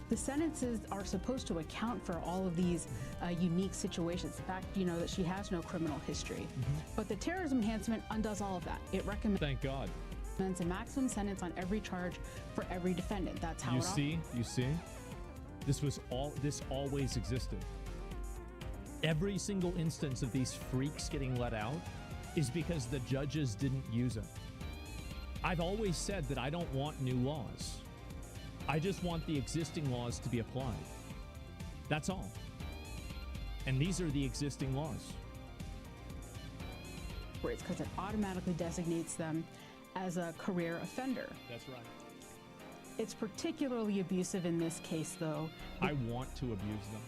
the sentences are supposed to account for all of these unique situations. The fact, that she has no criminal history. But the terrorism enhancement undoes all of that. It recommends, thank God, a maximum sentence on every charge for every defendant. That's how you see, this always existed. Every single instance of these freaks getting let out is because the judges didn't use it. I've always said that I don't want new laws. I just want the existing laws to be applied. That's all. And these are the existing laws. It's because it automatically designates them as a career offender. That's right. It's particularly abusive in this case, though. I want to abuse them.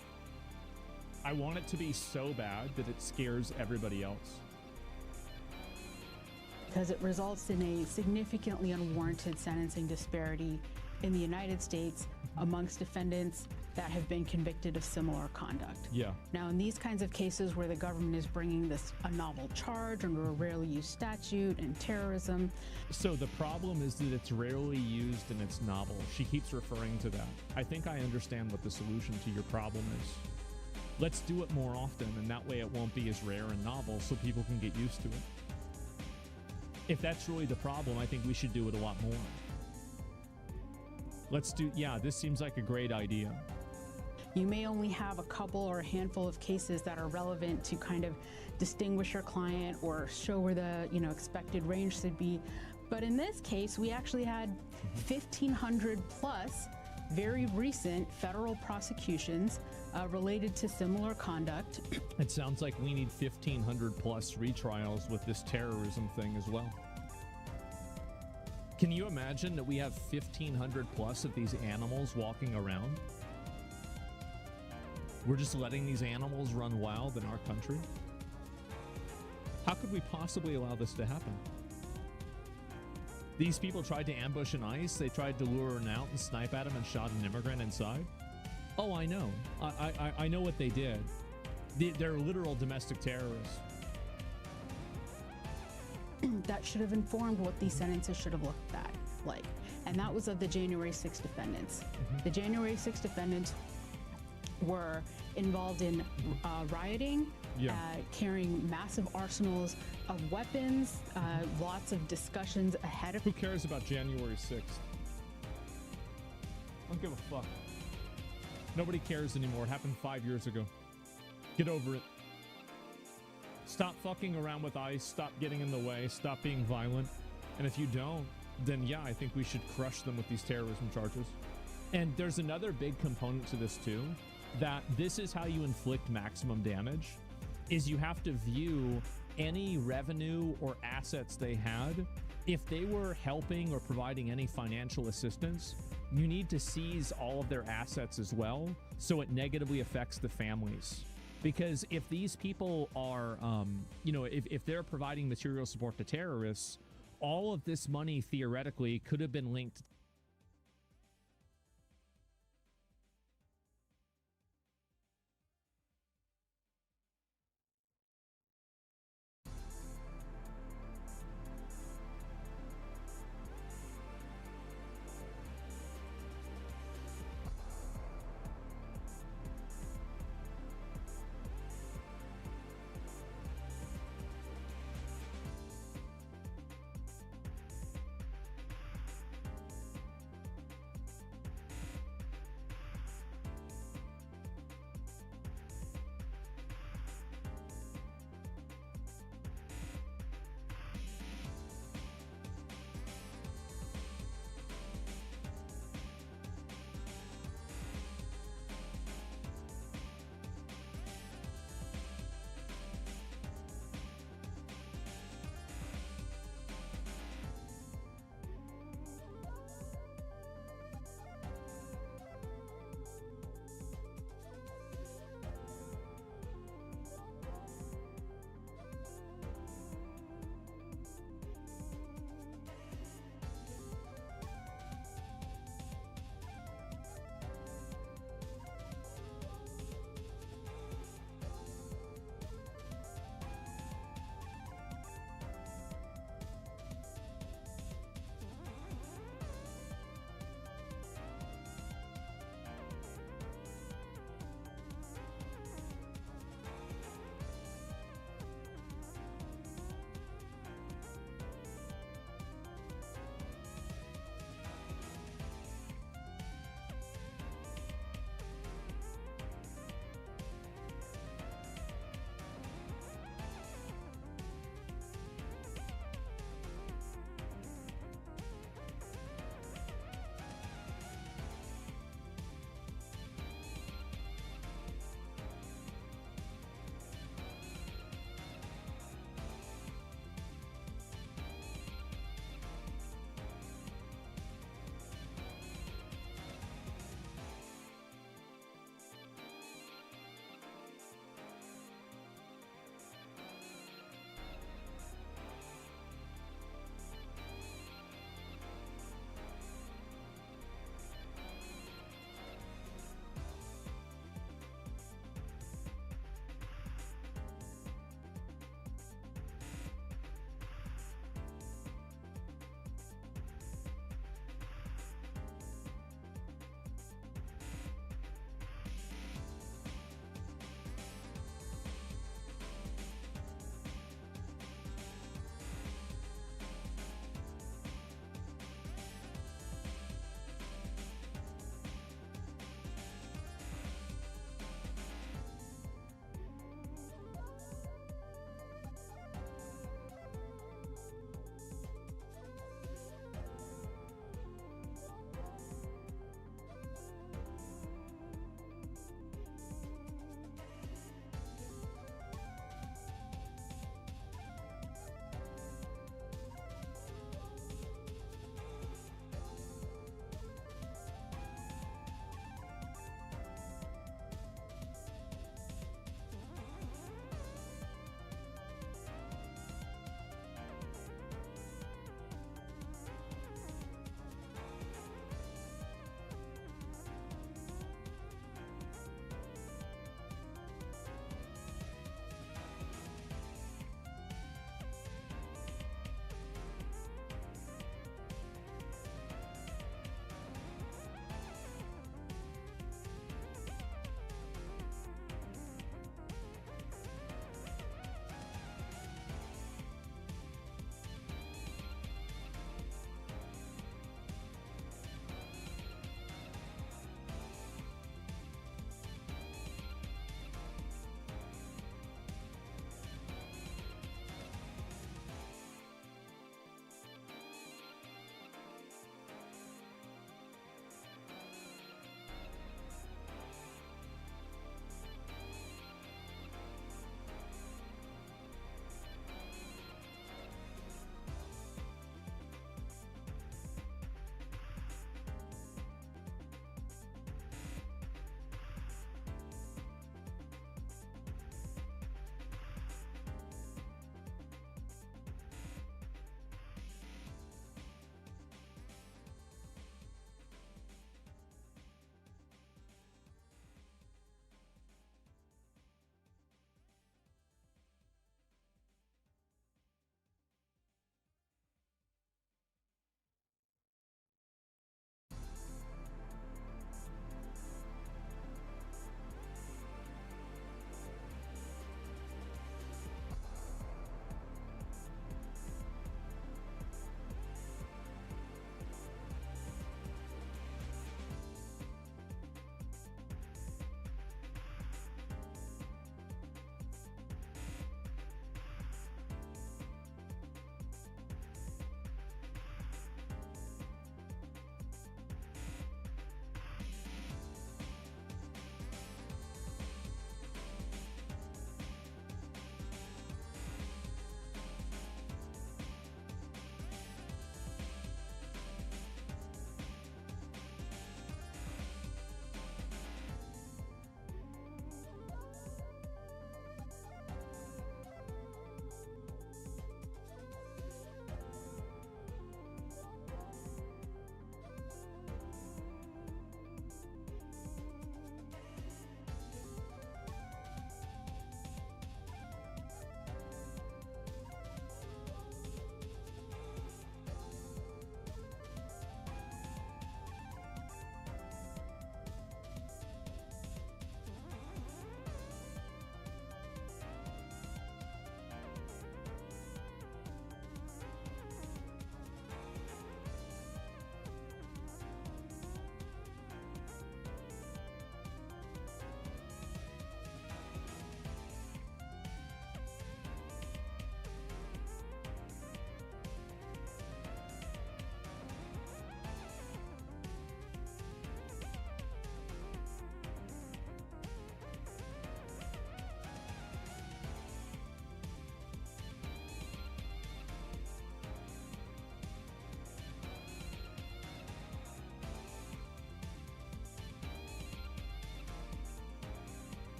I want it to be so bad that it scares everybody else. Because it results in a significantly unwarranted sentencing disparity in the United States amongst defendants that have been convicted of similar conduct. Yeah. Now, in these kinds of cases where the government is bringing a novel charge under a rarely used statute and terrorism. So the problem is that it's rarely used and it's novel. She keeps referring to that. I think I understand what the solution to your problem is. Let's do it more often, and that way it won't be as rare and novel so people can get used to it. If that's really the problem, I think we should do it a lot more. This seems like a great idea. You may only have a couple or a handful of cases that are relevant to kind of distinguish your client or show where the expected range should be. But in this case, we actually had 1,500 plus very recent federal prosecutions related to similar conduct. It sounds like we need 1,500 plus retrials with this terrorism thing as well. Can you imagine that we have 1,500 plus of these animals walking around? We're just letting these animals run wild in our country? How could we possibly allow this to happen? These people tried to ambush an ICE, they tried to lure an out and snipe at him and shot an immigrant inside. Oh, I know. I know what they did. They're literal domestic terrorists. That should have informed what these sentences should have looked like. And that was of the January 6 defendants. The January 6 defendants were involved in rioting, carrying massive arsenals of weapons, lots of discussions ahead of... Who cares about January 6th? I don't give a fuck. Nobody cares anymore. It happened 5 years ago. Get over it. Stop fucking around with ICE. Stop getting in the way. Stop being violent. And if you don't, then I think we should crush them with these terrorism charges. And there's another big component to this too, that this is how you inflict maximum damage, is you have to view any revenue or assets they had. If they were helping or providing any financial assistance, you need to seize all of their assets as well, so it negatively affects the families. Because if these people are, if they're providing material support to terrorists, all of this money theoretically could have been linked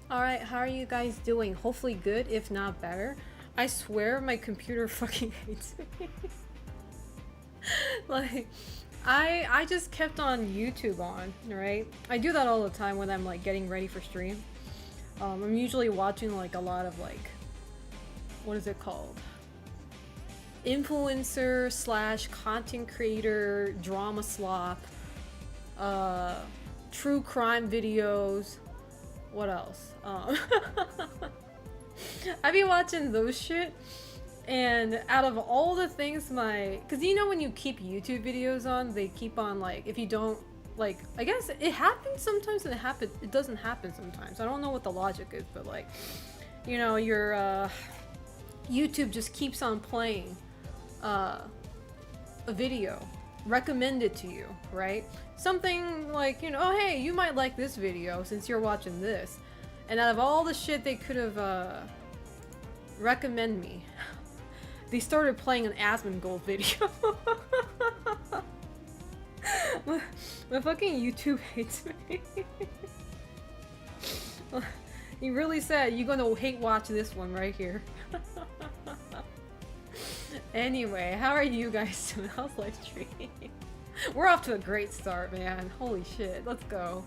Alright, how are you guys doing? Hopefully good, if not better. I swear my computer fucking hates me. Like, I just kept on YouTube on, right? I do that all the time when I'm like getting ready for stream. I'm usually watching like a lot of like, what is it called? Influencer slash content creator, drama slop, true crime videos. What else? I've been watching those shit, and out of all the things because you know when you keep YouTube videos on, they keep on like, if you don't, like, I guess it happens sometimes and it doesn't happen sometimes. I don't know what the logic is, but like, you know, your YouTube just keeps on playing a video recommended to you, right? Something like, you know, oh hey, you might like this video since you're watching this. And out of all the shit they could have recommend me, they started playing an Asmongold video. My fucking YouTube hates me. You really said you're gonna hate watch this one right here. Anyway, how are you guys doing? How's live streaming? We're off to a great start, man. Holy shit, let's go.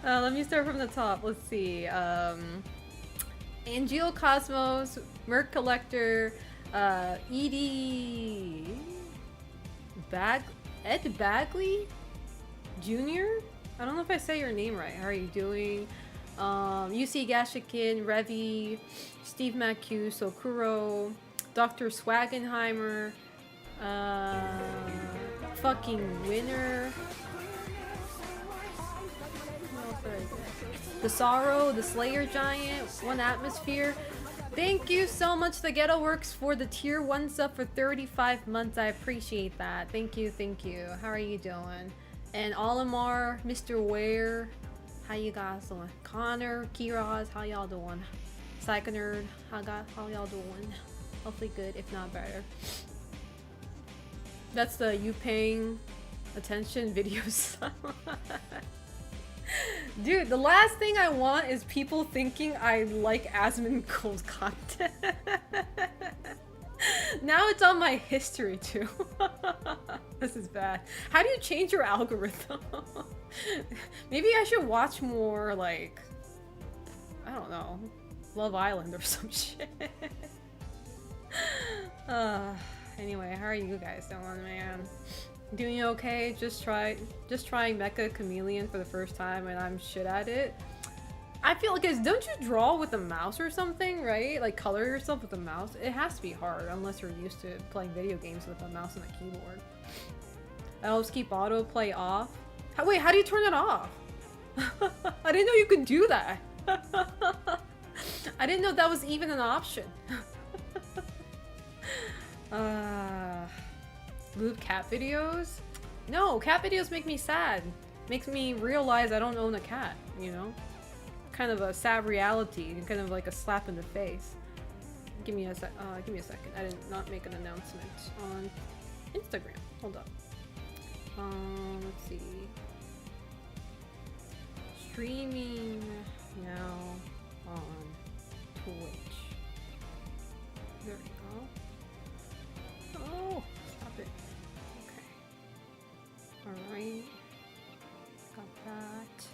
Let me start from the top. Let's see. Angel Cosmos, Merc Collector, Ed Bagley Jr.? I don't know if I say your name right. How are you doing? UC Gashikin, Revi, Steve McHugh, Sokuro, Dr. Swagenheimer, fucking Winner. The Sorrow, the Slayer Giant, One Atmosphere. Thank you so much, The Ghetto Works, for the tier 1 sub for 35 months. I appreciate that. Thank you, thank you. How are you doing? And Olimar, Mr. Ware, how you guys doing? Connor, Kiraz, how y'all doing? Psycho Nerd, how y'all doing? Hopefully good, if not better. That's the you paying attention videos. Dude, the last thing I want is people thinking I like Asmongold's content. Now it's on my history too. This is bad. How do you change your algorithm? Maybe I should watch more like, I don't know, Love Island or some shit. Anyway, how are you guys doing, man? Doing okay? Just trying Mecha Chameleon for the first time and I'm shit at it. I feel like, don't you draw with a mouse or something, right? Like color yourself with a mouse? It has to be hard unless you're used to playing video games with a mouse and a keyboard. I'll just keep autoplay off. Wait, how do you turn it off? I didn't know you could do that. I didn't know that was even an option. Loop cat videos? No, cat videos make me sad. Makes me realize I don't own a cat, you know? Kind of a sad reality, kind of like a slap in the face. Give me a second. I did not make an announcement on Instagram. Hold up. Let's see. Streaming now on Twitch. There we go. Oh, stop it. Okay. Alright. Got that.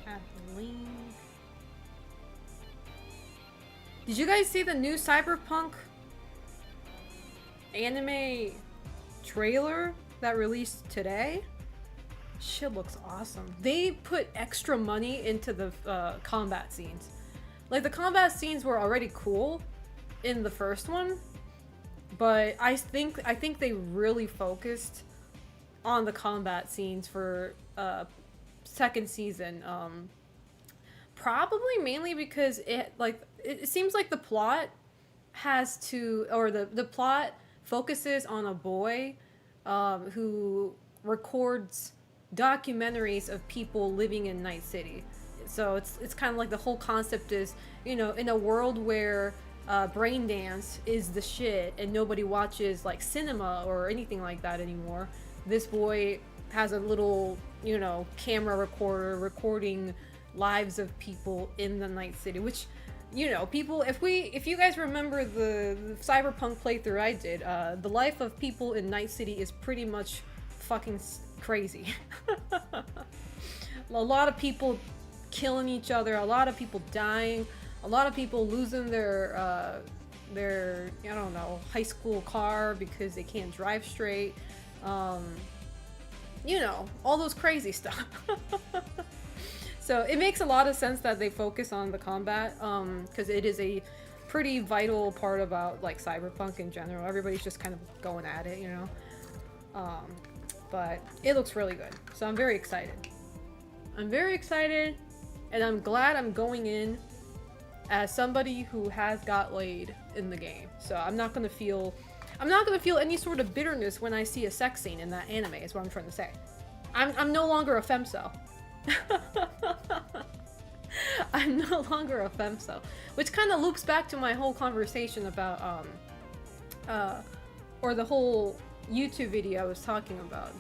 Add the link. Did you guys see the new Cyberpunk anime trailer that released today? Shit looks awesome. They put extra money into the combat scenes. Like, the combat scenes were already cool in the first one, but I think they really focused on the combat scenes for second season. Probably mainly because it seems like the plot has to, or the plot focuses on a boy who records documentaries of people living in Night City. So it's kind of like the whole concept is, you know, in a world where brain dance is the shit and nobody watches like cinema or anything like that anymore, this boy has a little, you know, camera recorder recording lives of people in the Night City, which, you know, people, if you guys remember the Cyberpunk playthrough I did, the life of people in Night City is pretty much fucking crazy. A lot of people killing each other, a lot of people dying, a lot of people losing their I don't know, high school car because they can't drive straight. You know, all those crazy stuff. So it makes a lot of sense that they focus on the combat, because it is a pretty vital part about like Cyberpunk in general. Everybody's just kind of going at it, you know. But it looks really good, so I'm very excited. I'm very excited, and I'm glad I'm going in as somebody who has got laid in the game. So I'm not gonna feel any sort of bitterness when I see a sex scene in that anime, is what I'm trying to say. I'm no longer a femcel. I'm no longer a femcel, which kind of loops back to my whole conversation about or the whole YouTube video I was talking about,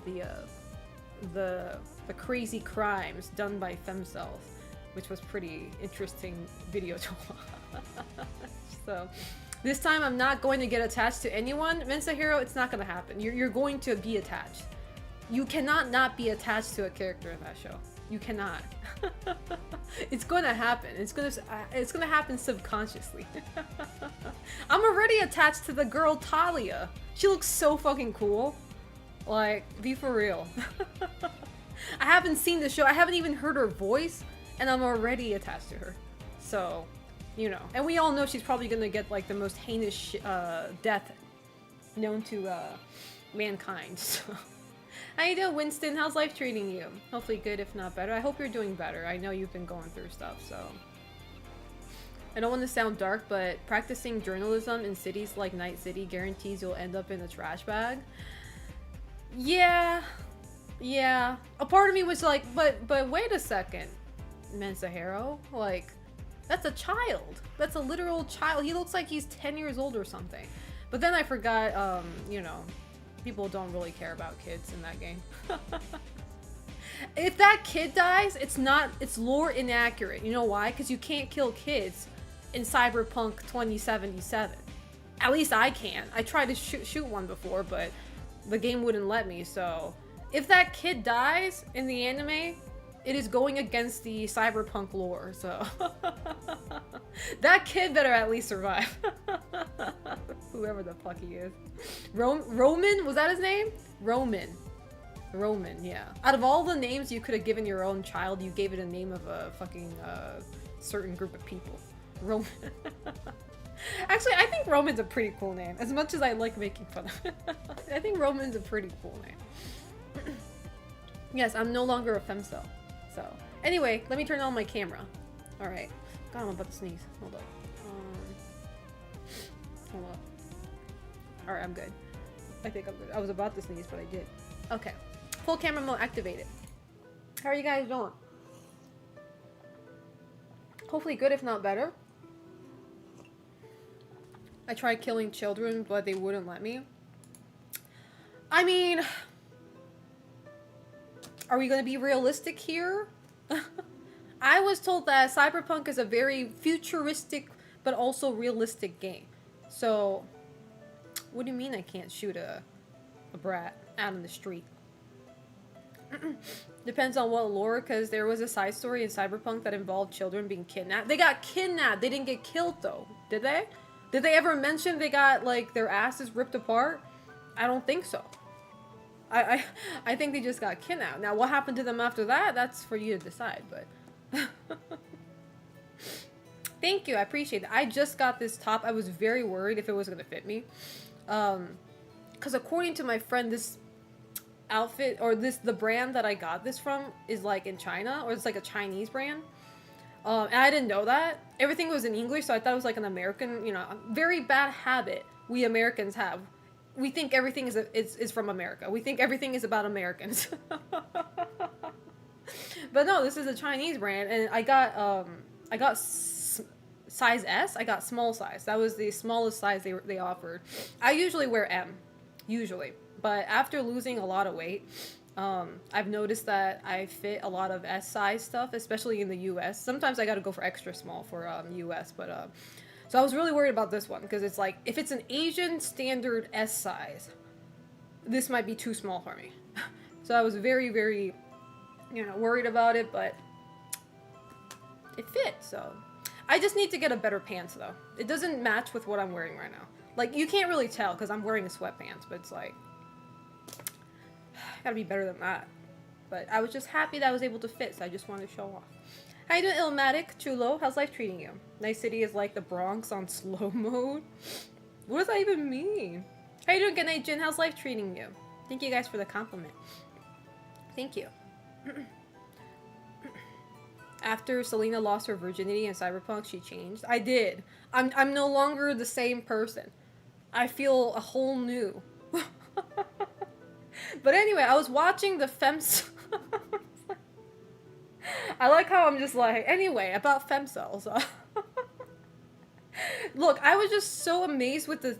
the crazy crimes done by femcels, which was pretty interesting video to watch. So this time I'm not going to get attached to anyone. Mensa Hero, it's not going to happen. You're going to be attached. You cannot not be attached to a character in that show. You cannot. It's going to happen. It's going to happen subconsciously. I'm already attached to the girl Talia. She looks so fucking cool. Like, be for real. I haven't seen the show. I haven't even heard her voice, and I'm already attached to her. So, you know. And we all know she's probably going to get like the most heinous death known to mankind. So. How you doing, Winston? How's life treating you? Hopefully good, if not better. I hope you're doing better. I know you've been going through stuff, so. I don't want to sound dark, but practicing journalism in cities like Night City guarantees you'll end up in a trash bag. Yeah. Yeah. A part of me was like, but wait a second, Mensa Hero. Like, that's a child. That's a literal child. He looks like he's 10 years old or something. But then I forgot, you know, people don't really care about kids in that game. If that kid dies, it's lore inaccurate. You know why? Because you can't kill kids in Cyberpunk 2077. At least I can. I tried to shoot one before, but the game wouldn't let me, so. If that kid dies in the anime, it is going against the Cyberpunk lore, so. That kid better at least survive. Whoever the fuck he is. Roman? Was that his name? Roman, yeah. Out of all the names you could have given your own child, you gave it a name of a fucking certain group of people. Roman. Actually, I think Roman's a pretty cool name. As much as I like making fun of it. I think Roman's a pretty cool name. Yes, I'm no longer a femcel. So, anyway, let me turn on my camera. Alright. God, I'm about to sneeze. Hold up. Hold up. Alright, I'm good. I think I'm good. I was about to sneeze, but I did. Okay. Full camera mode activated. How are you guys doing? Hopefully good, if not better. I tried killing children, but they wouldn't let me. I mean, are we going to be realistic here? I was told that Cyberpunk is a very futuristic, but also realistic game. So, what do you mean I can't shoot a brat out in the street? Depends on what lore, because there was a side story in Cyberpunk that involved children being kidnapped. They got kidnapped. They didn't get killed, though. Did they? Did they ever mention they got, like, their asses ripped apart? I don't think so. I think they just got kidnapped. Now, what happened to them after that, that's for you to decide, but... Thank you, I appreciate it. I just got this top. I was very worried if it was going to fit me. Because according to my friend, this outfit, or the brand that I got this from is, like, in China, or it's, like, a Chinese brand. And I didn't know that. Everything was in English, so I thought it was like an American, you know, very bad habit we Americans have. We think everything is from America. We think everything is about Americans. But no, this is a Chinese brand, and I got size S. I got small size. That was the smallest size they offered. I usually wear M, usually. But after losing a lot of weight, I've noticed that I fit a lot of S size stuff, especially in the US. Sometimes I gotta go for extra small for US, but so I was really worried about this one because it's like if it's an Asian standard S size, this might be too small for me. So I was very, very, worried about it, but it fit. So I just need to get a better pants though. It doesn't match with what I'm wearing right now. Like you can't really tell because I'm wearing a sweatpants, but it's like gotta be better than that. But I was just happy that I was able to fit, so I just wanted to show off. How you doing, Illmatic? Chulo, how's life treating you? Nice City is like the Bronx on slow mode. What does that even mean? How you doing, good night, Jin? How's life treating you? Thank you guys for the compliment. Thank you. After Selena lost her virginity in Cyberpunk, she changed. I did. I'm no longer the same person. I feel a whole new. But anyway, I was watching the fems. I like how I'm just like, anyway, about femcells. Look, I was just so amazed with the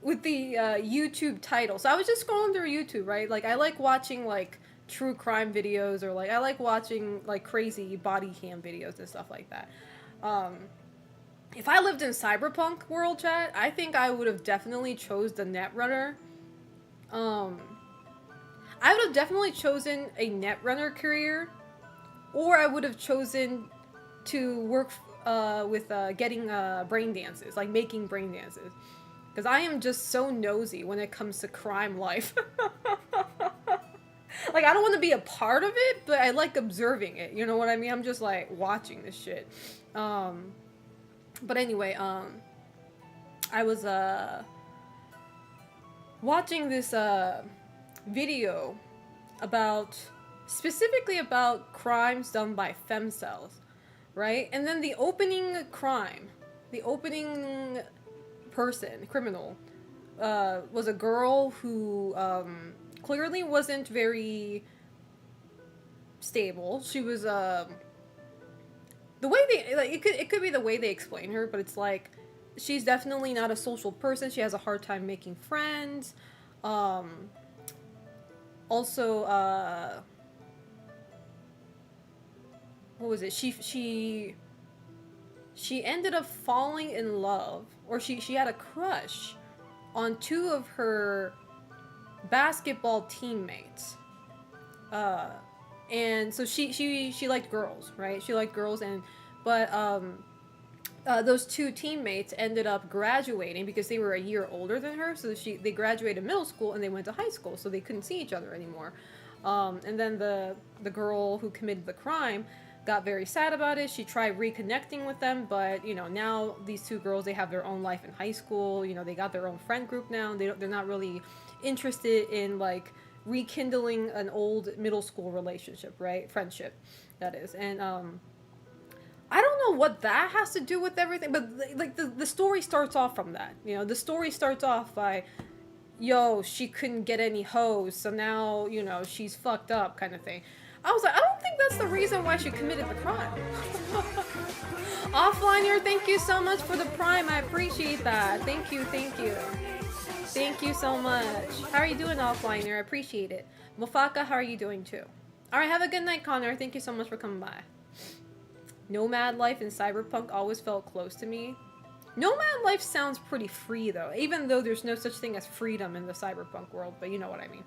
YouTube title. So I was just scrolling through YouTube, right? Like I like watching like true crime videos, or like I like watching like crazy body cam videos and stuff like that. If I lived in Cyberpunk world, chat, I think I would have definitely chose the Netrunner. I would have definitely chosen a Netrunner career, or I would have chosen to work with getting brain dances, like making brain dances. Because I am just so nosy when it comes to crime life. Like, I don't want to be a part of it, but I like observing it. You know what I mean? I'm just, like, watching this shit. But anyway, I was, watching this, video specifically about crimes done by femcells, right? And then the opening criminal, was a girl who, clearly wasn't very stable. She was, the way they, like, it could be the way they explain her, but it's like, she's definitely not a social person. She has a hard time making friends. Also, what was it? She ended up falling in love, or she had a crush on two of her basketball teammates. And so she liked girls, right? She liked girls, but those two teammates ended up graduating because they were a year older than her. So they graduated middle school and they went to high school, so they couldn't see each other anymore. And then the girl who committed the crime got very sad about it. She tried reconnecting with them, but now these two girls, they have their own life in high school. They got their own friend group now. They're not really interested in like rekindling an old middle school relationship, right? Friendship, that is. And I don't know what that has to do with everything, but like the story starts off from that. The story starts off by, yo, she couldn't get any hoes, so now, she's fucked up kind of thing. I was like, I don't think that's the reason why she committed the crime. Offliner, thank you so much for the prime. I appreciate that. Thank you. Thank you so much. How are you doing, Offliner? I appreciate it. Mufaka, how are you doing too? Alright, have a good night, Connor. Thank you so much for coming by. Nomad life in Cyberpunk always felt close to me. Nomad life sounds pretty free though, even though there's no such thing as freedom in the Cyberpunk world, but you know what I mean.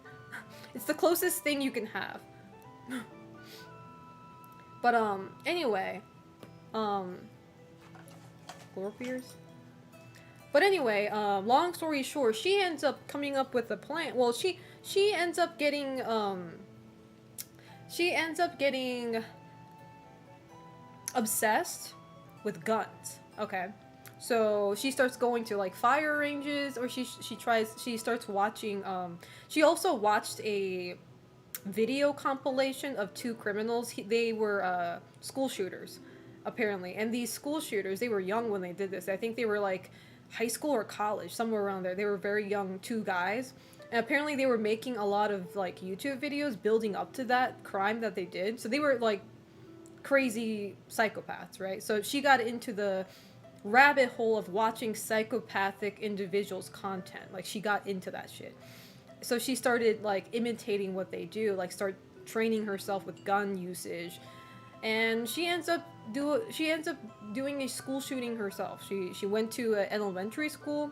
It's the closest thing you can have. But anyway, Glorpiers? But anyway, long story short, she ends up coming up with a plan. Well, she ends up getting obsessed with guns. Okay, so she starts going to like fire ranges, or she starts watching. She also watched a video compilation of two criminals. They were school shooters, apparently, and these school shooters, they were young when they did this. I think they were like high school or college, somewhere around there. They were very young, two guys, and apparently they were making a lot of like YouTube videos building up to that crime that they did. So they were like crazy psychopaths, right? So she got into the rabbit hole of watching psychopathic individuals' content. Like she got into that shit. so she started like imitating what they do, like start training herself with gun usage, and she ends up doing a school shooting herself. She went to an elementary school,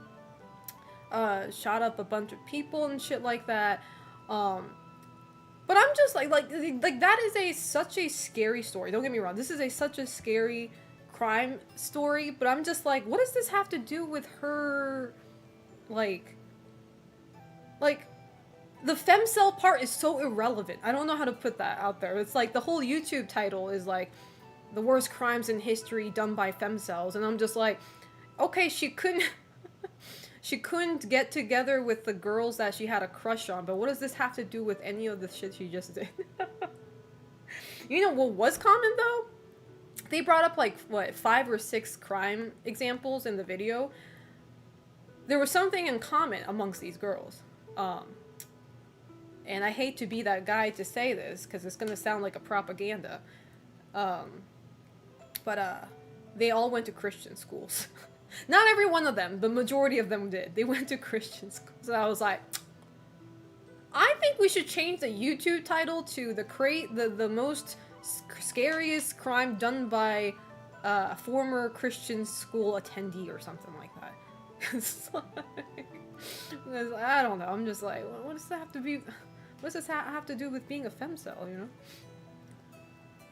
shot up a bunch of people and shit like that. But I'm just like that is such a scary story. Don't get me wrong. This is such a scary crime story, but I'm just like, what does this have to do with her, like the femcel part is so irrelevant. I don't know how to put that out there. It's like the whole YouTube title is like the worst crimes in history done by femcels, and I'm just like, okay, she couldn't she couldn't get together with the girls that she had a crush on, but what does this have to do with any of the shit she just did? You know what was common though? They brought up like, what, 5 or 6 crime examples in the video. There was something in common amongst these girls. And I hate to be that guy to say this, because it's going to sound like a propaganda. But they all went to Christian schools. Not every one of them. The majority of them did. They went to Christian schools. So I was like, I think we should change the YouTube title to the most scariest crime done by a former Christian school attendee or something like that. It's like, I don't know. I'm just like, what does that have to be? What does this have to do with being a femcel, you know?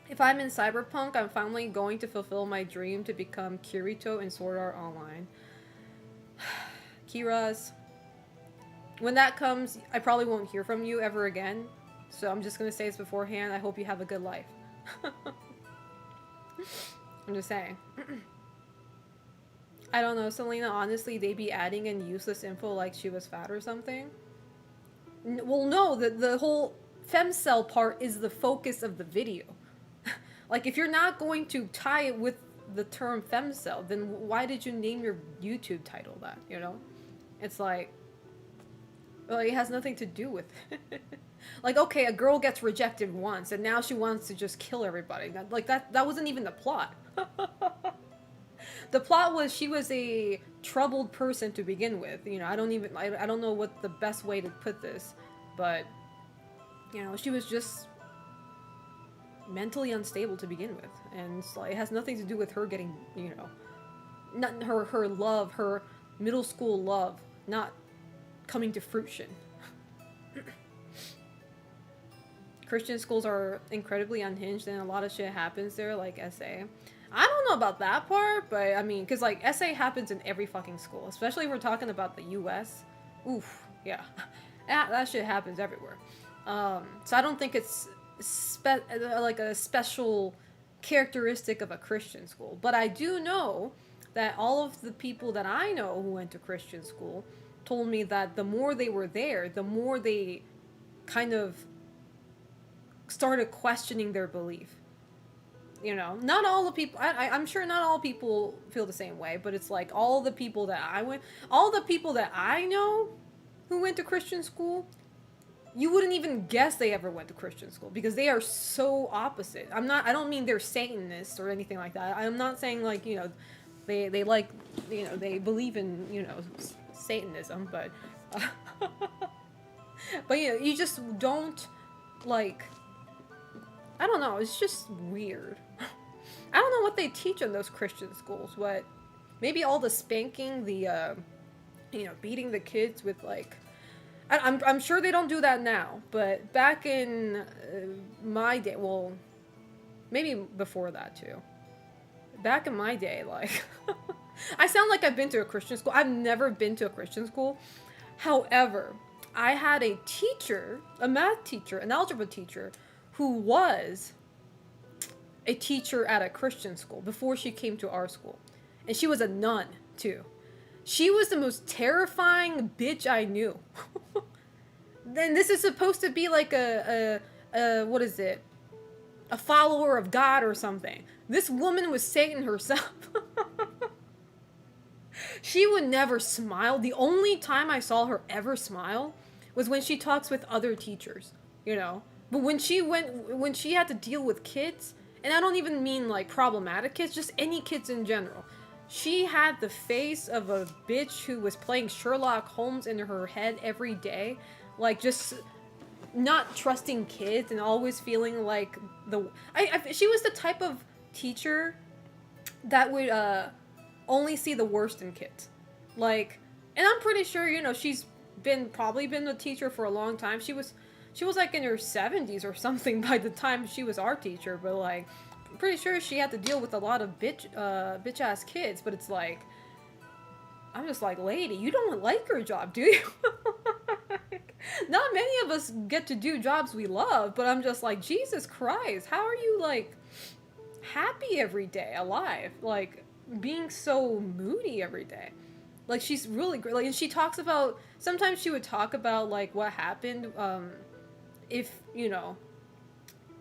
If I'm in Cyberpunk, I'm finally going to fulfill my dream to become Kirito in Sword Art Online. Kiras, when that comes, I probably won't hear from you ever again. So I'm just going to say this beforehand. I hope you have a good life. I'm just saying. I don't know, Selena, honestly, they be adding in useless info like she was fat or something. Well, no, the whole femcel part is the focus of the video. Like, if you're not going to tie it with the term femcel, then why did you name your YouTube title that, you know? It's like, well, it has nothing to do with it. Like, okay, a girl gets rejected once, and now she wants to just kill everybody. That wasn't even the plot. The plot was she was a troubled person to begin with. You know, I don't know what the best way to put this, but, you know, she was just mentally unstable to begin with. And so it has nothing to do with her getting, you know, not her love, her middle school love, not coming to fruition. Christian schools are incredibly unhinged, and a lot of shit happens there, like SA. I don't know about that part, but I mean, because like SA happens in every fucking school, especially if we're talking about the US. Oof, yeah. That shit happens everywhere. So I don't think it's like a special characteristic of a Christian school. But I do know that all of the people that I know who went to Christian school told me that the more they were there, the more they kind of started questioning their belief. You know, not all the people, I'm sure not all people feel the same way, but it's like all the people that I know who went to Christian school, you wouldn't even guess they ever went to Christian school because they are so opposite. I don't mean they're Satanists or anything like that. I'm not saying like, you know, they like, you know, they believe in, you know, Satanism, but, but you know, you just don't like, I don't know, it's just weird. I don't know what they teach in those Christian schools, but maybe all the spanking, the, you know, beating the kids with like, I'm sure they don't do that now, but back in my day, well, maybe before that too. Back in my day, like, I sound like I've been to a Christian school. I've never been to a Christian school. However, I had a teacher, a math teacher, an algebra teacher, who was a teacher at a Christian school before she came to our school. And she was a nun, too. She was the most terrifying bitch I knew. Then this is supposed to be like what is it? A follower of God or something. This woman was Satan herself. She would never smile. The only time I saw her ever smile was when she talks with other teachers, you know? But when she had to deal with kids, and I don't even mean like problematic kids, just any kids in general. She had the face of a bitch who was playing Sherlock Holmes in her head every day. like just not trusting kids and always feeling like she was the type of teacher that would only see the worst in kids. Like, and I'm pretty sure, you know, she's probably been a teacher for a long time. She was like in her 70s or something by the time she was our teacher, but like I'm pretty sure she had to deal with a lot of bitch ass kids, but it's like I'm just like, lady, you don't like your job, do you? Not many of us get to do jobs we love, but I'm just like, Jesus Christ, how are you like happy every day, alive, like being so moody every day? Like, she's really great. Like, and she talks about, sometimes she would talk about like what happened if, you know,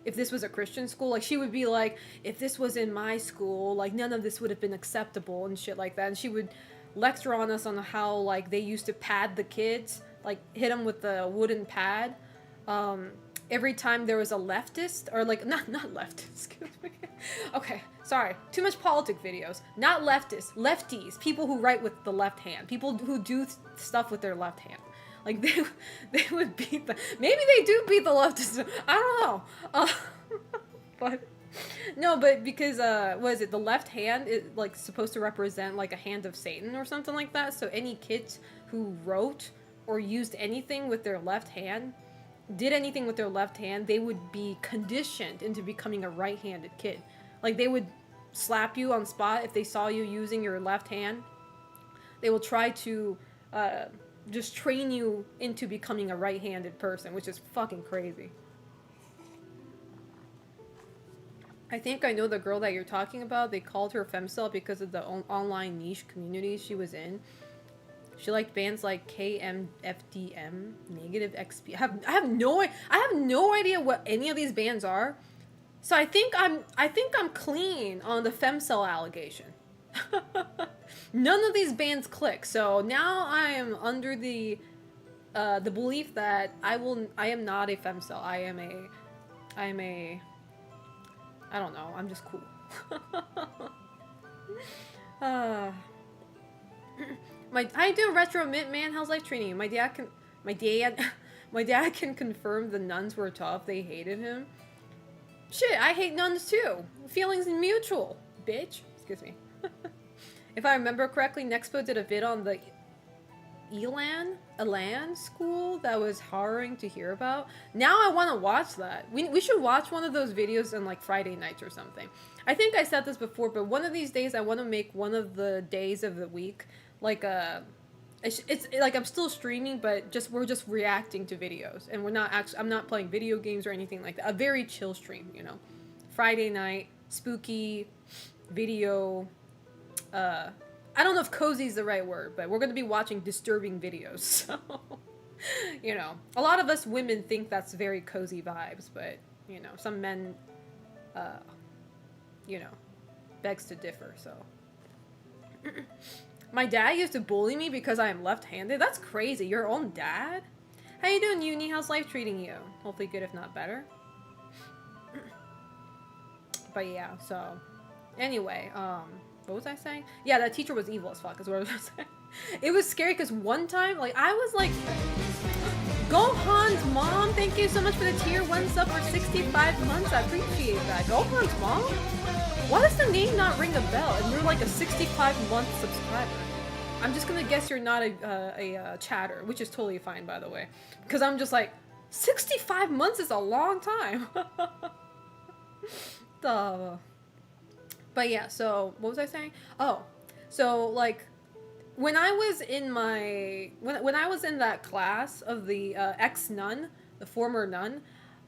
if this was a Christian school. Like, she would be like, if this was in my school, like none of this would have been acceptable and shit like that. And she would lecture on us on how like they used to pad the kids, like hit them with the wooden pad every time there was a leftist, or like not leftist, excuse me. Okay, sorry, too much politic videos. Not leftists, lefties, people who write with the left hand, people who do stuff with their left hand. Like they would beat the, maybe they do beat the leftists, I don't know. But no, but because what is it, the left hand is like supposed to represent like a hand of Satan or something like that. So any kids who wrote or used anything with their left hand, did anything with their left hand, they would be conditioned into becoming a right-handed kid. Like, they would slap you on spot if they saw you using your left hand. They will try to just train you into becoming a right-handed person, which is fucking crazy. I think I know the girl that you're talking about. They called her femcel because of the online niche community she was in. She liked bands like KMFDM, Negative XP. I have no idea what any of these bands are. So I think I'm clean on the femcel allegation. None of these bands click. So now I am under the belief that I am not a femcel. I am a I don't know. I'm just cool. I do retro mint man. How's life treating you? My dad can confirm the nuns were tough. They hated him. Shit, I hate nuns too. Feelings mutual, bitch. Excuse me. If I remember correctly, Nexpo did a vid on the Elan school that was harrowing to hear about. Now I want to watch that. We should watch one of those videos on like Friday nights or something. I think I said this before, but one of these days I want to make one of the days of the week like it's like I'm still streaming, but we're just reacting to videos, and I'm not playing video games or anything like that. A very chill stream, you know. Friday night, spooky video. I don't know if cozy is the right word, but we're going to be watching disturbing videos. So, you know, a lot of us women think that's very cozy vibes, but, you know, some men, you know, begs to differ, so. My dad used to bully me because I am left-handed. That's crazy. Your own dad? How you doing, Uni? How's life treating you? Hopefully good, if not better. But yeah, so. Anyway, what was I saying? Yeah, that teacher was evil as fuck, is what I was saying. It was scary because one time, like, I was like, Gohan's mom, thank you so much for the tier 1 sub for 65 months. I appreciate that. Gohan's mom? Why does the name not ring a bell? And you're like a 65-month subscriber. I'm just gonna guess you're not a chatter, which is totally fine, by the way. Because I'm just like, 65 months is a long time. But yeah, so what was I saying? Oh, so like when I was in when I was in that class of the ex-nun, the former nun,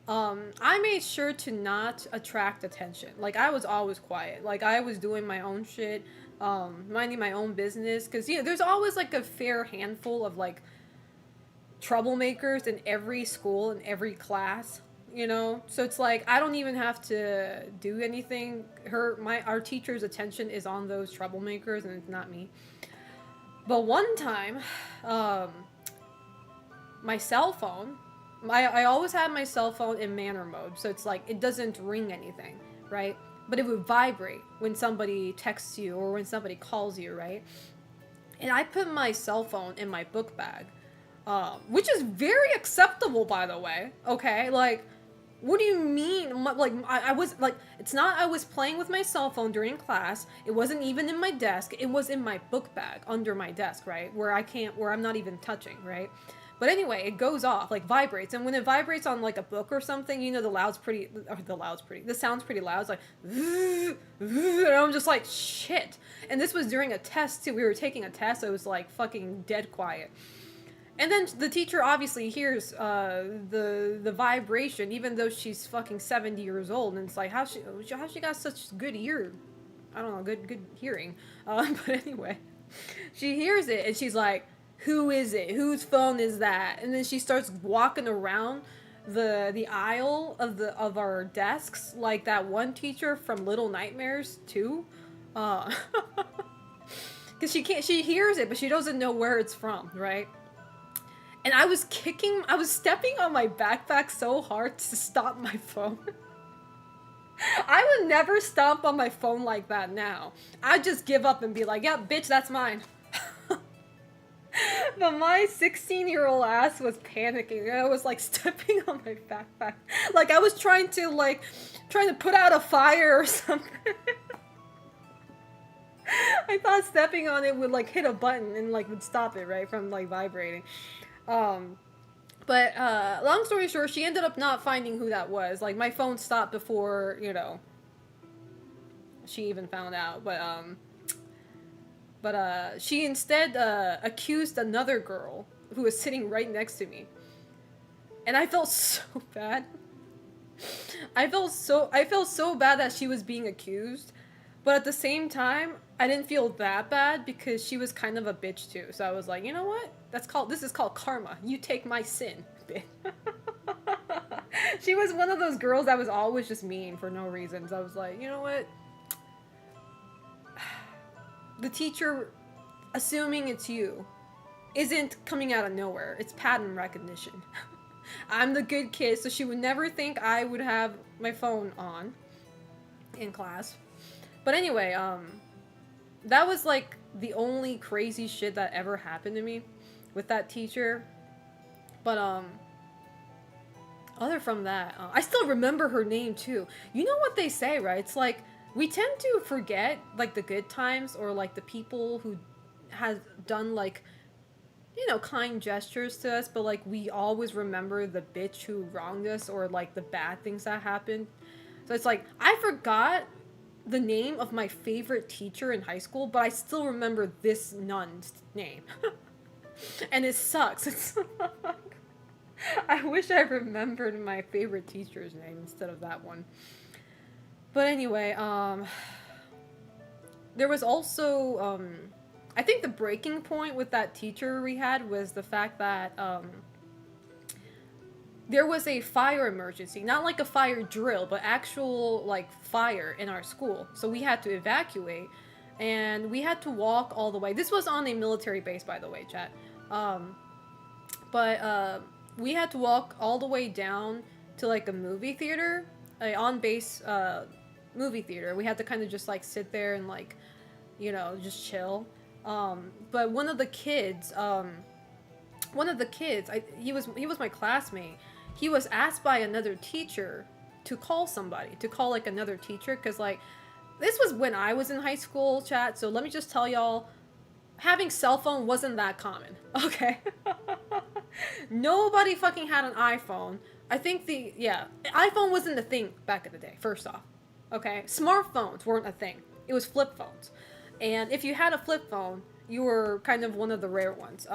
I made sure to not attract attention. Like, I was always quiet. Like, I was doing my own shit, minding my own business. Because, you know, there's always, like, a fair handful of, like, troublemakers in every school, in every class, you know? So it's like, I don't even have to do anything. Our teacher's attention is on those troublemakers, and it's not me. But one time, my cell phone... I always had my cell phone in manner mode, so it's like it doesn't ring anything, right? But it would vibrate when somebody texts you or when somebody calls you, right? And I put my cell phone in my book bag which is very acceptable, by the way. Okay, like, what do you mean? Like, I was like, it's not I was playing with my cell phone during class. It wasn't even in my desk. It was in my book bag under my desk, right? Where I'm not even touching, right? But anyway, it goes off, like vibrates. And when it vibrates on like a book or something, you know, the sound's pretty loud. It's like, and I'm just like, shit. And this was during a test too. We were taking a test. So it was like fucking dead quiet. And then the teacher obviously hears the vibration, even though she's fucking 70 years old. And it's like, how she got such good ear? I don't know, good hearing. But anyway, she hears it and she's like, who is it? Whose phone is that? And then she starts walking around the aisle of our desks like that one teacher from Little Nightmares 2. Because she hears it, but she doesn't know where it's from, right? And I was stepping on my backpack so hard to stop my phone. I would never stomp on my phone like that now. I'd just give up and be like, yeah, bitch, that's mine. But my 16-year-old ass was panicking. I was like stepping on my backpack. Like I was trying to put out a fire or something. I thought stepping on it would like hit a button and like would stop it, right, from like vibrating. But long story short, she ended up not finding who that was. Like my phone stopped before, you know, she even found out. But she instead accused another girl who was sitting right next to me. And I felt so bad. I felt so bad that she was being accused. But at the same time, I didn't feel that bad because she was kind of a bitch too. So I was like, you know what? This is called karma. You take my sin, bitch. She was one of those girls that was always just mean for no reason. So I was like, you know what? The teacher, assuming it's you, isn't coming out of nowhere. It's pattern recognition. I'm the good kid, so she would never think I would have my phone on in class. But anyway, that was like the only crazy shit that ever happened to me with that teacher. But other from that, I still remember her name too. You know what they say, right? It's like, we tend to forget, like, the good times or, like, the people who has done, like, you know, kind gestures to us, but, like, we always remember the bitch who wronged us or, like, the bad things that happened. So it's like, I forgot the name of my favorite teacher in high school, but I still remember this nun's name. And it sucks. It's I wish I remembered my favorite teacher's name instead of that one. But anyway, there was also, I think the breaking point with that teacher we had was the fact that, there was a fire emergency, not like a fire drill, but actual, like, fire in our school. So we had to evacuate, and we had to walk all the way. This was on a military base, by the way, chat. We had to walk all the way down to, like, a movie theater, on-base, movie theater. We had to kind of just like sit there and like, you know, just chill. But one of the kids, he was my classmate. He was asked by another teacher to call like another teacher, because like this was when I was in high school, chat. So let me just tell y'all, having cell phone wasn't that common. Okay. Nobody fucking had an iPhone. I think iPhone wasn't a thing back in the day, first off. Okay, smartphones weren't a thing. It was flip phones. And if you had a flip phone, you were kind of one of the rare ones.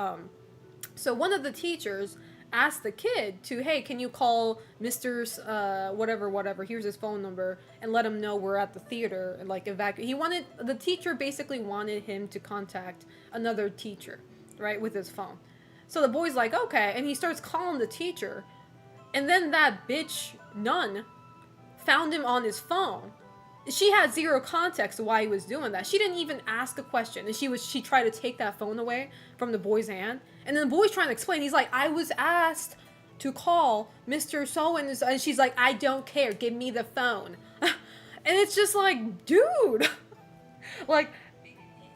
So one of the teachers asked the kid to, hey, can you call Mr. Whatever, here's his phone number, and let him know we're at the theater, and like evacuate. The teacher basically wanted him to contact another teacher, right, with his phone. So the boy's like, okay, and he starts calling the teacher, and then that bitch nun found him on his phone. She had zero context to why he was doing that. She didn't even ask a question, and she tried to take that phone away from the boy's hand. And then the boy's trying to explain. He's like, I was asked to call Mr. So-and-so, and she's like, I don't care. Give me the phone. And it's just like, dude. Like,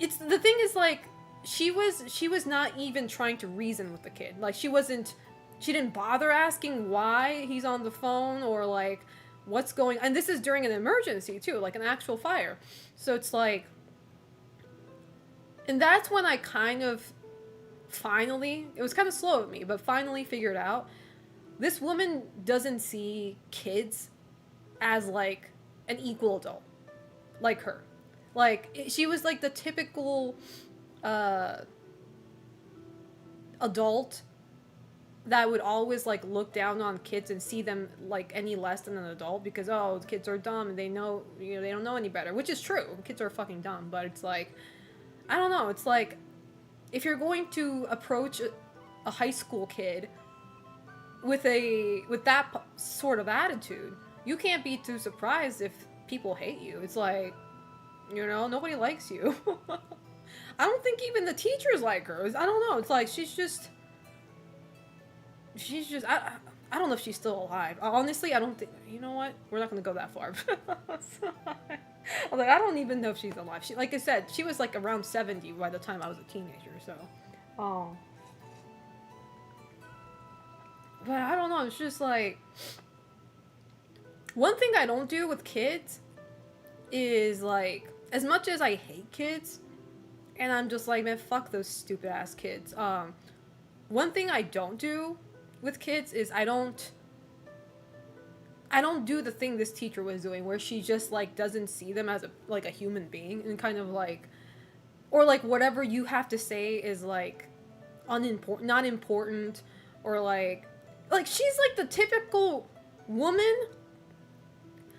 the thing is like, she was not even trying to reason with the kid. Like, she didn't bother asking why he's on the phone or like what's going, and this is during an emergency too, like an actual fire. So it's like, and that's when I kind of finally, it was kind of slow with me, but finally figured out this woman doesn't see kids as like an equal adult like her. Like, she was like the typical adult that would always like look down on kids and see them like any less than an adult because, oh, kids are dumb and they know, you know, they don't know any better, which is true. Kids are fucking dumb, but it's like, I don't know, it's like, if you're going to approach a high school kid with that sort of attitude, you can't be too surprised if people hate you. It's like, you know, nobody likes you. I don't think even the teachers like her. I don't know. It's like, she's just, I don't know if she's still alive. Honestly, I don't think, you know what? We're not going to go that far. I'm like, I don't even know if she's alive. She, like I said, she was like around 70 by the time I was a teenager, so. Oh. But I don't know, it's just like, one thing I don't do with kids is like, as much as I hate kids, and I'm just like, man, fuck those stupid ass kids. One thing I don't do with kids is I don't do the thing this teacher was doing where she just like doesn't see them as a human being and kind of like, or like whatever you have to say is like unimportant, not important, or like she's like the typical woman.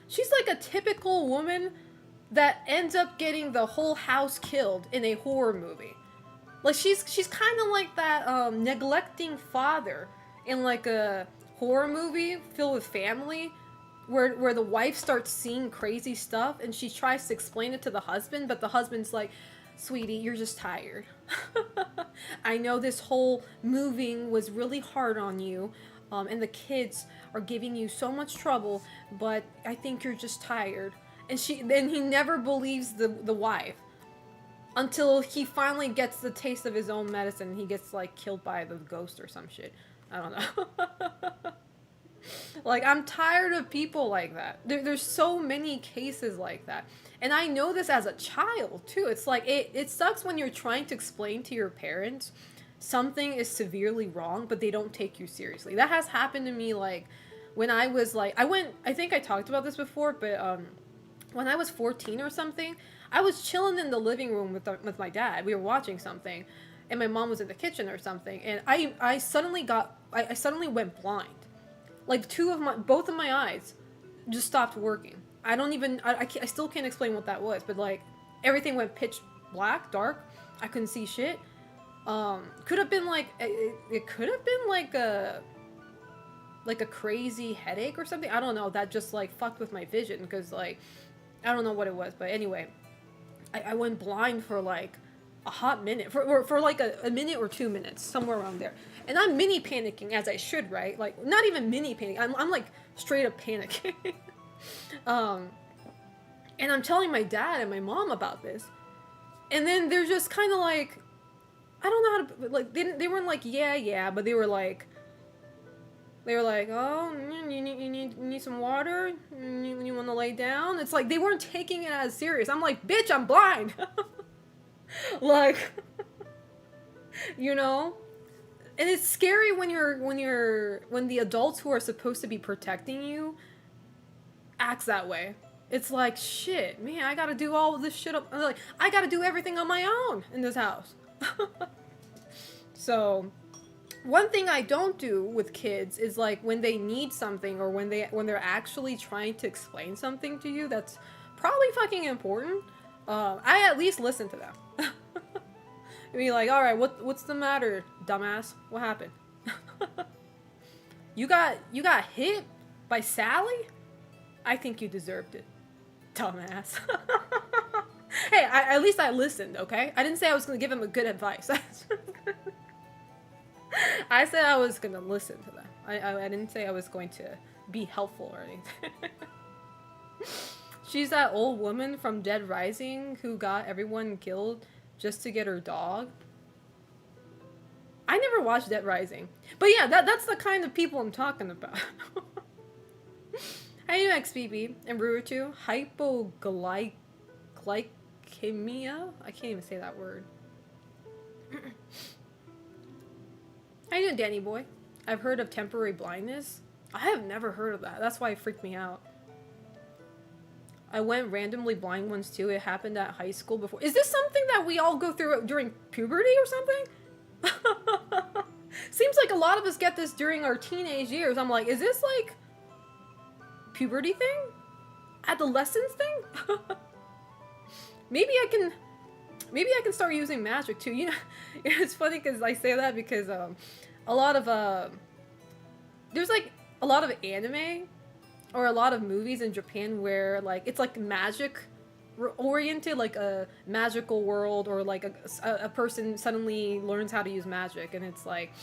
She's like a typical woman that ends up getting the whole house killed in a horror movie. Like, she's kind of like that neglecting father in like a horror movie filled with family, where the wife starts seeing crazy stuff and she tries to explain it to the husband, but the husband's like, sweetie, you're just tired. I know this whole moving was really hard on you, and the kids are giving you so much trouble, but I think you're just tired. And then he never believes the wife until he finally gets the taste of his own medicine and he gets like killed by the ghost or some shit. I don't know. Like, I'm tired of people like that. There's so many cases like that. And I know this as a child too. It's like, it sucks when you're trying to explain to your parents something is severely wrong, but they don't take you seriously. That has happened to me, like, when I was like, I think I talked about this before, but when I was 14 or something, I was chilling in the living room with my dad. We were watching something, and my mom was in the kitchen or something, and I suddenly went blind. Like, both of my eyes just stopped working. I still can't explain what that was, but like, everything went pitch black, dark. I couldn't see shit. Could have been like, it could have been like a crazy headache or something. I don't know. That just like fucked with my vision, because like, I don't know what it was, but anyway, I went blind for like a hot minute, for like a minute or 2 minutes, somewhere around there. And I'm mini panicking, as I should, right? Like, not even mini panicking. I'm like straight up panicking. And I'm telling my dad and my mom about this, and then they're just kind of like, I don't know how to, like, they weren't like, yeah, but they were like, oh, you need some water? You want to lay down? It's like, they weren't taking it as serious. I'm like, bitch, I'm blind. Like, you know? And it's scary when the adults who are supposed to be protecting you acts that way. It's like, shit, man, I gotta do all of this shit up. Like, I gotta do everything on my own in this house. So, one thing I don't do with kids is like, when they need something, or when they're actually trying to explain something to you that's probably fucking important, I at least listen to them. I mean, like, all right, what's the matter, dumbass? What happened? You got hit by Sally? I think you deserved it, dumbass. Hey, at least I listened, okay? I didn't say I was going to give him a good advice. I said I was going to listen to them. I didn't say I was going to be helpful or anything. She's that old woman from Dead Rising who got everyone killed just to get her dog. I never watched Dead Rising. But yeah, that's the kind of people I'm talking about. How you doing, XBB and Brewer2? Hypoglycemia? I can't even say that word. How you doing, Danny boy? I've heard of temporary blindness. I have never heard of that. That's why it freaked me out. I went randomly blind once too. It happened at high school before. Is this something that we all go through during puberty or something? Seems like a lot of us get this during our teenage years. I'm like, is this like puberty thing? Adolescence thing? Maybe I can start using magic too. You know, it's funny because I say that because a lot of there's like a lot of anime or a lot of movies in Japan where like it's like magic oriented, like a magical world, or like a person suddenly learns how to use magic, and it's like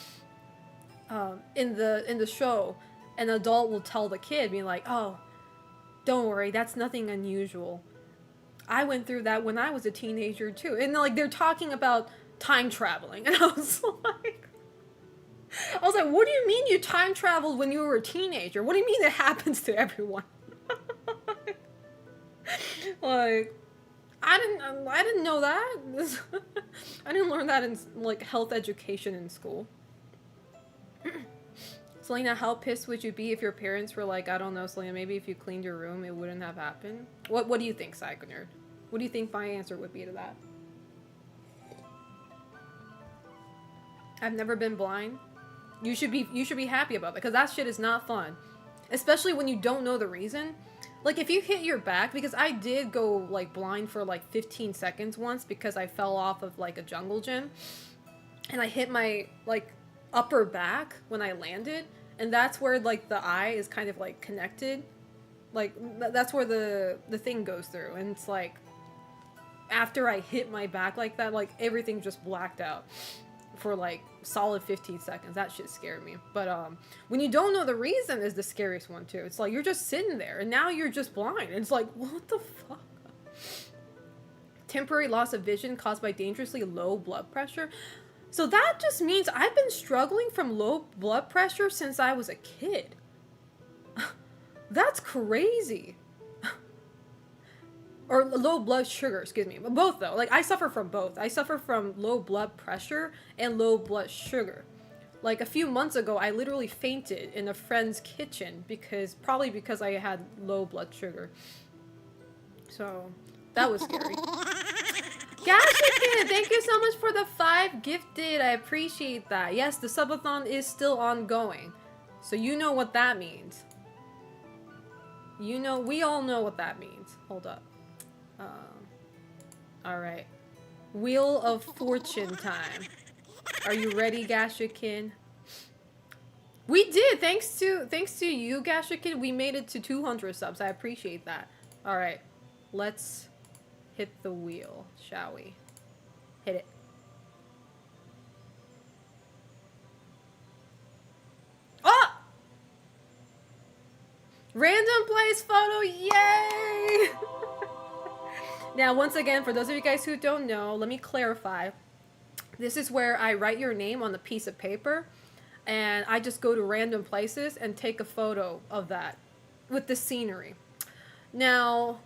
in the show an adult will tell the kid, being like, oh, don't worry, that's nothing unusual. I went through that when I was a teenager too. And like they're talking about time traveling, and I was like, what do you mean you time traveled when you were a teenager? What do you mean it happens to everyone? Like, I didn't know that. I didn't learn that in like health education in school. Selena, how pissed would you be if your parents were like, I don't know, Selena, maybe if you cleaned your room, it wouldn't have happened? What do you think, Psycho Nerd? What do you think my answer would be to that? I've never been blind. You should be happy about that, because that shit is not fun. Especially when you don't know the reason. Like, if you hit your back, because I did go, like, blind for, like, 15 seconds once because I fell off of, like, a jungle gym. And I hit my, like, upper back when I landed. And that's where, like, the eye is kind of, like, connected. Like, that's where the thing goes through. And it's, like, after I hit my back like that, like, everything just blacked out for, like, solid 15 seconds. That shit scared me. But when you don't know the reason is the scariest one too. It's like you're just sitting there and now you're just blind. It's like, what the fuck? Temporary loss of vision caused by dangerously low blood pressure. So that just means I've been struggling from low blood pressure since I was a kid. That's crazy. Or low blood sugar, excuse me. But both though. Like, I suffer from both. I suffer from low blood pressure and low blood sugar. Like, a few months ago, I literally fainted in a friend's kitchen probably because I had low blood sugar. So, that was scary. Gashikin, thank you so much for the 5 gifted. I appreciate that. Yes, the subathon is still ongoing. So you know what that means. You know, we all know what that means. Hold up. Alright. Wheel of Fortune time. Are you ready, Gashikin? We did! Thanks to you, Gashikin, we made it to 200 subs. I appreciate that. Alright. Let's hit the wheel, shall we? Hit it. Oh! Random place photo, yay! Now, once again, for those of you guys who don't know, let me clarify. This is where I write your name on the piece of paper, and I just go to random places and take a photo of that with the scenery. Now,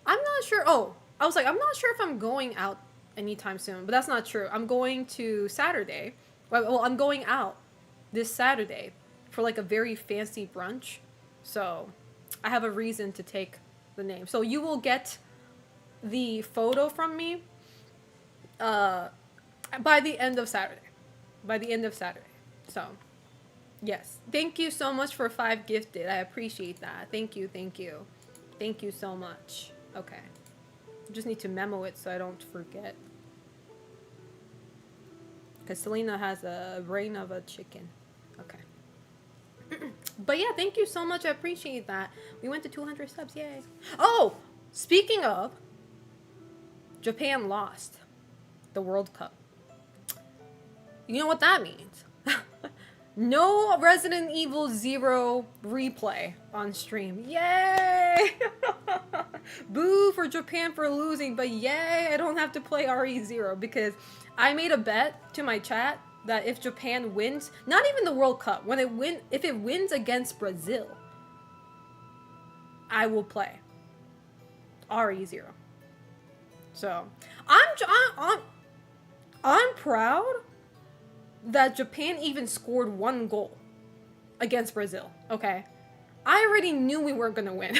I'm not sure. Oh, I was like, I'm not sure if I'm going out anytime soon, but that's not true. I'm going to Saturday. Well, I'm going out this Saturday for like a very fancy brunch. So I have a reason to take the name. So you will get the photo from me by the end of Saturday. So, yes. Thank you so much for 5 gifted. I appreciate that. Thank you. Thank you so much. Okay. I just need to memo it so I don't forget. Because Selena has a brain of a chicken. Okay. But yeah, thank you so much. I appreciate that. We went to 200 subs. Yay. Oh, speaking of, Japan lost the World Cup. You know what that means? No Resident Evil 0 replay on stream. Yay! Boo for Japan for losing, but yay, I don't have to play RE0 because I made a bet to my chat that if Japan wins, not even the World Cup, if it wins against Brazil, I will play RE0. So I'm proud that Japan even scored 1 goal against Brazil. Okay, I already knew we weren't gonna win.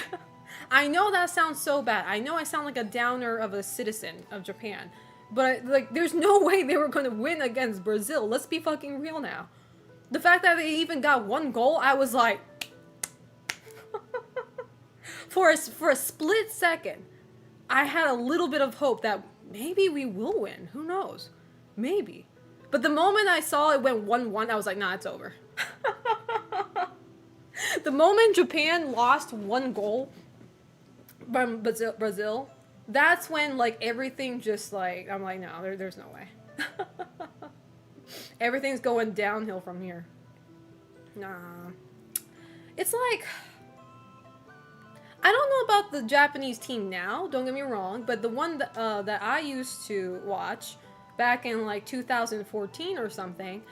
I know that sounds so bad. I know I sound like a downer of a citizen of Japan, but like, there's no way they were gonna win against Brazil. Let's be fucking real now. The fact that they even got 1 goal, I was like, for a split second, I had a little bit of hope that maybe we will win. Who knows? Maybe. But the moment I saw it went 1-1, I was like, nah, it's over. The moment Japan lost 1 goal from Brazil, that's when, like, everything just, like, I'm like, no, there's no way. Everything's going downhill from here. Nah. It's like, I don't know about the Japanese team now, don't get me wrong, but the one that I used to watch back in, like, 2014 or something,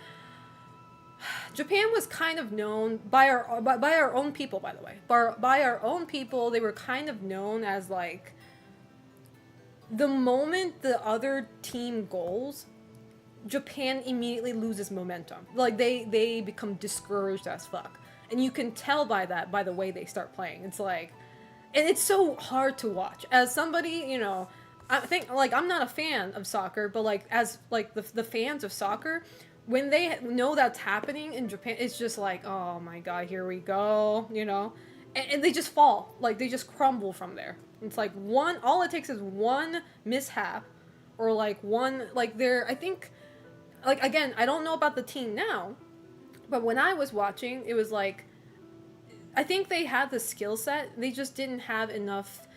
Japan was kind of known by our own people, by the way. By our own people, they were kind of known as, like, the moment the other team goals, Japan immediately loses momentum. Like, they become discouraged as fuck. And you can tell by that, by the way they start playing. It's like, and it's so hard to watch. As somebody, you know, I think, like, I'm not a fan of soccer, but, like, as, like, the fans of soccer, when they know that's happening in Japan, it's just like, oh my god, here we go, you know? And they just fall. Like, they just crumble from there. It's like all it takes is one mishap, or, like, one, like, I think, like, again, I don't know about the team now, but when I was watching, it was like, I think they had the skill set, they just didn't have enough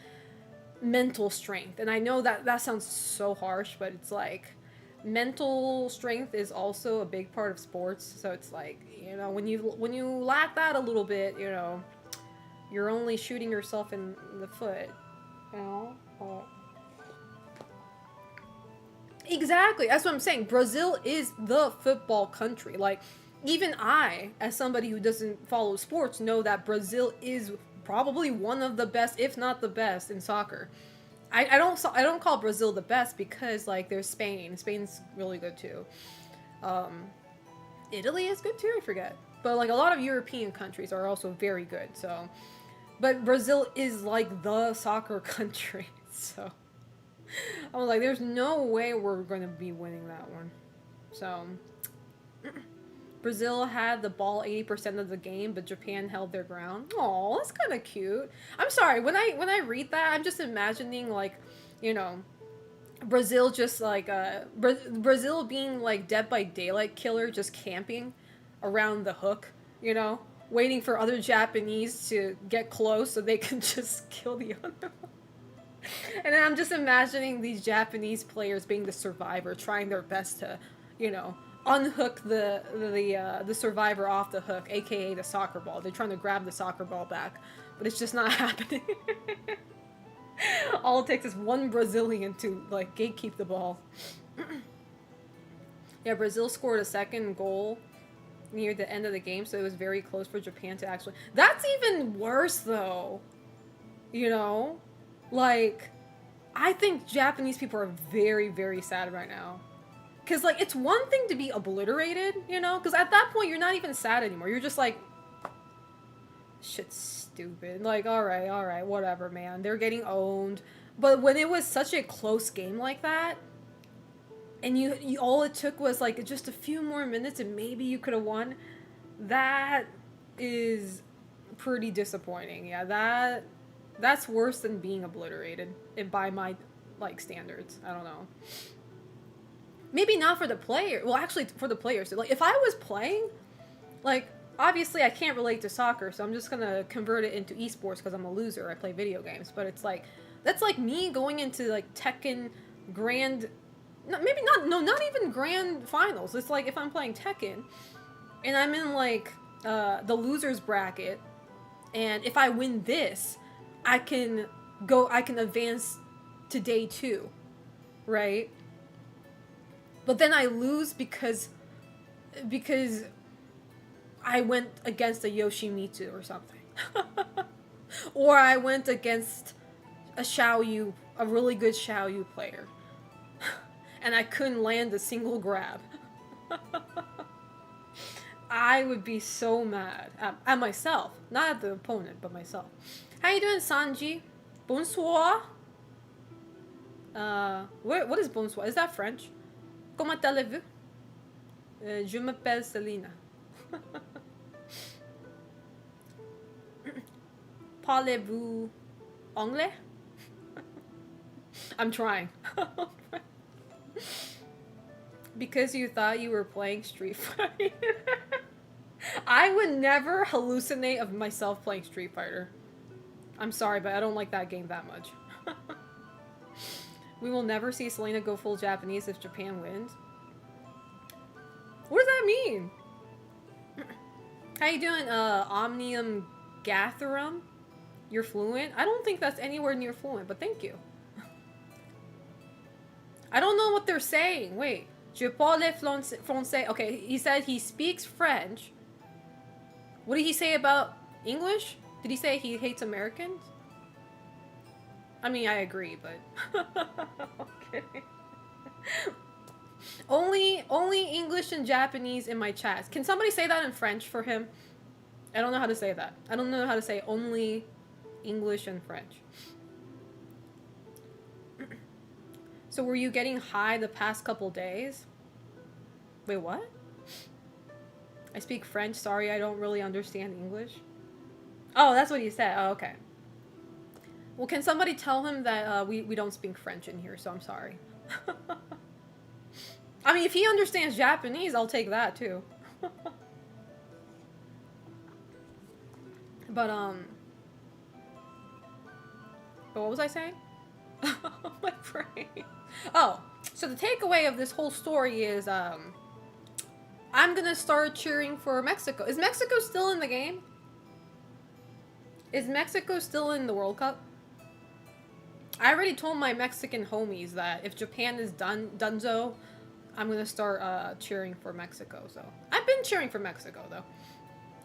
mental strength. And I know that sounds so harsh, but it's like, mental strength is also a big part of sports. So it's like, you know, when you lack that a little bit, you know, you're only shooting yourself in the foot, you know? Exactly, that's what I'm saying. Brazil is the football country. Like, even I, as somebody who doesn't follow sports, know that Brazil is probably one of the best, if not the best, in soccer. I don't call Brazil the best because, like, there's Spain. Spain's really good too. Italy is good too, I forget. But, like, a lot of European countries are also very good, so. But Brazil is, like, the soccer country, so. I was like, there's no way we're going to be winning that one. So. Brazil had the ball 80% of the game, but Japan held their ground. Aw, that's kind of cute. I'm sorry, when I read that, I'm just imagining, like, you know, Brazil just, like, Brazil being, like, Dead by Daylight killer, just camping around the hook, you know, waiting for other Japanese to get close so they can just kill the other one. And then I'm just imagining these Japanese players being the survivor, trying their best to, you know, unhook the survivor off the hook, aka the soccer ball. They're trying to grab the soccer ball back, but it's just not happening. All it takes is one Brazilian to, like, gatekeep the ball. Yeah, Brazil scored a second goal near the end of the game, so it was very close for Japan to actually. That's even worse, though. You know, like, I think Japanese people are very, very sad right now. Because, like, it's one thing to be obliterated, you know? Because at that point, you're not even sad anymore. You're just like, shit's stupid. Like, alright, whatever, man. They're getting owned. But when it was such a close game like that, and you all it took was, like, just a few more minutes and maybe you could have won, that is pretty disappointing. Yeah, that's worse than being obliterated, by my, like, standards. I don't know. Maybe not for the player. Well, actually, for the players. Like, if I was playing, like, obviously I can't relate to soccer, so I'm just gonna convert it into esports because I'm a loser. I play video games. But it's like, that's like me going into, like, Tekken Grand, not even Grand Finals. It's like if I'm playing Tekken, and I'm in, like, the losers bracket, and if I win this, I can advance to day 2, right? But then I lose because I went against a Yoshimitsu or something. Or I went against a Xiaoyu, a really good Xiaoyu player. And I couldn't land a single grab. I would be so mad at myself. Not at the opponent, but myself. How you doing, Sanji? Bonsoir? What is bonsoir? Is that French? Comment allez-vous? Je m'appelle Selena. Parlez-vous anglais? I'm trying. Because you thought you were playing Street Fighter. I would never hallucinate of myself playing Street Fighter. I'm sorry, but I don't like that game that much. We will never see Selena go full Japanese if Japan wins. What does that mean? How you doing, Omnium Gatherum? You're fluent? I don't think that's anywhere near fluent, but thank you. I don't know what they're saying. Wait. Je parle français. Okay, he said he speaks French. What did he say about English? Did he say he hates Americans? I mean, I agree, but... okay. Only English and Japanese in my chats. Can somebody say that in French for him? I don't know how to say that. I don't know how to say only English and French. So were you getting high the past couple days? Wait, what? I speak French. Sorry, I don't really understand English. Oh, that's what he said. Oh, okay. Well, can somebody tell him that we don't speak French in here, so I'm sorry. I mean, if he understands Japanese, I'll take that too. But what was I saying? My brain. Oh, so the takeaway of this whole story is I'm gonna start cheering for Mexico. Is Mexico still in the game? Is Mexico still in the World Cup? I already told my Mexican homies that if Japan is donezo, I'm gonna start cheering for Mexico. So I've been cheering for Mexico though.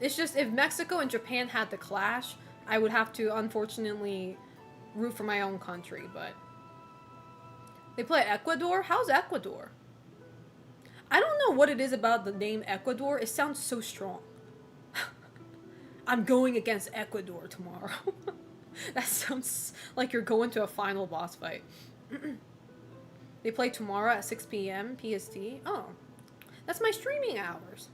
It's just if Mexico and Japan had the clash, I would have to unfortunately root for my own country. But they play Ecuador. How's Ecuador? I don't know what it is about the name Ecuador. It sounds so strong. I'm going against Ecuador tomorrow. That sounds like you're going to a final boss fight. They play tomorrow at 6 p.m. PST. Oh, that's my streaming hours.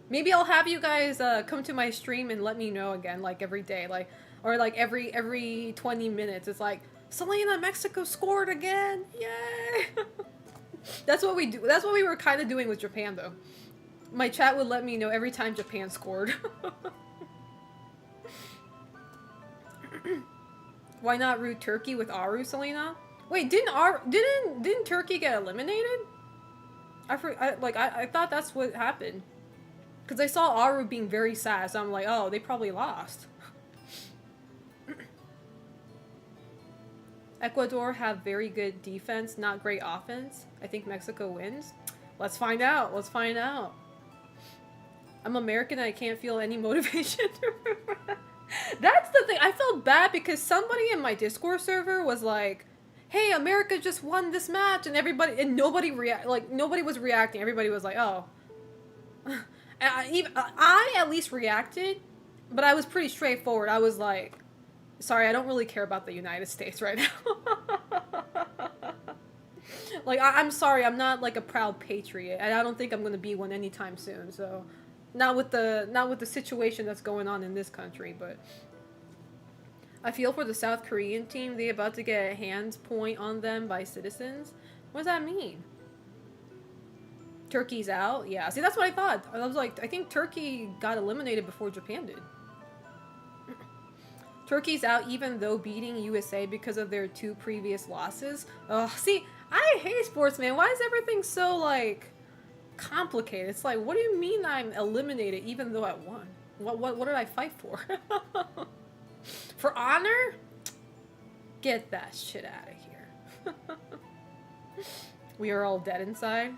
Maybe I'll have you guys come to my stream and let me know again, like every day, like or like every 20 minutes. It's like Selena, Mexico scored again! Yay! That's what we do. That's what we were kind of doing with Japan, though. My chat would let me know every time Japan scored. Why not root Turkey with Aru, Selena? Wait, didn't Turkey get eliminated? I thought that's what happened. Because I saw Aru being very sad, so I'm like, oh, they probably lost. Ecuador have very good defense, not great offense. I think Mexico wins. Let's find out. Let's find out. I'm American and I can't feel any motivation. That's the thing. I felt bad because somebody in my Discord server was like, hey, America just won this match, and nobody was reacting. Everybody was like, oh. And I at least reacted, but I was pretty straightforward. I was like, sorry, I don't really care about the United States right now. Like, I'm sorry, I'm not like a proud patriot, and I don't think I'm gonna be one anytime soon. So, not with the situation that's going on in this country, but I feel for the South Korean team. They about to get a hands point on them by citizens. What does that mean? Turkey's out? Yeah. See, that's what I thought. I was like, I think Turkey got eliminated before Japan did. Turkey's out even though beating USA because of their 2 previous losses. Ugh, see, I hate sports, man. Why is everything so, like, complicated? It's like, what do you mean I'm eliminated even though I won? What did I fight for? For honor? Get that shit out of here. We are all dead inside.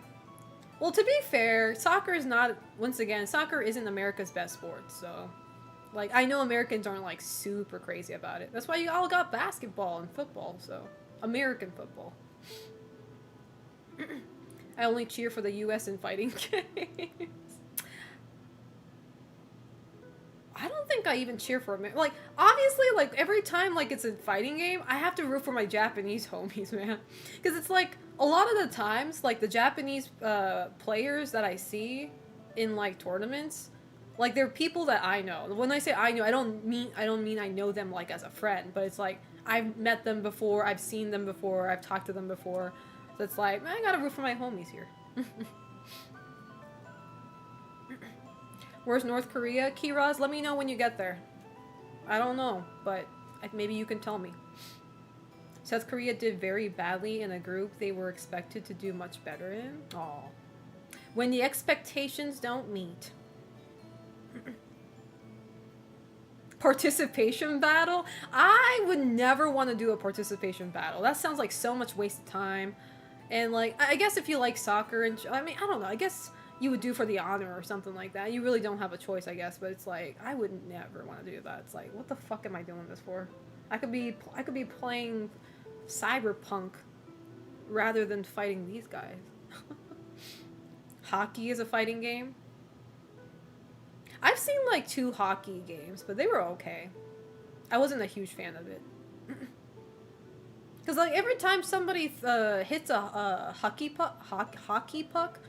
Well, to be fair, soccer is not, once again, soccer isn't America's best sport, so... Like, I know Americans aren't, like, super crazy about it. That's why you all got basketball and football, so... American football. I only cheer for the US in fighting games. I don't think I even cheer for America. Like, obviously, like, every time, like, it's a fighting game, I have to root for my Japanese homies, man. Because it's, like, a lot of the times, like, the Japanese players that I see in, like, tournaments... Like, they're people that I know. When I say I know, I don't mean I know them, like, as a friend. But it's like, I've met them before, I've seen them before, I've talked to them before. So it's like, I gotta root for my homies here. Where's North Korea? Kiraz, let me know when you get there. I don't know, but maybe you can tell me. South Korea did very badly in a group they were expected to do much better in. Aw. When the expectations don't meet. Participation battle? I would never want to do a participation battle. That sounds like so much wasted time. And like, I guess if you like soccer and I mean, I don't know. I guess you would do for the honor or something like that. You really don't have a choice, I guess. But it's like, I would never want to do that. It's like, what the fuck am I doing this for? I could be playing Cyberpunk rather than fighting these guys. Hockey is a fighting game. I've seen like 2 hockey games, but they were okay. I wasn't a huge fan of it. Because like every time somebody hits a hockey puck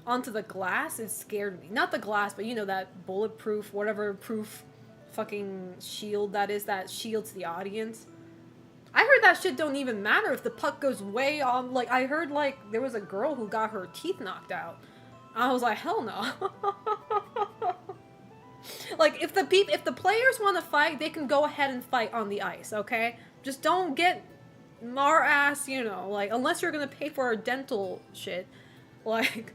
onto the glass, it scared me. Not the glass, but you know that bulletproof, whatever proof fucking shield that is, that shields the audience. I heard that shit don't even matter if the puck goes way on. Like I heard like there was a girl who got her teeth knocked out. I was like, hell no. Like, if the players want to fight, they can go ahead and fight on the ice, okay? Just don't get our ass, you know, like, unless you're gonna pay for our dental shit. Like,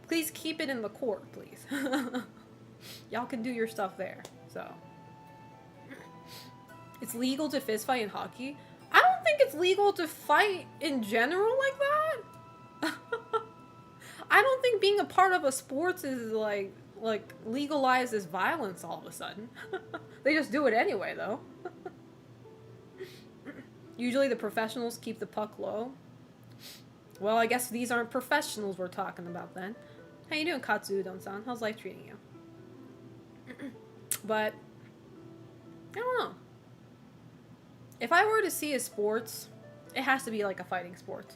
please keep it in the court, please. Y'all can do your stuff there, so. It's legal to fist fight in hockey? I don't think it's legal to fight in general like that. I don't think being a part of a sports is like legalized as violence all of a sudden. They just do it anyway, though. Usually the professionals keep the puck low. Well, I guess these aren't professionals we're talking about then. How you doing, Katsu-don-san? How's life treating you? But, I don't know. If I were to see a sports, it has to be like a fighting sport.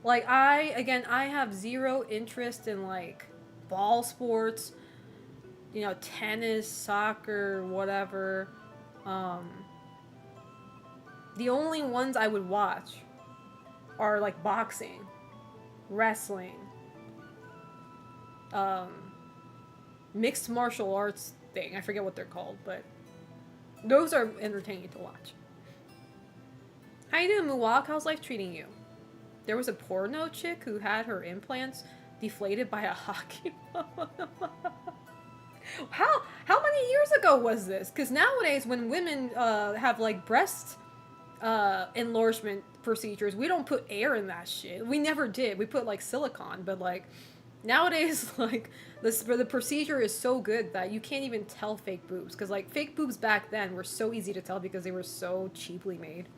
Like, I have zero interest in, like, ball sports, you know, tennis, soccer, whatever. The only ones I would watch are, like, boxing, wrestling, mixed martial arts thing. I forget what they're called, but those are entertaining to watch. How you doing, Muwak? How's life treating you? There was a porno chick who had her implants deflated by a hockey ball. How many years ago was this? Because nowadays, when women have like breast enlargement procedures, we don't put air in that shit. We never did. We put like silicone, but like nowadays, like the procedure is so good that you can't even tell fake boobs. Because like fake boobs back then were so easy to tell because they were so cheaply made.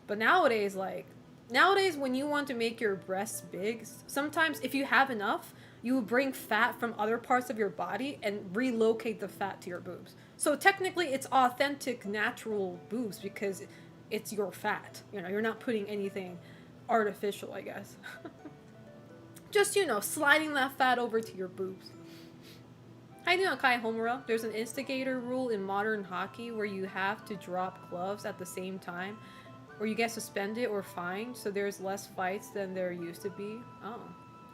But nowadays, when you want to make your breasts big, sometimes if you have enough, you will bring fat from other parts of your body and relocate the fat to your boobs. So technically, it's authentic, natural boobs because it's your fat. You know, you're not putting anything artificial, I guess. Just, you know, sliding that fat over to your boobs. How you doing, Kai Homura? There's an instigator rule in modern hockey where you have to drop gloves at the same time, or you get suspended or fined, so there's less fights than there used to be. Oh.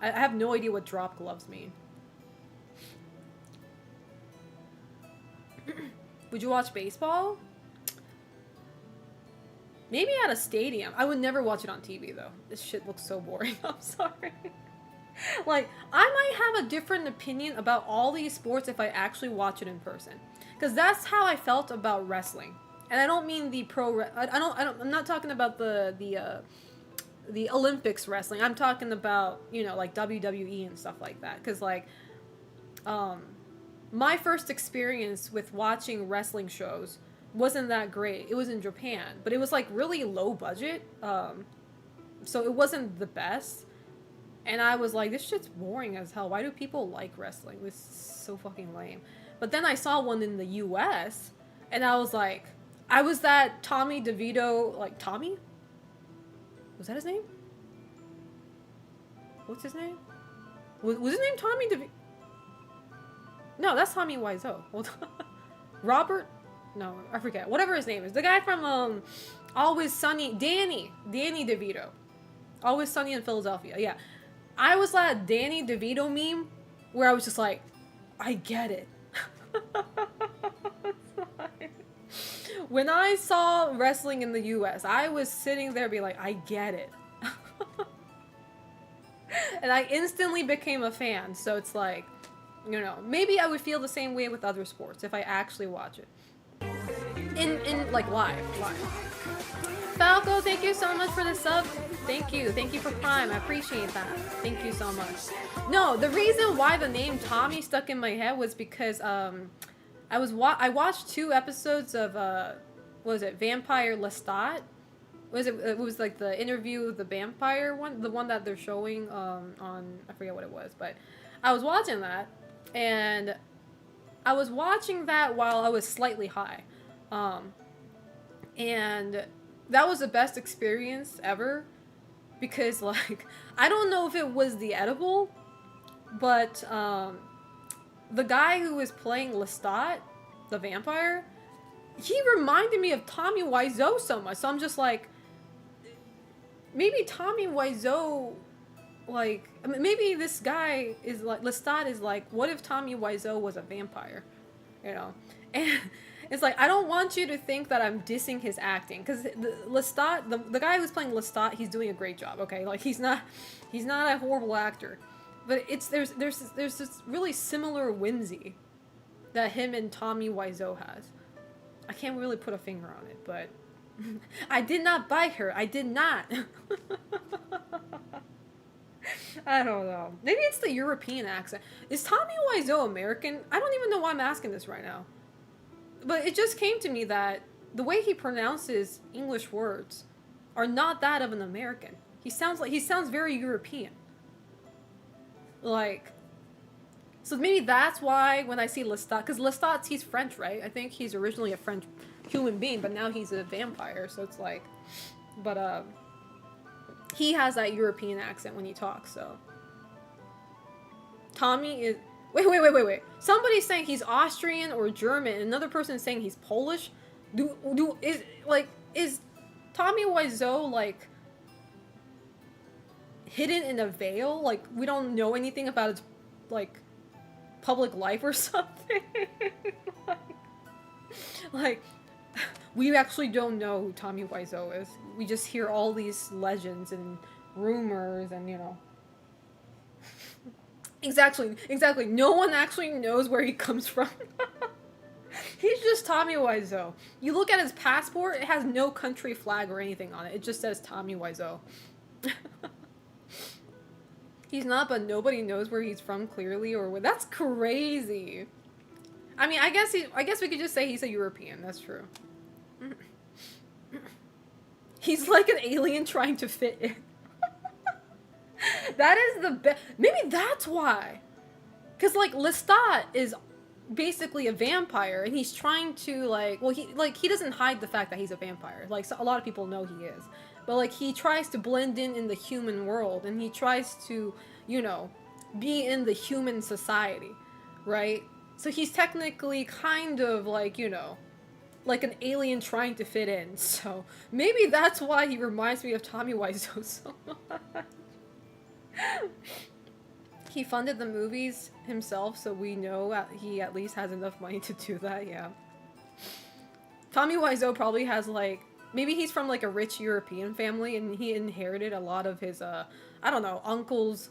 I have no idea what drop gloves mean. Would you watch baseball? Maybe at a stadium. I would never watch it on TV, though. This shit looks so boring. I'm sorry. Like, I might have a different opinion about all these sports if I actually watch it in person. Because that's how I felt about wrestling. And I don't mean the I'm not talking about the the Olympics wrestling. I'm talking about, you know, like WWE and stuff like that. Because, like, my first experience with watching wrestling shows wasn't that great. It was in Japan, but it was, like, really low budget. So it wasn't the best. And I was like, this shit's boring as hell. Why do people like wrestling? This is so fucking lame. But then I saw one in the US, and I was like, I was that Tommy DeVito, like, Tommy? Was that his name? What's his name? Was his name Tommy DeVito? No, that's Tommy Wiseau. Hold on. Robert? No, I forget. Whatever his name is. The guy from, Always Sunny, Danny DeVito. Always Sunny in Philadelphia, yeah. I was that Danny DeVito meme where I was just like, I get it. When I saw wrestling in the US, I was sitting there being like, I get it. And I instantly became a fan. So it's like, you know, maybe I would feel the same way with other sports if I actually watch it. In like live. Falco, thank you so much for the sub. Thank you for Prime. I appreciate that. Thank you so much. No, the reason why the name Tommy stuck in my head was because I watched 2 episodes of what was it, Vampire Lestat? It was like the interview with the vampire one, the one that they're showing on, I forget what it was, but I was watching that, and I was watching that while I was slightly high, and that was the best experience ever, because, like, I don't know if it was the edible, but the guy who was playing Lestat, the vampire, he reminded me of Tommy Wiseau so much. So I'm just like, maybe Tommy Wiseau, like, I mean, maybe this guy is like, Lestat is like, what if Tommy Wiseau was a vampire? You know? And it's like, I don't want you to think that I'm dissing his acting, because Lestat, the guy who's playing Lestat, he's doing a great job, okay? Like, he's not a horrible actor. But there's this really similar whimsy that him and Tommy Wiseau has. I can't really put a finger on it, but I did not bite her. I did not. I don't know. Maybe it's the European accent. Is Tommy Wiseau American? I don't even know why I'm asking this right now. But it just came to me that the way he pronounces English words are not that of an American. He sounds very European. Like, so maybe that's why when I see Lestat, because Lestat, he's French, right? I think he's originally a French human being, but now he's a vampire, so it's like, but he has that European accent when he talks, so. Tommy is, wait. Somebody's saying he's Austrian or German, and another person is saying he's Polish. Is Tommy Wiseau, like, hidden in a veil? Like, we don't know anything about his, like, public life or something? like, we actually don't know who Tommy Wiseau is. We just hear all these legends and rumors and, you know. Exactly. No one actually knows where he comes from. He's just Tommy Wiseau. You look at his passport, it has no country flag or anything on it. It just says Tommy Wiseau. He's not, but nobody knows where he's from clearly, or where. That's crazy. I mean, I guess we could just say he's a European. That's true. He's like an alien trying to fit in. That is the best. Maybe that's why. Because, like, Lestat is basically a vampire, and he's trying to, like, well, he doesn't hide the fact that he's a vampire. Like, so a lot of people know he is. But, like, he tries to blend in the human world, and he tries to, you know, be in the human society, right? So he's technically kind of, like, you know, like an alien trying to fit in. So maybe that's why he reminds me of Tommy Wiseau so much. He funded the movies himself, so we know he at least has enough money to do that, yeah. Tommy Wiseau probably has, like, maybe he's from, like, a rich European family, and he inherited a lot of his, I don't know, uncle's,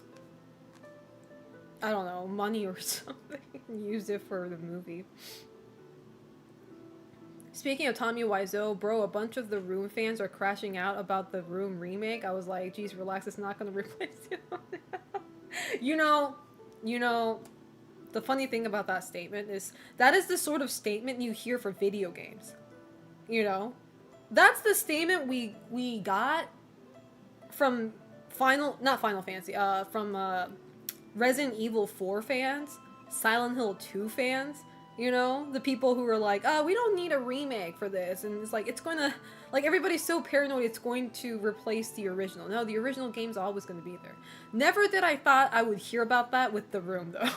I don't know, money or something, and used it for the movie. Speaking of Tommy Wiseau, bro, a bunch of the Room fans are crashing out about the Room remake. I was like, geez, relax, it's not gonna replace you. you know, you know, the funny thing about that statement is that is the sort of statement you hear for video games. You know? That's the statement we got from not Final Fantasy, from Resident Evil 4 fans, Silent Hill 2 fans, you know? The people who were like, oh, we don't need a remake for this. And it's like, it's going to, like, everybody's so paranoid it's going to replace the original. No, the original game's always going to be there. Never did I thought I would hear about that with The Room, though.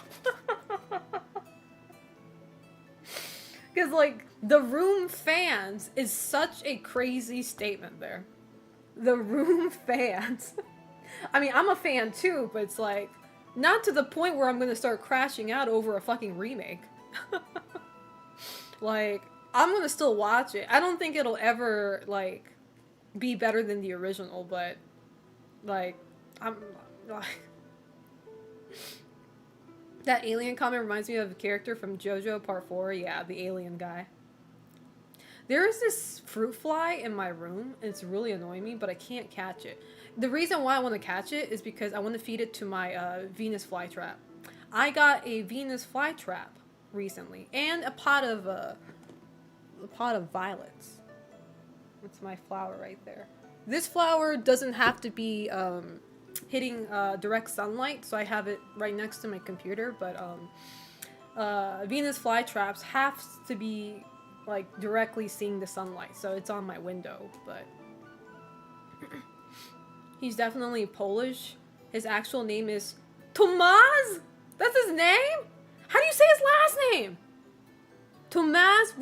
Because, like, The Room fans is such a crazy statement there. The Room fans. I mean, I'm a fan too, but it's like, not to the point where I'm going to start crashing out over a fucking remake. Like, I'm going to still watch it. I don't think it'll ever, like, be better than the original, but, like, I'm, like... That alien comment reminds me of a character from JoJo Part 4. Yeah, the alien guy. There is this fruit fly in my room, and it's really annoying me, but I can't catch it. The reason why I want to catch it is because I want to feed it to my Venus flytrap. I got a Venus flytrap recently, and a pot of violets. That's my flower right there. This flower doesn't have to be hitting direct sunlight, so I have it right next to my computer, but Venus flytraps have to be like directly seeing the sunlight, so it's on my window. But he's definitely Polish. His actual name is Tomasz. That's his name. How do you say his last name? Tomasz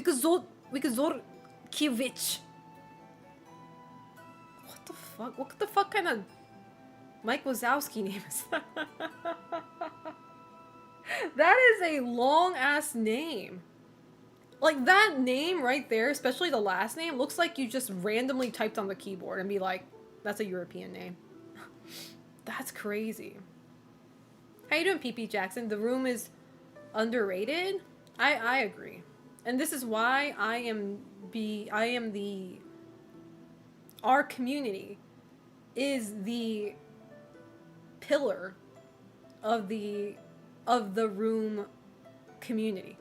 Wikzorkiewicz. What the fuck? What the fuck kind of Mike Wazowski name is that? That is a long-ass name. Like, that name right there, especially the last name, looks like you just randomly typed on the keyboard and be like, that's a European name. That's crazy. How you doing, PP Jackson? The Room is underrated? I agree. And this is why our community is the pillar of the Room community.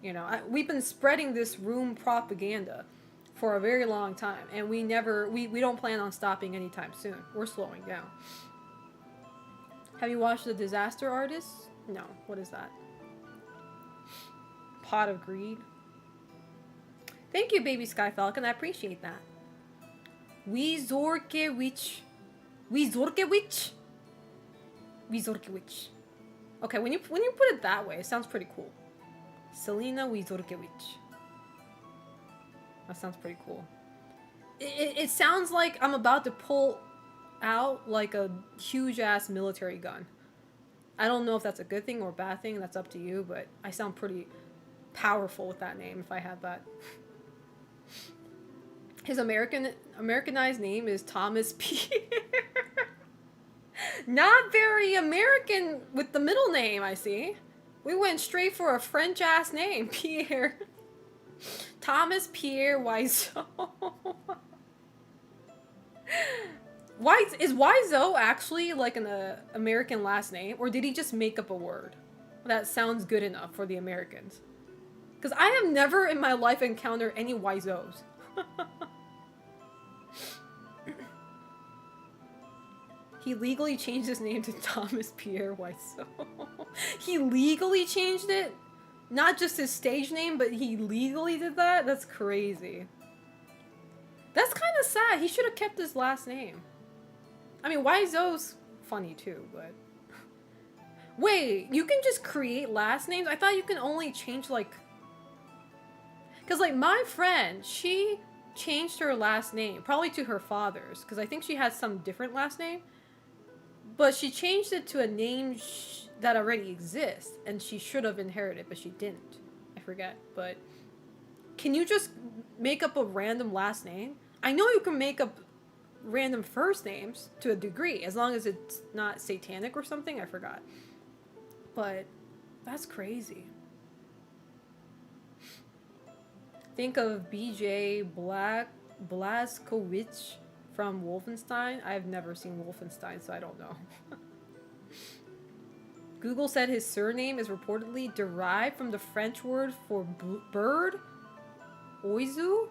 You know, we've been spreading this Room propaganda for a very long time, and we don't plan on stopping anytime soon. We're slowing down. Have you watched The Disaster Artist? No. What is that? Pot of Greed. Thank you, Baby Sky Falcon. I appreciate that. Wizorkiewicz. Okay, when you put it that way, it sounds pretty cool. Selena Wizorkiewicz. That sounds pretty cool. It sounds like I'm about to pull out like a huge ass military gun. I don't know if that's a good thing or a bad thing. That's up to you, but I sound pretty powerful with that name if I had that. His Americanized name is Thomas Pierre. Not very American with the middle name, I see. We went straight for a French-ass name, Pierre. Thomas Pierre Wiseau. Is Wiseau actually like an American last name? Or did he just make up a word that sounds good enough for the Americans? Because I have never in my life encountered any Wiseaus. He legally changed his name to Thomas Pierre Wiseau. He legally changed it? Not just his stage name, but he legally did that? That's crazy. That's kind of sad. He should have kept his last name. I mean, Wiseau's funny too, but... Wait, you can just create last names? I thought you can only change, like... Because, like, my friend, she changed her last name. Probably to her father's. Because I think she had some different last name. But she changed it to a name that already exists. And she should have inherited, but she didn't. I forget. But can you just make up a random last name? I know you can make up random first names to a degree. As long as it's not satanic or something. I forgot. But that's crazy. think of BJ Blazkowicz from Wolfenstein. I've never seen Wolfenstein, so I don't know. Google said his surname is reportedly derived from the French word for bird, oiseau.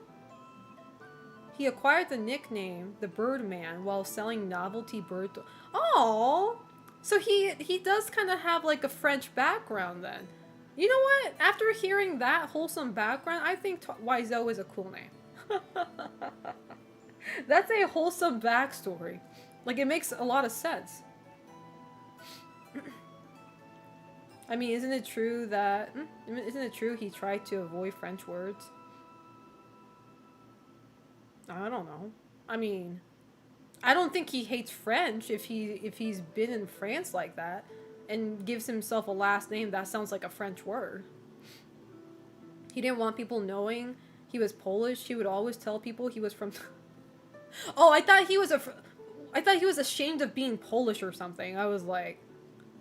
He acquired the nickname the Birdman while selling novelty bird. Oh, so he does kind of have like a French background then. You know what? After hearing that wholesome background, I think Wiseau is a cool name. That's a wholesome backstory. Like, it makes a lot of sense. I mean, isn't it true he tried to avoid French words? I don't know. I mean, I don't think he hates French if he's been in France like that and gives himself a last name that sounds like a French word. He didn't want people knowing he was Polish. He would always tell people he was from Oh, I thought he was ashamed of being Polish or something. I was like,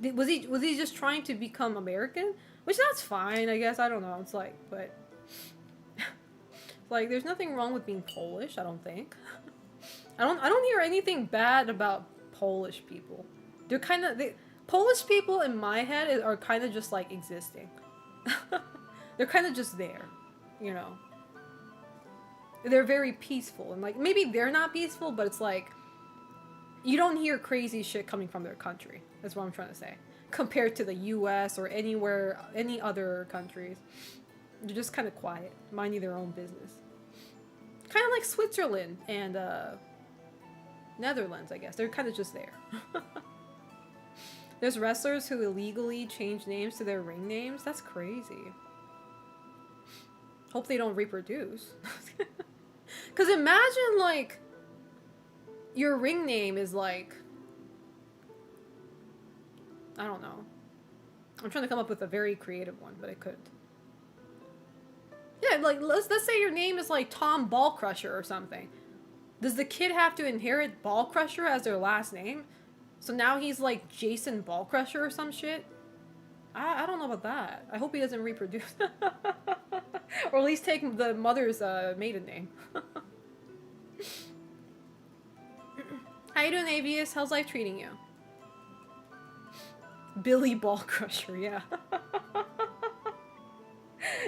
was he just trying to become American? Which that's fine, I guess. I don't know. It's like, but like, there's nothing wrong with being Polish, I don't think. I don't hear anything bad about Polish people. They're kind of Polish people in my head are kind of just like existing. They're kind of just there, you know. They're very peaceful, and like maybe they're not peaceful, but it's like you don't hear crazy shit coming from their country. That's what I'm trying to say. Compared to the US or any other countries. They're just kind of quiet, minding their own business. Kind of like Switzerland and Netherlands, I guess. They're kind of just there. There's wrestlers who illegally change names to their ring names. That's crazy. Hope they don't reproduce. Because imagine, like, your ring name is like, I don't know. I'm trying to come up with a very creative one, but I couldn't. Yeah, like, let's say your name is like Tom Ball Crusher or something. Does the kid have to inherit Ball Crusher as their last name? So now he's like Jason Ball Crusher or some shit? I don't know about that. I hope he doesn't reproduce. Or at least take the mother's maiden name. How you doing, Avius? How's life treating you? Billy Ball Crusher, yeah.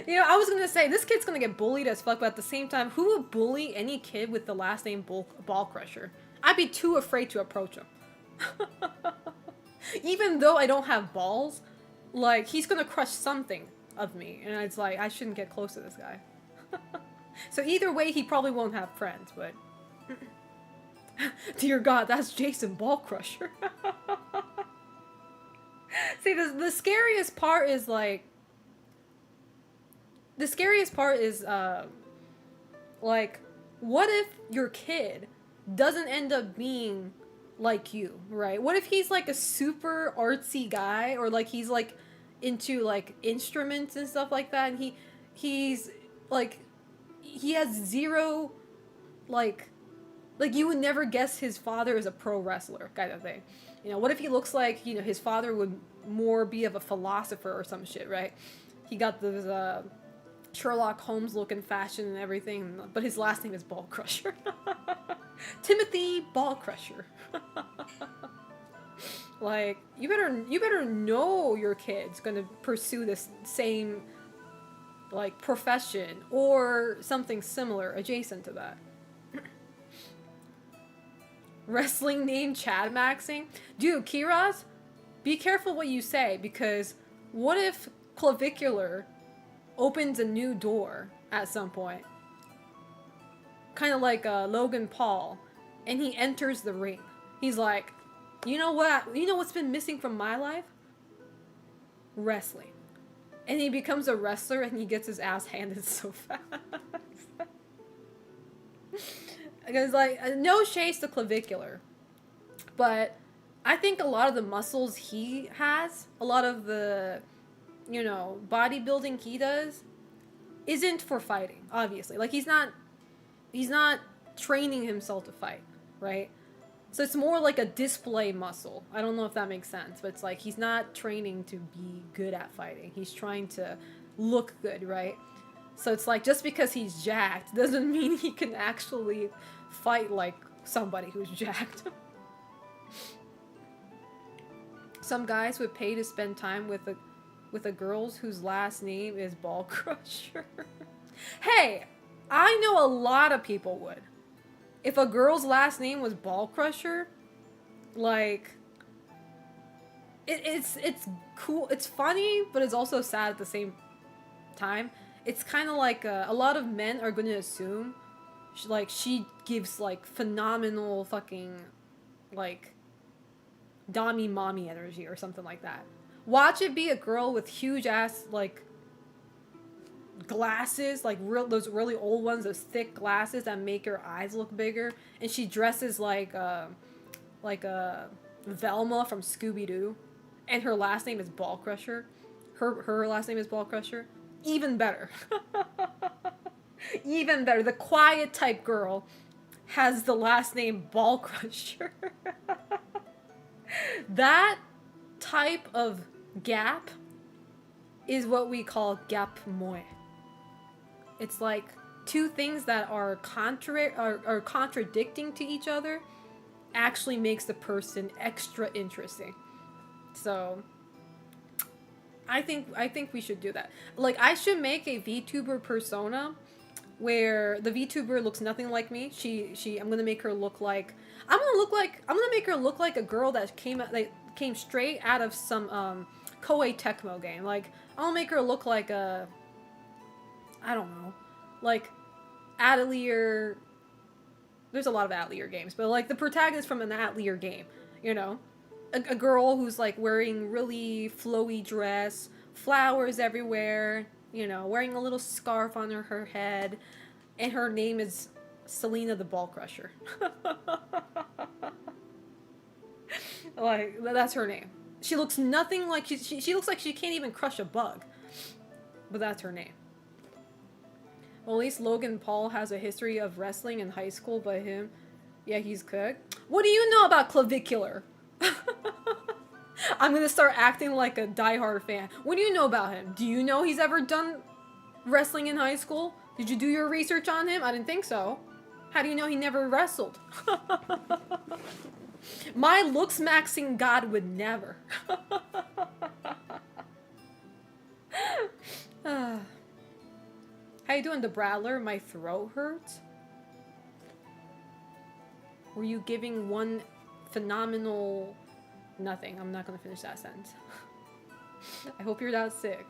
You know, I was gonna say, this kid's gonna get bullied as fuck, but at the same time, who would bully any kid with the last name Ball Crusher? I'd be too afraid to approach him. Even though I don't have balls, like, he's gonna crush something of me, and it's like, I shouldn't get close to this guy. So either way, he probably won't have friends, but... Dear God, that's Jason Ball Crusher. See, the scariest part is, like... The scariest part is, like, what if your kid doesn't end up being like you, right? What if he's, like, a super artsy guy, or, like, he's, like, into, like, instruments and stuff like that, and he's, like, he has zero, like, you would never guess his father is a pro wrestler, kind of thing. You know, what if he looks like, you know, his father would more be of a philosopher or some shit, right? He got those, Sherlock Holmes looking fashion and everything, but his last name is Ball Crusher. Timothy Ball Crusher. Like, you better know your kid's gonna pursue this same, like, profession or something similar adjacent to that. Wrestling name Chad Maxing? Dude, Kiraz, be careful what you say, because what if Clavicular opens a new door at some point? Kind of like Logan Paul, and he enters the ring. He's like, you know what? You know what's been missing from my life? Wrestling. And he becomes a wrestler, and he gets his ass handed so fast. Because, like, no shades to Clavicular, but I think a lot of the muscles he has, a lot of the, you know, bodybuilding he does, isn't for fighting, obviously. Like, he's not training himself to fight, right? So it's more like a display muscle. I don't know if that makes sense, but it's like, he's not training to be good at fighting. He's trying to look good, right? So it's like, just because he's jacked doesn't mean he can actually fight like somebody who's jacked. Some guys would pay to spend time with a girl whose last name is Ball Crusher. Hey, I know a lot of people would. If a girl's last name was Ball Crusher, like, it's cool. It's funny, but it's also sad at the same time. It's kind of like a lot of men are going to assume she gives like phenomenal fucking like Dami mommy energy or something like that. Watch it be a girl with huge ass like glasses, like those really old ones, those thick glasses that make her eyes look bigger, and she dresses like Velma from Scooby-Doo, and her last name is Ball Crusher. Her last name is Ball Crusher. Even better. Even better. The quiet type girl has the last name Ball Crusher. That type of gap is what we call gap moe. It's like two things that are contradicting to each other actually makes the person extra interesting. So I think we should do that. Like, I should make a VTuber persona where the VTuber looks nothing like me. I'm gonna make her look like I'm gonna make her look like a girl that came straight out of some Koei Tecmo game. Like, I'll make her look like a, I don't know, like Atelier. There's a lot of Atelier games, but like the protagonist from an Atelier game, you know? A girl who's like wearing really flowy dress, flowers everywhere, you know, wearing a little scarf on her head, and her name is Selena the Ball Crusher. Like, that's her name. She looks nothing like she looks like she can't even crush a bug, but that's her name. Well, at least Logan Paul has a history of wrestling in high school, but yeah, he's cooked. What do you know about clavicular? I'm gonna start acting like a diehard fan. What do you know about him? Do you know he's ever done wrestling in high school? Did you do your research on him? I didn't think so. How do you know he never wrestled? My looks maxing god would never. How you doing, the Bradler? My throat hurts. Were you giving one phenomenal... Nothing. I'm not gonna finish that sentence. I hope you're not sick.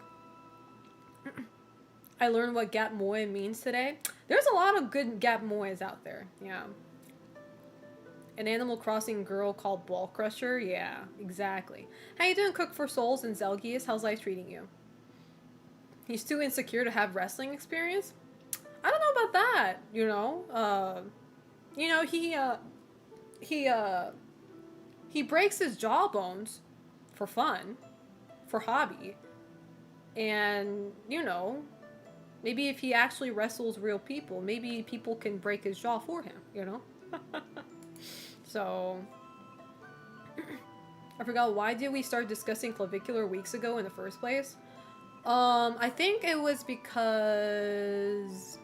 I learned what Gap Moe means today. There's a lot of good Gap Moes out there. Yeah. An Animal Crossing girl called Ball Crusher? Yeah, exactly. How you doing, Cook for Souls and Zelgius? How's life treating you? He's too insecure to have wrestling experience? I don't know about that, you know? You know, he breaks his jawbones for fun, for hobby, and, you know, maybe if he actually wrestles real people, maybe people can break his jaw for him, you know? So, I forgot, why did we start discussing clavicular weeks ago in the first place? I think it was because...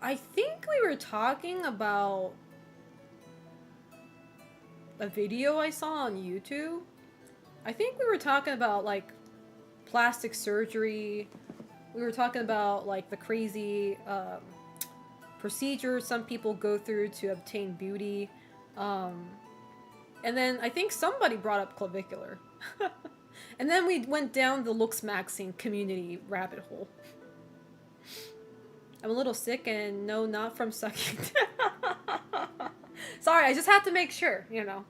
I think we were talking about a video I saw on YouTube. I think we were talking about like plastic surgery. We were talking about like the crazy procedures some people go through to obtain beauty. And then I think somebody brought up clavicular. And then we went down the looks maxing community rabbit hole. I'm a little sick and no, not from sucking. Sorry, I just had to make sure, you know.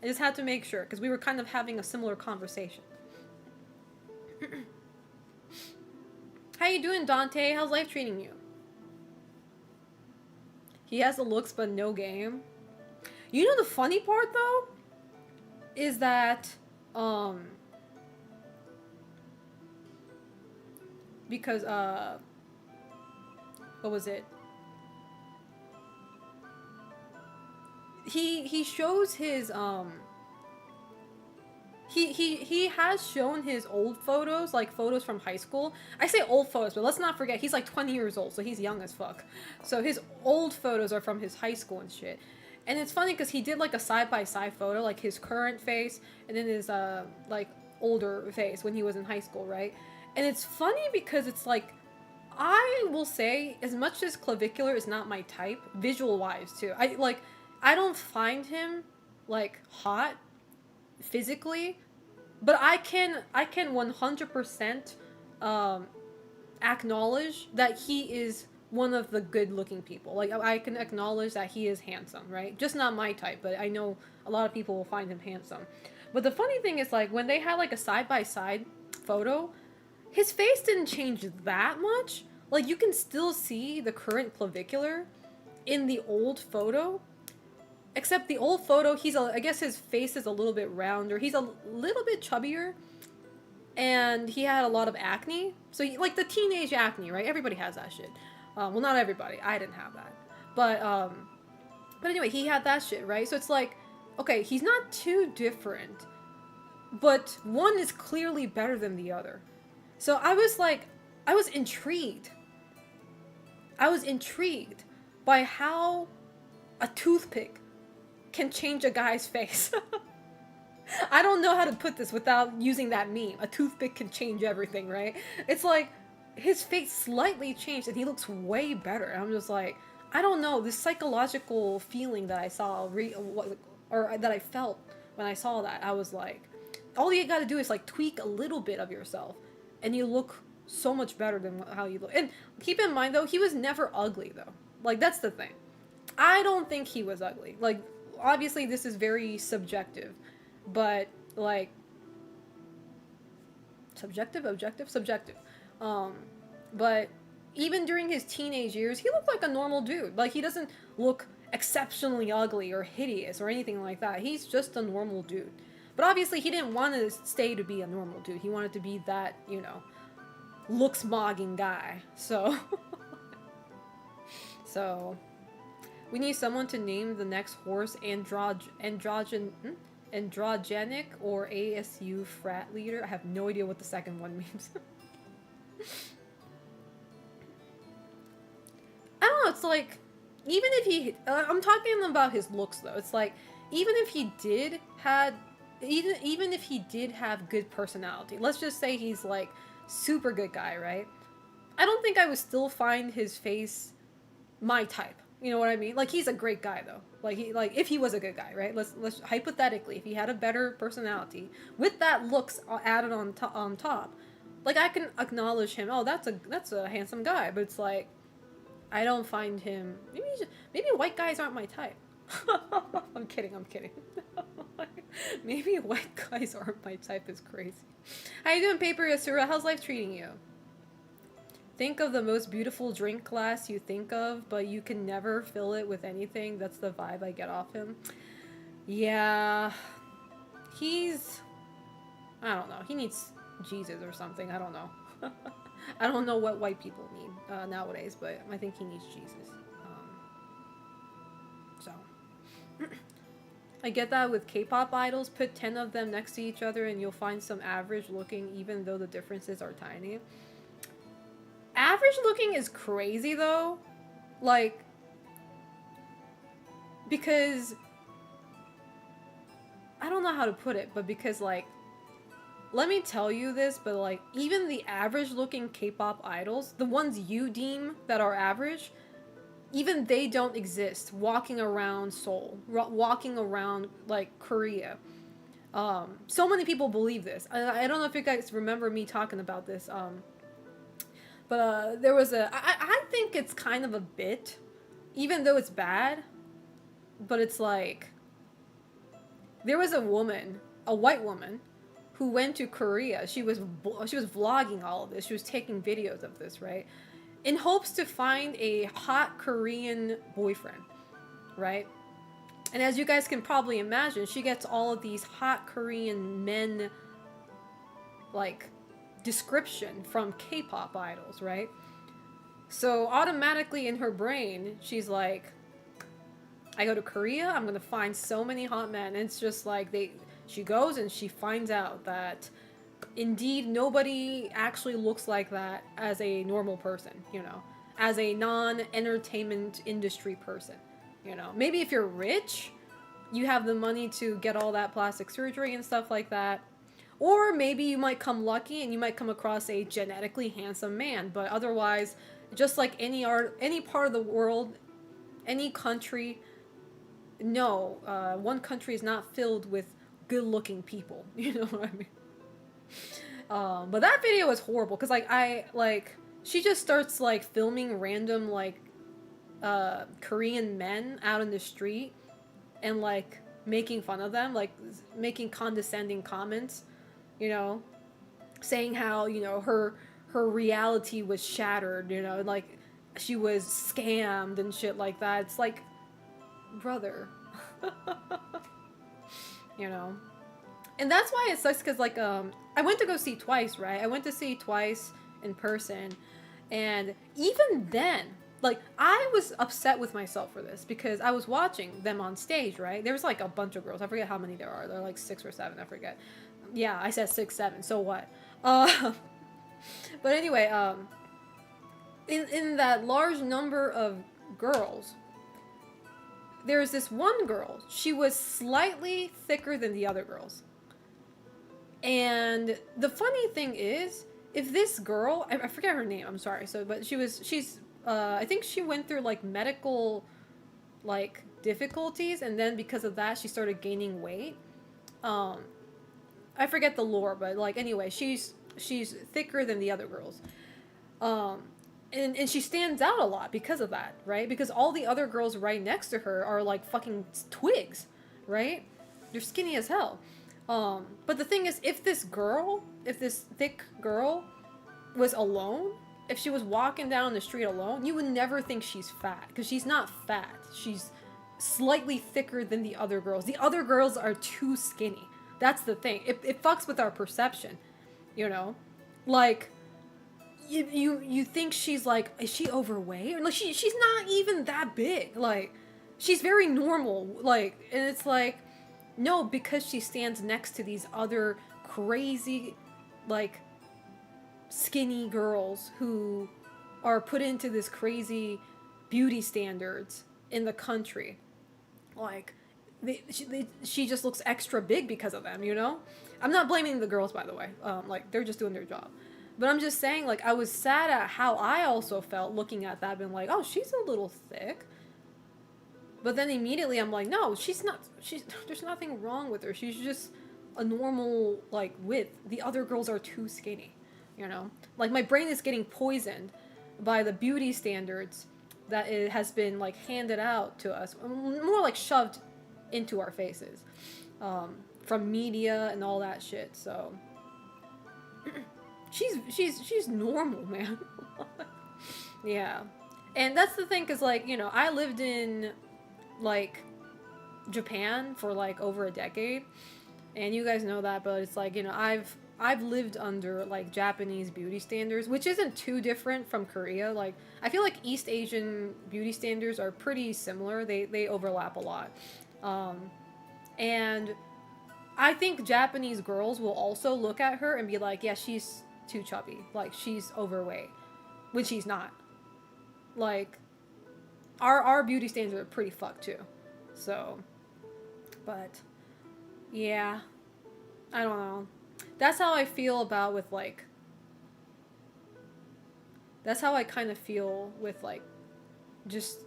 I just had to make sure, because we were kind of having a similar conversation. How you doing, Dante? How's life treating you? He has the looks, but no game. You know the funny part, though? Is that, because, what was it? He shows his he has shown his old photos, like photos from high school. I say old photos, but let's not forget he's like 20 years old, so he's young as fuck. So his old photos are from his high school and shit. And it's funny because he did like a side-by-side photo, like his current face and then his like older face when he was in high school, right? And it's funny because it's like, I will say, as much as Clavicular is not my type, visual-wise too, I don't find him like hot physically, but I can 100% acknowledge that he is one of the good-looking people. Like, I can acknowledge that he is handsome, right? Just not my type, but I know a lot of people will find him handsome. But the funny thing is, like, when they had like a side-by-side photo, his face didn't change that much. Like, you can still see the current Clavicular in the old photo. Except the old photo, I guess his face is a little bit rounder. He's a little bit chubbier. And he had a lot of acne. So, like, the teenage acne, right? Everybody has that shit. Well, not everybody. I didn't have that. But anyway, he had that shit, right? So it's like, okay, he's not too different. But one is clearly better than the other. So I was intrigued. I was intrigued by how a toothpick can change a guy's face. I don't know how to put this without using that meme. A toothpick can change everything, right? It's like, his face slightly changed and he looks way better. And I'm just like, I don't know, this psychological feeling that I saw, or that I felt when I saw that, I was like, all you gotta do is like tweak a little bit of yourself and you look so much better than how you look. And keep in mind though, he was never ugly though. Like, that's the thing. I don't think he was ugly. Like, obviously this is very subjective, but like, subjective. But even during his teenage years, he looked like a normal dude. Like, he doesn't look exceptionally ugly or hideous or anything like that. He's just a normal dude. But obviously he didn't want to stay to be a normal dude. He wanted to be that, you know, looks-mogging guy. So, so we need someone to name the next horse androgenic or ASU frat leader. I have no idea what the second one means. I don't know, it's like, even if he, I'm talking about his looks though, it's like, even if he did have good personality, let's just say he's like, super good guy, right? I don't think I would still find his face my type. You know what I mean? Like, he's a great guy though. Like, if he was a good guy, right? Let's hypothetically, if he had a better personality with that looks added on top, like, I can acknowledge him. Oh, that's a handsome guy. But it's like, I don't find him. Maybe white guys aren't my type. I'm kidding. Maybe white guys aren't my type is crazy. How you doing, Paper Yasura? How's life treating you? Think of the most beautiful drink glass you think of, but you can never fill it with anything. That's the vibe I get off him. Yeah. I don't know. He needs Jesus or something. I don't know. I don't know what white people need nowadays, but I think he needs Jesus. So. I get that with K-pop idols. Put 10 of them next to each other and you'll find some average looking, even though the differences are tiny. Average looking is crazy though. Like, because I don't know how to put it, but because, like, let me tell you this, but like, even the average looking K-pop idols, the ones you deem that are average, even they don't exist walking around Seoul, walking around like Korea. So many people believe this. I don't know if you guys remember me talking about this. But there was I think it's kind of a bit, even though it's bad, but it's like, there was a woman, a white woman, who went to Korea. She was vlogging all of this. She was taking videos of this, right? In hopes to find a hot Korean boyfriend, right? And as you guys can probably imagine, she gets all of these hot Korean men, like, description from K-pop idols, right? So automatically in her brain, she's like, I go to Korea, I'm gonna find so many hot men. And it's just like, She goes and she finds out that indeed nobody actually looks like that as a normal person, you know, as a non-entertainment industry person, you know. Maybe if you're rich, you have the money to get all that plastic surgery and stuff like that. Or maybe you might come lucky and you might come across a genetically handsome man, but otherwise, just like any part of the world, any country, no, one country is not filled with good-looking people. You know what I mean? But that video was horrible because she just starts like filming random like Korean men out in the street and like making fun of them, like making condescending comments, you know, saying how, you know, her reality was shattered, you know, like she was scammed and shit like that. It's like, brother. You know. And that's why it sucks because like I went to go see Twice, right? I went to see Twice in person, and even then, like, I was upset with myself for this because I was watching them on stage, right? There was like a bunch of girls. I forget how many there are. There are like 6 or 7. I forget. Yeah, I said 6, 7. So what? But anyway, in that large number of girls, there's this one girl. She was slightly thicker than the other girls. And the funny thing is, if this girl, I forget her name, I'm sorry. So, but she's I think she went through like medical like difficulties, and then because of that she started gaining weight. I forget the lore, but like anyway, she's thicker than the other girls. And she stands out a lot because of that, right? Because all the other girls right next to her are like fucking twigs, right? They're skinny as hell. But the thing is, if this thick girl was alone, if she was walking down the street alone, you would never think she's fat, because she's not fat. She's slightly thicker than the other girls. The other girls are too skinny. That's the thing. It fucks with our perception, you know? Like, you think she's like, is she overweight? Or like, she's not even that big. Like, she's very normal. Like, and it's like, no, because she stands next to these other crazy, like, skinny girls who are put into this crazy beauty standards in the country. Like, she just looks extra big because of them, you know? I'm not blaming the girls, by the way. Like, they're just doing their job. But I'm just saying, like, I was sad at how I also felt looking at that, being like, oh, she's a little thick. But then immediately I'm like, no, there's nothing wrong with her. She's just a normal, like, width. The other girls are too skinny, you know? Like, my brain is getting poisoned by the beauty standards that it has been, like, handed out to us. More like shoved into our faces. From media and all that shit, so... She's normal, man. Yeah. And that's the thing, because, like, you know, I lived in, like, Japan for, like, over a decade. And you guys know that, but it's like, you know, I've lived under, like, Japanese beauty standards, which isn't too different from Korea. Like, I feel like East Asian beauty standards are pretty similar. They overlap a lot. And I think Japanese girls will also look at her and be like, yeah, she's too chubby. Like, she's overweight. When she's not. Like, our beauty standards are pretty fucked too. So, but, yeah. I don't know. That's how I feel about with, like, that's how I kind of feel with, like, just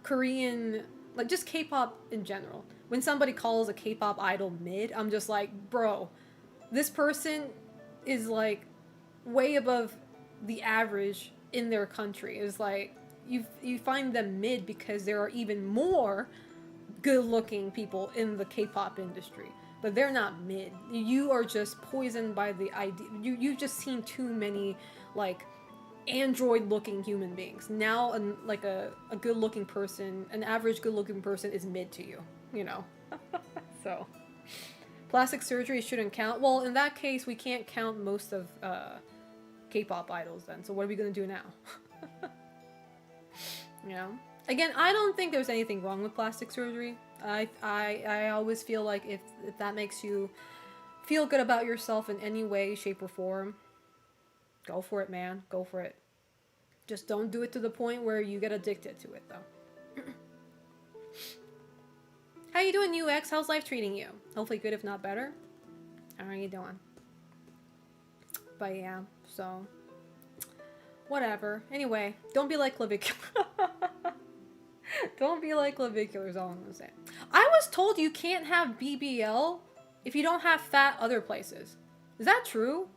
Korean, like, just K-pop in general. When somebody calls a K-pop idol mid, I'm just like, bro, this person is, like, way above the average in their country. It's like, you find them mid because there are even more good-looking people in the K-pop industry. But they're not mid. You are just poisoned by the idea. You've just seen too many, like, android-looking human beings. Now, like, a good-looking person, an average good-looking person is mid to you, you know? So, plastic surgery shouldn't count. Well, in that case, we can't count most of K-pop idols then. So what are we gonna do now? You know? Again, I don't think there's anything wrong with plastic surgery. I always feel like if that makes you feel good about yourself in any way, shape, or form, go for it, man. Go for it. Just don't do it to the point where you get addicted to it, though. How you doing, UX? How's life treating you? Hopefully good, if not better. How are you doing? But yeah, so... whatever. Anyway, don't be like clavicular. Don't be like clavicular is all I'm gonna say. I was told you can't have BBL if you don't have fat other places. Is that true?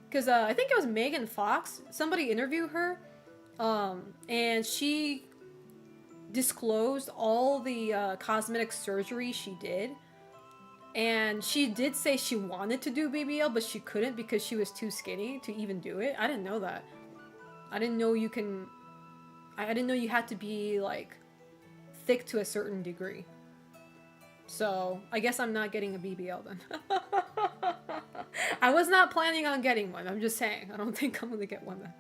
Because I think it was Megan Fox. Somebody interviewed her. And she disclosed all the cosmetic surgery she did. And she did say she wanted to do BBL, but she couldn't because she was too skinny to even do it. I didn't know that. I didn't know you can... I didn't know you had to be, like, thick to a certain degree. So, I guess I'm not getting a BBL then. I was not planning on getting one. I'm just saying. I don't think I'm gonna get one then.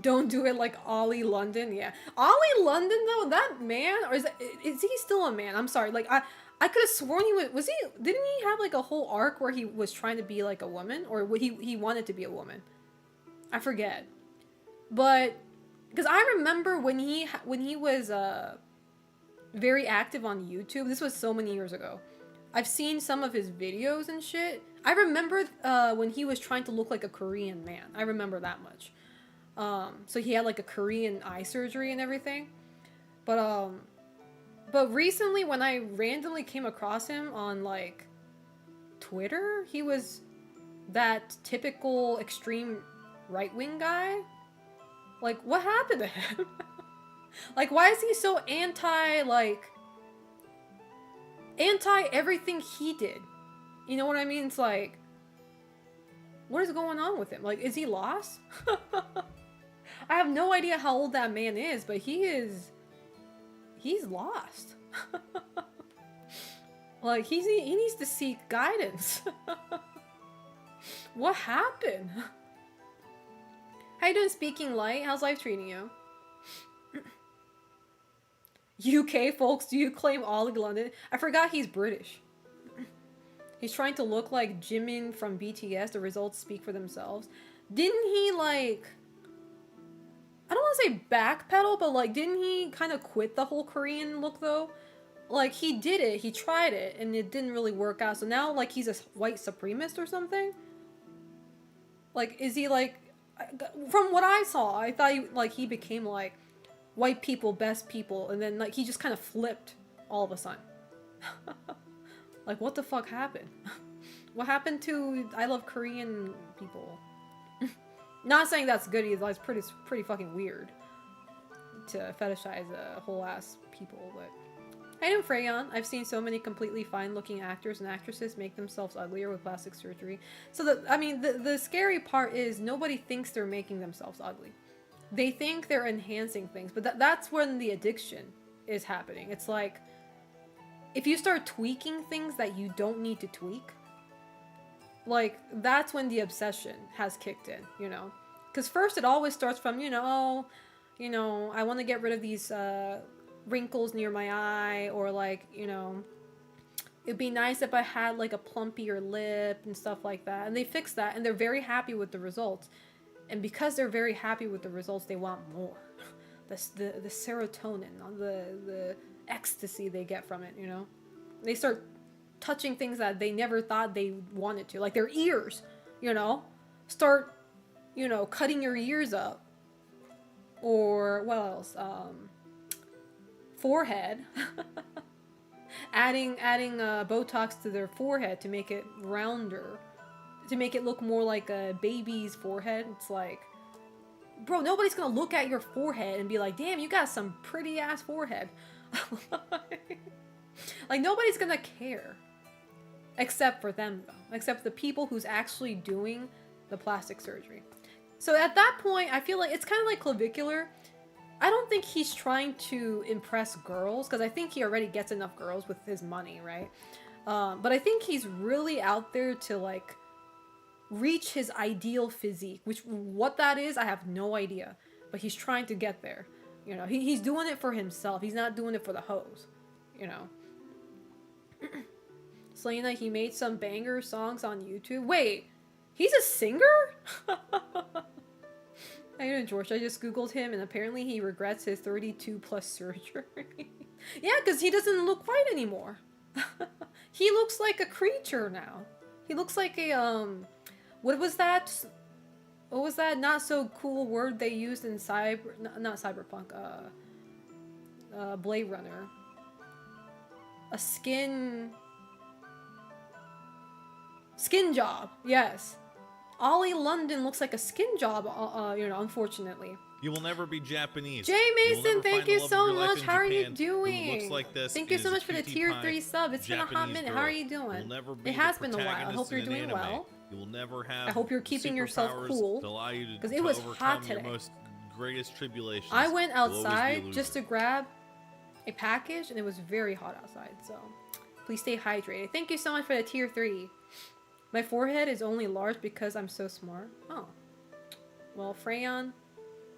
Don't do it like Ollie London. Yeah. Ollie London, though, that man, or is he still a man? I'm sorry. Like, I could have sworn he was he, didn't he have like a whole arc where he was trying to be like a woman? Or he wanted to be a woman? I forget. But, because I remember when he was very active on YouTube, this was so many years ago. I've seen some of his videos and shit. I remember when he was trying to look like a Korean man. I remember that much. So he had like a Korean eye surgery and everything. But recently when I randomly came across him on like Twitter, he was that typical extreme right-wing guy. Like, what happened to him? Like, why is he so anti everything he did? You know what I mean? It's like, what is going on with him? Like, is he lost? I have no idea how old that man is, but he's lost. Like, he needs to seek guidance. What happened? How you doing, Speaking Light? How's life treating you? UK folks, do you claim Ollie London? I forgot he's British. He's trying to look like Jimin from BTS. The results speak for themselves. Didn't he, like... I don't want to say backpedal, but, like, didn't he kind of quit the whole Korean look, though? Like, he did it. He tried it, and it didn't really work out. So now, like, he's a white supremacist or something? Like, is he, like... From what I saw, I thought he became, like, white people, best people, and then, like, he just kind of flipped all of a sudden. Like, what the fuck happened? What happened to I love Korean people? Not saying that's good either. It's pretty fucking weird to fetishize a whole ass people, but... I am Freyon. I've seen so many completely fine-looking actors and actresses make themselves uglier with plastic surgery. So, the scary part is nobody thinks they're making themselves ugly. They think they're enhancing things, but that's when the addiction is happening. It's like, if you start tweaking things that you don't need to tweak, like, that's when the obsession has kicked in, you know? Because first it always starts from, I want to get rid of these, wrinkles near my eye, or like, it'd be nice if I had like a plumpier lip and stuff like that, and they fix that and they're very happy with the results, and because they're very happy with the results, they want more. The serotonin, the ecstasy they get from it, they start touching things that they never thought they wanted to, like their ears, start cutting your ears up, or what else, forehead. adding Botox to their forehead to make it rounder, to make it look more like a baby's forehead. It's like, bro, nobody's gonna look at your forehead and be like, damn, you got some pretty ass forehead. Like, nobody's gonna care, except for them, though, except the people who's actually doing the plastic surgery. So at that point, I feel like it's kind of like clavicular. I don't think he's trying to impress girls, because I think he already gets enough girls with his money, right? But I think he's really out there to, like, reach his ideal physique, which what that is, I have no idea. But he's trying to get there. You know, he's doing it for himself. He's not doing it for the hoes. You know. Selena, he made some banger songs on YouTube. Wait, he's a singer? How you doing, George? I just googled him and apparently he regrets his 32 plus surgery. Yeah, because he doesn't look right anymore. He looks like a creature now. He looks like a, what was that? What was that not so cool word they used in not Cyberpunk, Blade Runner? A skin job, yes. Ollie London looks like a skin job, you know, unfortunately. You will never be Japanese. Jay Mason, thank you so much. How are you doing? Like this, thank you so much for the tier 3 sub. It's been a hot minute. How are you doing? It has been a while. I hope you're doing well. You will never have. I hope you're keeping yourself cool. Because it was hot today. Greatest tribulations. I went outside just to grab a package and it was very hot outside. So please stay hydrated. Thank you so much for the tier 3. My forehead is only large because I'm so smart. Oh. Well, Freyon,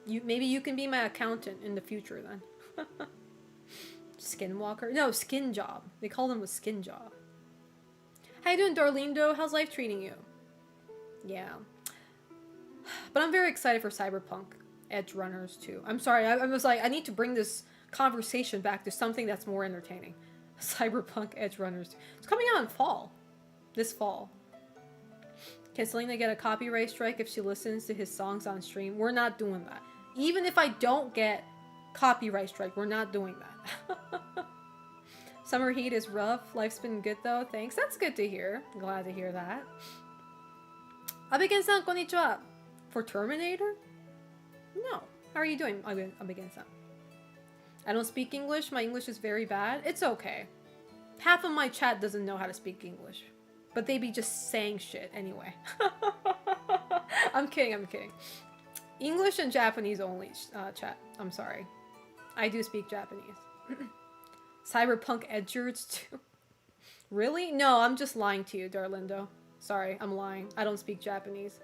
maybe you can be my accountant in the future then. Skinwalker? No, skin job. They call them a skin job. How you doing, Darlindo? How's life treating you? Yeah. But I'm very excited for Cyberpunk Edge Runners too. I'm sorry, I was like, I need to bring this conversation back to something that's more entertaining. Cyberpunk Edge Runners. It's coming out in fall. This fall. Can Selena get a copyright strike if she listens to his songs on stream? We're not doing that. Even if I don't get copyright strike, we're not doing that. Summer heat is rough. Life's been good though. Thanks. That's good to hear. Glad to hear that. Abigen-san, konnichiwa. For Terminator? No. How are you doing, Abigen-san? I don't speak English. My English is very bad. It's okay. Half of my chat doesn't know how to speak English. But they be just saying shit anyway. I'm kidding. English and Japanese only, chat. I'm sorry. I do speak Japanese. Cyberpunk Edgers too. Really? No, I'm just lying to you, Darlindo. Sorry, I'm lying. I don't speak Japanese.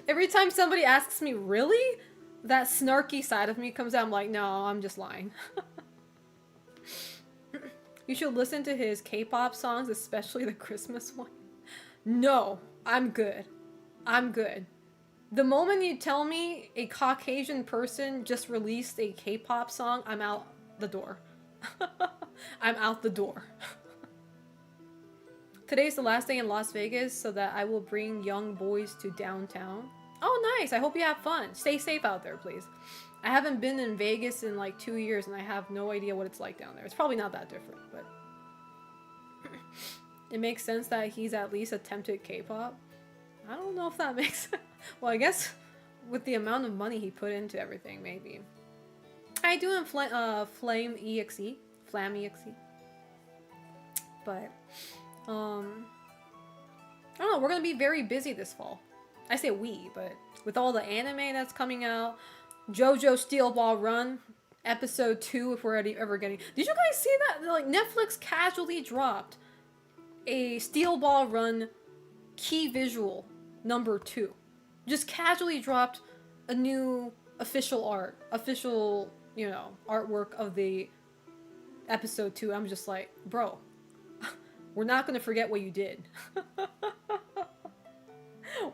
Every time somebody asks me, really? That snarky side of me comes out. I'm like, no, I'm just lying. You should listen to his K-pop songs, especially the Christmas one. No, I'm good. I'm good. The moment you tell me a Caucasian person just released a K-pop song, I'm out the door. I'm out the door. Today's the last day in Las Vegas so that I will bring young boys to downtown. Oh, nice. I hope you have fun. Stay safe out there, please. I haven't been in Vegas in like 2 years and I have no idea what it's like down there. It's probably not that different, but it makes sense that he's at least attempted K-pop. I don't know if that makes sense. Well, I guess with the amount of money he put into everything, maybe. I do in Flame EXE. Flam EXE. But, I don't know. We're going to be very busy this fall. I say we, but with all the anime that's coming out, JoJo Steel Ball Run, episode 2, if we're ever getting... Did you guys see that? Like, Netflix casually dropped a Steel Ball Run key visual number 2. Just casually dropped a new official, you know, artwork of the episode 2. I'm just like, bro, we're not going to forget what you did.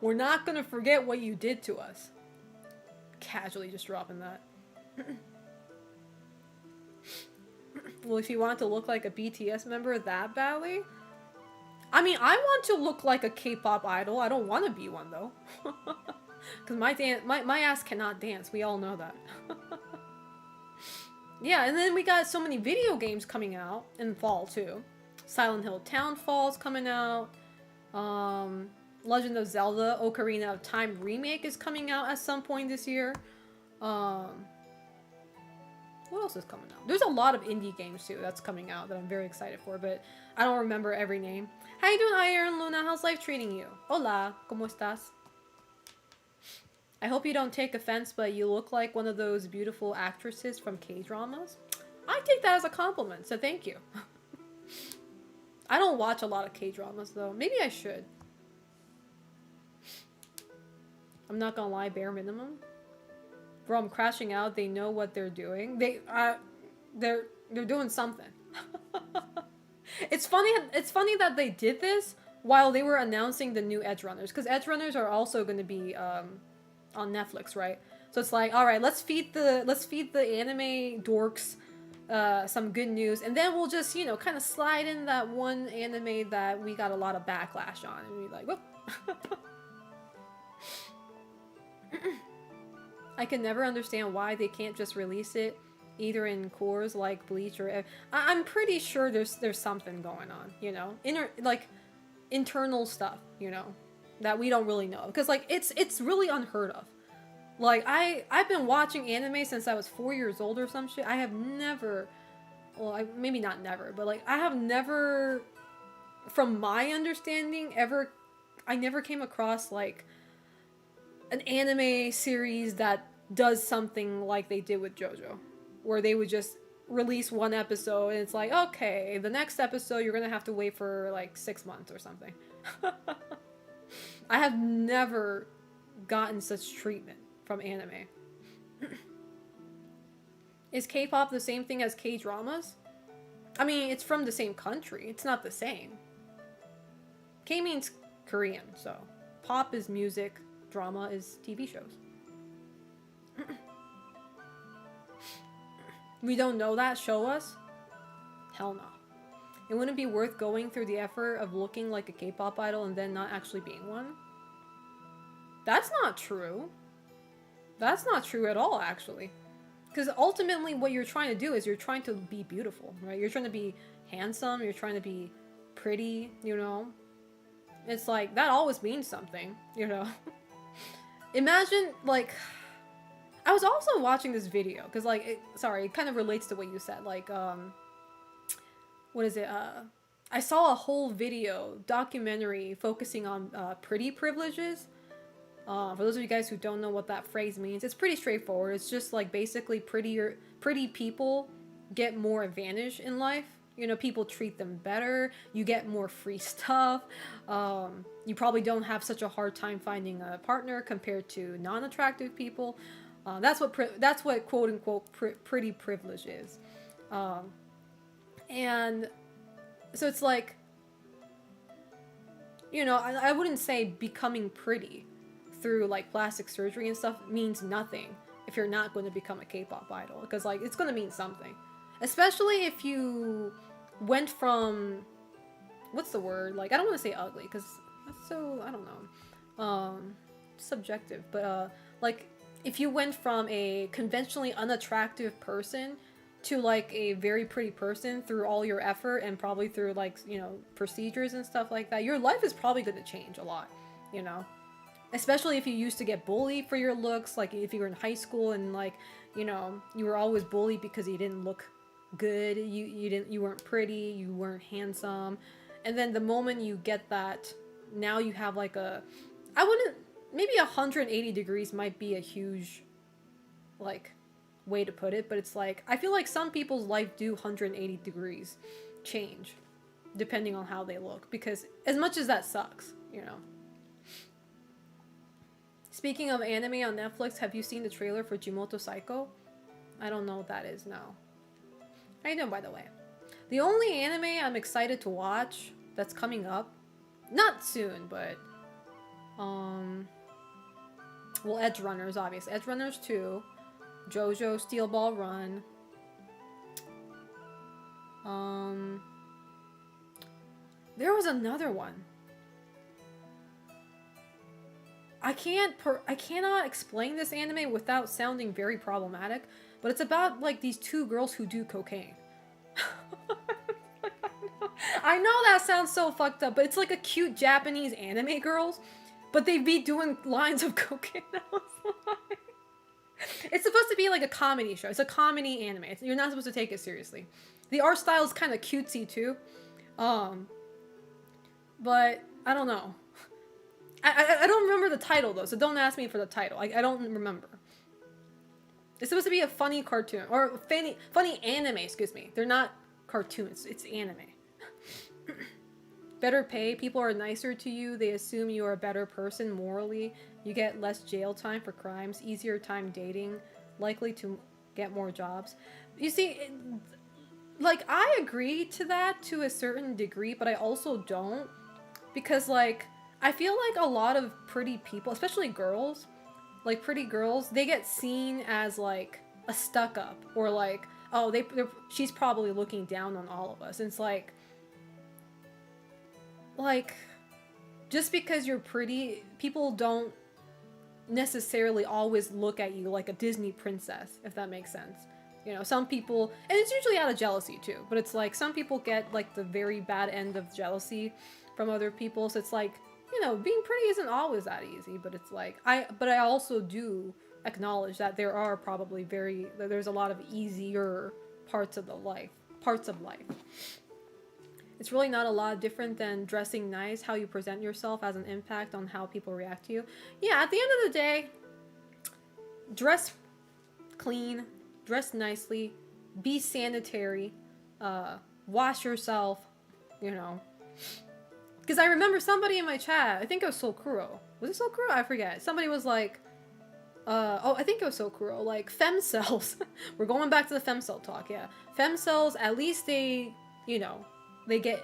We're not going to forget what you did to us. Casually just dropping that. Well, if you want to look like a BTS member that badly, I mean, I want to look like a K-pop idol. I don't want to be one though, because my ass cannot dance. We all know that. Yeah, and then we got so many video games coming out in fall too. Silent Hill Townfall's coming out. Legend of Zelda Ocarina of Time remake is coming out at some point this year. What else is coming out? There's a lot of indie games too that's coming out that I'm very excited for, but I don't remember every name. How you doing, Iron Luna? How's life treating you? Hola, ¿cómo estás? I hope you don't take offense, but you look like one of those beautiful actresses from K-dramas. I take that as a compliment, so thank you. I don't watch a lot of K-dramas though. Maybe I should. I'm not gonna lie, bare minimum. Bro, I'm crashing out. They know what they're doing. They're doing something. It's funny that they did this while they were announcing the new Edge Runners, because Edge Runners are also going to be on Netflix, right? So it's like, all right, let's feed the anime dorks some good news, and then we'll just, you know, kind of slide in that one anime that we got a lot of backlash on, and be like, whoop. I can never understand why they can't just release it either in cores like Bleach or... I'm pretty sure there's something going on, you know? Internal stuff, you know? That we don't really know. Because, like, it's really unheard of. Like, I've been watching anime since I was 4 years old or some shit. I have never... Well, maybe not never, but, like, I have never... From my understanding, I never came across, like... an anime series that does something like they did with JoJo, where they would just release one episode and it's like, okay, the next episode you're gonna have to wait for like 6 months or something. I have never gotten such treatment from anime. Is K-pop the same thing as K-dramas? I mean, it's from the same country. It's not the same. K means Korean, so pop is music. Drama is TV shows. We don't know that? Show us? Hell no. It wouldn't be worth going through the effort of looking like a K-pop idol and then not actually being one. That's not true. That's not true at all, actually. Because ultimately what you're trying to do is you're trying to be beautiful, right? You're trying to be handsome, you're trying to be pretty, you know? It's like, that always means something, you know? Imagine, like, I was also watching this video, because, like, it kind of relates to what you said, like, what is it, I saw a whole video, documentary, focusing on, pretty privileges. For those of you guys who don't know what that phrase means, it's pretty straightforward. It's just, like, basically pretty people get more advantage in life. You know, people treat them better. You get more free stuff. You probably don't have such a hard time finding a partner compared to non-attractive people. That's what quote unquote pretty privilege is. And so it's like, you know, I wouldn't say becoming pretty through like plastic surgery and stuff means nothing if you're not going to become a K-pop idol, because like it's going to mean something. Especially if you went from, what's the word? Like, I don't want to say ugly, because that's so, I don't know, subjective. But, like, if you went from a conventionally unattractive person to, like, a very pretty person through all your effort and probably through, like, you know, procedures and stuff like that, your life is probably going to change a lot, you know? Especially if you used to get bullied for your looks, like, if you were in high school and, like, you know, you were always bullied because you didn't look good, you weren't pretty, you weren't handsome, and then the moment you get that, now you have like maybe 180 degrees might be a huge like way to put it, but it's like, I feel like some people's life do 180 degrees change depending on how they look, because as much as that sucks, you know. Speaking of anime on Netflix, have you seen the trailer for Jimoto Psycho? I don't know what that is, no. How you doing, by the way? The only anime I'm excited to watch that's coming up, not soon, but, well, Edge Runners, obviously. Edge Runners 2, JoJo Steel Ball Run, there was another one. I cannot explain this anime without sounding very problematic, but it's about, like, these two girls who do cocaine. I know that sounds so fucked up, but it's like a cute Japanese anime girls, but they be doing lines of cocaine. It's supposed to be like a comedy show. It's a comedy anime. You're not supposed to take it seriously. The art style is kind of cutesy too. But I don't know. I don't remember the title though, so don't ask me for the title. I don't remember. It's supposed to be a funny cartoon, or funny anime, excuse me. They're not cartoons, it's anime. Better pay, people are nicer to you, they assume you are a better person morally, you get less jail time for crimes, easier time dating, likely to get more jobs. You see, like, I agree to that to a certain degree, but I also don't. Because, like, I feel like a lot of pretty people, especially girls, like pretty girls, they get seen as like a stuck up, or like, oh, she's probably looking down on all of us. And it's like just because you're pretty, people don't necessarily always look at you like a Disney princess, if that makes sense. You know, some people, and it's usually out of jealousy too, but it's like some people get like the very bad end of jealousy from other people. So it's like, you know, being pretty isn't always that easy, but it's like, I also do acknowledge that there's a lot of easier parts of life. It's really not a lot different than dressing nice. How you present yourself has an impact on how people react to you. Yeah, at the end of the day, dress clean, dress nicely, be sanitary, wash yourself, you know. Because I remember somebody in my chat, I think it was Solkuro. Was it Solkuro? I forget. Somebody was like, I think it was Solkuro, like, femcells. We're going back to the femcell talk, yeah. Femcells, at least they, you know, they get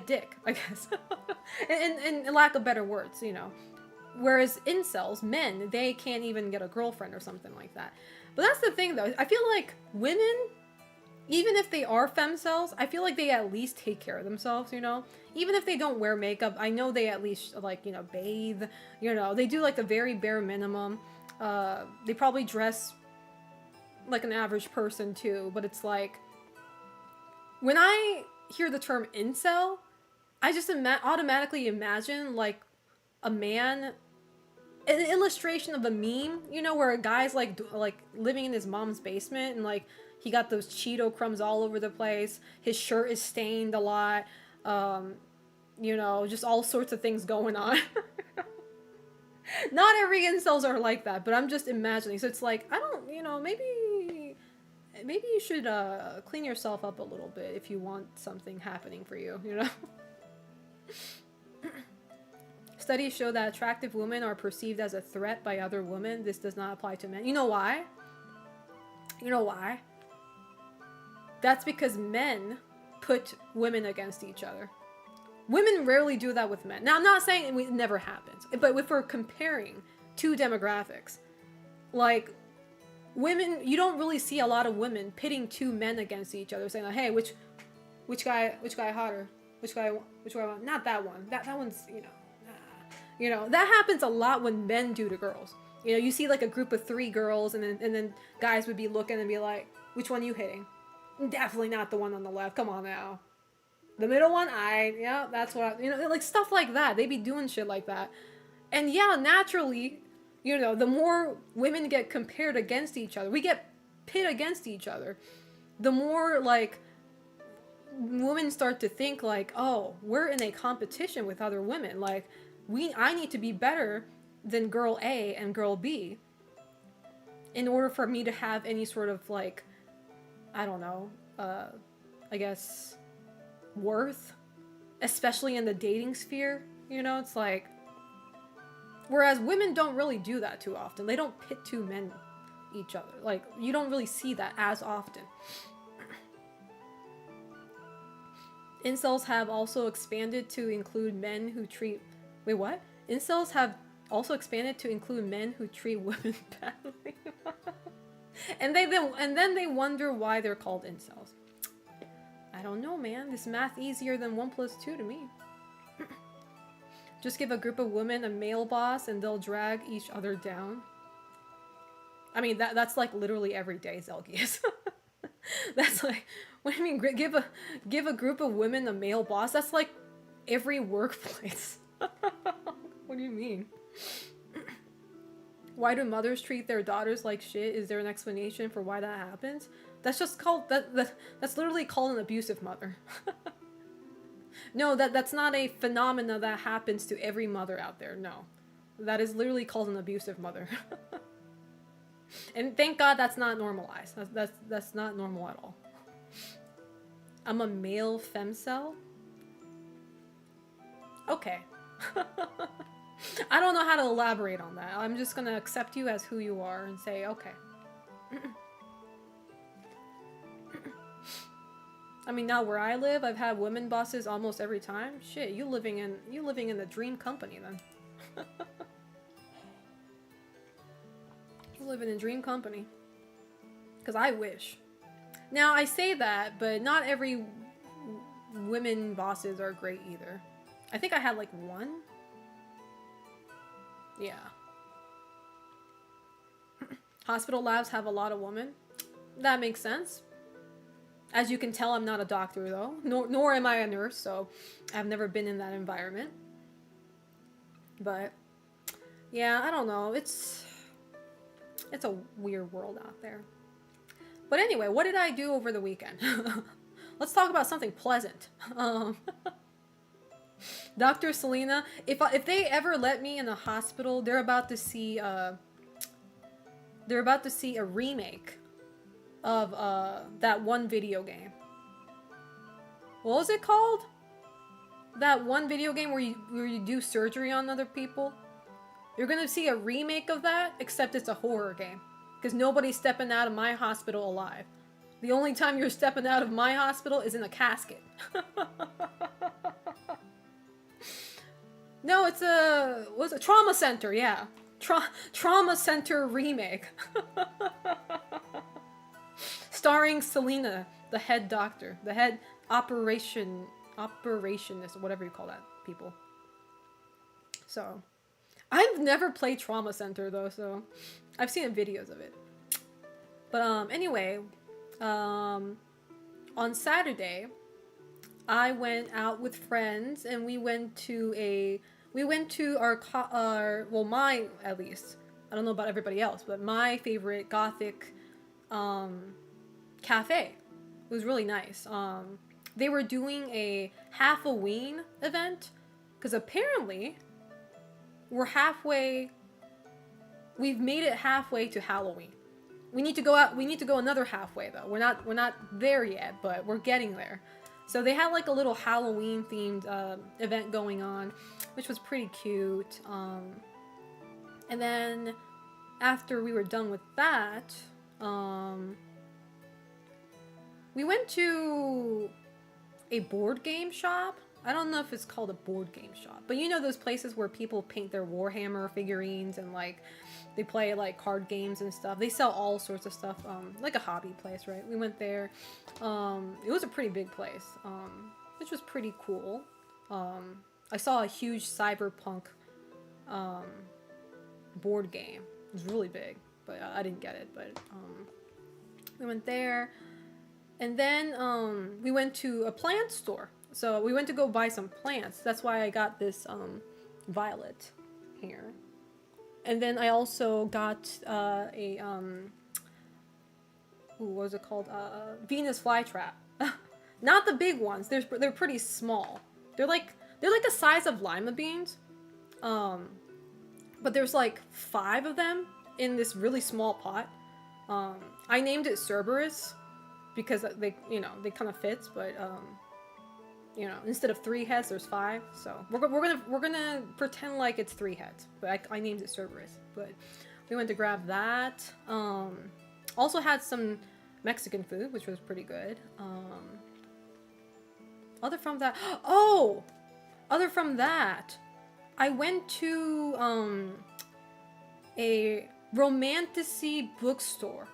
dick, I guess. in lack of better words, you know. Whereas incels, men, they can't even get a girlfriend or something like that. But that's the thing, though. I feel like women, even if they are femcells, I feel like they at least take care of themselves, you know? Even if they don't wear makeup, I know they at least, like, you know, bathe, you know? They do, like, the very bare minimum. They probably dress like an average person, too. But it's like, when I hear the term incel, I just automatically imagine, like, a man, an illustration of a meme, you know, where a guy's like living in his mom's basement and like he got those Cheeto crumbs all over the place. His shirt is stained a lot. You know, just all sorts of things going on. Not every incels are like that, but I'm just imagining. So it's like, I don't, you know, maybe you should clean yourself up a little bit if you want something happening for you, you know? Studies show that attractive women are perceived as a threat by other women. This does not apply to men. You know why? You know why? That's because men put women against each other. Women rarely do that with men. Now, I'm not saying it never happens, but if we're comparing two demographics, like, women, you don't really see a lot of women pitting two men against each other, saying like, hey, which guy hotter? Which guy not that one. That one's, you know. You know, that happens a lot when men do to girls. You know, you see like a group of 3 girls and then guys would be looking and be like, which one are you hitting? Definitely not the one on the left. Come on now. The middle one? Yeah, that's what, you know, like stuff like that. They be doing shit like that. And yeah, naturally, you know, the more women get compared against each other, we get pit against each other, the more like women start to think like, oh, we're in a competition with other women. Like, I need to be better than girl A and girl B in order for me to have any sort of like, I don't know, I guess, worth, especially in the dating sphere, you know? It's like, whereas women don't really do that too often. They don't pit two men each other. Like, you don't really see that as often. Incels have also expanded to include men who treat... Wait, what? Incels have also expanded to include men who treat women badly. and then they wonder why they're called incels. I don't know, man. This math easier than 1 + 2 to me. Just give a group of women a male boss and they'll drag each other down. I mean, that's like literally every day, Zelgius. That's like, what do you mean? Give a group of women a male boss? That's like every workplace. What do you mean? Why do mothers treat their daughters like shit? Is there an explanation for why that happens? That's just called that's literally called an abusive mother. No, that's not a phenomena that happens to every mother out there. No. That is literally called an abusive mother. And thank God that's not normalized. That's not normal at all. I'm a male femcel? Okay. I don't know how to elaborate on that. I'm just gonna accept you as who you are and say, okay. I mean, now where I live, I've had women bosses almost every time. Shit, you living in the dream company then. You living in dream company. Cause I wish. Now I say that, but not every women bosses are great either. I think I had like one. Yeah. Hospital labs have a lot of women. That makes sense. As you can tell, I'm not a doctor though, nor am I a nurse, so I've never been in that environment. But yeah, I don't know. It's a weird world out there. But anyway, what did I do over the weekend? Let's talk about something pleasant. Dr. Selena, if they ever let me in the hospital, they're about to see a remake of that one video game. What was it called? That one video game where you do surgery on other people? You're gonna see a remake of that, except it's a horror game. Because nobody's stepping out of my hospital alive. The only time you're stepping out of my hospital is in a casket. No, it's a trauma center, yeah. Trauma center remake. Starring Selena, the head doctor, the head operationist, whatever you call that people. So, I've never played Trauma Center though, so I've seen videos of it. But anyway, on Saturday, I went out with friends and we went to our mine at least. I don't know about everybody else, but my favorite gothic cafe. It was really nice. They were doing a Halloween event because apparently we've made it halfway to Halloween. We need to go another halfway though. We're not there yet, but we're getting there. So they had like a little Halloween themed event going on, which was pretty cute. And then after we were done with that, we went to a board game shop. I don't know if it's called a board game shop, but you know those places where people paint their Warhammer figurines and like they play like card games and stuff. They sell all sorts of stuff, like a hobby place, right? We went there. It was a pretty big place, which was pretty cool. I saw a huge cyberpunk board game. It was really big, but I didn't get it. But we went there, and then we went to a plant store. So we went to go buy some plants. That's why I got this violet here. And then I also got what was it called? Venus flytrap. Not the big ones. They're pretty small. They're like the size of lima beans. But there's like 5 of them in this really small pot. I named it Cerberus because they kind of fits, but instead of 3 heads, there's 5. So we're gonna pretend like it's 3 heads, but I named it Cerberus. But we went to grab that. Also had some Mexican food, which was pretty good. Other from that, I went to a romantasy bookstore.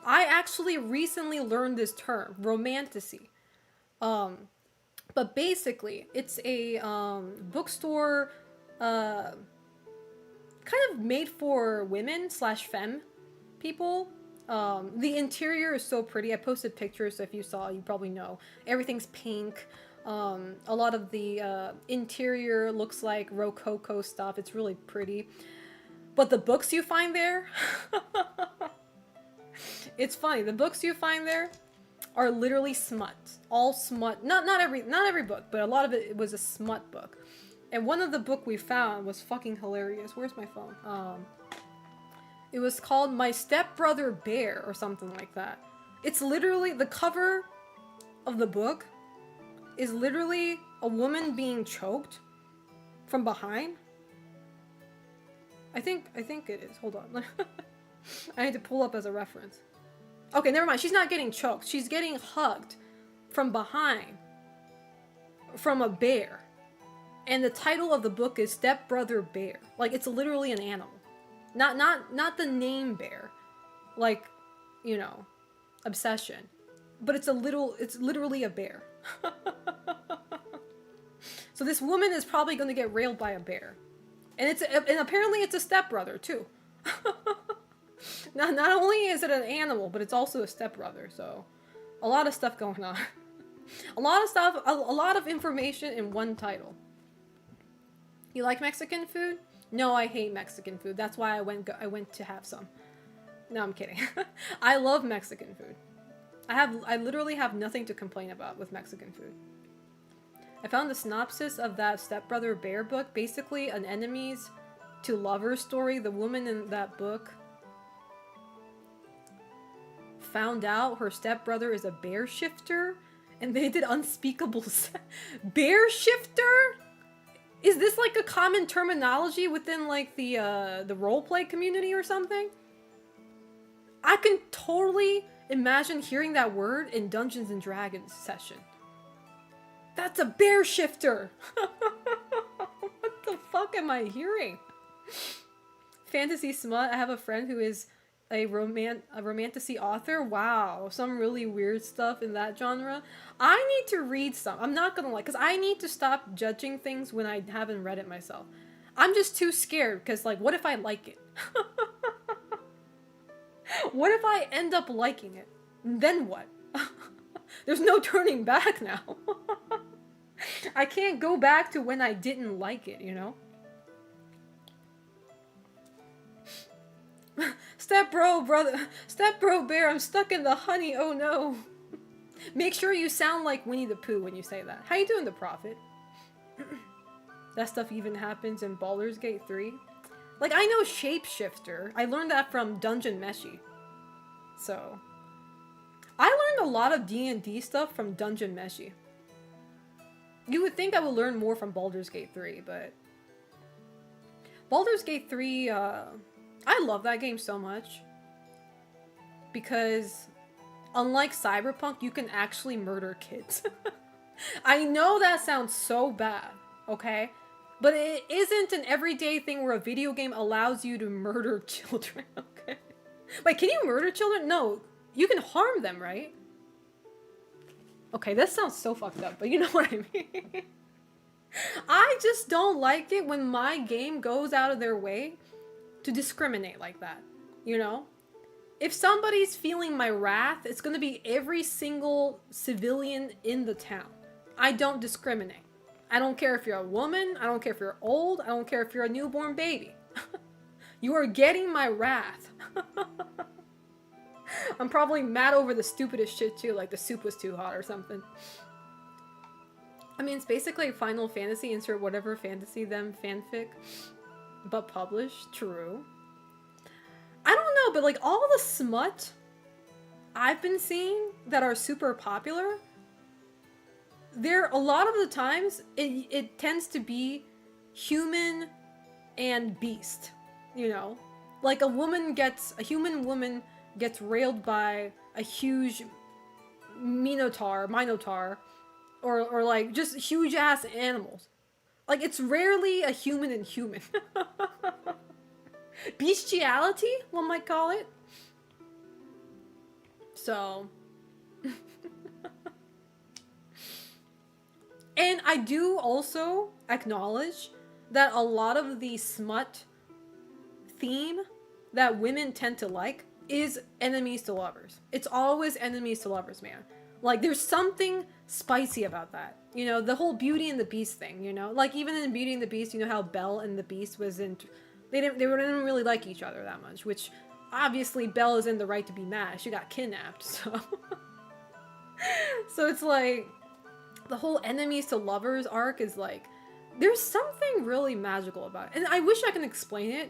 I actually recently learned this term, romantasy. But basically, it's a bookstore kind of made for women / femme people. The interior is so pretty. I posted pictures, so if you saw, you probably know. Everything's pink. A lot of the interior looks like Rococo stuff. It's really pretty. But the books you find there, it's funny. The books you find there are literally smut. All smut. Not every book, but a lot of it was a smut book. And one of the book we found was fucking hilarious. Where's my phone? It was called My Stepbrother Bear or something like that. It's literally the cover of the book is literally a woman being choked from behind. I think it is. Hold on. I need to pull up as a reference. Okay, never mind. She's not getting choked. She's getting hugged from behind from a bear. And the title of the book is Stepbrother Bear. Like, it's literally an animal. Not the name bear. Like, you know, obsession. But it's literally a bear. So this woman is probably going to get railed by a bear. And apparently it's a stepbrother too. Not only is it an animal, but it's also a stepbrother. So a lot of stuff going on. A lot of information in one title. You like Mexican food? No, I hate Mexican food. That's why I went to have some. No, I'm kidding. I love Mexican food. I literally have nothing to complain about with Mexican food. I found the synopsis of that Stepbrother Bear book, basically an enemies to lovers story. The woman in that book found out her stepbrother is a bear shifter, and they did unspeakable bear shifter? Is this like a common terminology within like the roleplay community or something? I can totally imagine hearing that word in Dungeons and Dragons session. That's a bear shifter. What the fuck am I hearing? Fantasy smut. I have a friend who is a romantasy author. Wow, some really weird stuff in that genre. I need to read some. I'm not gonna lie, because I need to stop judging things when I haven't read it myself. I'm just too scared, because like, what if I like it? What if I end up liking it? Then what? There's no turning back now. I can't go back to when I didn't like it, you know? Step bro bear, I'm stuck in the honey, oh no. Make sure you sound like Winnie the Pooh when you say that. How you doing, the Prophet? That stuff even happens in Baldur's Gate 3. Like, I know Shapeshifter. I learned that from Dungeon Meshi. So, I learned a lot of D&D stuff from Dungeon Meshi. You would think I would learn more from Baldur's Gate 3, but Baldur's Gate 3, I love that game so much because unlike Cyberpunk, you can actually murder kids. I know that sounds so bad, okay? But it isn't an everyday thing where a video game allows you to murder children, okay? Wait, can you murder children? No, you can harm them, right? Okay, that sounds so fucked up, but you know what I mean. I just don't like it when my game goes out of their way to discriminate like that, you know? If somebody's feeling my wrath, it's gonna be every single civilian in the town. I don't discriminate. I don't care if you're a woman, I don't care if you're old, I don't care if you're a newborn baby. You are getting my wrath. I'm probably mad over the stupidest shit too, like the soup was too hot or something. I mean, it's basically Final Fantasy, insert whatever fantasy them fanfic, but published, true. I don't know, but like all the smut I've been seeing that are super popular, a lot of the times it tends to be human and beast, you know? Like a human woman gets railed by a huge minotaur, or like just huge ass animals. Like it's rarely a human and human. Bestiality, one might call it. So. And I do also acknowledge that a lot of the smut theme that women tend to like is enemies to lovers. It's always enemies to lovers, man. Like, there's something spicy about that. You know, the whole Beauty and the Beast thing, you know? Like, even in Beauty and the Beast, you know how Belle and the Beast they didn't really like each other that much, which, obviously, Belle is in the right to be mad. She got kidnapped, so... So it's like, the whole enemies to lovers arc is like, there's something really magical about it. And I wish I can explain it.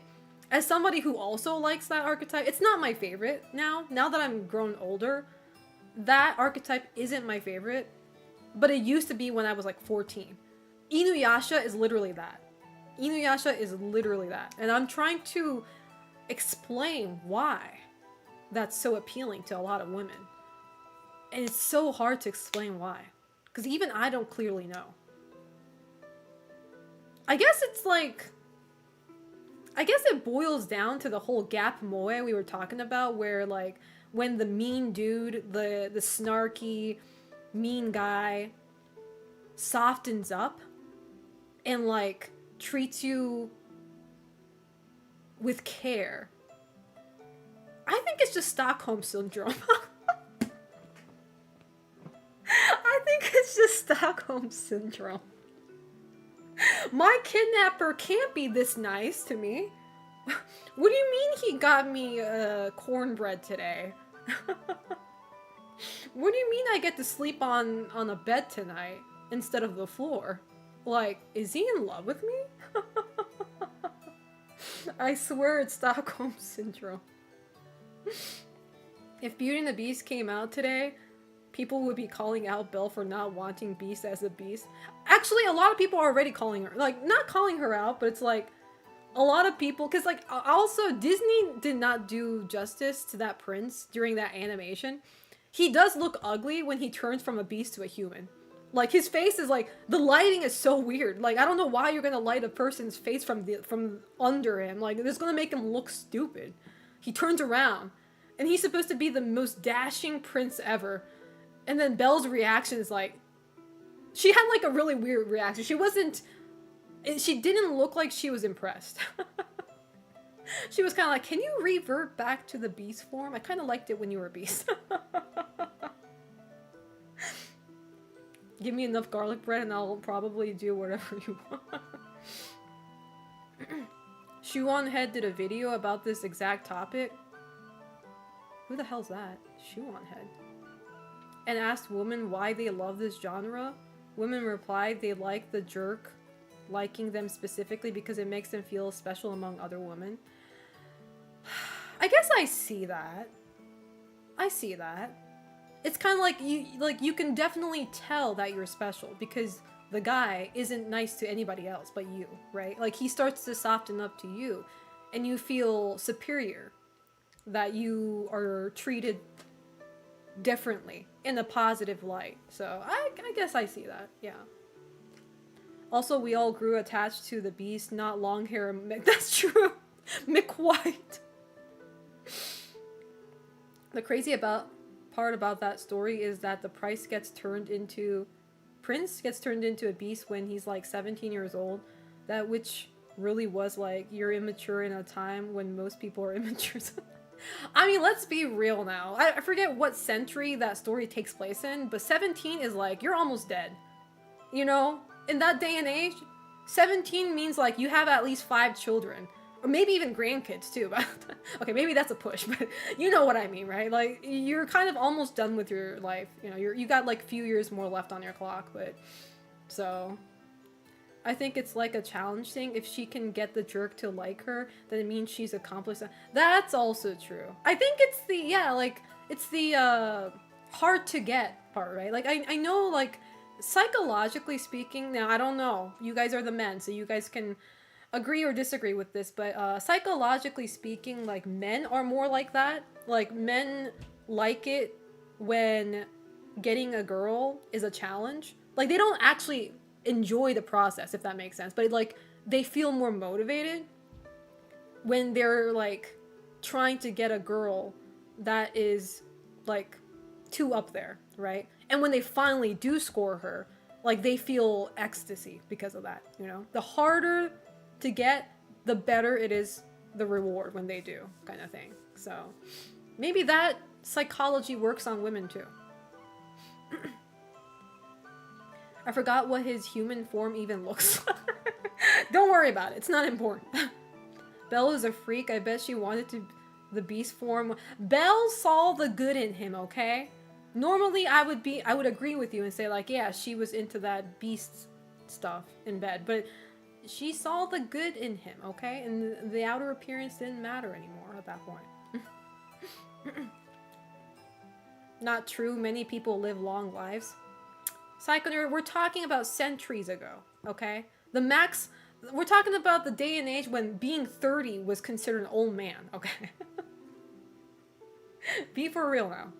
As somebody who also likes that archetype, it's not my favorite now that I'm grown older. that archetype isn't my favorite, but it used to be when I was like 14. Inuyasha is literally that. Inuyasha is literally that. And I'm trying to explain why that's so appealing to a lot of women. And it's so hard to explain why. Because even I don't clearly know. I guess it's like... I guess it boils down to the whole gap moe we were talking about, where like when the mean dude, the snarky, mean guy softens up and like treats you with care. I think it's just Stockholm Syndrome. I think it's just Stockholm Syndrome. My kidnapper can't be this nice to me. What do you mean he got me cornbread today? What do you mean I get to sleep on a bed tonight instead of the floor? Like, is he in love with me? I swear it's Stockholm Syndrome. If Beauty and the Beast came out today, people would be calling out Belle for not wanting Beast as a beast. Actually, a lot of people are already calling her. Like, not calling her out, but it's like, a lot of people... Because, like, also, Disney did not do justice to that prince during that animation. He does look ugly when he turns from a beast to a human. Like, his face is like... The lighting is so weird. Like, I don't know why you're gonna light a person's face from under him. Like, it's gonna make him look stupid. He turns around. And he's supposed to be the most dashing prince ever. And then Belle's reaction is like... She had like a really weird reaction. She wasn't... She didn't look like she was impressed. She was kind of like, can you revert back to the beast form? I kind of liked it when you were a beast. Give me enough garlic bread and I'll probably do whatever you want. Shuon Head did a video about this exact topic. Who the hell's that? Shuon Head. And asked women why they love this genre. Women replied they like the jerk liking them specifically because it makes them feel special among other women. I guess I see that. I see that. It's kind of like you can definitely tell that you're special because the guy isn't nice to anybody else but you, right? Like he starts to soften up to you and you feel superior that you are treated differently in a positive light. So I guess I see that. Yeah. Also, we all grew attached to the beast, not long hair Mick. That's true. Mick White. The crazy part about that story is that the Prince gets turned into a beast when he's like 17 years old. That which really was like, you're immature in a time when most people are immature. I mean, let's be real now. I forget what century that story takes place in, but 17 is like, you're almost dead. You know? In that day and age, 17 means like you have at least 5 children. Or maybe even grandkids too. But okay, maybe that's a push, but you know what I mean, right? Like, you're kind of almost done with your life. You know, you got like a few years more left on your clock, but... So... I think it's like a challenge thing. If she can get the jerk to like her, then it means she's accomplished. That's also true. I think it's the, yeah, like, it's the, hard to get part, right? Like, I know, like, psychologically speaking, now, I don't know. You guys are the men, so you guys can agree or disagree with this, but, psychologically speaking, like, men are more like that. Like, men like it when getting a girl is a challenge. Like, they don't actually enjoy the process, if that makes sense, but like they feel more motivated when they're like trying to get a girl that is like too up there, right? And when they finally do score her, like they feel ecstasy because of that, you know? The harder to get, the better it is the reward when they do, kind of thing. So maybe that psychology works on women too. I forgot what his human form even looks like. Don't worry about it. It's not important. Belle is a freak. I bet she wanted to the beast form. Belle saw the good in him, okay? Normally, I would agree with you and say like, yeah, she was into that beast stuff in bed, but she saw the good in him, okay? And the outer appearance didn't matter anymore at that point. not true. Many people live long lives. Psycho nerd, we're talking about centuries ago, okay? The max, we're talking about the day and age when being 30 was considered an old man, okay? Be for real now.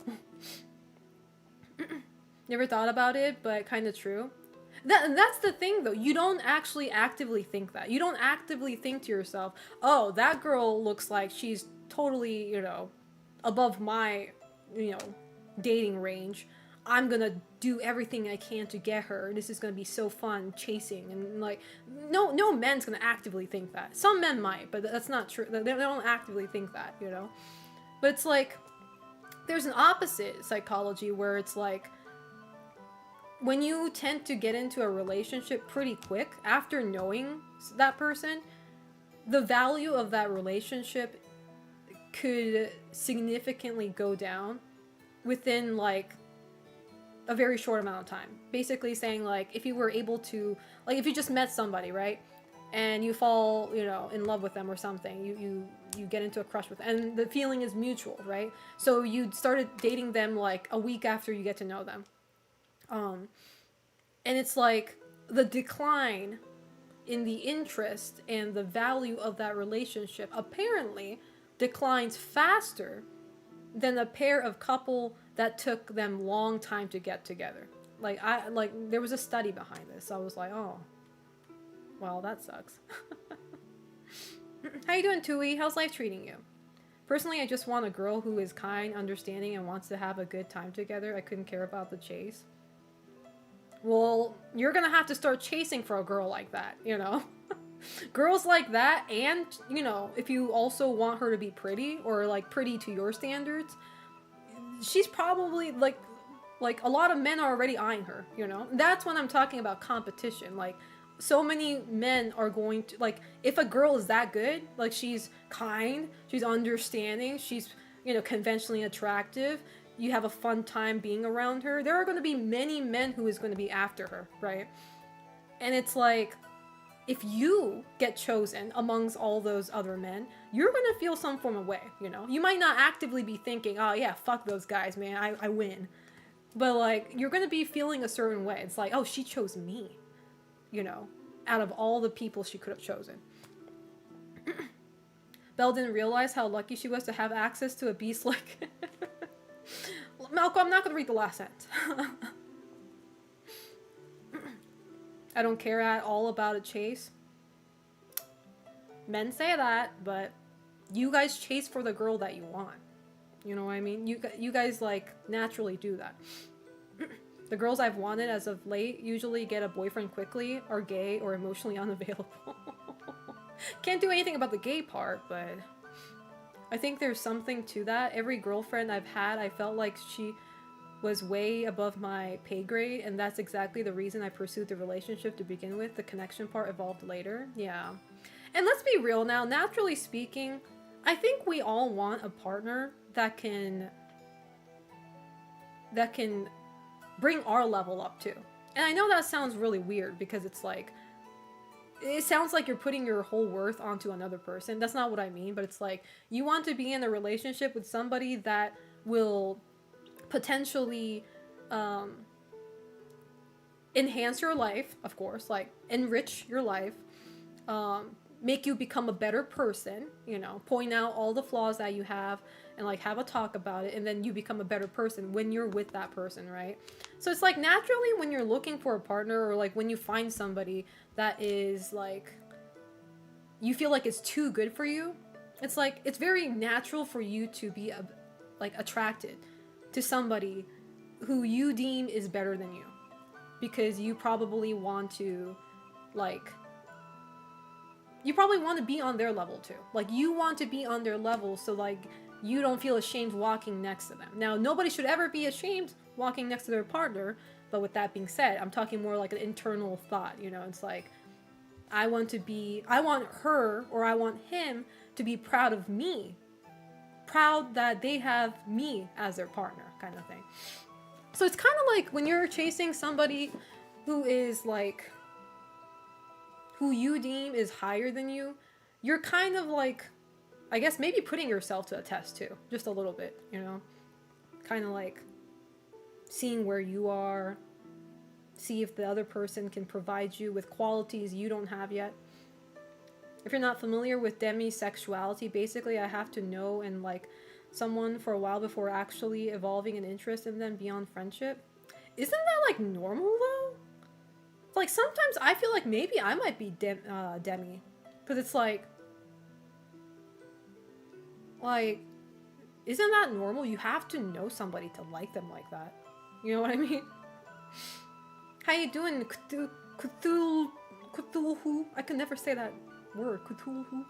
Never thought about it, but kind of true. That's the thing, though. You don't actually actively think that. You don't actively think to yourself, oh, that girl looks like she's totally, you know, above my, you know, dating range. I'm gonna do everything I can to get her. This is gonna be so fun, chasing. And, like, no men's gonna actively think that. Some men might, but that's not true. They don't actively think that, you know? But it's like, there's an opposite psychology where it's like, when you tend to get into a relationship pretty quick after knowing that person, the value of that relationship could significantly go down within like a very short amount of time. Basically saying, like, if you were able to, like, if you just met somebody, right, and you fall, you know, in love with them or something, you get into a crush with them, and the feeling is mutual, right? So you started dating them like a week after you get to know them. And it's like the decline in the interest and the value of that relationship apparently declines faster than a pair of couple that took them long time to get together. Like, there was a study behind this. I was like, oh, well, that sucks. How you doing, Tui? How's life treating you? Personally, I just want a girl who is kind, understanding, and wants to have a good time together. I couldn't care about the chase. Well, you're gonna have to start chasing for a girl like that, you know? Girls like that, and, you know, if you also want her to be pretty, or, like, pretty to your standards, she's probably, like a lot of men are already eyeing her, you know? That's when I'm talking about competition. Like, so many men are going to, like, if a girl is that good, like, she's kind, she's understanding, she's, you know, conventionally attractive, you have a fun time being around her, there are going to be many men who is going to be after her, right? And it's like, if you get chosen amongst all those other men, you're going to feel some form of way, you know? You might not actively be thinking, oh yeah, fuck those guys, man, I win. But, like, you're going to be feeling a certain way. It's like, oh, she chose me, you know, out of all the people she could have chosen. Belle didn't realize how lucky she was to have access to a beast like... Malcolm, I'm not going to read the last sentence. I don't care at all about a chase. Men say that, but you guys chase for the girl that you want. You know what I mean? You guys, like, naturally do that. The girls I've wanted as of late usually get a boyfriend quickly, are gay, or emotionally unavailable. Can't do anything about the gay part, but I think there's something to that. Every girlfriend I've had, I felt like she was way above my pay grade, and that's exactly the reason I pursued the relationship to begin with. The connection part evolved later. Yeah. And let's be real now, naturally speaking, I think we all want a partner that can bring our level up too. And I know that sounds really weird because it's like, it sounds like you're putting your whole worth onto another person. That's not what I mean, but it's like, you want to be in a relationship with somebody that will potentially enhance your life, of course, like enrich your life, make you become a better person, you know, point out all the flaws that you have and like have a talk about it, and then you become a better person when you're with that person, right? So it's like, naturally when you're looking for a partner, or like when you find somebody that is like, you feel like it's too good for you, it's like, it's very natural for you to be like attracted to somebody who you deem is better than you, because you probably want to, like, you probably want to be on their level too. Like, you want to be on their level, so like you don't feel ashamed walking next to them. Now, nobody should ever be ashamed walking next to their partner, but with that being said, I'm talking more like an internal thought, you know? It's like, I want her, or I want him to be proud of me, proud that they have me as their partner, kind of thing. So it's kind of like when you're chasing somebody who is like, who you deem is higher than you, you're kind of like, I guess maybe putting yourself to a test too, just a little bit, you know? Kind of like seeing where you are, see if the other person can provide you with qualities you don't have yet. If you're not familiar with demisexuality, basically I have to know and like someone for a while before actually evolving an interest in them beyond friendship. Isn't that like normal though? Like sometimes I feel like maybe I might be demi, because it's like, isn't that normal? You have to know somebody to like them like that. You know what I mean? How you doing, Cthulhu? I can never say that word, Cthulhu.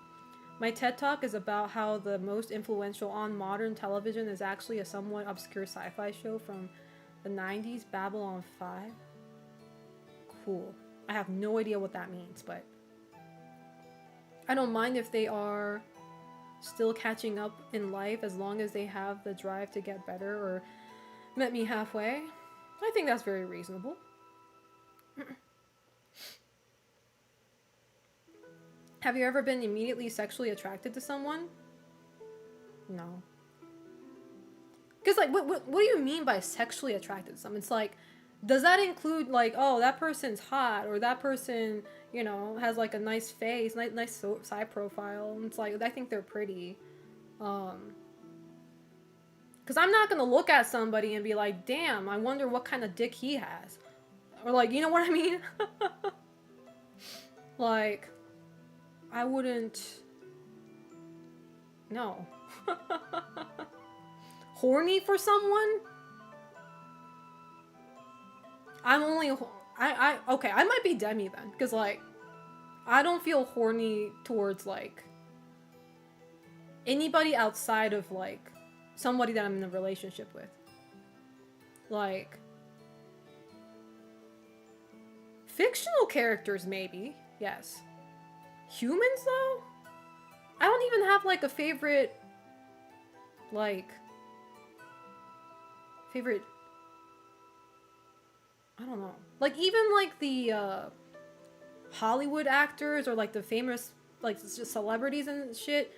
My TED Talk is about how the most influential on modern television is actually a somewhat obscure sci-fi show from the 90s, Babylon 5. Cool. I have no idea what that means, but I don't mind if they are still catching up in life as long as they have the drive to get better or met me halfway. I think that's very reasonable. Have you ever been immediately sexually attracted to someone? No. Because, like, what do you mean by sexually attracted to someone? It's like, does that include, like, oh, that person's hot, or that person, you know, has, like, a nice face, nice side profile, and it's like, I think they're pretty. Because I'm not going to look at somebody and be like, damn, I wonder what kind of dick he has. Or, like, you know what I mean? Like, I wouldn't... No. Horny for someone? I'm only... Okay, I might be demi then. Because, like, I don't feel horny towards, like, anybody outside of, like, somebody that I'm in a relationship with. Like... Fictional characters, maybe. Yes. Humans, though? I don't even have, like, a favorite... Like... Favorite... I don't know. Like, even, like, the, Hollywood actors or, like, the famous, like, just celebrities and shit,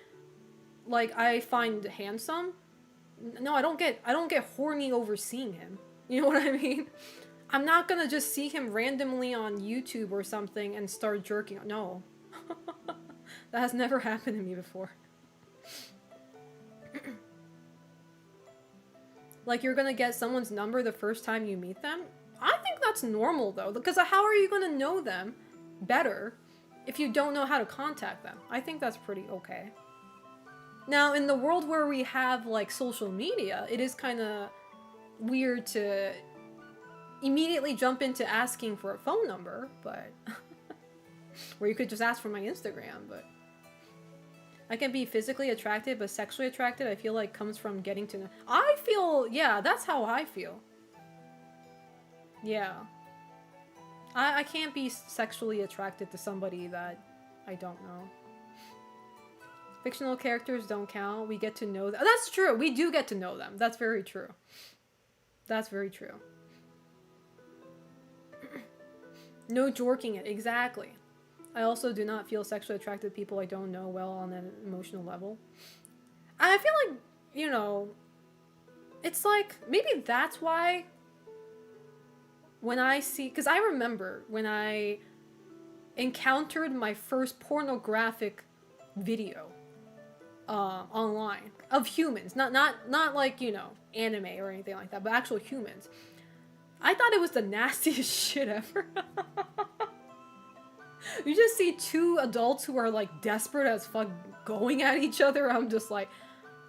like, I find handsome. No, I don't get horny over seeing him. You know what I mean? I'm not gonna just see him randomly on YouTube or something and start jerking. No. That has never happened to me before. Like, you're gonna get someone's number the first time you meet them? I think that's normal, though, because how are you gonna know them better if you don't know how to contact them? I think that's pretty okay. Now, in the world where we have, like, social media, it is kind of weird to immediately jump into asking for a phone number, but... Or you could just ask for my Instagram, but... I can be physically attracted, but sexually attracted, I feel like comes from getting to know... I feel... Yeah, that's how I feel. Yeah. I can't be sexually attracted to somebody that I don't know. Fictional characters don't count. We get to know them. That's true. We do get to know them. That's very true. That's very true. No jorking it. Exactly. I also do not feel sexually attracted to people I don't know well on an emotional level. I feel like, you know, it's like, maybe that's why when I see, because I remember when I encountered my first pornographic video online of humans, not like, you know, anime or anything like that, but actual humans. I thought it was the nastiest shit ever. You just see two adults who are like desperate as fuck going at each other. I'm just like,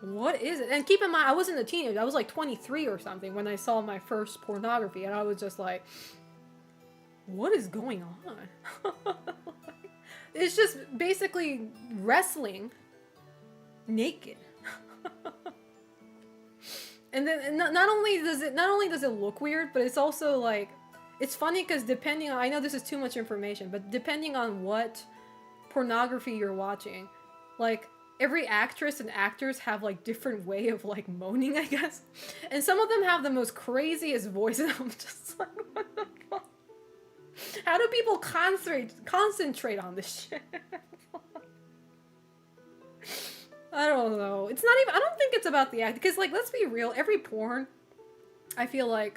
what is it? And keep in mind, I wasn't a teenager. I was like 23 or something when I saw my first pornography, and I was just like, what is going on? It's just basically wrestling naked. And then not only does it look weird, but it's also like, it's funny because depending on, I know this is too much information, but depending on what pornography you're watching, like, every actress and actors have like different way of like moaning, I guess. And some of them have the most craziest voices. I'm just like, what the fuck? How do people concentrate on this shit? I don't know. It's not even, I don't think it's about the act, because like, let's be real, every porn I feel like,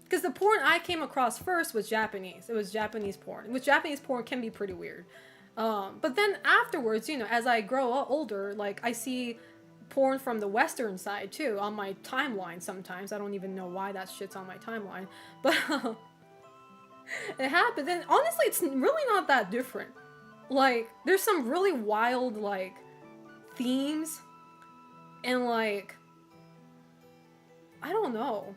because the porn I came across first was Japanese. It was Japanese porn, which Japanese porn can be pretty weird. But then afterwards, you know, as I grow older, like I see porn from the Western side too on my timeline sometimes. I don't even know why that shit's on my timeline. But it happened. And honestly, it's really not that different. Like, there's some really wild, like, themes. And, like, I don't know.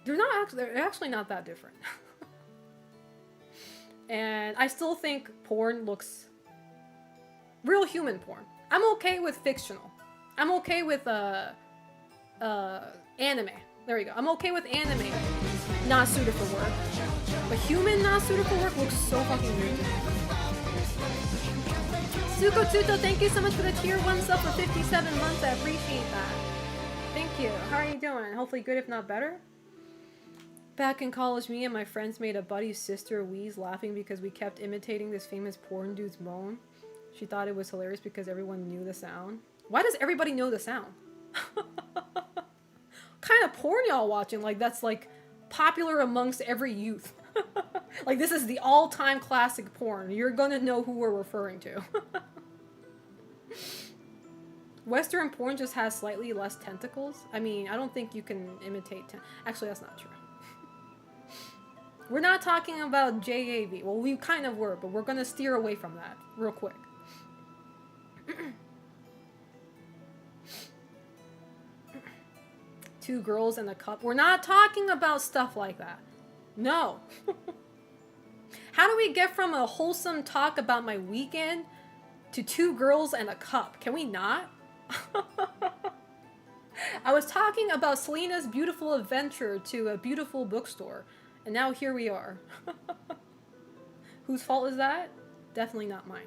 They're actually not that different. And I still think porn looks real human porn. I'm okay with fictional. I'm okay with anime. There we go. I'm okay with anime not suited for work. But human not suited for work looks so fucking weird. Suko Tsuto, thank you so much for the tier 1 sub for 57 months. I appreciate that. Thank you. How are you doing? Hopefully good, if not better. Back in college, me and my friends made a buddy's sister wheeze laughing because we kept imitating this famous porn dude's moan. She thought it was hilarious because everyone knew the sound. Why does everybody know the sound? What kind of porn y'all watching? Like, that's like popular amongst every youth. Like, this is the all-time classic porn. You're gonna know who we're referring to. Western porn just has slightly less tentacles. I mean, I don't think you can imitate actually, that's not true. We're not talking about JAV. Well, we kind of were, but we're gonna steer away from that real quick. Two girls and a cup. We're not talking about stuff like that. No. How do we get from a wholesome talk about my weekend to two girls and a cup? Can we not? I was talking about Selena's beautiful adventure to a beautiful bookstore, and now here we are. Whose fault is that? Definitely not mine.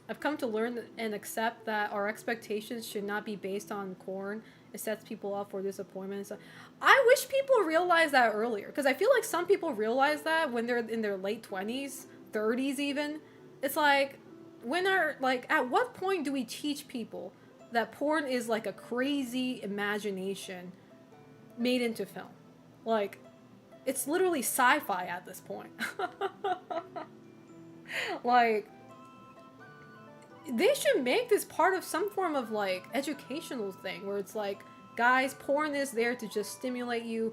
I've come to learn and accept that our expectations should not be based on corn. It sets people up for disappointment. So I wish people realized that earlier, because I feel like some people realize that when they're in their late 20s, 30s even. It's like, at what point do we teach people that porn is like a crazy imagination made into film? Like, it's literally sci-fi at this point. Like, they should make this part of some form of, like, educational thing where it's like, guys, porn is there to just stimulate you.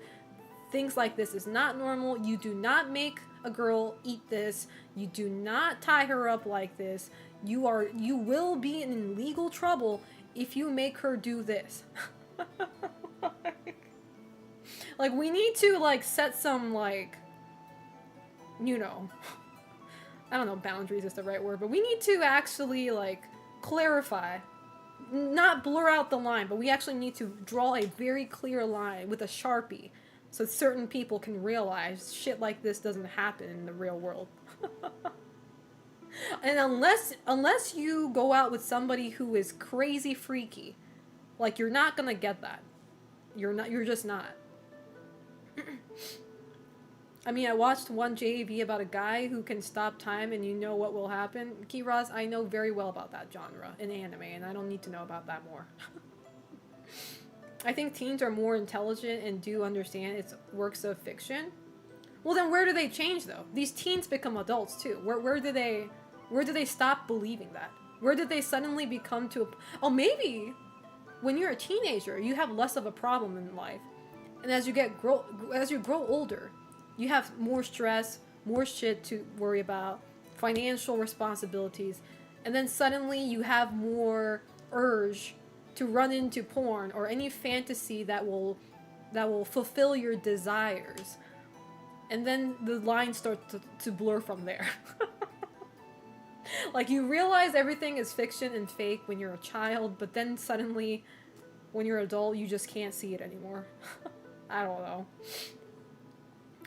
Things like this is not normal. You do not make a girl eat this. You do not tie her up like this. You will be in legal trouble if you make her do this. Like, we need to, like, set some, like, you know, I don't know, boundaries is the right word, but we need to actually, like, clarify, not blur out the line, but we actually need to draw a very clear line with a Sharpie so certain people can realize shit like this doesn't happen in the real world. And unless you go out with somebody who is crazy freaky, like, you're not gonna get that. You're just not. I mean, I watched one JAV about a guy who can stop time and you know what will happen. Kiraz, I know very well about that genre in anime, and I don't need to know about that more. I think teens are more intelligent and do understand its works of fiction. Well, then where do they change, though? These teens become adults, too. Where do they stop believing that? Where did they suddenly become to a... Oh, maybe when you're a teenager, you have less of a problem in life. And as you grow older, you have more stress, more shit to worry about, financial responsibilities, and then suddenly you have more urge to run into porn or any fantasy that will fulfill your desires. And then the lines start to blur from there. Like, you realize everything is fiction and fake when you're a child, but then suddenly, when you're an adult, you just can't see it anymore. I don't know.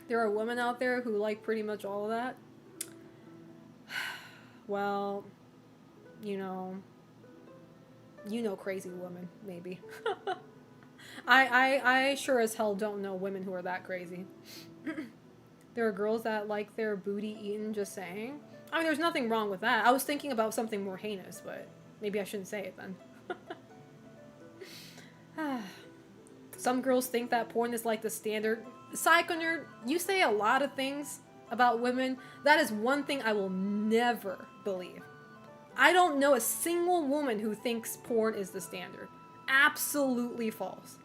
There are women out there who like pretty much all of that. Well, you know crazy women, maybe. I sure as hell don't know women who are that crazy. There are girls that like their booty eaten, just saying. I mean, there's nothing wrong with that. I was thinking about something more heinous, but maybe I shouldn't say it then. Some girls think that porn is like the standard. Psycho nerd, you say a lot of things about women. That is one thing I will never believe. I don't know a single woman who thinks porn is the standard. Absolutely false.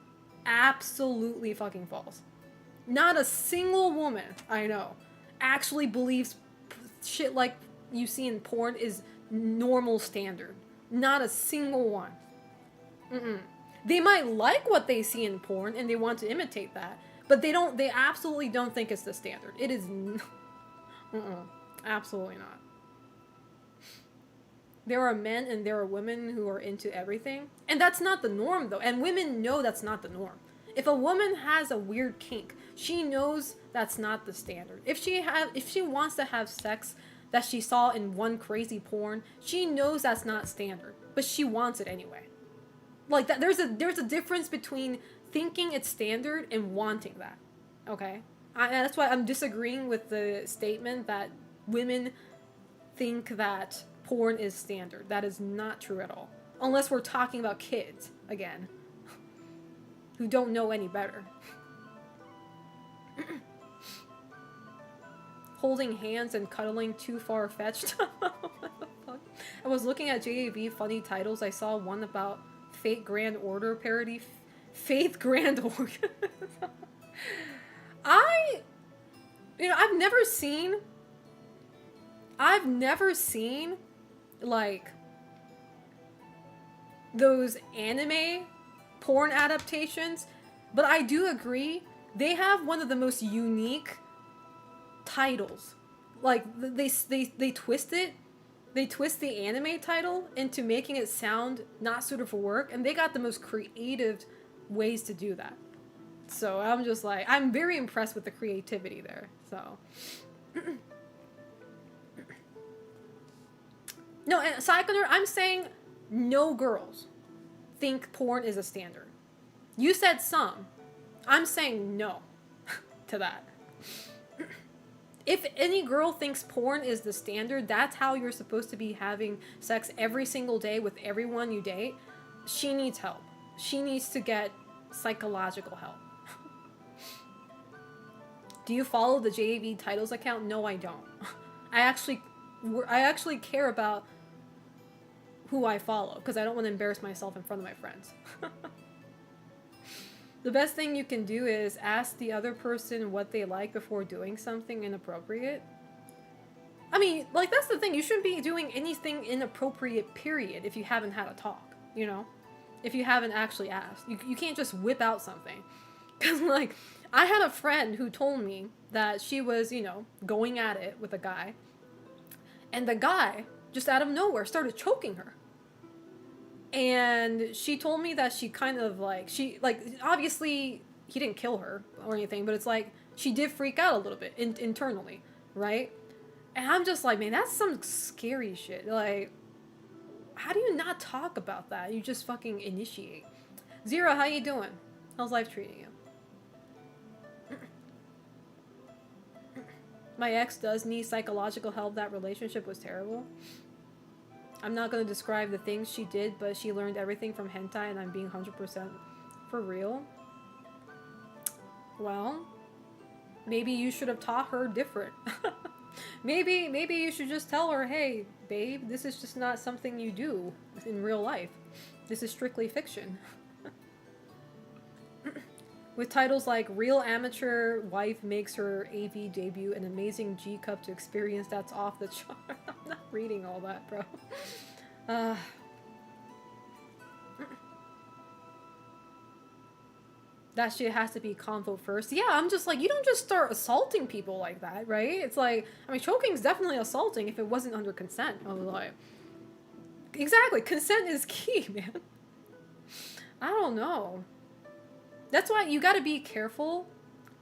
Absolutely fucking false. Not a single woman I know actually believes shit like you see in porn is normal standard. Not a single one. They might like what they see in porn and they want to imitate that, but they absolutely don't think it's the standard. It is absolutely not. There are men and there are women who are into everything, and that's not the norm though, and women know that's not the norm. If a woman has a weird kink, she knows that's not the standard. If she wants to have sex that she saw in one crazy porn, she knows that's not standard, but she wants it anyway. Like that, there's a difference between thinking it's standard and wanting that. Okay, that's why I'm disagreeing with the statement that women think that porn is standard. That is not true at all. Unless we're talking about kids again, who don't know any better. Holding hands and cuddling too far-fetched. What the fuck? I was looking at JAV funny titles. I saw one about Fate Grand Order parody. Faith Grand Order. I've never seen like those anime porn adaptations, but I do agree they have one of the most unique titles. Like they twist it. They twist the anime title into making it sound not suited for work, and they got the most creative ways to do that. So I'm just like, I'm very impressed with the creativity there. So no, and Psycho Nerd, I'm saying no girls think porn is a standard. You said some. I'm saying no to that. If any girl thinks porn is the standard, that's how you're supposed to be having sex every single day with everyone you date, she needs help. She needs to get psychological help. Do you follow the JAV titles account? No, I don't. I actually care about who I follow because I don't want to embarrass myself in front of my friends. The best thing you can do is ask the other person what they like before doing something inappropriate. I mean, like, that's the thing. You shouldn't be doing anything inappropriate, period, if you haven't had a talk, you know? If you haven't actually asked. You can't just whip out something. Because, like, I had a friend who told me that she was, going at it with a guy. And the guy, just out of nowhere, started choking her. And she told me that she kind of obviously he didn't kill her or anything, but it's like she did freak out a little bit internally, right? And I'm just like, man, that's some scary shit. Like, how do you not talk about that? You just fucking initiate. Zero, how you doing? How's life treating you? My ex does need psychological help. That relationship was terrible. I'm not going to describe the things she did, but she learned everything from hentai, and I'm being 100% for real. Well, maybe you should have taught her different. maybe you should just tell her, hey, babe, this is just not something you do in real life. This is strictly fiction. With titles like Real Amateur Wife Makes Her AV Debut, An Amazing G-Cup to Experience, that's off the chart. I'm not reading all that, bro. That shit has to be convo first. Yeah, I'm just like, you don't just start assaulting people like that, right? It's like, I mean, choking's definitely assaulting if it wasn't under consent. I was like, exactly, consent is key, man. I don't know. That's why you gotta be careful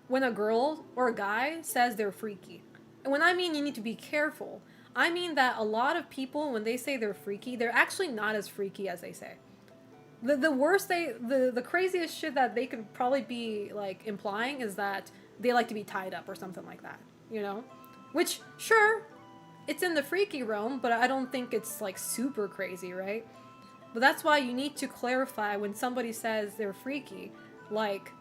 when a girl or a guy says they're freaky. And when I mean you need to be careful, I mean that a lot of people, when they say they're freaky, they're actually not as freaky as they say. The craziest shit that they could probably be, like, implying is that they like to be tied up or something like that, you know? Which, sure, it's in the freaky realm, but I don't think it's, like, super crazy, right? But that's why you need to clarify when somebody says they're freaky, like,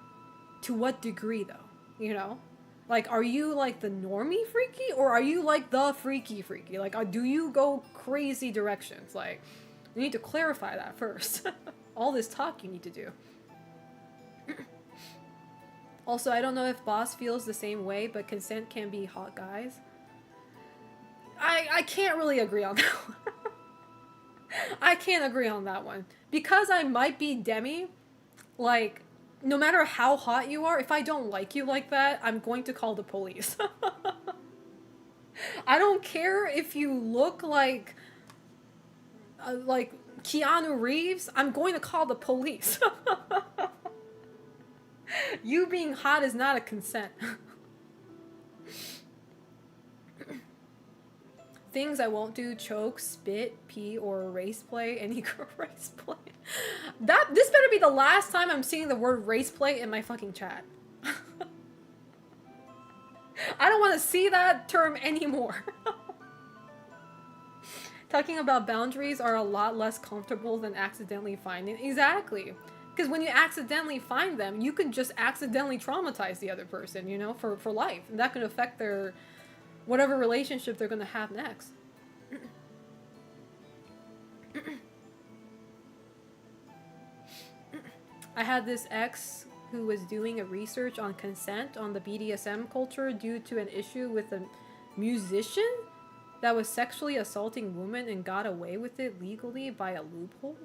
to what degree though, you know? Like, are you like the normie freaky, or are you like the freaky freaky? Like, do you go crazy directions? Like, you need to clarify that first. All this talk you need to do. Also, I don't know if Boss feels the same way, but consent can be hot guys. I can't really agree on that one. I can't agree on that one. Because I might be Demi, like, no matter how hot you are, if I don't like you like that, I'm going to call the police. I don't care if you look like Keanu Reeves, I'm going to call the police. You being hot is not a consent. Things I won't do: choke, spit, pee, or race play. Any race play. This better be the last time I'm seeing the word race play in my fucking chat. I don't want to see that term anymore. Talking about boundaries are a lot less comfortable than accidentally finding. Exactly. Because when you accidentally find them, you can just accidentally traumatize the other person, you know, for life. And that can affect their whatever relationship they're going to have next. I had this ex who was doing a research on consent on the BDSM culture due to an issue with a musician that was sexually assaulting women and got away with it legally by a loophole.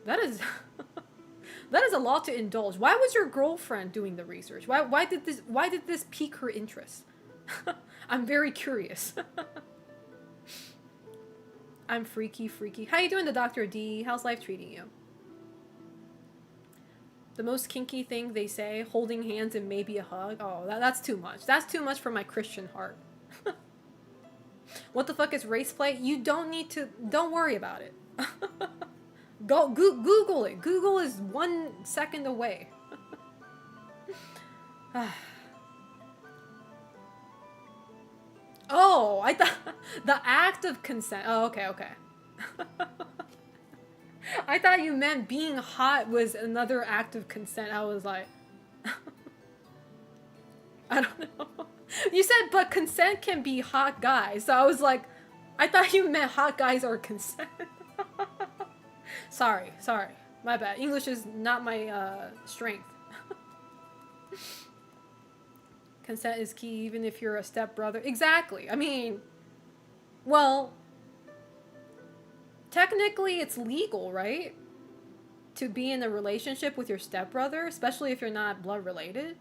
That is that is a lot to indulge. Why was your girlfriend doing the research? Why did this pique her interest? I'm very curious. I'm freaky. How you doing, the Dr. D? How's life treating you? The most kinky thing they say, holding hands and maybe a hug. Oh, that's too much. That's too much for my Christian heart. What the fuck is race play? You don't need to, don't worry about it. Google it. Google is 1 second away. Oh, I thought the act of consent. Oh, okay. I thought you meant being hot was another act of consent. I was like, I don't know. You said, but consent can be hot guys. So I was like, I thought you meant hot guys are consent. Sorry. My bad. English is not my strength. Consent is key even if you're a stepbrother. Exactly. I mean, well, technically it's legal, right? To be in a relationship with your stepbrother, especially if you're not blood related.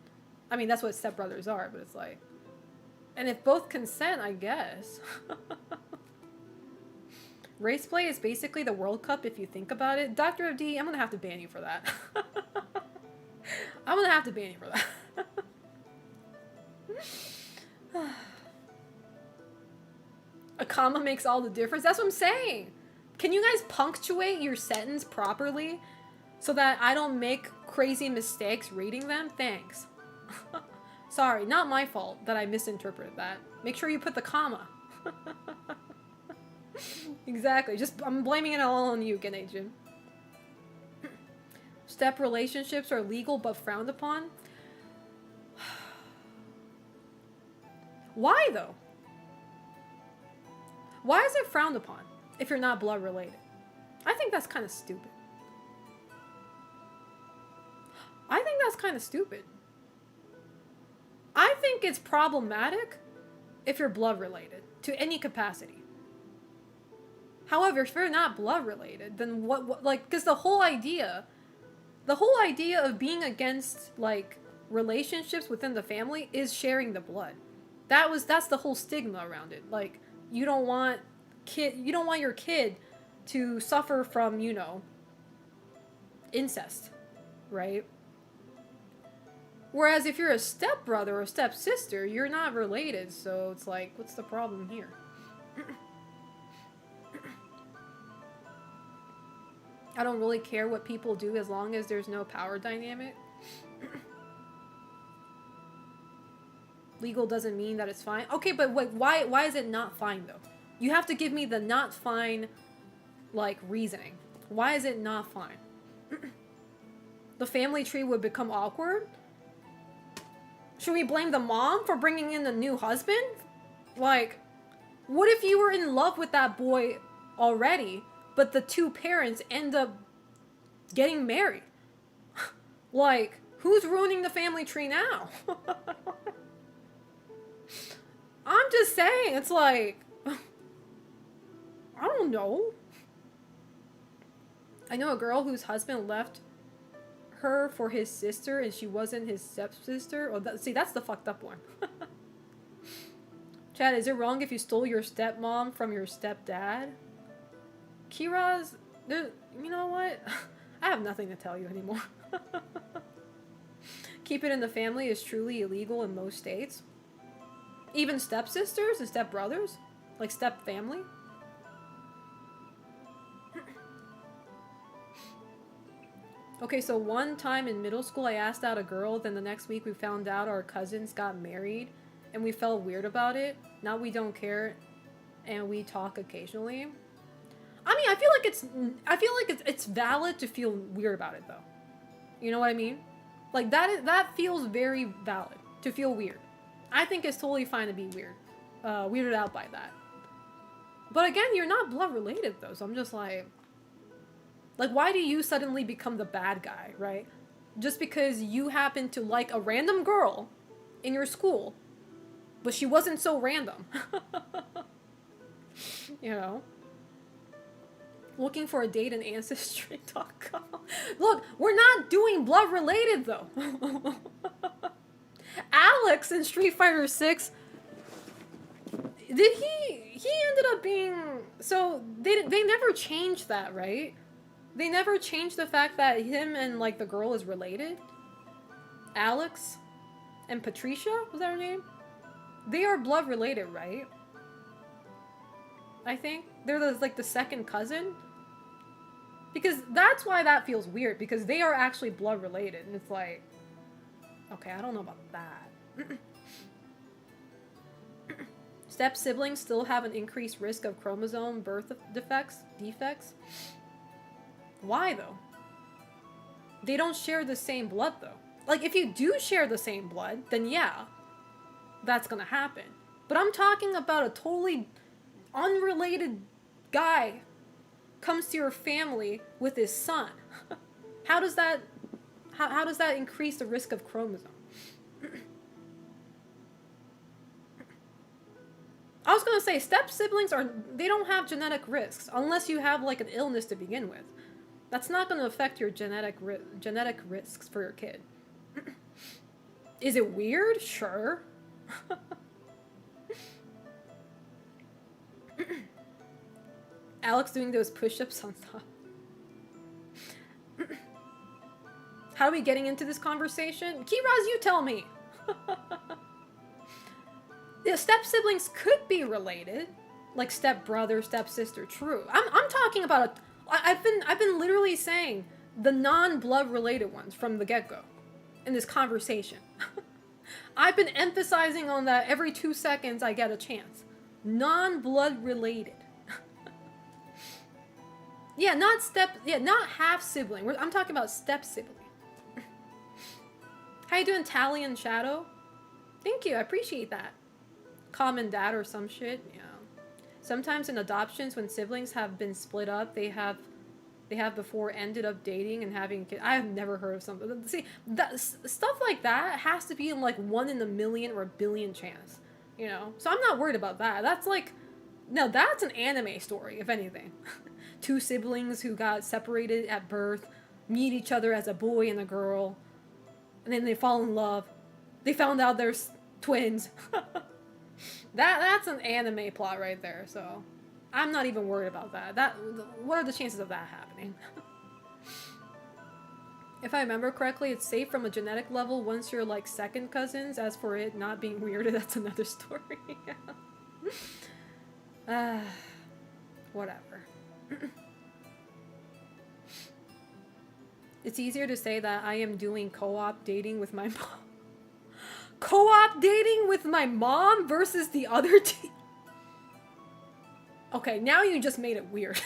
I mean, that's what stepbrothers are, but it's like... And if both consent, I guess. Race play is basically the World Cup if you think about it. Dr. D, I'm gonna have to ban you for that. I'm gonna have to ban you for that. A comma makes all the difference. That's what I'm saying. Can you guys punctuate your sentence properly so that I don't make crazy mistakes reading them? Thanks. Sorry, not my fault that I misinterpreted that. Make sure you put the comma. Exactly. Just, I'm blaming it all on you, Genajin. Step relationships are legal but frowned upon. Why though? Why is it frowned upon if you're not blood related? I think that's kind of stupid. I think it's problematic if you're blood related to any capacity. However, if you're not blood related, then what like, because the whole idea of being against like relationships within the family is sharing the blood. That's the whole stigma around it. Like, you don't want your kid to suffer from, you know, incest, right? Whereas if you're a stepbrother or stepsister, you're not related, so it's like, what's the problem here? I don't really care what people do as long as there's no power dynamic. Legal doesn't mean that it's fine. Okay, but wait, why is it not fine though? You have to give me the not fine like, reasoning. Why is it not fine? The family tree would become awkward? Should we blame the mom for bringing in a new husband? Like, what if you were in love with that boy already, but the two parents end up getting married? Like, who's ruining the family tree now? I'm just saying, it's like, I don't know. I know a girl whose husband left her for his sister and she wasn't his stepsister. Oh, see, that's the fucked up one. Chad, is it wrong if you stole your stepmom from your stepdad? Kira's, you know what? I have nothing to tell you anymore. Keep it in the family is truly illegal in most states. Even stepsisters and stepbrothers? Like stepfamily? Okay, so one time in middle school I asked out a girl, then the next week we found out our cousins got married and we felt weird about it. Now we don't care and we talk occasionally. I mean, I feel like it's valid to feel weird about it though. You know what I mean? Like that feels very valid to feel weird. I think it's totally fine to be weird. Weirded out by that. But again, you're not blood related though, so I'm just like, why do you suddenly become the bad guy, right? Just because you happen to like a random girl in your school, but she wasn't so random. You know? Looking for a date in Ancestry.com. Look, we're not doing blood related though. Alex in Street Fighter 6, did he ended up being, so they never changed that, right? They never changed the fact that him and like the girl is related. Alex and Patricia, was that her name? They are blood related, right? I think they're like the second cousin. Because that's why that feels weird, because they are actually blood related, and it's like, okay, I don't know about that. Step siblings still have an increased risk of chromosome birth defects. Why though? They don't share the same blood though. Like if you do share the same blood, then yeah, that's gonna happen. But I'm talking about a totally unrelated guy comes to your family with his son. How does that increase the risk of chromosome? I was gonna say step siblings they don't have genetic risks unless you have like an illness to begin with. That's not gonna affect your genetic risks for your kid. Is it weird? Sure. Alex doing those push-ups on top. How are we getting into this conversation? Kiraz, you tell me. Yeah, step siblings could be related, like step brother, step sister. True. I'm talking about I've been literally saying the non-blood related ones from the get-go in this conversation. I've been emphasizing on that every 2 seconds I get a chance. Non-blood related. Yeah, not half sibling. I'm talking about step sibling. How you doing, Tally and Shadow? Thank you, I appreciate that. Common dad or some shit, yeah. Sometimes in adoptions, when siblings have been split up, they have before ended up dating and having kids. I have never heard of something. See, stuff like that has to be in like 1 in a million or a billion chance, you know. So I'm not worried about that. That's like, no, that's an anime story, if anything. 2 siblings who got separated at birth, meet each other as a boy and a girl, and then they fall in love. They found out they're twins. That's an anime plot right there, so I'm not even worried about that. What are the chances of that happening? If I remember correctly, it's safe from a genetic level once you're like second cousins. As for it not being weird, that's another story. Whatever. It's easier to say that I am doing co-op dating with my mom. Co-op dating with my mom versus the other team. Okay, now you just made it weird.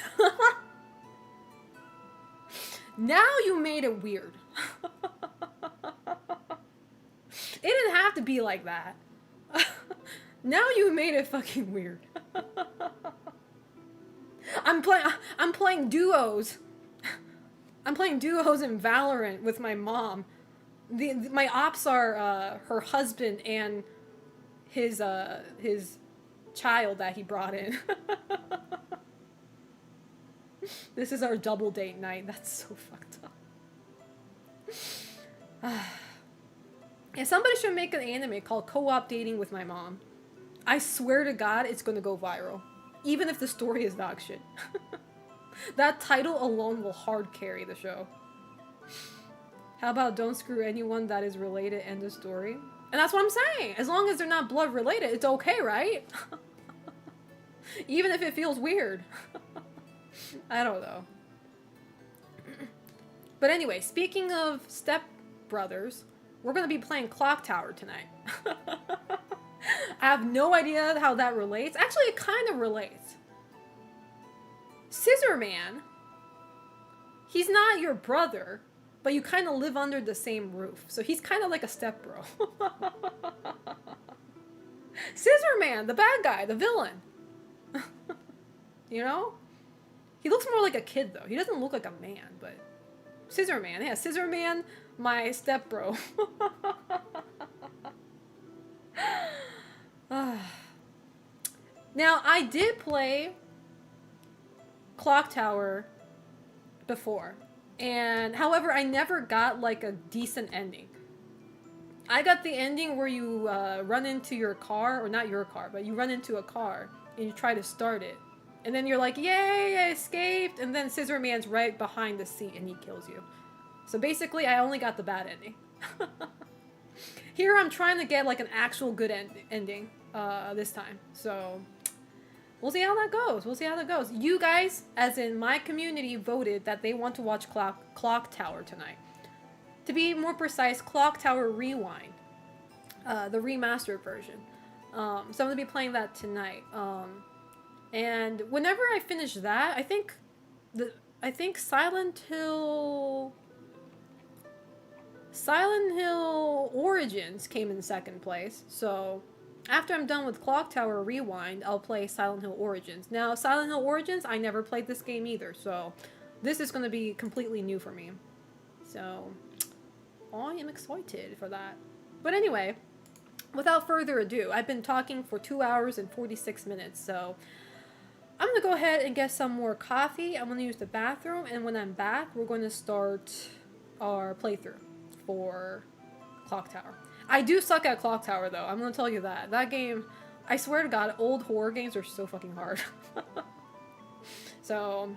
Now you made it weird. It didn't have to be like that. Now you made it fucking weird. I'm playing duos. I'm playing duos in Valorant with my mom. My ops are her husband and his child that he brought in. This is our double date night. That's so fucked up. Yeah, somebody should make an anime called Co-op Dating with My Mom. I swear to God, it's gonna go viral. Even if the story is dog shit. That title alone will hard carry the show. How about don't screw anyone that is related, end of story? And that's what I'm saying. As long as they're not blood related, it's okay, right? Even if it feels weird. I don't know. But anyway, speaking of step brothers, we're going to be playing Clock Tower tonight. I have no idea how that relates. Actually, it kind of relates. Scissor Man, he's not your brother, but you kind of live under the same roof. So he's kind of like a stepbro. Scissor Man, the bad guy, the villain. You know? He looks more like a kid, though. He doesn't look like a man, but... Scissor Man. Yeah, Scissor Man, my stepbro. Now, I did play Clock Tower before. And, however, I never got, like, a decent ending. I got the ending where you run into your car, or not your car, but you run into a car and you try to start it. And then you're like, yay, I escaped. And then Scissor Man's right behind the seat and he kills you. So basically, I only got the bad ending. Here, I'm trying to get like an actual good ending this time. So we'll see how that goes. We'll see how that goes. You guys, as in my community, voted that they want to watch Clock Tower tonight. To be more precise, Clock Tower Rewind. The remastered version. So I'm going to be playing that tonight. And whenever I finish that, I think Silent Hill Origins came in second place. So after I'm done with Clock Tower Rewind, I'll play Silent Hill Origins. Now, Silent Hill Origins, I never played this game either, so this is going to be completely new for me. So I am excited for that. But anyway, without further ado, I've been talking for 2 hours and 46 minutes, so I'm going to go ahead and get some more coffee. I'm going to use the bathroom, and when I'm back, we're going to start our playthrough for Clock Tower. I do suck at Clock Tower, though. I'm going to tell you that. That game, I swear to God, old horror games are so fucking hard. So,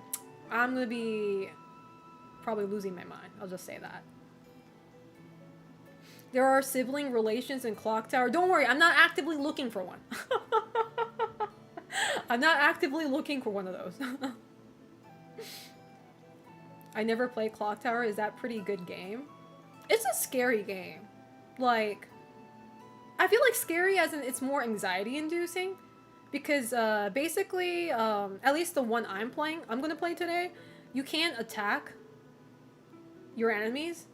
I'm going to be probably losing my mind. I'll just say that. There are sibling relations in Clock Tower. Don't worry, I'm not actively looking for one. I'm not actively looking for one of those. I never played Clock Tower. Is that pretty good game? It's a scary game. Like, I feel like scary as in it's more anxiety inducing. Because basically, at least the one I'm going to play today, you can't attack your enemies.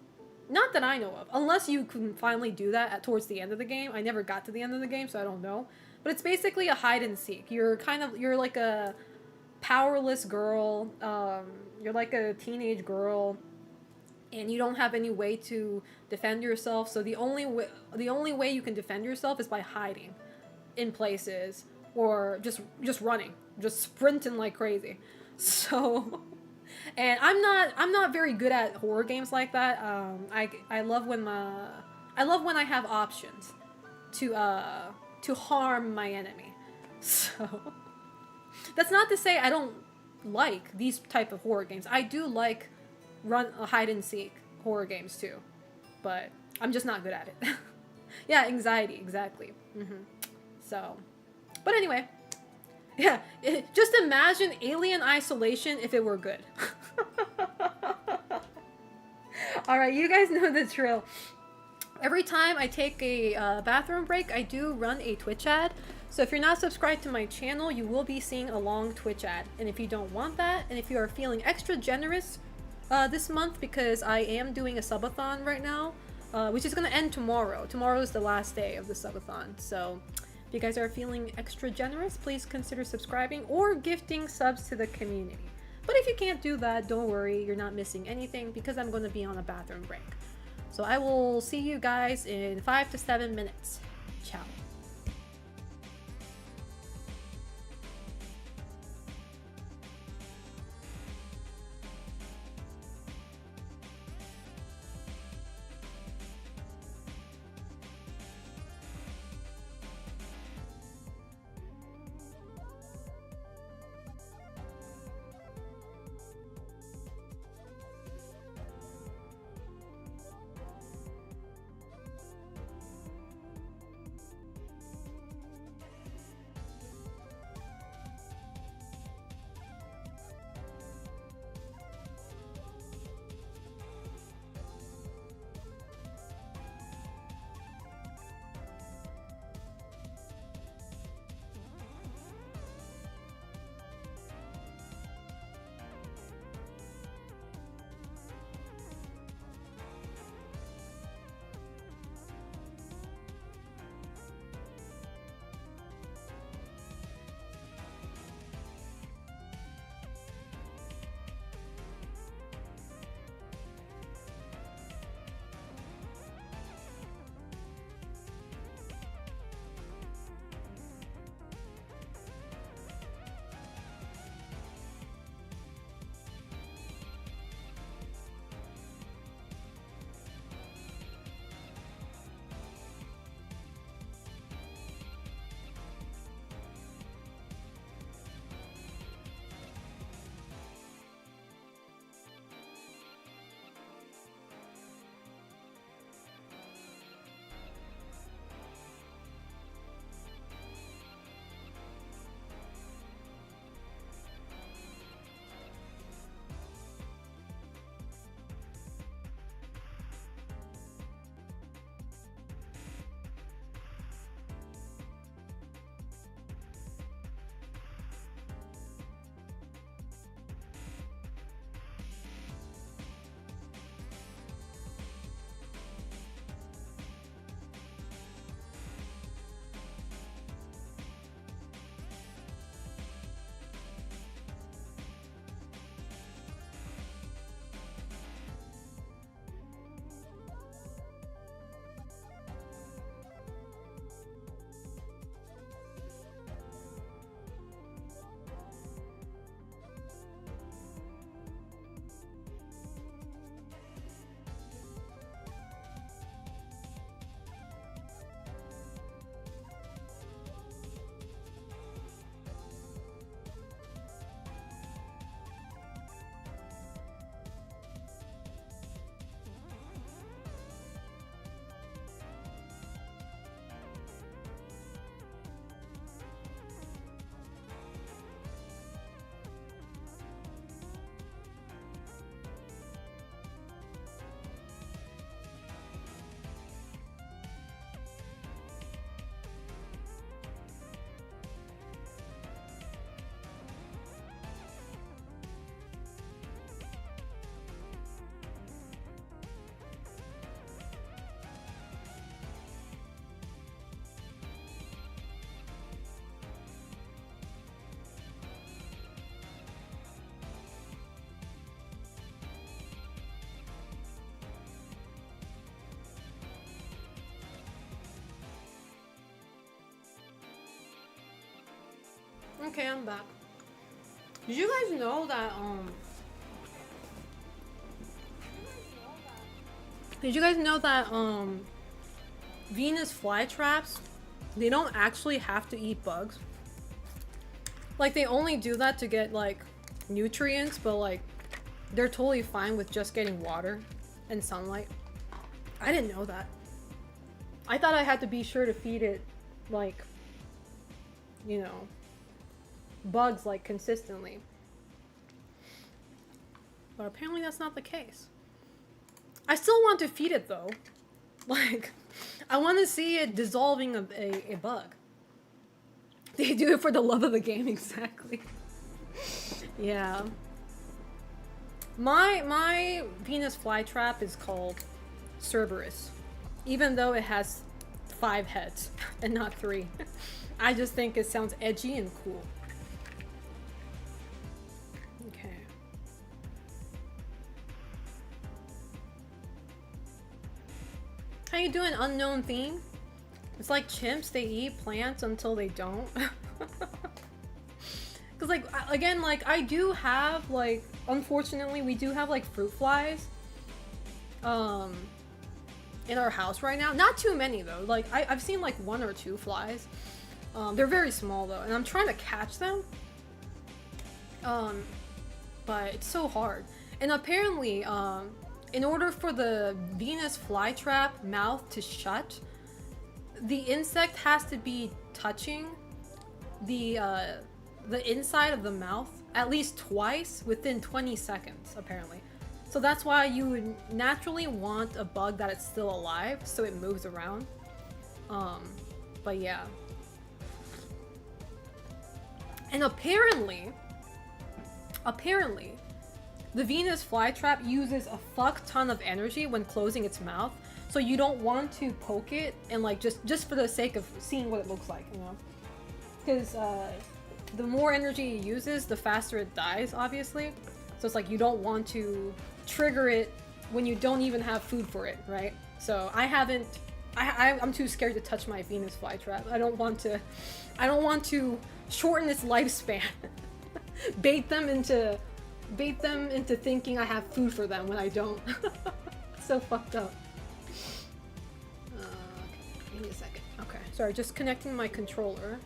Not that I know of. Unless you can finally do that towards the end of the game. I never got to the end of the game, so I don't know. But it's basically a hide and seek. You're like a powerless girl. You're like a teenage girl. And you don't have any way to defend yourself. So the only way you can defend yourself is by hiding in places. Or just running. Just sprinting like crazy. So... And I'm not very good at horror games like that. I love when I have options to harm my enemy. So that's not to say I don't like these type of horror games. I do like hide and seek horror games too, but I'm just not good at it. Yeah, anxiety, exactly. So, but anyway. Yeah, just imagine Alien Isolation if it were good. Alright, you guys know the drill. Every time I take a bathroom break, I do run a Twitch ad. So if you're not subscribed to my channel, you will be seeing a long Twitch ad. And if you don't want that, and if you are feeling extra generous this month because I am doing a subathon right now, which is going to end tomorrow. Tomorrow is the last day of the subathon. So if you guys are feeling extra generous, please consider subscribing or gifting subs to the community. But if you can't do that, don't worry, you're not missing anything because I'm going to be on a bathroom break. So I will see you guys in 5 to 7 minutes. Ciao. Okay, I'm back. Did you guys know that Venus flytraps, they don't actually have to eat bugs? Like, they only do that to get like nutrients, but like they're totally fine with just getting water and sunlight. I didn't know that. I thought I had to be sure to feed it like, you know, bugs like consistently. But apparently that's not the case. I still want to feed it though. Like, I want to see it dissolving a bug. They do it for the love of the game, exactly. Yeah. My Venus flytrap is called Cerberus, even though it has 5 heads and not 3. I just think it sounds edgy and cool. Okay. How you doing, unknown theme? It's like chimps, they eat plants until they don't. Cause like, again, like I do have like, unfortunately we do have like fruit flies in our house right now. Not too many though. Like I've seen like 1 or 2 flies. They're very small though, and I'm trying to catch them. But it's so hard. And apparently, in order for the Venus flytrap mouth to shut, the insect has to be touching the inside of the mouth at least twice within 20 seconds, apparently. So that's why you would naturally want a bug that is still alive, so it moves around. But yeah. And apparently, the Venus flytrap uses a fuck ton of energy when closing its mouth, so you don't want to poke it and like just for the sake of seeing what it looks like, you know? Because the more energy it uses, the faster it dies, obviously. So it's like you don't want to trigger it when you don't even have food for it, right? So I'm too scared to touch my Venus flytrap. I don't want to shorten its lifespan. bait them into thinking I have food for them when I don't. So fucked up. Okay, give me a second. Okay, sorry, just connecting my controller.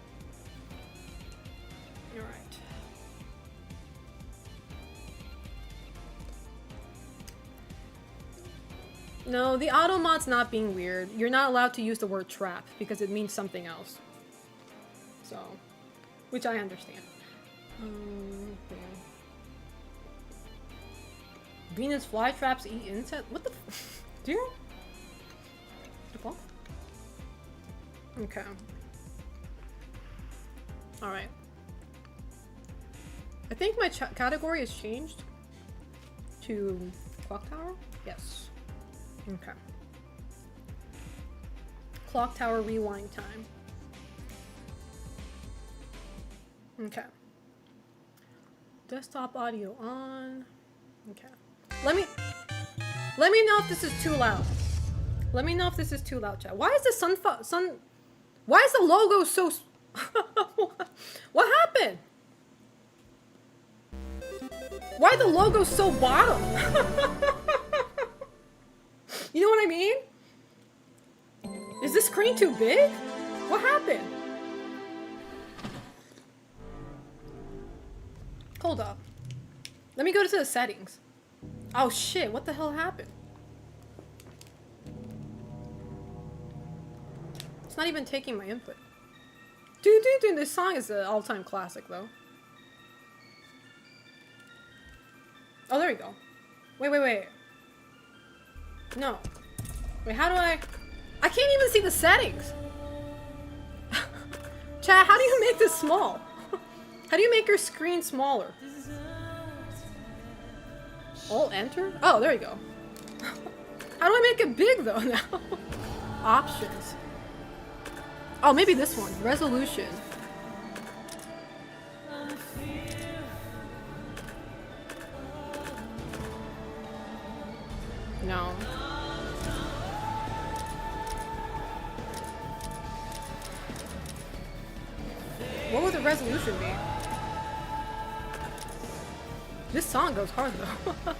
All right. No, the auto mod's not being weird. You're not allowed to use the word trap because it means something else. So, which I understand. Okay. Venus flytraps eat insects? What the do you? The fuck? Okay. Alright. I think my category has changed to Clock Tower? Yes. Okay. Clock Tower rewind time. Okay. Desktop audio on. Okay. Let me know if this is too loud. Let me know if this is too loud, chat. Why is the why is the logo so what happened? Why the logo so bottom? You know what I mean? Is this screen too big? What happened? Hold up. Let me go to the settings. Oh shit, what the hell happened? It's not even taking my input. Dude, this song is an all-time classic though. Oh, there we go. Wait. No. Wait, how do I can't even see the settings. Chat, how do you make this small? How do you make your screen smaller? Alt enter? Oh, there you go. How do I make it big though now? Options. Oh, maybe this one. Resolution. No. What would the resolution be? This song goes hard though.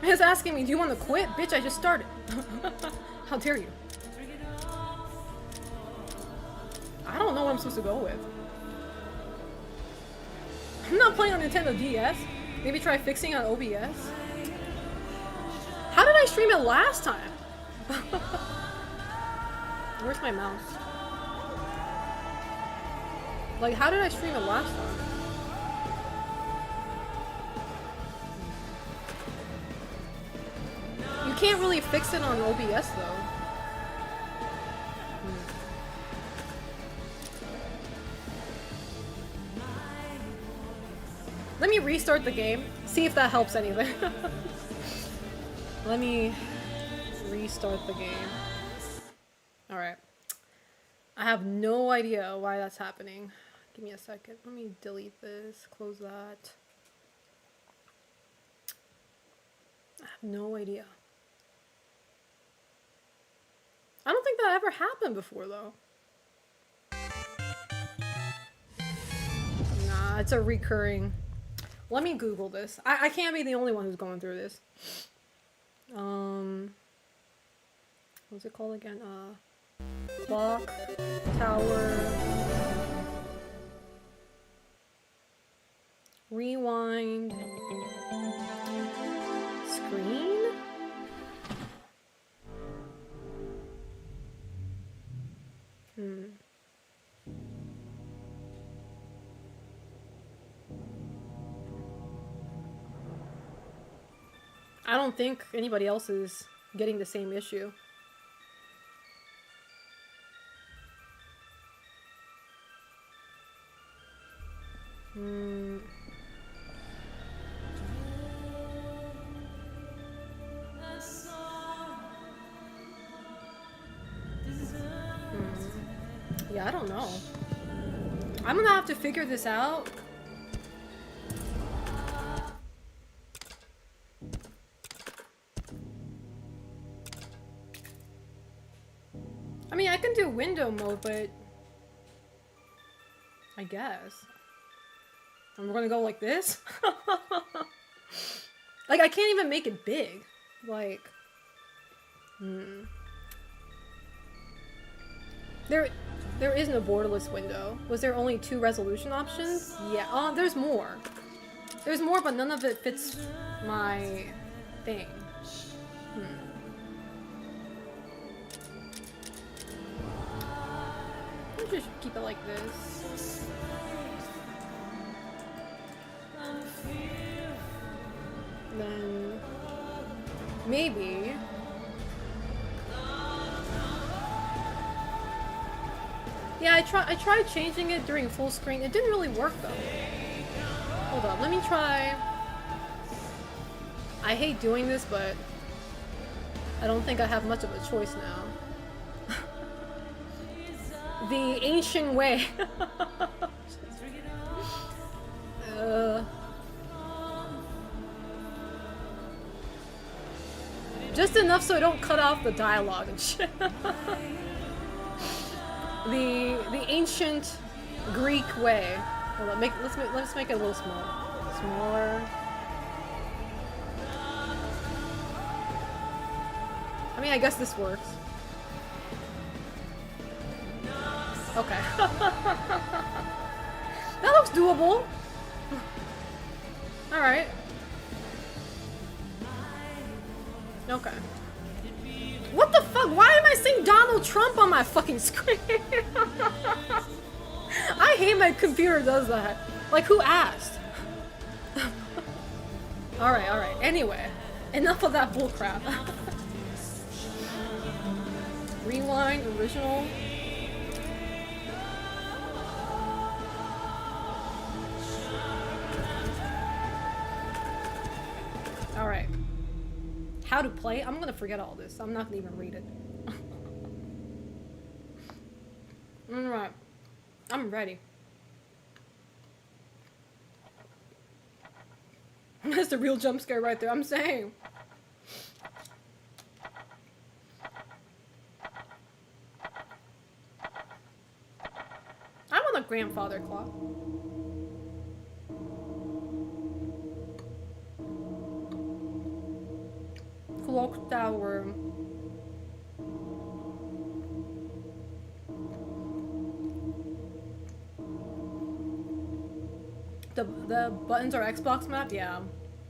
He's asking me, do you want to quit? Bitch, I just started. How dare you? I don't know what I'm supposed to go with. I'm not playing on Nintendo DS. Maybe try fixing on OBS. How did I stream it last time? Where's my mouse? Like, how did I stream it last time? You can't really fix it on OBS though. Let me restart the game. See if that helps anything. Let me restart the game. Alright. I have no idea why that's happening. Give me a second. Let me delete this. Close that. I have no idea. I don't think that ever happened before, though. Nah, it's a recurring... Let me Google this. I can't be the only one who's going through this. What's it called again? Clock, tower, rewind, screen? I don't think anybody else is getting the same issue. Yeah, I don't know. I'm gonna have to figure this out. I mean, I can do window mode, but I guess. And we're gonna go like this? Like, I can't even make it big. Like, There is no borderless window. Was there only 2 resolution options? Yeah, there's more. There's more, but none of it fits my thing. Let's just keep it like this. Then maybe yeah, I tried changing it during full screen. It didn't really work though. Hold on, let me try. I hate doing this, but I don't think I have much of a choice now. The ancient way. Just enough so I don't cut off the dialogue and shit. The ancient Greek way. Hold on, let's make it a little smaller. Smaller. I mean, I guess this works. Okay. That looks doable. All right. Okay. What the fuck? Why am I seeing Donald Trump on my fucking screen? I hate my computer does that. Like, who asked? Alright. Anyway, enough of that bullcrap. Rewind, original. Alright. How to play? I'm gonna forget all this. I'm not gonna even read it. Alright. I'm ready. That's the real jump scare right there, I'm saying. I want a grandfather clock. Clock tower. The buttons are Xbox map? Yeah.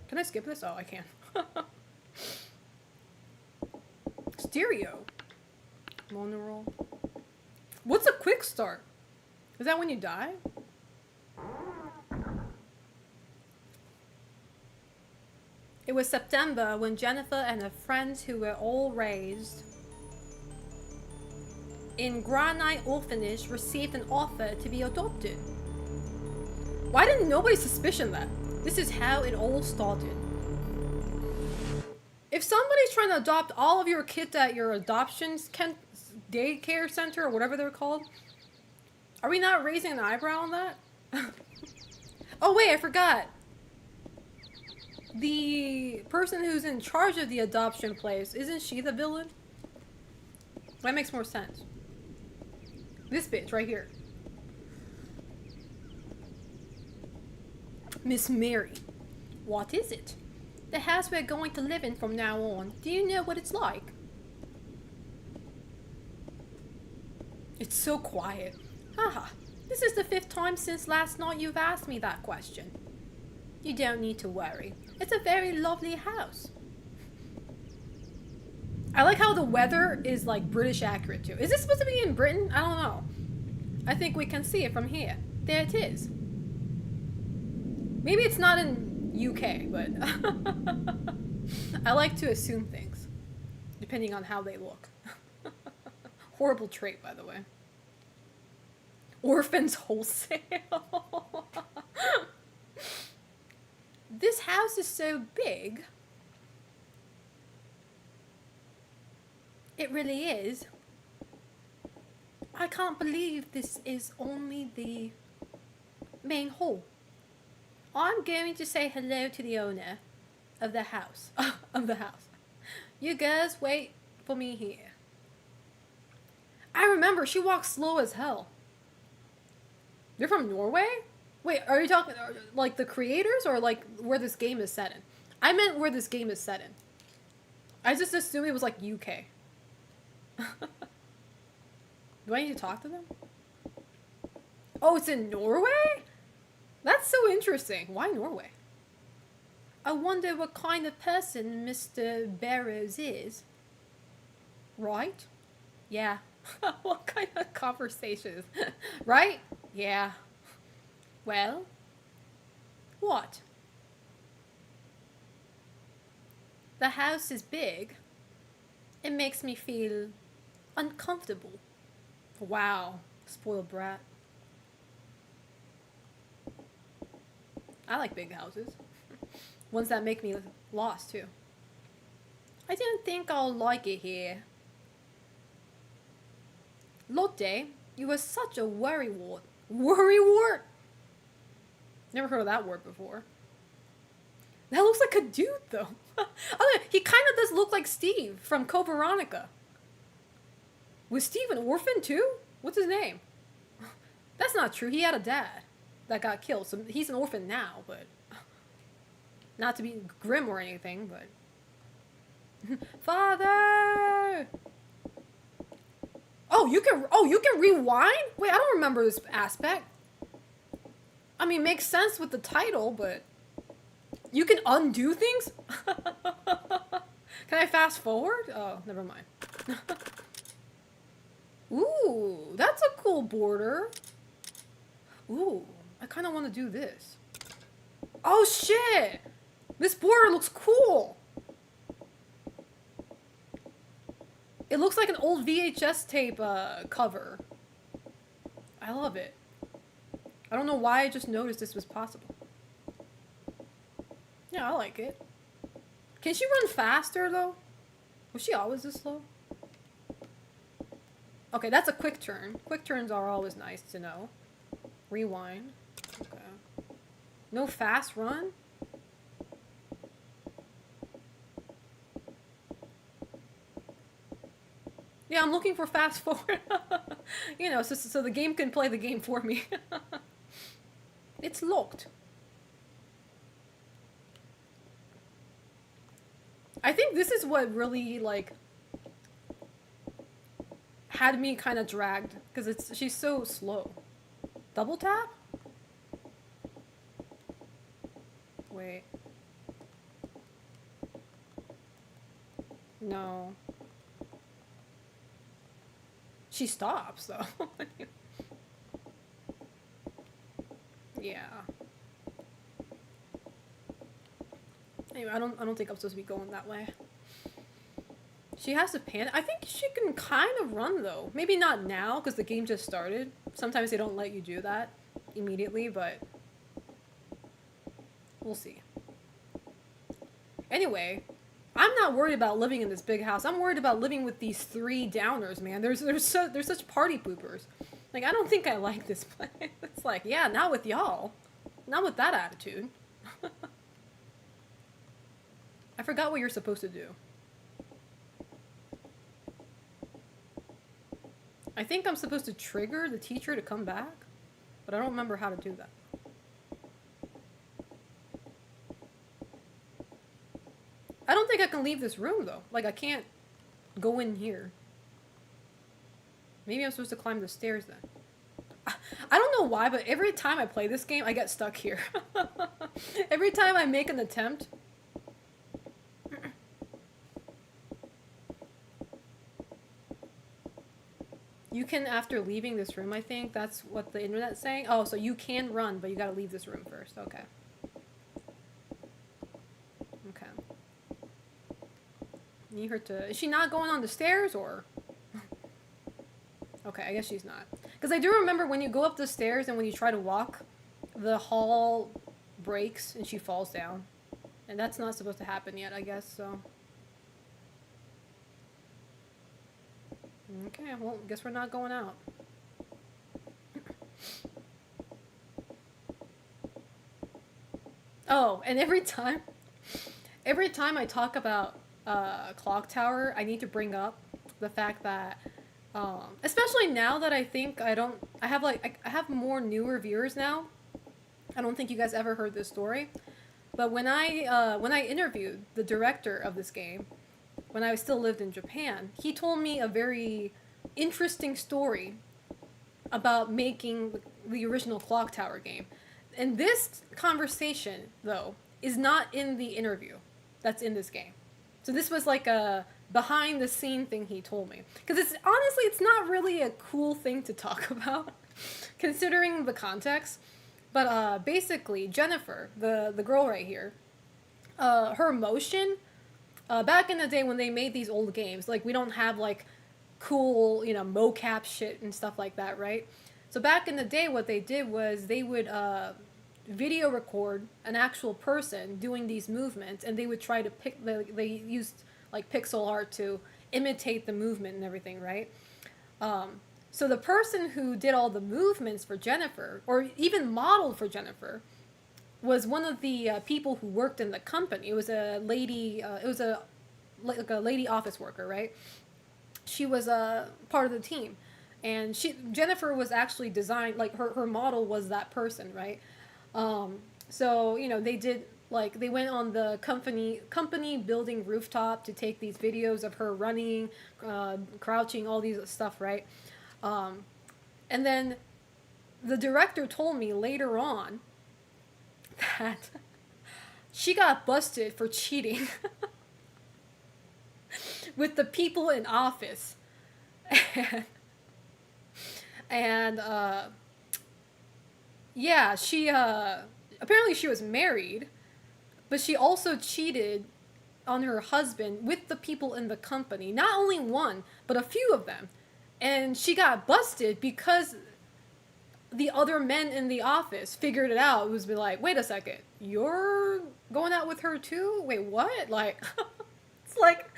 Can I skip this? Oh, I can. Stereo. Monorail. What's a quick start? Is that when you die? It was September when Jennifer and her friends, who were all raised in Granite Orphanage, received an offer to be adopted. Why didn't nobody suspicion that? This is how it all started. If somebody's trying to adopt all of your kids at your daycare center or whatever they're called, are we not raising an eyebrow on that? Oh wait, I forgot. The person who's in charge of the adoption place, isn't she the villain? That makes more sense. This bitch right here. Miss Mary. What is it? The house we're going to live in from now on. Do you know what it's like? It's so quiet. Haha. This is the 5th time since last night you've asked me that question. You don't need to worry. It's a very lovely house. I like how the weather is like British accurate too. Is this supposed to be in Britain? I don't know. I think we can see it from here. There it is. Maybe it's not in UK, but I like to assume things depending on how they look. Horrible trait, by the way. Orphans wholesale. This house is so big. It really is. I can't believe this is only the main hall. I'm going to say hello to the owner of the house. You girls wait for me here. I remember she walks slow as hell. You're from Norway? Wait, are you talking like the creators or like where this game is set in? I meant where this game is set in. I just assumed it was like UK. Do I need to talk to them? Oh, it's in Norway? That's so interesting. Why Norway? I wonder what kind of person Mr. Barrows is. Right? Yeah. What kind of conversations? Right? Yeah. Well? What? The house is big. It makes me feel uncomfortable. Wow. Spoiled brat. I like big houses. Ones that make me lost, too. I don't think I'll like it here. Lotte, you are such a worrywart. Worrywart? Never heard of that word before. That looks like a dude, though. He kind of does look like Steve from Code Veronica. Was Steve an orphan, too? What's his name? That's not true. He had a dad that got killed, so he's an orphan now, but... Not to be grim or anything, but... Father! Oh, you can rewind? Wait, I don't remember this aspect. I mean, makes sense with the title, but... You can undo things? Can I fast forward? Oh, never mind. Ooh, that's a cool border. Ooh, I kind of want to do this. Oh, shit! This border looks cool! It looks like an old VHS tape cover. I love it. I don't know why I just noticed this was possible. Yeah, I like it. Can she run faster, though? Was she always this slow? Okay, that's a quick turn. Quick turns are always nice to know. Rewind. Okay. No fast run? Yeah, I'm looking for fast forward. You know, so the game can play the game for me. It's locked. I think this is what really, like, had me kind of dragged. Because she's so slow. Double tap? Wait. No. She stops, though. Yeah. Anyway, I don't think I'm supposed to be going that way. She has to pan. I think she can kind of run, though. Maybe not now, because the game just started. Sometimes they don't let you do that immediately, but... We'll see. Anyway, I'm not worried about living in this big house. I'm worried about living with these 3 downers, man. They're such party poopers. Like, I don't think I like this place. It's like, yeah, not with y'all. Not with that attitude. I forgot what you're supposed to do. I think I'm supposed to trigger the teacher to come back, but I don't remember how to do that. I don't think I can leave this room, though. Like, I can't go in here. Maybe I'm supposed to climb the stairs, then. I don't know why, but every time I play this game, I get stuck here. Every time I make an attempt... You can, after leaving this room, I think. That's what the internet's saying. Oh, so you can run, but you gotta leave this room first. Okay. Okay. Need her to... Is she not going on the stairs, or... Okay, I guess she's not. Because I do remember when you go up the stairs and when you try to walk, the hall breaks and she falls down. And that's not supposed to happen yet, I guess, so... Okay, well, guess we're not going out. Oh, and every time I talk about Clock Tower, I need to bring up the fact that, especially now that I think I have more newer viewers now. I don't think you guys ever heard this story, but when I interviewed the director of this game, when I still lived in Japan, he told me a very interesting story about making the original Clock Tower game. And this conversation, though, is not in the interview that's in this game. So this was like a behind-the-scene thing he told me. Because honestly, it's not really a cool thing to talk about, considering the context. But basically, Jennifer, the girl right here, her emotion... back in the day when they made these old games, like, we don't have, like, cool, you know, mocap shit and stuff like that, right? So back in the day, what they did was they would video record an actual person doing these movements, and they would try to they used, like, pixel art to imitate the movement and everything, right? So the person who did all the movements for Jennifer, or even modeled for Jennifer, was one of the people who worked in the company. It was a lady, like a lady office worker, right? She was a part of the team. And Jennifer was actually designed, like, her model was that person, right? So, you know, they did, like, they went on the company building rooftop to take these videos of her running, crouching, all these stuff, right? And then the director told me later on that she got busted for cheating with the people in office. And yeah, she apparently she was married, but she also cheated on her husband with the people in the company. Not only one, but a few of them. And she got busted because the other men in the office figured it out. It was like, wait a second, you're going out with her too? Wait, what? Like, it's like,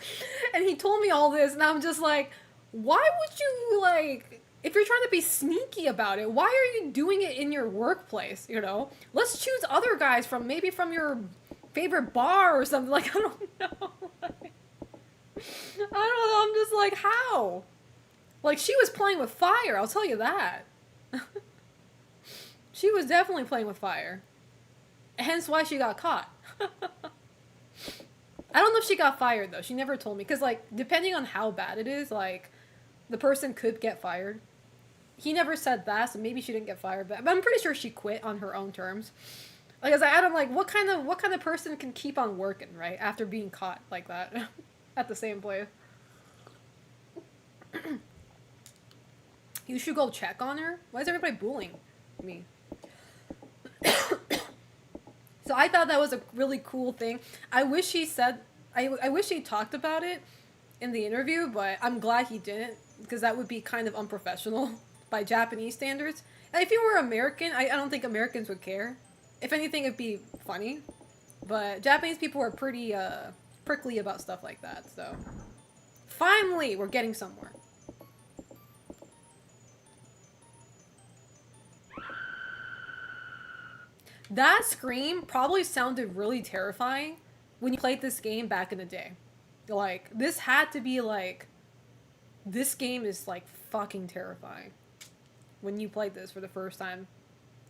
and he told me all this, and I'm just like, why would you, like, if you're trying to be sneaky about it, why are you doing it in your workplace, you know? Let's choose other guys maybe from your favorite bar or something. Like, I don't know. I don't know, I'm just like, how? Like, she was playing with fire, I'll tell you that. She was definitely playing with fire. Hence why she got caught. I don't know if she got fired, though. She never told me. Because, like, depending on how bad it is, like, the person could get fired. He never said that, so maybe she didn't get fired. But I'm pretty sure she quit on her own terms. Like, as I'm like, what kind of person can keep on working, right? After being caught like that at the same place. You should go check on her. Why is everybody bullying me? So I thought that was a really cool thing. I wish he said, I wish he talked about it in the interview, but I'm glad he didn't, because that would be kind of unprofessional by Japanese standards. And if you were American, I don't think Americans would care If anything, it'd be funny. But Japanese people are pretty prickly about stuff like that, so. Finally, we're getting somewhere. That scream probably sounded really terrifying when you played this game back in the day. Like, this had to be like, this game is like fucking terrifying when you played this for the first time.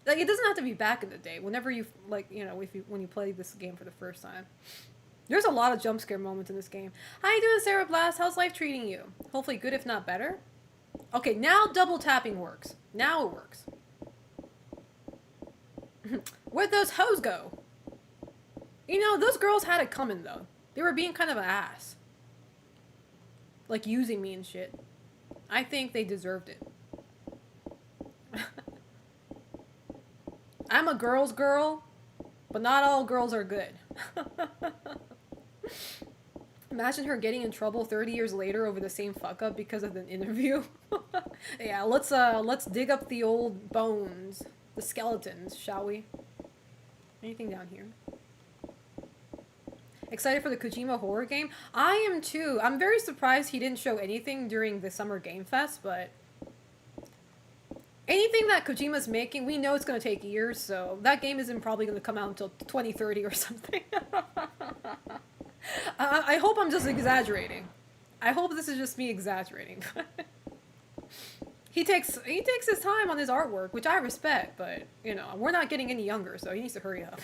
Like, it doesn't have to be back in the day. Whenever you, like, you know, when you play this game for the first time. There's a lot of jump scare moments in this game. How you doing, Sarah Blast? How's life treating you? Hopefully good, if not better. Okay, now double tapping works. Now it works. Where'd those hoes go? You know, those girls had it coming, though. They were being kind of an ass. Like, using me and shit. I think they deserved it. I'm a girl's girl, but not all girls are good. Imagine her getting in trouble 30 years later over the same fuck up because of an interview. Yeah, let's dig up the old bones. The skeletons, shall we? Anything down here? Excited for the Kojima horror game? I am too. I'm very surprised he didn't show anything during the Summer Game Fest, but anything that Kojima's making, we know it's going to take years, so that game isn't probably going to come out until 2030 or something. I hope I'm just exaggerating. I hope this is just me exaggerating. He takes his time on his artwork, which I respect, but, you know, we're not getting any younger, so he needs to hurry up.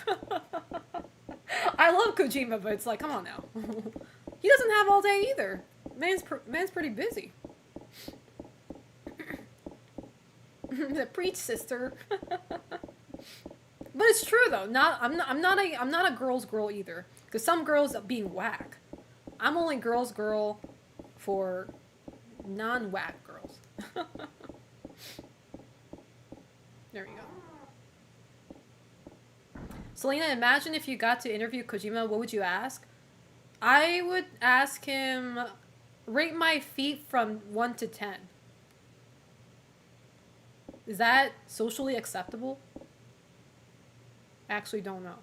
I love Kojima, but it's like, come on now. He doesn't have all day either. Man's pretty busy. The preach, sister. But it's true though. I'm not a girl's girl either. Because some girls are being whack. I'm only girl's girl for non-whack girls. There we go. Selena, imagine if you got to interview Kojima, what would you ask? I would ask him, rate my feet from 1 to 10. Is that socially acceptable? I actually don't know.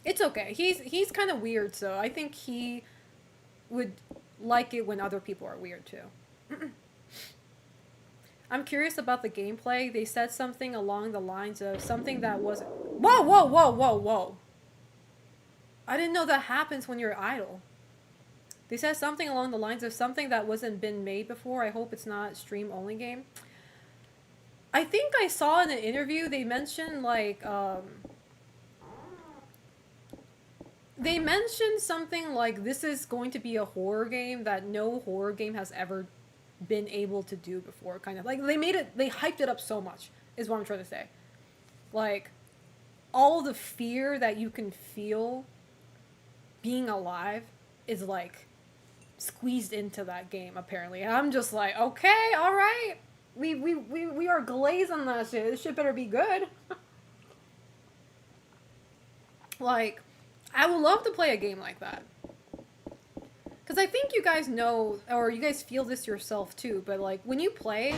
It's okay. He's kind of weird, so I think he would like it when other people are weird too. I'm curious about the gameplay. They said something along the lines of something that wasn't... Whoa, whoa, whoa, whoa, whoa. I didn't know that happens when you're idle. They said something along the lines of something that wasn't been made before. I hope it's not stream-only game. I think I saw in an interview they mentioned, like, they mentioned something like this is going to be a horror game that no horror game has ever been able to do before, kind of. Like, they hyped it up so much, is what I'm trying to say. Like, all the fear that you can feel being alive is, like, squeezed into that game, apparently. And I'm just like, okay, alright. We are glazed on that shit. This shit better be good. Like, I would love to play a game like that. Because I think you guys know, or you guys feel this yourself too, but like, when you play...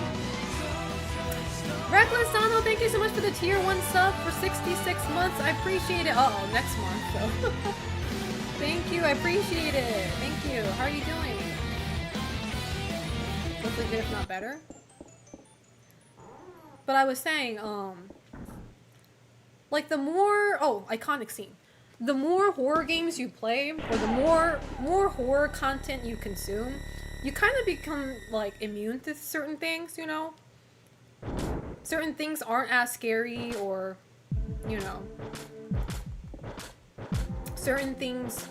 Reckless Sano, thank you so much for the tier 1 sub for 66 months. I appreciate it. Uh-oh, next month, so... Thank you, I appreciate it. Thank you. How are you doing? Hopefully good, if not better. But I was saying, like the more... Oh, iconic scene. The more horror games you play, or the more horror content you consume, you kind of become, like, immune to certain things, you know? Certain things aren't as scary, or, you know... Certain things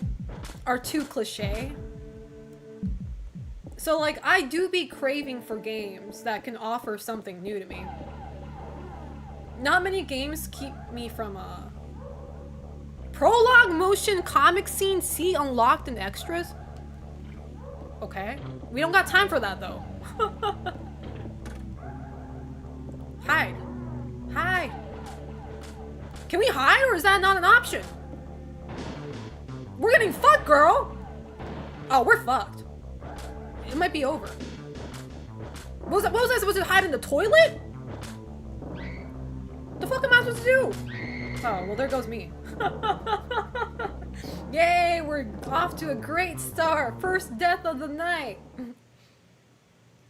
are too cliche. So, like, I do be craving for games that can offer something new to me. Not many games keep me from, Prologue motion comic scene C unlocked in extras? Okay. We don't got time for that, though. Hide. Hide. Can we hide, or is that not an option? We're getting fucked, girl! Oh, we're fucked. it might be over. What was I supposed to hide in the toilet? The fuck am I supposed to do? Oh, well, there goes me. Yay, we're off to a great start. First death of the night.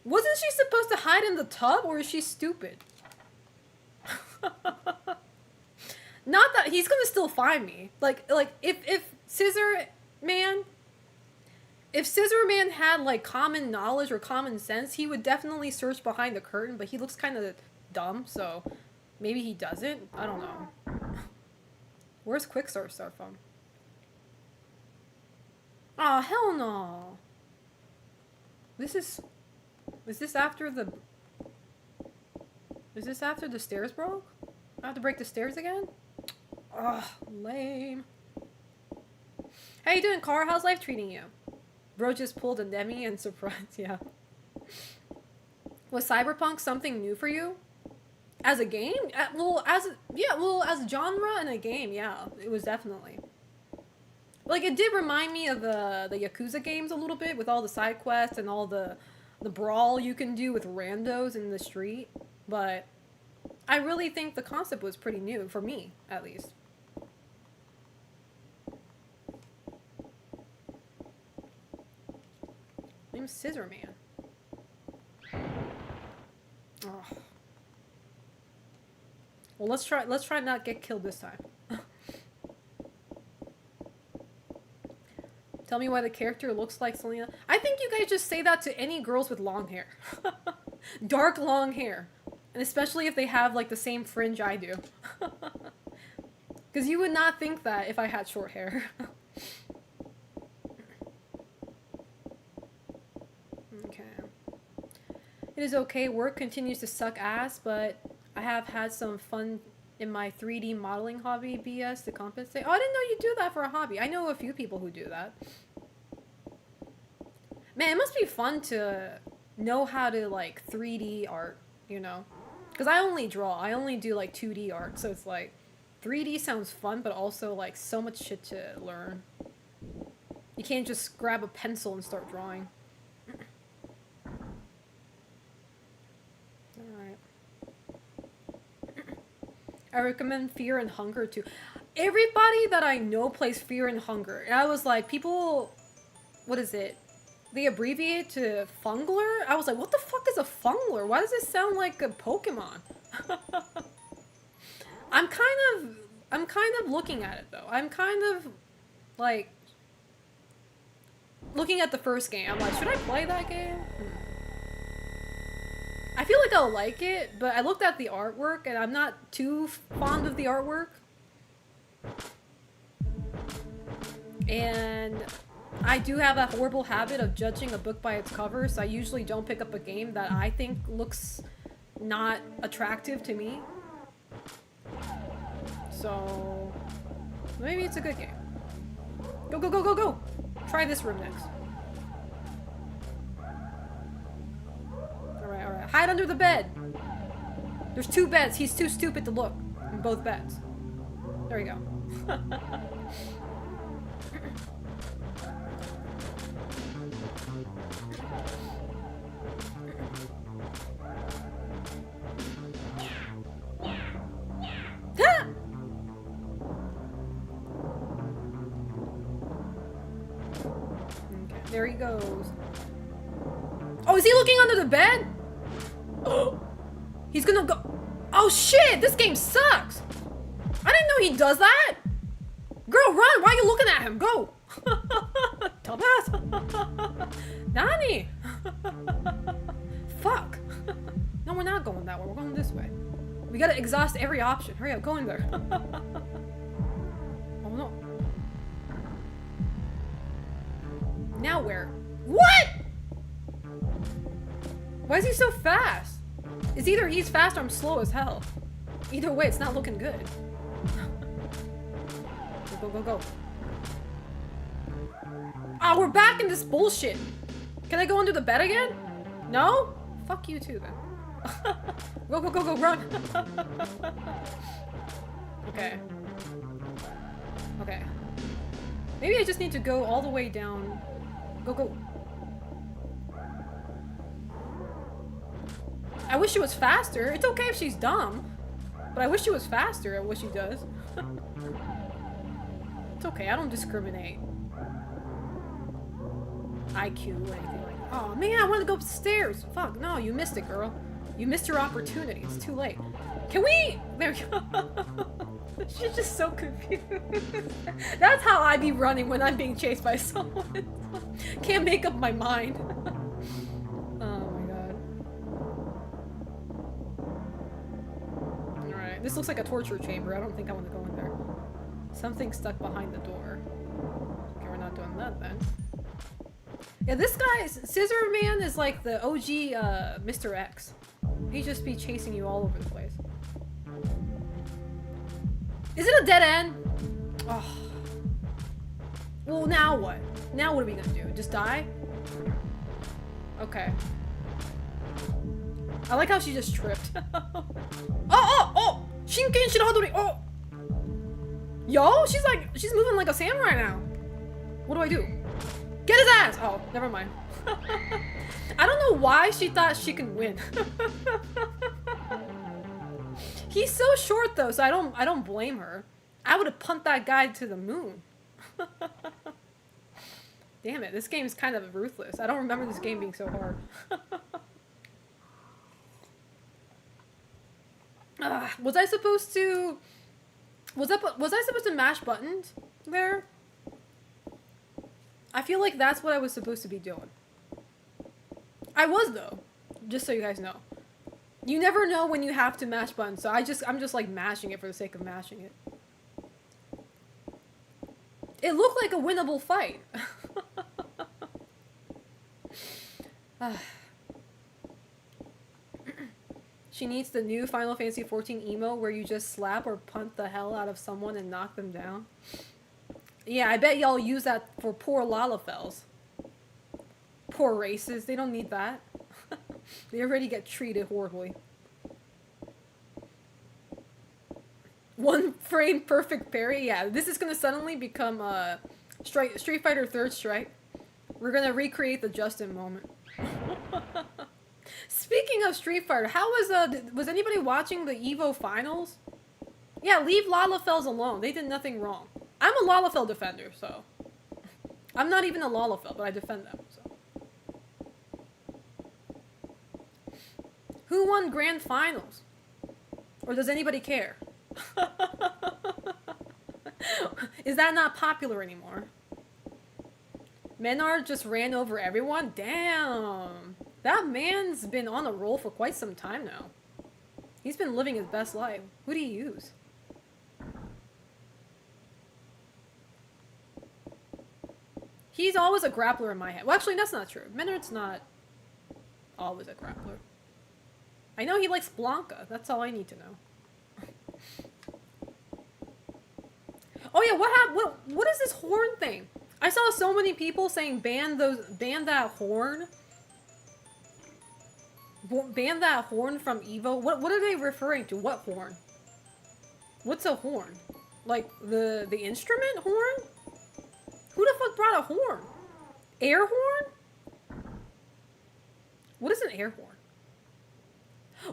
Wasn't she supposed to hide in the tub, or is she stupid? Not that he's gonna still find me. Like if Scissor Man had like common knowledge or common sense, he would definitely search behind the curtain, but he looks kind of dumb, so maybe he doesn't. I don't know. Where's Quickstart start from? Oh, hell no. Is this after the stairs broke? I have to break the stairs again? Ugh, lame. How you doing, Car? How's life treating you? Bro just pulled a Nemi and surprised, yeah. Was Cyberpunk something new for you? As a game? As a genre and a game, yeah. It was definitely. Like, it did remind me of the Yakuza games a little bit, with all the side quests and all the brawl you can do with randos in the street. But I really think the concept was pretty new, for me, at least. Name's Scissor Man. Oh. Well, let's try not get killed this time. Tell me why the character looks like Selena. I think you guys just say that to any girls with long hair. Dark long hair. And especially if they have like the same fringe I do. Because you would not think that if I had short hair. Okay. It is okay. Work continues to suck ass, but I have had some fun in my 3D modeling hobby, BS, to compensate. Oh, I didn't know you do that for a hobby. I know a few people who do that. Man, it must be fun to know how to, like, 3D art, you know? Because I only draw. I only do, like, 2D art, so it's like 3D sounds fun, but also, like, so much shit to learn. You can't just grab a pencil and start drawing. I recommend Fear and Hunger too. Everybody that I know plays Fear and Hunger. And I was like, people, what is it? They abbreviate to Fungler? I was like, what the fuck is a Fungler? Why does it sound like a Pokemon? I'm kind of looking at it though. I'm kind of like looking at the first game. I'm like, should I play that game? I feel like I'll like it, but I looked at the artwork and I'm not too fond of the artwork. And I do have a horrible habit of judging a book by its cover, so I usually don't pick up a game that I think looks not attractive to me. So maybe it's a good game. Go, go, go, go, go! Try this room next. Alright. Hide under the bed. There's 2 beds. He's too stupid to look in both beds. There we go. Okay, there he goes. Oh, is he looking under the bed? Oh, he's gonna go. Oh shit, this game sucks. I didn't know he does that. Girl, run. Why are you looking at him? Go. Dumbass. Nani. Fuck. No, we're not going that way. We're going this way. We gotta exhaust every option. Hurry up, go in there. Oh no. Now where? What? Why is he so fast? It's either he's fast or I'm slow as hell. Either way, it's not looking good. Go, go, go. Ah, we're back in this bullshit. Can I go under the bed again? No? Fuck you too, then. Go, go, go, go, run. Okay. Okay. Maybe I just need to go all the way down. Go, go. I wish she was faster. It's okay if she's dumb. But I wish she was faster at what she does. It's okay, I don't discriminate. IQ or anything like that. Oh man, I want to go upstairs. Fuck, no, you missed it, girl. You missed your opportunity. It's too late. Can we? There we go. She's just so confused. That's how I be running when I'm being chased by someone. Can't make up my mind. Oh my god. Alright, this looks like a torture chamber. I don't think I want to go in there. Something stuck behind the door. Okay, we're not doing that then. Yeah, this guy, Scissor Man, is like the OG Mr. X. He just be chasing you all over the place. Is it a dead end? Oh. Well, now what? Now what are we gonna do? Just die? Okay. I like how she just tripped. Oh! Shinken Shirahadori! Oh! Yo, she's moving like a samurai now. What do I do? Get his ass! Oh, never mind. I don't know why she thought she could win. He's so short though, so I don't blame her. I would have pumped that guy to the moon. Damn it, this game is kind of ruthless. I don't remember this game being so hard. Was I supposed to mash buttons there? I feel like that's what I was supposed to be doing. I was though, just so you guys know. You never know when you have to mash buttons, so I'm just like mashing it for the sake of mashing it. It looked like a winnable fight. She needs the new Final Fantasy XIV emo where you just slap or punt the hell out of someone and knock them down. Yeah, I bet y'all use that for poor Lalafels. Poor races, they don't need that. They already get treated horribly. One frame perfect parry? Yeah, this is gonna suddenly become Street Fighter Third Strike. We're gonna recreate the Justin moment. Speaking of Street Fighter, how was anybody watching the EVO finals? Yeah, leave Lalafels alone. They did nothing wrong. I'm a Lalafell defender, so. I'm not even a Lalafell, but I defend them, so. Who won grand finals? Or does anybody care? Is that not popular anymore? Menard just ran over everyone? Damn. That man's been on a roll for quite some time now. He's been living his best life. Who do you use? He's always a grappler in my head. Well, actually, that's not true. Menard's not always a grappler. I know he likes Blanca. That's all I need to know. Oh yeah, what happened? What is this horn thing? I saw so many people saying ban that horn. Ban that horn from EVO. What are they referring to? What horn? What's a horn? Like the instrument horn? Who the fuck brought a horn? Air horn? What is an air horn?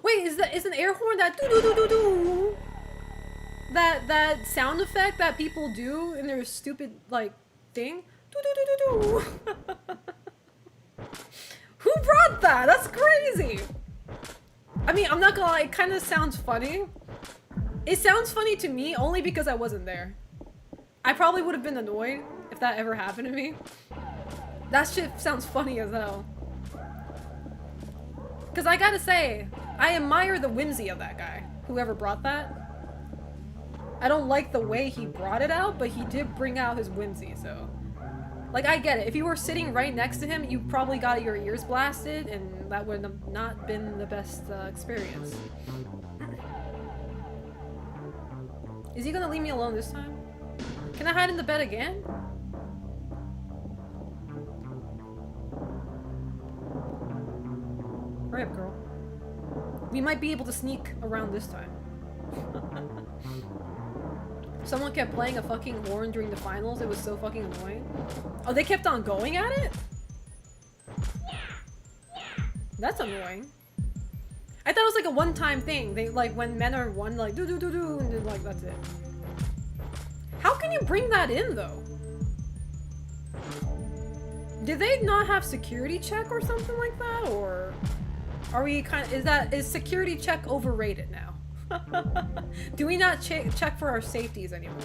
Wait, is an air horn that doo doo doo doo doo? That sound effect that people do in their stupid like thing? Doo doo doo doo doo. Who brought that? That's crazy. I mean, I'm not gonna lie, it kind of sounds funny. It sounds funny to me only because I wasn't there. I probably would have been annoyed if that ever happened to me. That shit sounds funny as hell. Because I gotta say, I admire the whimsy of that guy, whoever brought that. I don't like the way he brought it out, but he did bring out his whimsy, so. Like, I get it. If you were sitting right next to him, you probably got your ears blasted, and that would have not been the best experience. Is he gonna leave me alone this time? Can I hide in the bed again? Hurry up, girl. We might be able to sneak around this time. Someone kept playing a fucking horn during the finals. It was so fucking annoying. Oh, they kept on going at it? That's annoying. I thought it was like a one-time thing. They like when men are one, like do do do do, and then like that's it. How can you bring that in though? Did they not have security check or something like that, or are we is security check overrated now? Do we not check for our safeties anymore?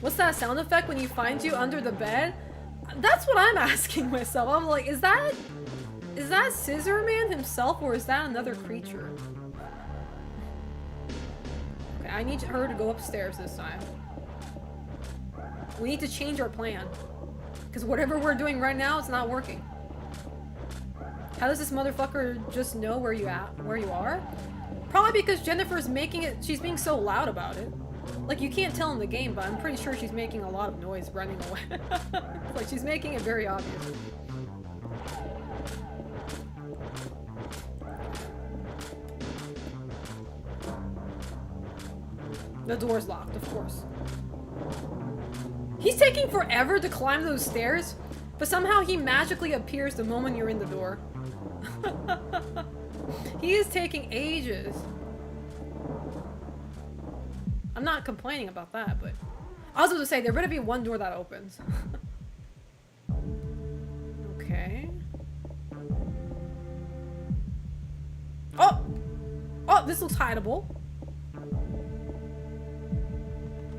What's that sound effect when he finds you under the bed? That's what I'm asking myself. I'm like, is that Scissor Man himself, or is that another creature? Okay, I need her to go upstairs this time. We need to change our plan. Because whatever we're doing right now, it's not working. How does this motherfucker just know where you are? Probably because Jennifer's making it, she's being so loud about it. Like, you can't tell in the game, but I'm pretty sure she's making a lot of noise running away. Like, she's making it very obvious. The door's locked, of course. He's taking forever to climb those stairs, but somehow he magically appears the moment you're in the door. He is taking ages. I'm not complaining about that, but I was going to say there better be one door that opens. Okay. Oh! Oh, this looks hideable.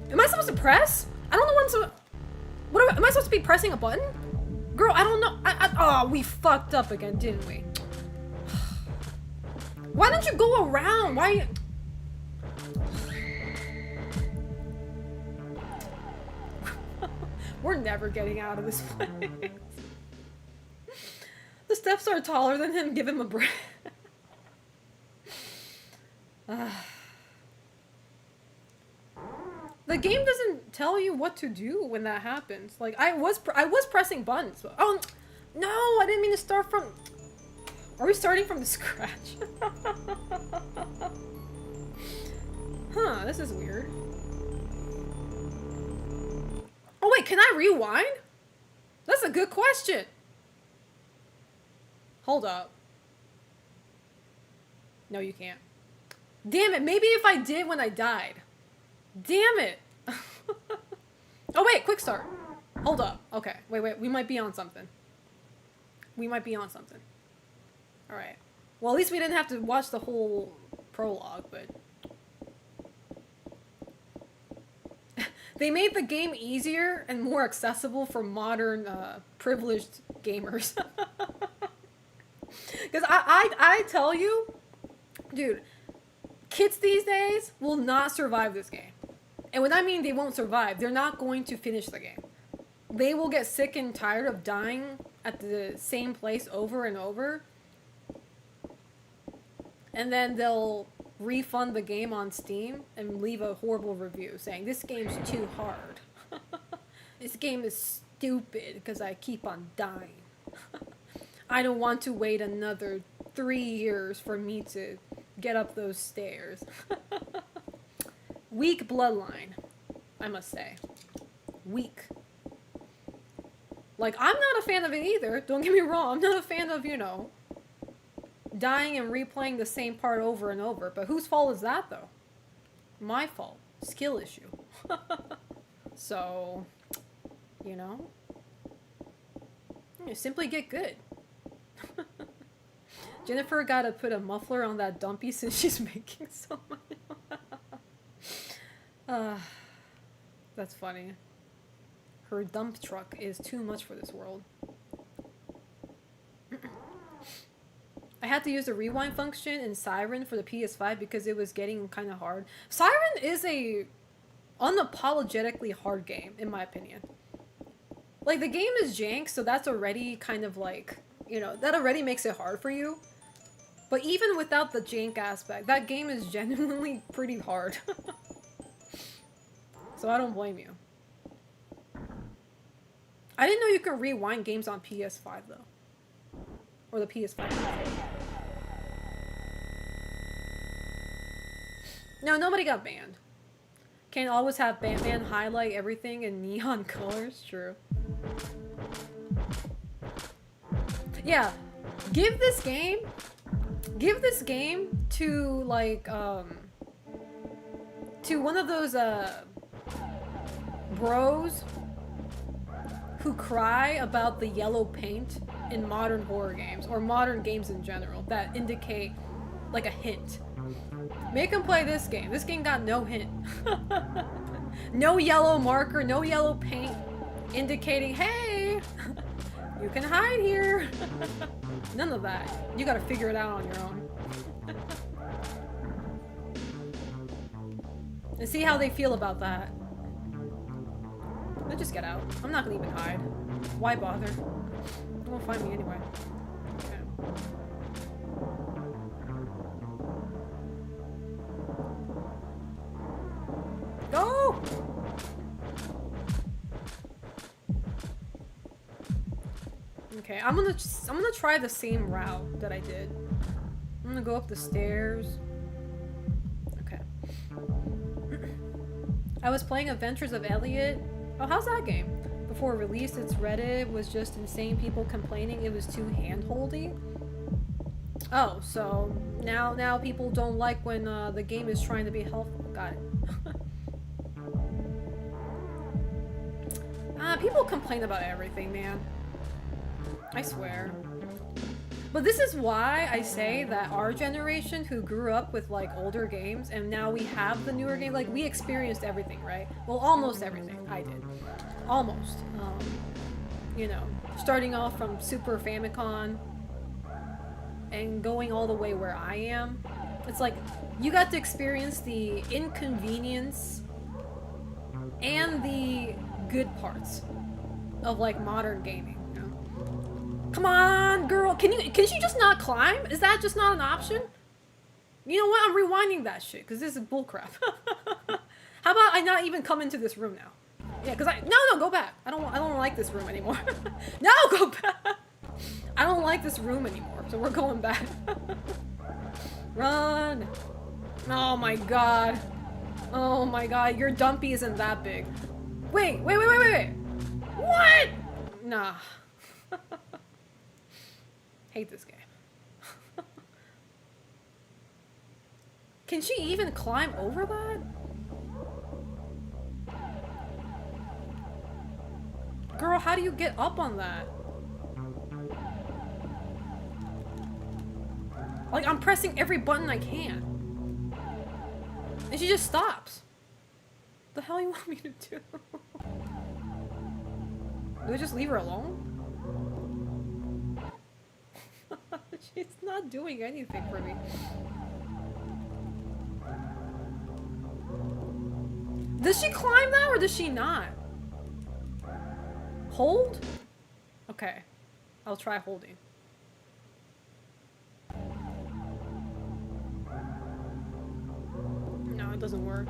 Am I supposed to press? I don't know what I'm supposed... am I supposed to be pressing a button? Girl, I don't know. Oh, we fucked up again, didn't we? Why don't you go around? Why... We're never getting out of this place. The steps are taller than him. Give him a break. The game doesn't tell you what to do when that happens. Like, I was pressing buttons. But, oh, no, I didn't mean to start from... Are we starting from the scratch? Huh, this is weird. Oh wait, can I rewind? That's a good question. Hold up. No, you can't. Damn it, maybe if I did when I died. Damn it. Oh wait, quick start. Hold up. Okay, wait, we might be on something. We might be on something. Alright. Well, at least we didn't have to watch the whole prologue, but... They made the game easier and more accessible for modern, privileged gamers. Because I tell you, dude, kids these days will not survive this game. And when I mean they won't survive, they're not going to finish the game. They will get sick and tired of dying at the same place over and over. And then they'll refund the game on Steam and leave a horrible review saying, this game's too hard. This game is stupid because I keep on dying. I don't want to wait another 3 years for me to get up those stairs. Weak bloodline, I must say. Weak. Like, I'm not a fan of it either. Don't get me wrong. I'm not a fan of, you know, dying and replaying the same part over and over. But whose fault is that, though? My fault. Skill issue. So, you know, you simply get good. Jennifer gotta put a muffler on that dumpy since she's making so much. That's funny. Her dump truck is too much for this world. I had to use the rewind function in Siren for the PS5 because it was getting kind of hard. Siren is a unapologetically hard game, in my opinion. Like, the game is jank, so that's already kind of like, you know, that already makes it hard for you. But even without the jank aspect, that game is genuinely pretty hard. So I don't blame you. I didn't know you could rewind games on PS5, though. Or the PS5. No, nobody got banned. Can't always have Batman highlight everything in neon colors. True. Yeah, give this game to like to one of those bros who cry about the yellow paint in modern horror games or modern games in general that indicate like a hint. Make them play this game. This game got no hint. No yellow marker, no yellow paint indicating, hey, you can hide here. None of that. You gotta figure it out on your own. And see how they feel about that. Let's just get out. I'm not gonna even hide. Why bother? They won't find me anyway. Okay. Go! Okay, I'm gonna try the same route that I did. I'm gonna go up the stairs. Okay. I was playing Adventures of Elliot. Oh, how's that game? Before it released, its Reddit was just insane people complaining it was too hand-holdy. Oh, so now people don't like when the game is trying to be helpful. Got it. People complain about everything, man. I swear. But this is why I say that our generation who grew up with like older games and now we have the newer game, like we experienced everything, right? Well, almost everything. I did. Almost. You know, starting off from Super Famicom and going all the way where I am. It's like you got to experience the inconvenience and the good parts of like modern gaming. Come on, girl. Can she just not climb? Is that just not an option? You know what? I'm rewinding that shit because this is bullcrap. How about I not even come into this room now? Yeah, because no, go back. I don't like this room anymore. No, go back. I don't like this room anymore, so we're going back. Run. Oh my god. Oh my god, your dumpy isn't that big. Wait. What? Nah. Hate this game. Can she even climb over that? Girl, how do you get up on that? Like, I'm pressing every button I can. And she just stops. What the hell you want me to do? Do I just leave her alone? She's not doing anything for me. Does she climb that or does she not? Hold? Okay. I'll try holding. No, it doesn't work.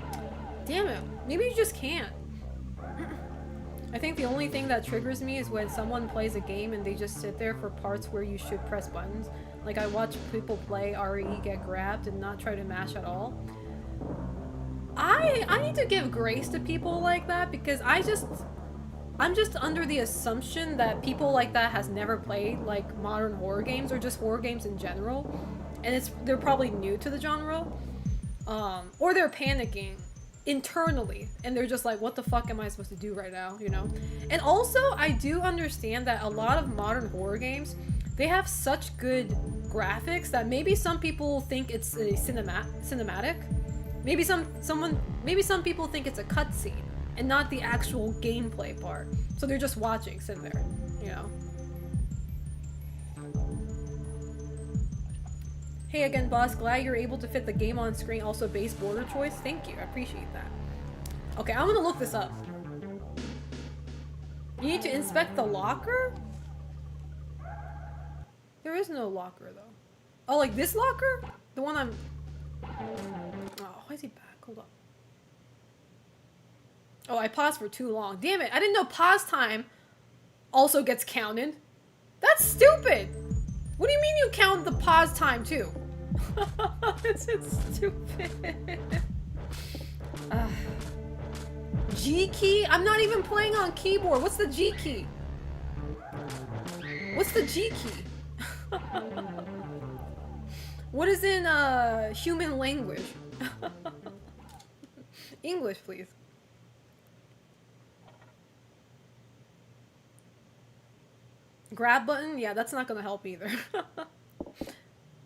Damn it. Maybe you just can't. I think the only thing that triggers me is when someone plays a game and they just sit there for parts where you should press buttons. Like I watch people play RE get grabbed and not try to mash at all. I need to give grace to people like that because I'm just under the assumption that people like that has never played like modern horror games or just horror games in general. And they're probably new to the genre. Or they're panicking internally and they're just like, what the fuck am I supposed to do right now, you know? And also I do understand that a lot of modern horror games, they have such good graphics that maybe some people think it's a cinematic. Maybe some people think it's a cutscene and not the actual gameplay part. So they're just watching, sitting there, you know? Hey again, boss. Glad you're able to fit the game on screen. Also, base border choice. Thank you. I appreciate that. Okay, I'm gonna look this up. You need to inspect the locker? There is no locker, though. Oh, like this locker? The one I'm... Oh, why is he back? Hold on. Oh, I paused for too long. Damn it. I didn't know pause time also gets counted. That's stupid. What do you mean you count the pause time too? This is stupid. G key? I'm not even playing on keyboard. What's the G key? What's the G key? What is in human language? English, please. Grab button? Yeah, that's not gonna help either.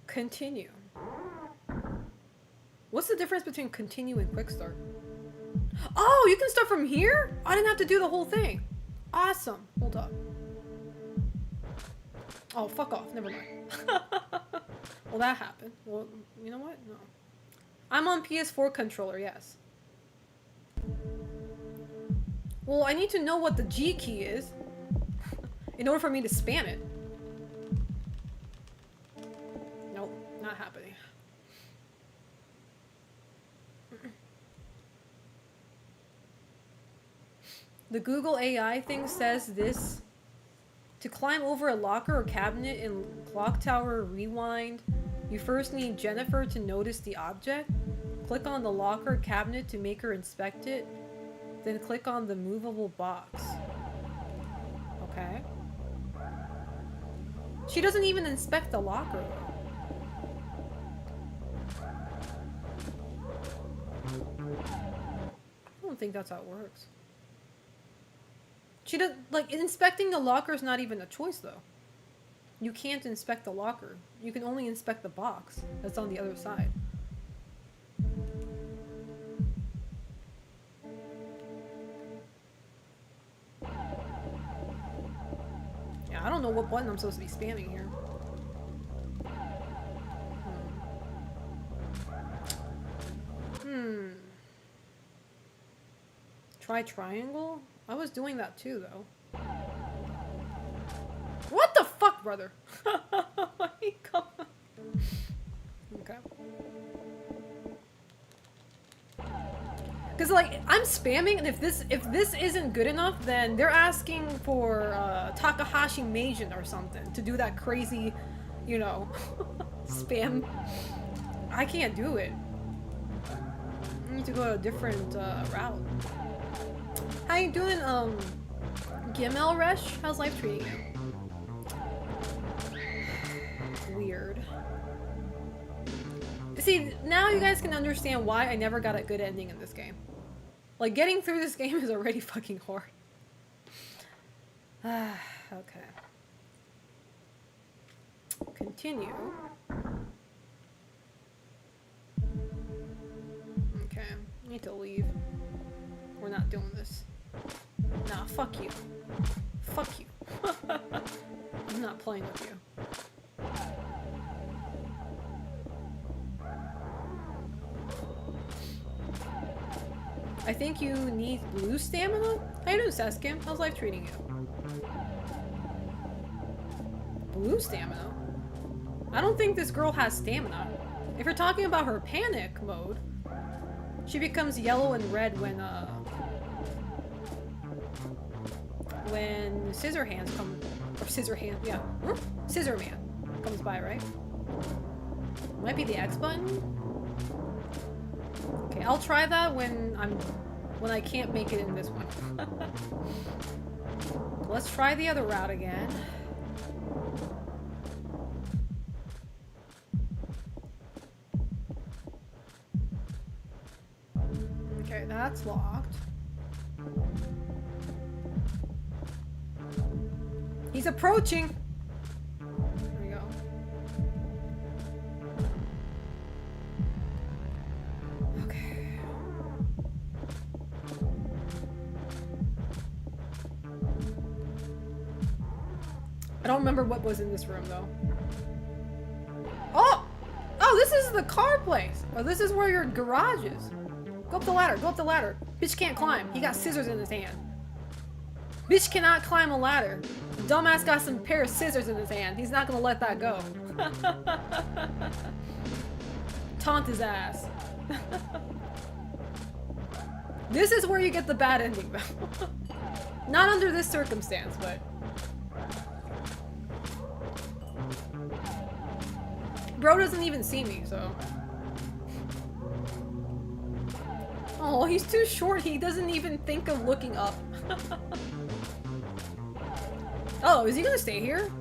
Continue. What's the difference between continue and quick start? Oh, you can start from here? I didn't have to do the whole thing. Awesome. Hold up. Oh, fuck off. Never mind. Well, that happened. Well, you know what? No. I'm on PS4 controller, yes. Well, I need to know what the G key is in order for me to spam it. Nope, not happening. The Google AI thing says this. To climb over a locker or cabinet in Clock Tower Rewind, you first need Jennifer to notice the object. Click on the locker or cabinet to make her inspect it. Then click on the movable box. Okay. She doesn't even inspect the locker though. I don't think that's how it works. She does, like, inspecting the locker is not even a choice though. You can't inspect the locker. You can only inspect the box that's on the other side. Yeah, I don't know what button I'm supposed to be spamming here. Try triangle? I was doing that too, though. What the fuck, brother? Okay. Because, like, I'm spamming, and if this isn't good enough, then they're asking for Takahashi Meijin or something to do that crazy, you know, spam. I can't do it. I need to go a different route. How you doing, Gimel Resh? How's life treating you? Weird. See, now you guys can understand why I never got a good ending in this game. Like, getting through this game is already fucking hard. Okay. Continue. Okay, I need to leave. We're not doing this. Nah, fuck you. Fuck you. I'm not playing with you. I think you need blue stamina? How you doing, Saskim? How's life treating you? Blue stamina? I don't think this girl has stamina. If you're talking about her panic mode, she becomes yellow and red when Scissor Hands come, or Scissor Hand, yeah, Scissor Man comes by, right? Might be the X button. Okay, I'll try that when I can't make it in this one. Let's try the other route again. Okay, that's locked. He's approaching. There we go. Okay. I don't remember what was in this room though. Oh! Oh, this is the car place. Oh, this is where your garage is. Go up the ladder, go up the ladder. Bitch can't climb. He got scissors in his hand. Bitch cannot climb a ladder. Dumbass got some pair of scissors in his hand. He's not gonna let that go. Taunt his ass. This is where you get the bad ending though. Not under this circumstance, but... Bro doesn't even see me, so... Oh, he's too short. He doesn't even think of looking up. Oh, is he gonna stay here?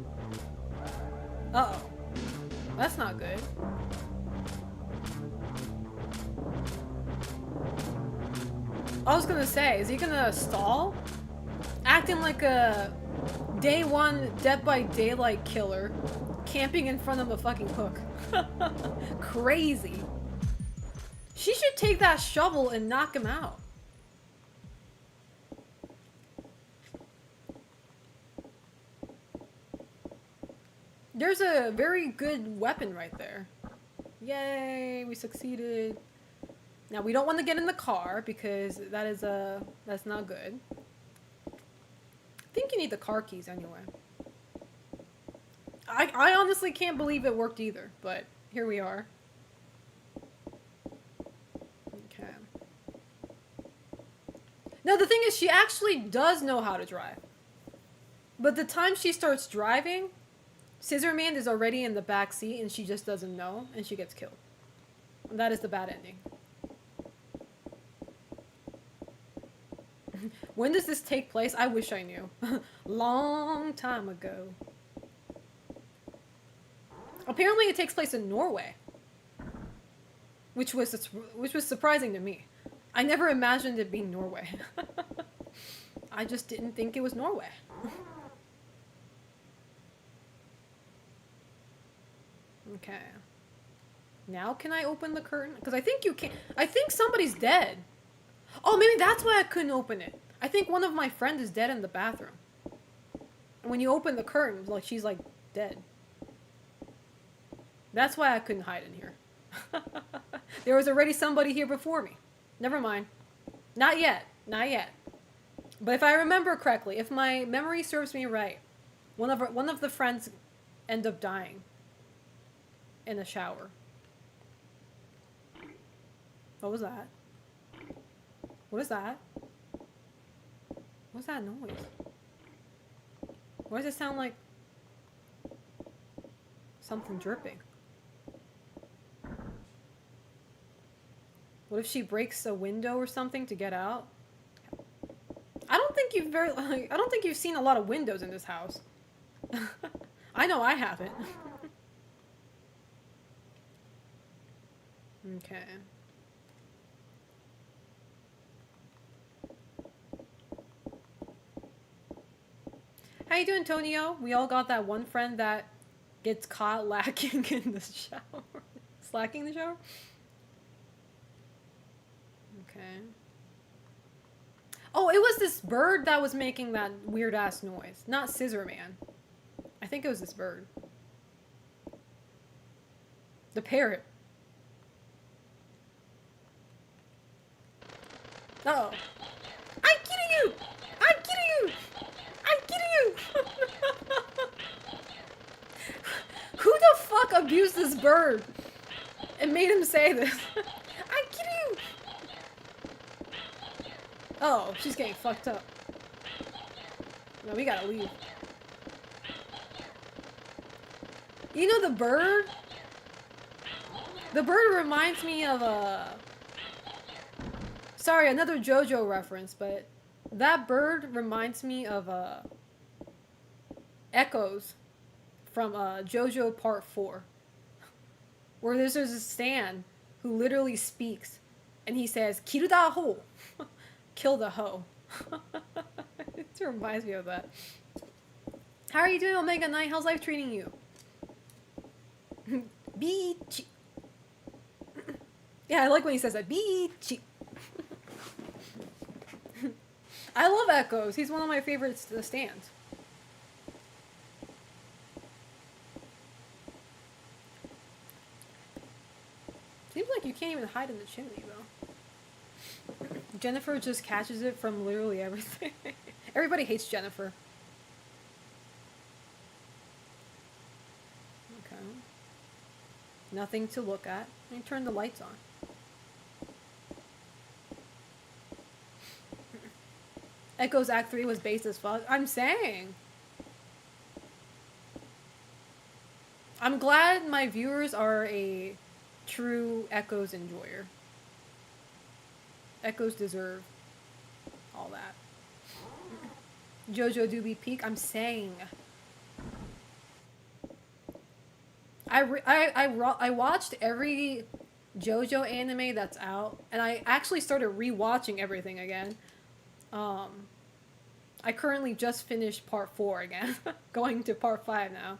Uh-oh. That's not good. I was gonna say, is he gonna stall? Acting like a day one Dead by Daylight killer, camping in front of a fucking hook. Crazy. She should take that shovel and knock him out. There's a very good weapon right there. Yay, we succeeded. Now we don't want to get in the car because that's not good. I think you need the car keys anyway. I honestly can't believe it worked either, but here we are. Okay. Now the thing is, she actually does know how to drive. But the time she starts driving, Scissorman is already in the back seat and she just doesn't know and she gets killed. And that is the bad ending. When does this take place? I wish I knew. Long time ago. Apparently it takes place in Norway. Which was surprising to me. I never imagined it being Norway. I just didn't think it was Norway. Okay. Now can I open the curtain? Because I think you can't. I think somebody's dead. Oh, maybe that's why I couldn't open it. I think one of my friends is dead in the bathroom. And when you open the curtain, like she's like dead. That's why I couldn't hide in here. There was already somebody here before me. Never mind. Not yet. Not yet. But if I remember correctly, if my memory serves me right, one of the friends end up dying in a shower. What was that? What is that? What's that noise? Why does it sound like something dripping? What if she breaks a window or something to get out? I don't think you've seen a lot of windows in this house. I know I haven't. Okay. How you doing, Tonio? We all got that one friend that gets caught lacking in the shower. Slacking in the shower? Okay. Oh, it was this bird that was making that weird-ass noise. Not Scissorman. I think it was this bird. The parrot. Uh-oh. I'm kidding you! I'm kidding you! I'm kidding you! Who the fuck abused this bird and made him say this? I'm kidding you! Oh, she's getting fucked up. No, we gotta leave. You know the bird? The bird reminds me of a... Sorry, another JoJo reference, but that bird reminds me of Echoes from JoJo Part 4. Where there's a Stan who literally speaks and he says, "Kill the hoe." Kill the hoe. It reminds me of that. How are you doing, Omega Knight? How's life treating you? Beach. Yeah, I like when he says that. Beach. I love Echoes. He's one of my favorite stands. Seems like you can't even hide in the chimney, though. Jennifer just catches it from literally everything. Everybody hates Jennifer. Okay. Nothing to look at. Let me turn the lights on. Echoes Act 3 was based as fuck. I'm saying. I'm glad my viewers are a true Echoes enjoyer. Echoes deserve all that. JoJo Doobie Peak, I'm saying. I watched every JoJo anime that's out, and I actually started rewatching everything again. I currently just finished part 4 again, going to part 5 now.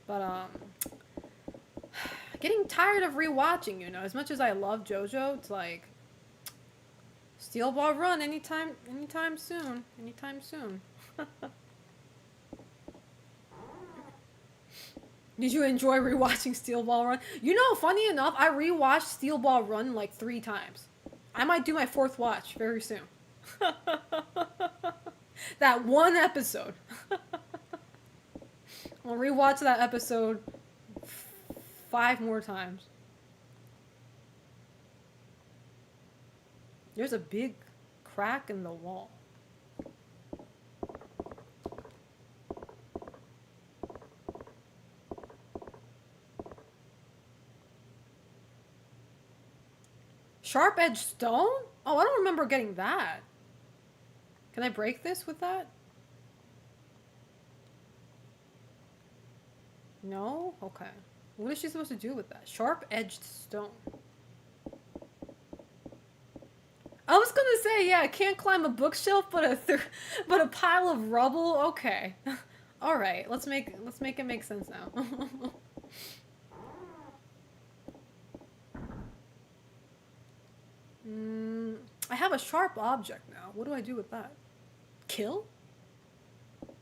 But getting tired of rewatching, you know. As much as I love JoJo, it's like Steel Ball Run anytime soon. Did you enjoy rewatching Steel Ball Run? You know, funny enough, I rewatched Steel Ball Run like 3 times. I might do my 4th watch very soon. That one episode. I'll rewatch that episode 5 more times. There's a big crack in the wall. Sharp edge stone? Oh, I don't remember getting that. Can I break this with that? No? Okay. What is she supposed to do with that? Sharp edged stone. I was gonna say, yeah, I can't climb a bookshelf, but a pile of rubble. Okay, all right. Let's make it make sense now. I have a sharp object now. What do I do with that? Kill?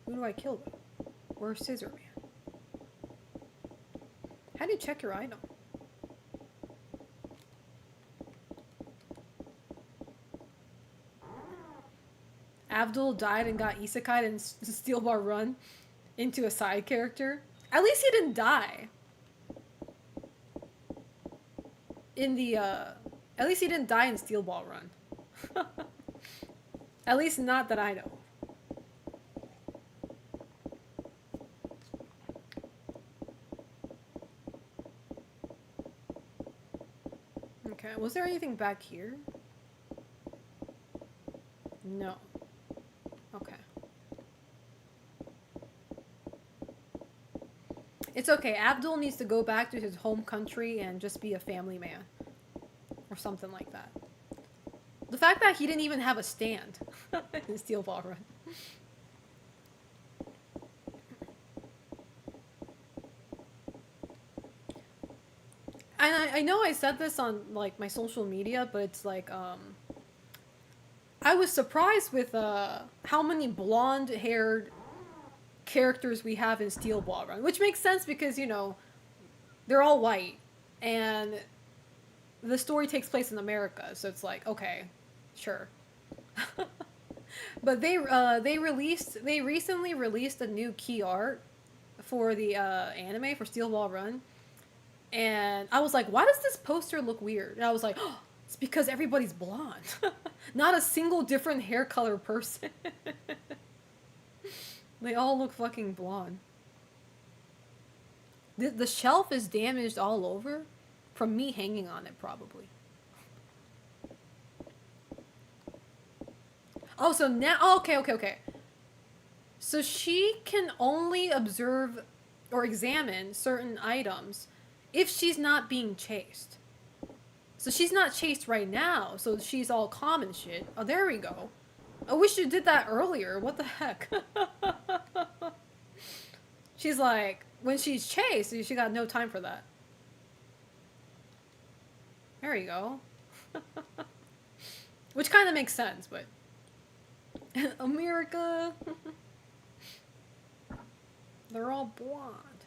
Who do I kill though? Where's Scissor Man? How do you check your item? Abdul died and got isekai'd in Steel Bar Run into a side character. At least he didn't die. In the, at least he didn't die in Steel Ball Run. At least not that I know. Okay, was there anything back here? No. Okay. It's okay. Abdul needs to go back to his home country and just be a family man. Or something like that. The fact that he didn't even have a stand in Steel Ball Run. And I know I said this on like my social media, but it's like I was surprised with how many blonde-haired characters we have in Steel Ball Run, which makes sense because, you know, they're all white and the story takes place in America, so it's like, okay, sure. But they recently released a new key art for the anime for Steel Ball Run, and I was like, why does this poster look weird? And I was like, oh, it's because everybody's blonde. Not a single different hair color person. They all look fucking blonde. The shelf is damaged all over from me hanging on it, probably. Oh, so now... Oh, okay. So she can only observe or examine certain items if she's not being chased. So she's not chased right now, so she's all calm and shit. Oh, there we go. I wish you did that earlier. What the heck? She's like, when she's chased, she got no time for that. There you go. Which kind of makes sense, but... America! They're all blonde.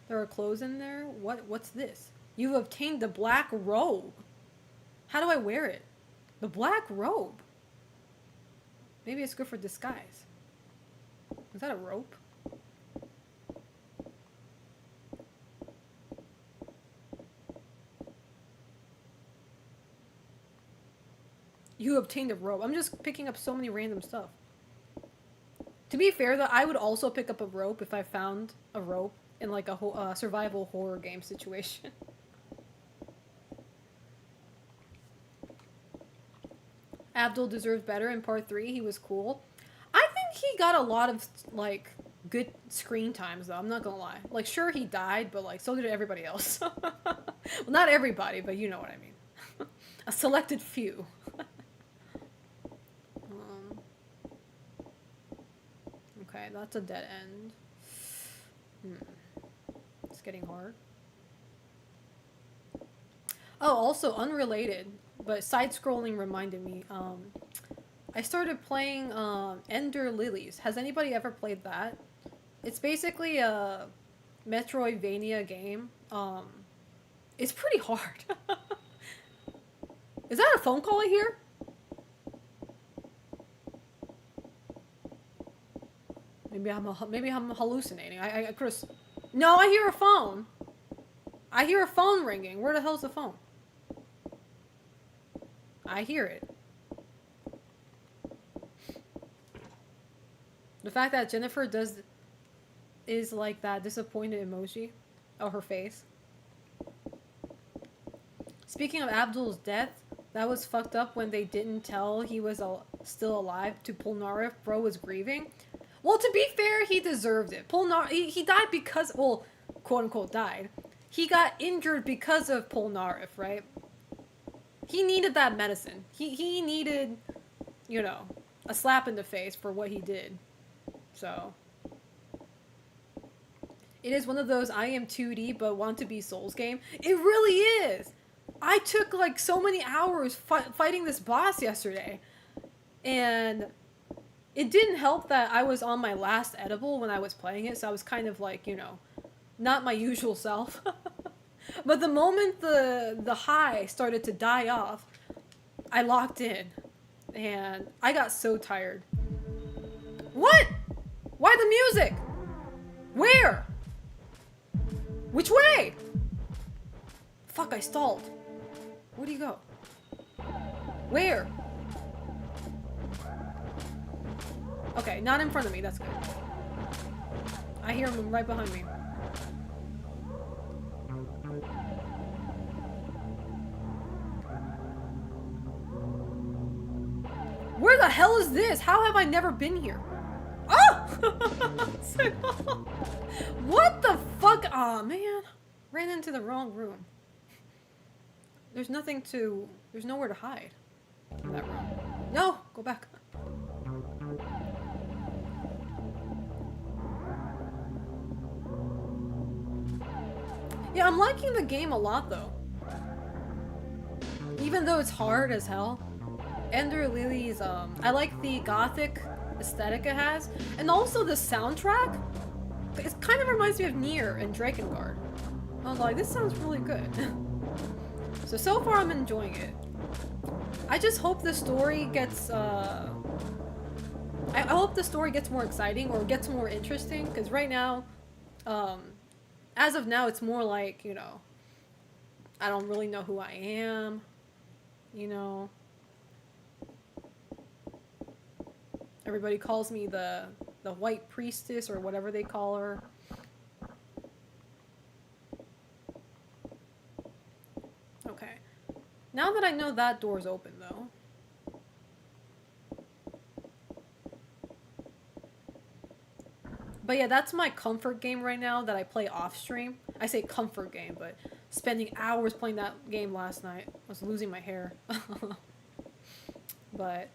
There are clothes in there? What's this? You've obtained the black robe. How do I wear it? The black robe? Maybe it's good for disguise. Is that a rope? You obtained a rope. I'm just picking up so many random stuff. To be fair, though, I would also pick up a rope if I found a rope in like a survival horror game situation. Abdul deserved better in part 3. He was cool. I think he got a lot of, like, good screen times, though. I'm not gonna lie. Like, sure, he died, but, like, so did everybody else. Well, not everybody, but you know what I mean. A selected few. Okay, that's a dead end. It's getting hard. Oh, also unrelated, but side-scrolling reminded me. I started playing Ender Lilies. Has anybody ever played that? It's basically a Metroidvania game. It's pretty hard. Is that a phone call I hear? Maybe I'm hallucinating. I could. No, I hear a phone. I hear a phone ringing. Where the hell's the phone? I hear it. The fact that Jennifer is like that disappointed emoji of her face. Speaking of Abdul's death, that was fucked up when they didn't tell he was still alive to Polnareff. Bro was grieving. Well, to be fair, he deserved it. He died because, well, quote unquote died. He got injured because of Polnareff, right? He needed that medicine. He needed, you know, a slap in the face for what he did. So it is one of those I am 2D but want to be Souls game. It really is. I took like so many hours fighting this boss yesterday, and it didn't help that I was on my last edible when I was playing it, so I was kind of like, you know, not my usual self. But the moment the high started to die off, I locked in, and I got so tired. What? Why the music? Where? Which way? Fuck, I stalled. Where'd he go? Where? Okay, not in front of me, that's good. I hear him right behind me. Where the hell is this? How have I never been here? Oh! What the fuck? Aw, man. Ran into the wrong room. There's nowhere to hide in that room. No! Go back. Yeah, I'm liking the game a lot, though. Even though it's hard as hell. Ender Lily's, I like the gothic aesthetic it has. And also the soundtrack. It kind of reminds me of Nier and Drakengard. I was like, this sounds really good. So far I'm enjoying it. I just hope the story gets, I hope the story gets more exciting or gets more interesting. Because right now, as of now, it's more like, you know, I don't really know who I am. You know. Everybody calls me the white priestess or whatever they call her. Okay. Now that I know that door's open, though. But yeah, that's my comfort game right now that I play off stream. I say comfort game, but spending hours playing that game last night. I was losing my hair. But...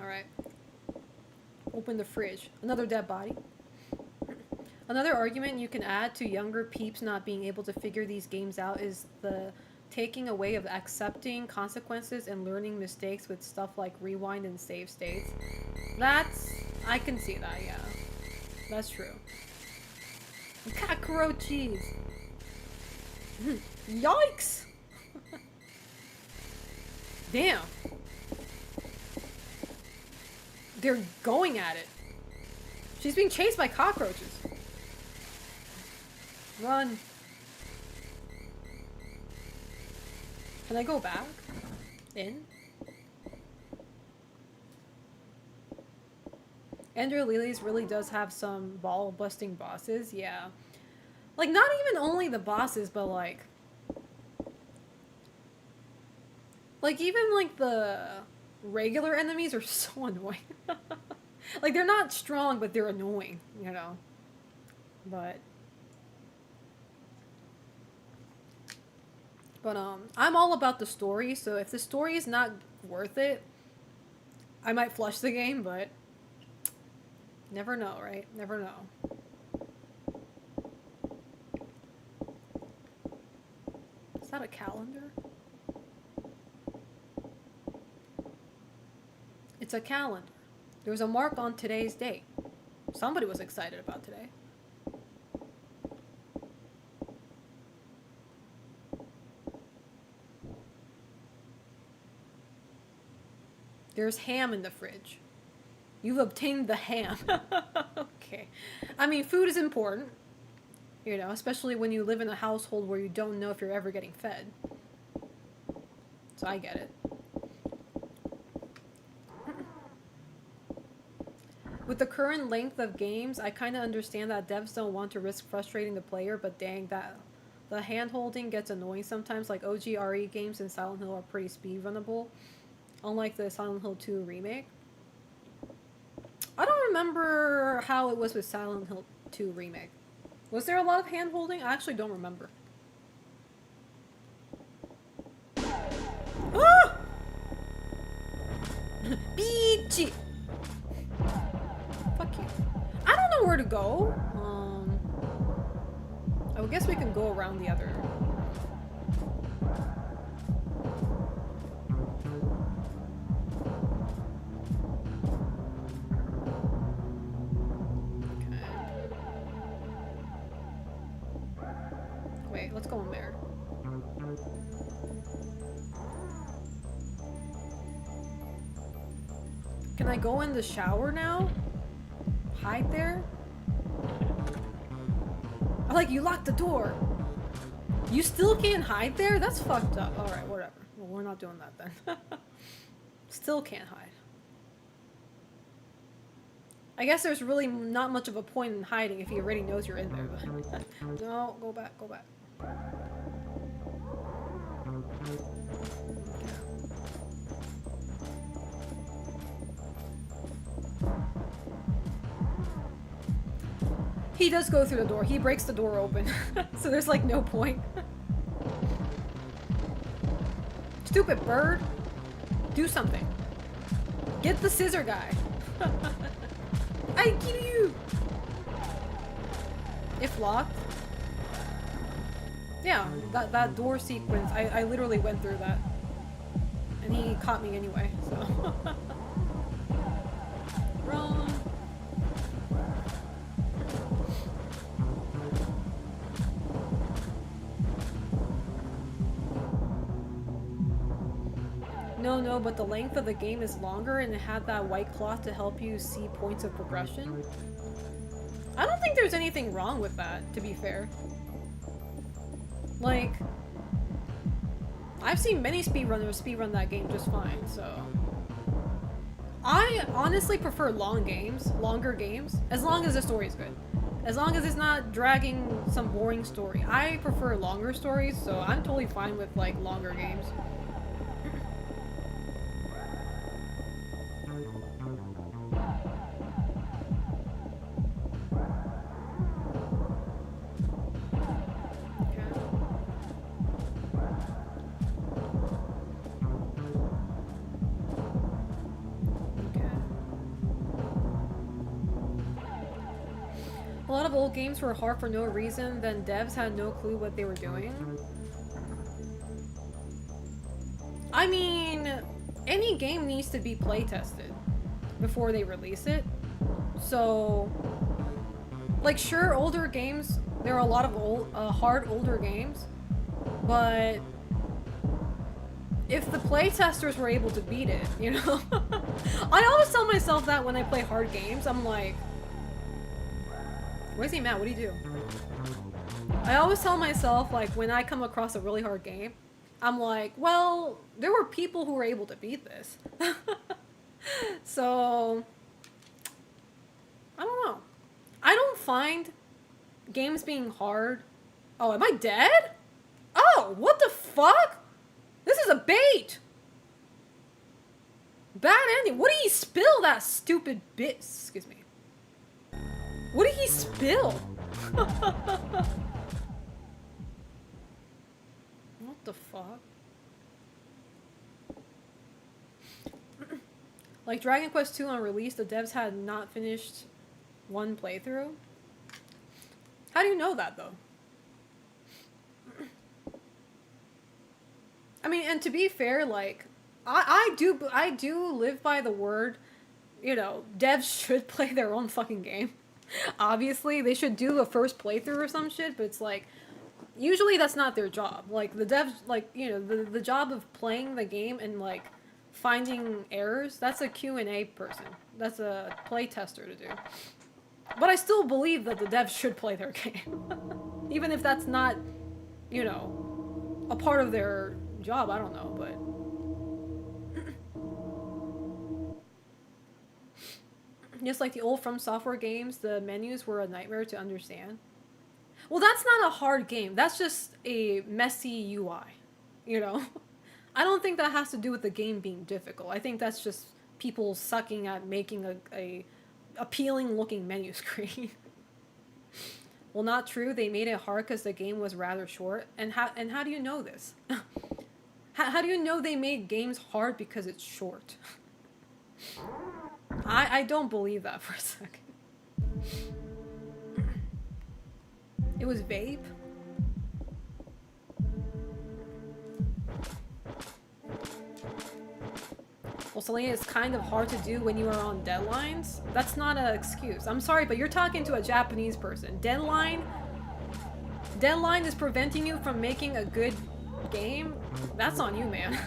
Alright. Open the fridge. Another dead body. Another argument you can add to younger peeps not being able to figure these games out is the taking away of accepting consequences and learning mistakes with stuff like rewind and save states. I can see that, yeah. That's true. Cockroaches! Yikes! Damn. They're going at it. She's being chased by cockroaches. Run. Can I go back? In? Ender Lilies really does have some ball-busting bosses, yeah. Like, not even only the bosses, but like... Like, even, like, the regular enemies are so annoying. Like, they're not strong, but they're annoying, you know? But, I'm all about the story, so if the story is not worth it, I might flush the game, but never know, right? Never know. Is that a calendar? It's a calendar. There was a mark on today's date. Somebody was excited about today. There's ham in the fridge. You've obtained the ham. Okay. I mean, food is important. You know, especially when you live in a household where you don't know if you're ever getting fed. So I get it. With the current length of games, I kind of understand that devs don't want to risk frustrating the player, but dang, that the hand-holding gets annoying sometimes. Like OG RE games in Silent Hill are pretty speedrunnable, unlike the Silent Hill 2 remake. I don't remember how it was with Silent Hill 2 remake. Was there a lot of hand-holding? I actually don't remember. Ah! Beachy! Fuck you. I don't know where to go. I guess we can go around the other. Okay. Wait, let's go in there. Can I go in the shower now? Hide there? Like, you locked the door. You still can't hide there? That's fucked up. Alright, whatever. Well, we're not doing that then. Still can't hide. I guess there's really not much of a point in hiding if he already knows you're in there. But no, go back, go back. He does go through the door. He breaks the door open. So there's like no point. Stupid bird. Do something. Get the scissor guy. I kill you. If locked. Yeah, that door sequence, I literally went through that. And he caught me anyway, so. Wrong. No, but the length of the game is longer and it had that white cloth to help you see points of progression. I don't think there's anything wrong with that, to be fair. Like, I've seen many speedrunners speedrun that game just fine, so. I honestly prefer longer games, as long as the story is good. As long as it's not dragging some boring story. I prefer longer stories, so I'm totally fine with, like, longer games. A lot of old games were hard for no reason, then devs had no clue what they were doing. I mean, any game needs to be playtested before they release it. So, like, sure, older games, there are a lot of hard older games, but if the playtesters were able to beat it, you know? I always tell myself that when I play hard games, I'm like, where's he, Matt? What do you do? I always tell myself, like, when I come across a really hard game, I'm like, well, there were people who were able to beat this. So, I don't know. I don't find games being hard. Oh, am I dead? Oh, what the fuck? This is a bait! bad ending. What did he spill, that stupid bit? Excuse me. What did he spill? What the fuck? Like Dragon Quest II on release, the devs had not finished one playthrough. How do you know that though? I mean, and to be fair, like, I do live by the word, you know, devs should play their own fucking game. Obviously, they should do a first playthrough or some shit, but it's like, usually that's not their job. Like, the devs, like, you know, the job of playing the game and, like, finding errors, that's a Q&A person. That's a play tester to do. But I still believe that the devs should play their game. Even if that's not, you know, a part of their job, I don't know, but... Just like the old From Software games, the menus were a nightmare to understand. Well, that's not a hard game. That's just a messy UI, you know? I don't think that has to do with the game being difficult. I think that's just people sucking at making a appealing looking menu screen. Well, not true. They made it hard because the game was rather short. And how do you know this? How do you know they made games hard because it's short? I don't believe that for a second. It was vape? Well, Selena, it's kind of hard to do when you are on deadlines. That's not an excuse. I'm sorry, but you're talking to a Japanese person. Deadline is preventing you from making a good game? That's on you, man.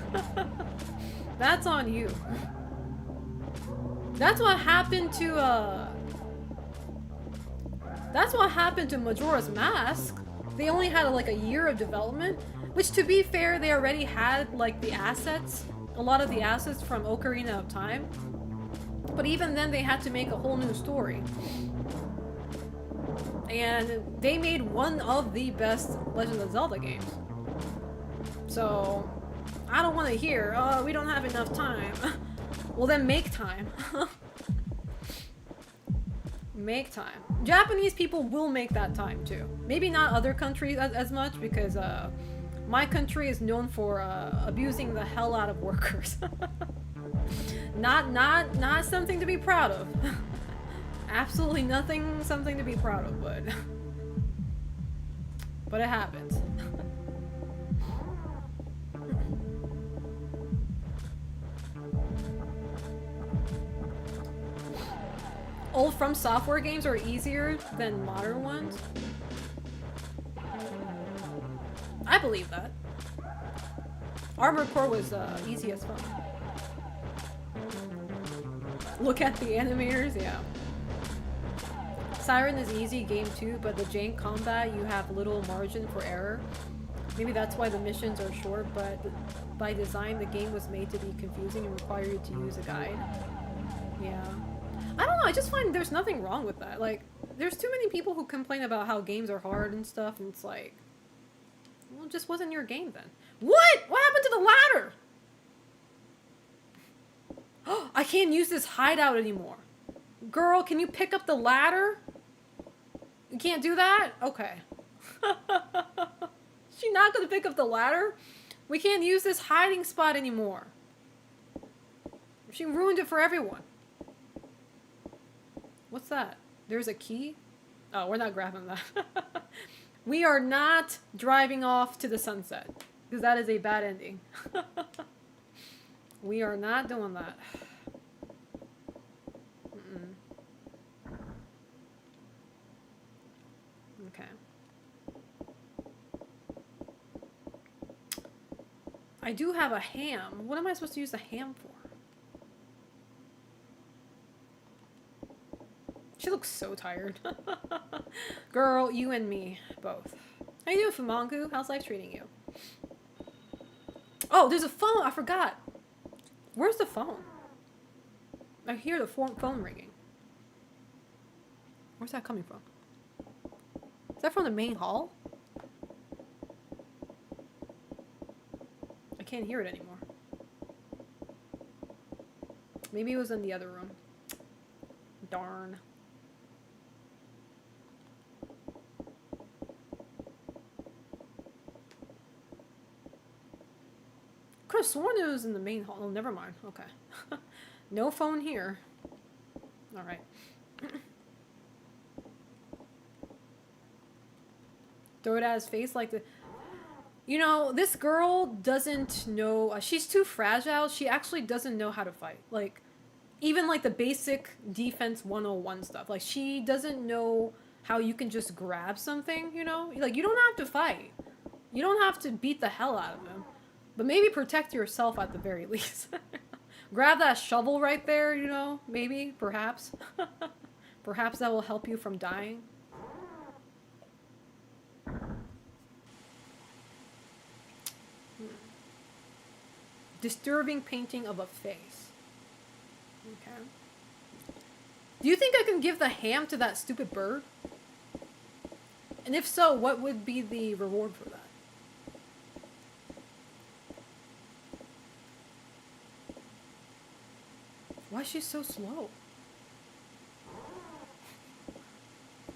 That's on you. That's what happened to, that's what happened to Majora's Mask. They only had, like, a year of development, which, to be fair, they already had, like, the assets, a lot of the assets from Ocarina of Time. But even then, they had to make a whole new story. And they made one of the best Legend of Zelda games. So, I don't want to hear, oh, we don't have enough time. Well, then make time. Make time. Japanese people will make that time too. Maybe not other countries as much, because my country is known for abusing the hell out of workers. Not something to be proud of. Absolutely nothing something to be proud of, but it happens. Old From Software games are easier than modern ones. I believe that. Armored Core was easy as fuck. Look at the animators, yeah. Siren is easy game too, but the jank combat, you have little margin for error. Maybe that's why the missions are short, but by design the game was made to be confusing and require you to use a guide. Yeah. I don't know, I just find there's nothing wrong with that. Like, there's too many people who complain about how games are hard and stuff, and it's like, well, it just wasn't your game then. What? What happened to the ladder? I can't use this hideout anymore. Girl, can you pick up the ladder? You can't do that? Okay. She's not gonna pick up the ladder? We can't use this hiding spot anymore. She ruined it for everyone. What's that? There's a key? Oh, we're not grabbing that. We are not driving off to the sunset, because that is a bad ending. We are not doing that. Okay. I do have a ham. What am I supposed to use the ham for? She looks so tired. Girl, you and me, both. How you doing, Fumangu? How's life treating you? Oh, there's a phone! I forgot! Where's the phone? I hear the phone ringing. Where's that coming from? Is that from the main hall? I can't hear it anymore. Maybe it was in the other room. Darn. Could have sworn it was in the main hall. Oh, never mind. Okay. No phone here. Alright. Throw it at his face like the... You know, this girl doesn't know... she's too fragile. She actually doesn't know how to fight. Like, even like the basic defense 101 stuff. Like, she doesn't know how you can just grab something, you know? Like, you don't have to fight. You don't have to beat the hell out of him. But maybe protect yourself at the very least. Grab that shovel right there, you know? Maybe, perhaps. Perhaps that will help you from dying. Disturbing painting of a face. Okay. Do you think I can give the ham to that stupid bird? And if so, what would be the reward for that? Why is she so slow?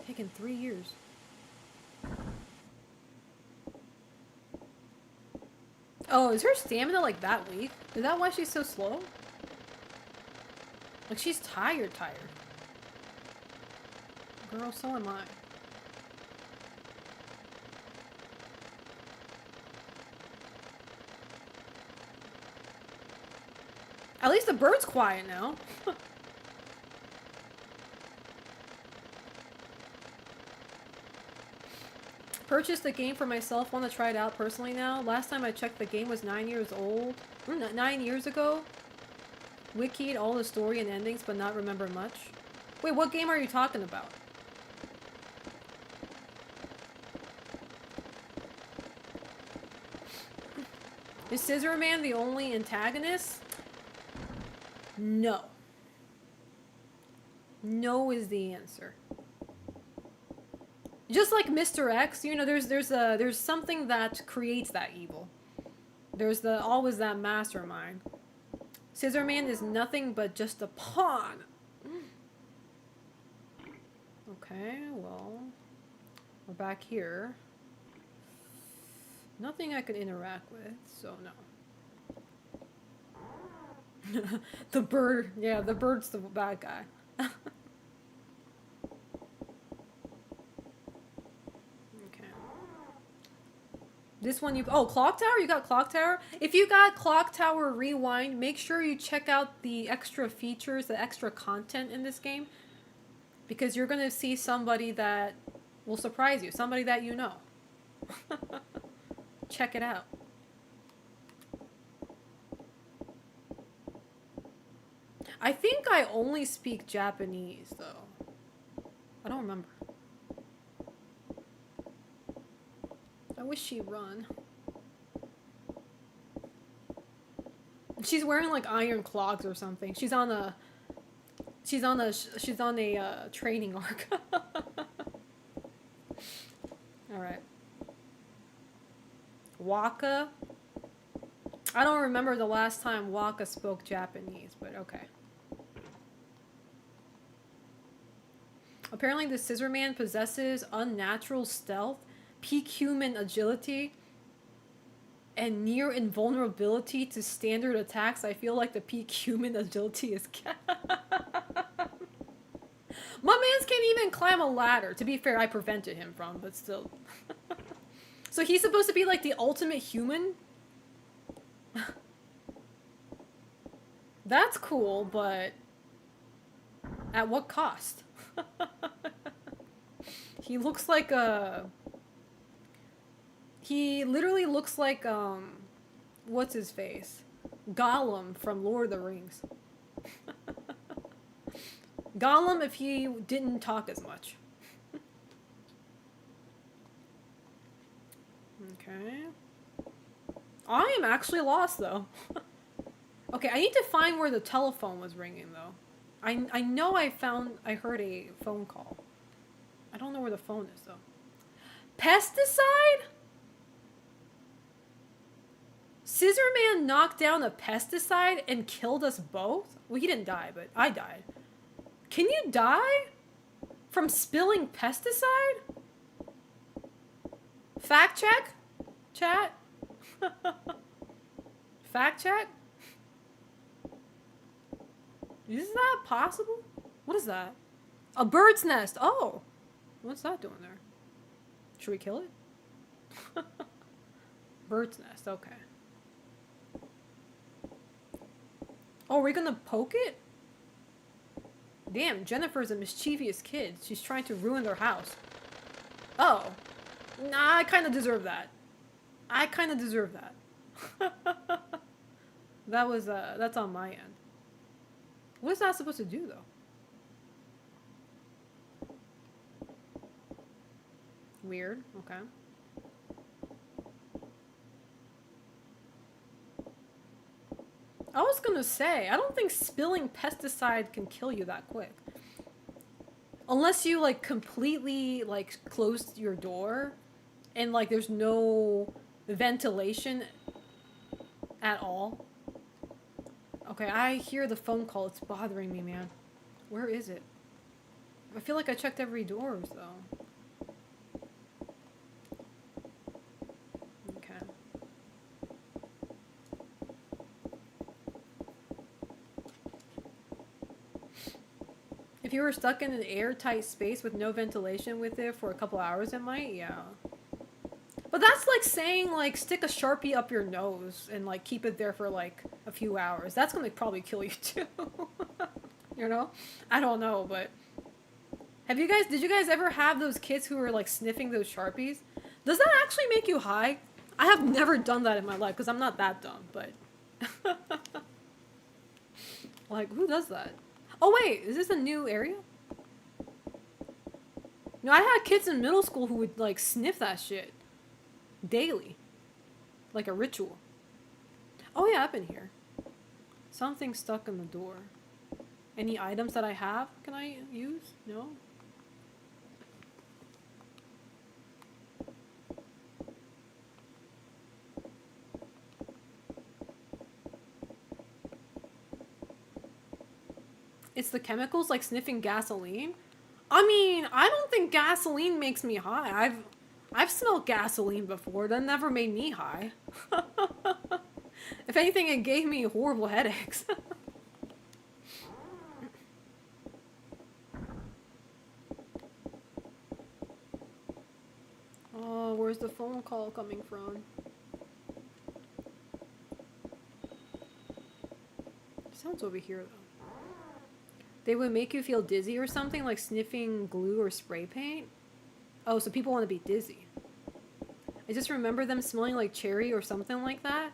Taken 3 years. Oh, is her stamina like that weak? Is that why she's so slow? Like she's tired. Girl, so am I. At least the bird's quiet now. Purchased the game for myself. Want to try it out personally now. Last time I checked, the game was 9 years old. 9 years ago. Wikied all the story and endings, but not remember much. Wait, what game are you talking about? Is Scissor Man the only antagonist? No. No is the answer. Just like Mr. X, you know, there's something that creates that evil. There's always that mastermind. Scissor Man is nothing but just a pawn. Okay, well, we're back here. Nothing I could interact with, so no. The bird. Yeah, the bird's the bad guy. Okay. This one oh, Clock Tower? You got Clock Tower? If you got Clock Tower Rewind, make sure you check out the extra features, the extra content in this game. Because you're going to see somebody that will surprise you. Somebody that you know. Check it out. I think I only speak Japanese, though. I don't remember. I wish she'd run. She's wearing like iron clogs or something. She's on a training arc. All right. Waka. I don't remember the last time Waka spoke Japanese, but okay. Apparently the Scissor Man possesses unnatural stealth, peak human agility, and near invulnerability to standard attacks. I feel like the peak human agility is My mans can't even climb a ladder. To be fair, I prevented him from, but still. So he's supposed to be like the ultimate human? That's cool, but at what cost? He looks like a... He literally looks like, what's his face? Gollum from Lord of the Rings. Gollum if he didn't talk as much. Okay. I am actually lost, though. Okay, I need to find where the telephone was ringing, though. I know I heard a phone call. I don't know where the phone is, though. Pesticide? Scissor Man knocked down a pesticide and killed us both? Well, he didn't die, but I died. Can you die from spilling pesticide? Fact check? Chat? Fact check? Is that possible? What is that? A bird's nest. Oh. What's that doing there? Should we kill it? Bird's nest. Okay. Oh, are we gonna poke it? Damn, Jennifer's a mischievous kid. She's trying to ruin their house. Oh. Nah, I kind of deserve that. I kind of deserve that. That was, that's on my end. What is that supposed to do, though? Weird. Okay. I was gonna say, I don't think spilling pesticide can kill you that quick. Unless you, like, completely, like, closed your door and, like, there's no ventilation at all. Okay, I hear the phone call. It's bothering me, man. Where is it? I feel like I checked every doors, though. Okay. If you were stuck in an airtight space with no ventilation with it for a couple hours, it might, yeah. But that's like saying, like, stick a Sharpie up your nose and, like, keep it there for, like, a few hours. That's gonna probably kill you, too. You know? I don't know, but... Did you guys ever have those kids who were, like, sniffing those Sharpies? Does that actually make you high? I have never done that in my life, because I'm not that dumb, but... Like, who does that? Oh, wait, is this a new area? No, I had kids in middle school who would, like, sniff that shit. Daily. Like a ritual. Oh yeah, I've been here. Something stuck in the door. Any items that I have can I use? No? It's the chemicals, like sniffing gasoline? I mean, I don't think gasoline makes me high. I've smelled gasoline before. That never made me high. If anything, it gave me horrible headaches. Oh, where's the phone call coming from? Sounds over here, though. They would make you feel dizzy or something, like sniffing glue or spray paint? Oh, so people want to be dizzy. I just remember them smelling like cherry or something like that.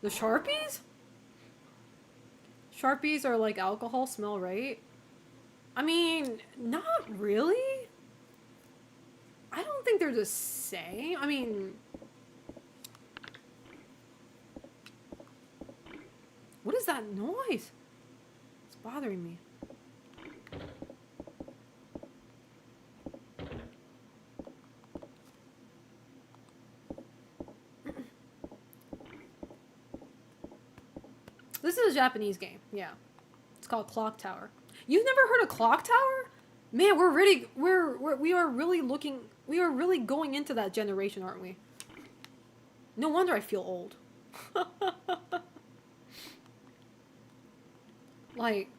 The Sharpies? Sharpies are like alcohol smell, right? I mean, not really. I don't think they're the same. I mean... What is that noise? It's bothering me. This is a Japanese game, yeah. It's called Clock Tower. You've never heard of Clock Tower? Man, we are really going into that generation, aren't we? No wonder I feel old. Like,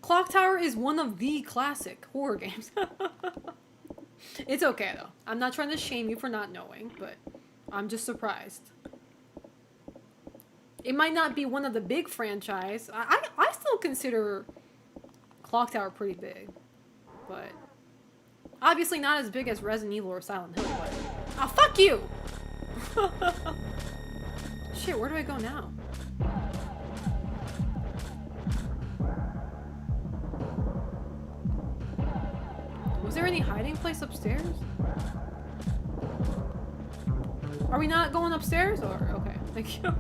Clock Tower is one of the classic horror games. It's okay though. I'm not trying to shame you for not knowing, but I'm just surprised. It might not be one of the big franchise. I still consider Clock Tower pretty big. But obviously not as big as Resident Evil or Silent Hill, but... Oh, fuck you! Shit, where do I go now? Was there any hiding place upstairs? Are we not going upstairs? Or okay, thank you.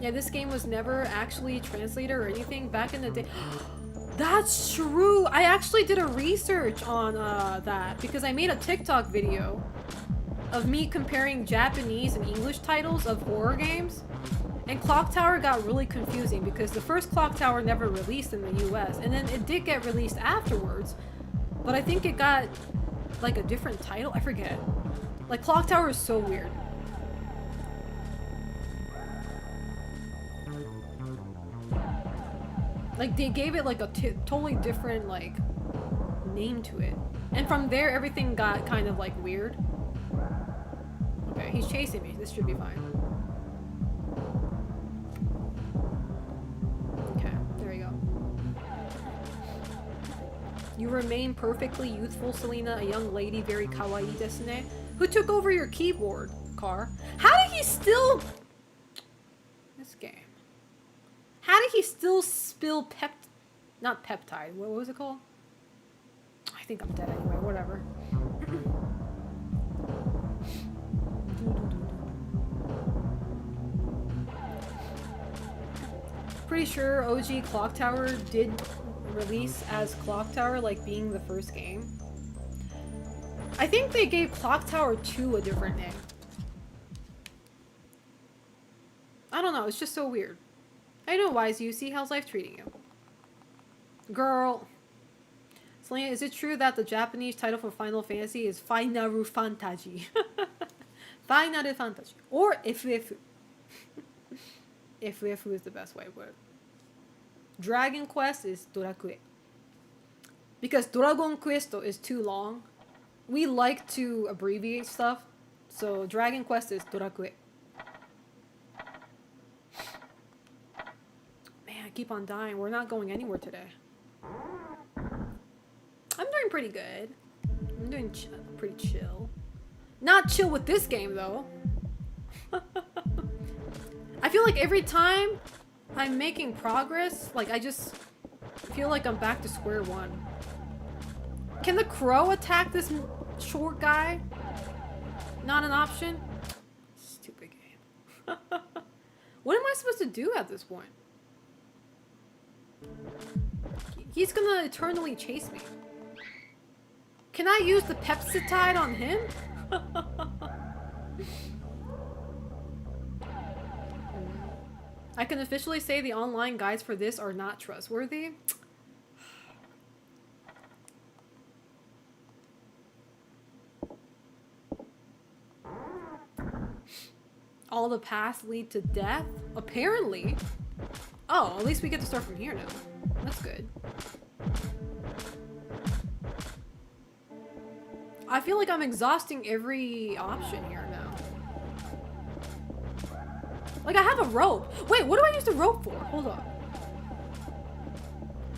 Yeah, this game was never actually translated or anything back in the day. That's true. I actually did a research on that because I made a TikTok video of me comparing Japanese and English titles of horror games. And Clock Tower got really confusing because the first Clock Tower never released in the US, and then it did get released afterwards, but I think it got like a different title. I forget. Like Clock Tower is so weird. Like they gave it like a totally different like name to it, and from there everything got kind of like weird. Okay, he's chasing me. This should be fine. Okay, there you go. You remain perfectly youthful, Selena, a young lady, very kawaii desu ne. Who took over your keyboard, Car? How did he still... This game. How did he still spill not peptide, what was it called? I think I'm dead anyway, whatever. Pretty sure OG Clock Tower did release as Clock Tower, like being the first game. I think they gave Clock Tower 2 a different name. I don't know, it's just so weird. I know, Wise UC, how's life treating you? Girl. Selena, is it true that the Japanese title for Final Fantasy is Finaru Fantasy? Finaru Fantasy. Or Ifuefu. Ifuefu is the best way to put it. Dragon Quest is Dorakue. Because Dragon Quest is too long. We like to abbreviate stuff. So Dragon Quest is Dorakue. Man, I keep on dying. We're not going anywhere today. I'm doing pretty good. I'm doing pretty chill. Not chill with this game, though. I feel like every time I'm making progress, like I just feel like I'm back to square one. Can the crow attack this short guy? Not an option? Stupid game. What am I supposed to do at this point? He's gonna eternally chase me. Can I use the Pepsitide on him? I can officially say the online guides for this are not trustworthy. All the paths lead to death? Apparently. Oh, at least we get to start from here now. That's good. I feel like I'm exhausting every option here now. Like, I have a rope. Wait, what do I use the rope for? Hold on.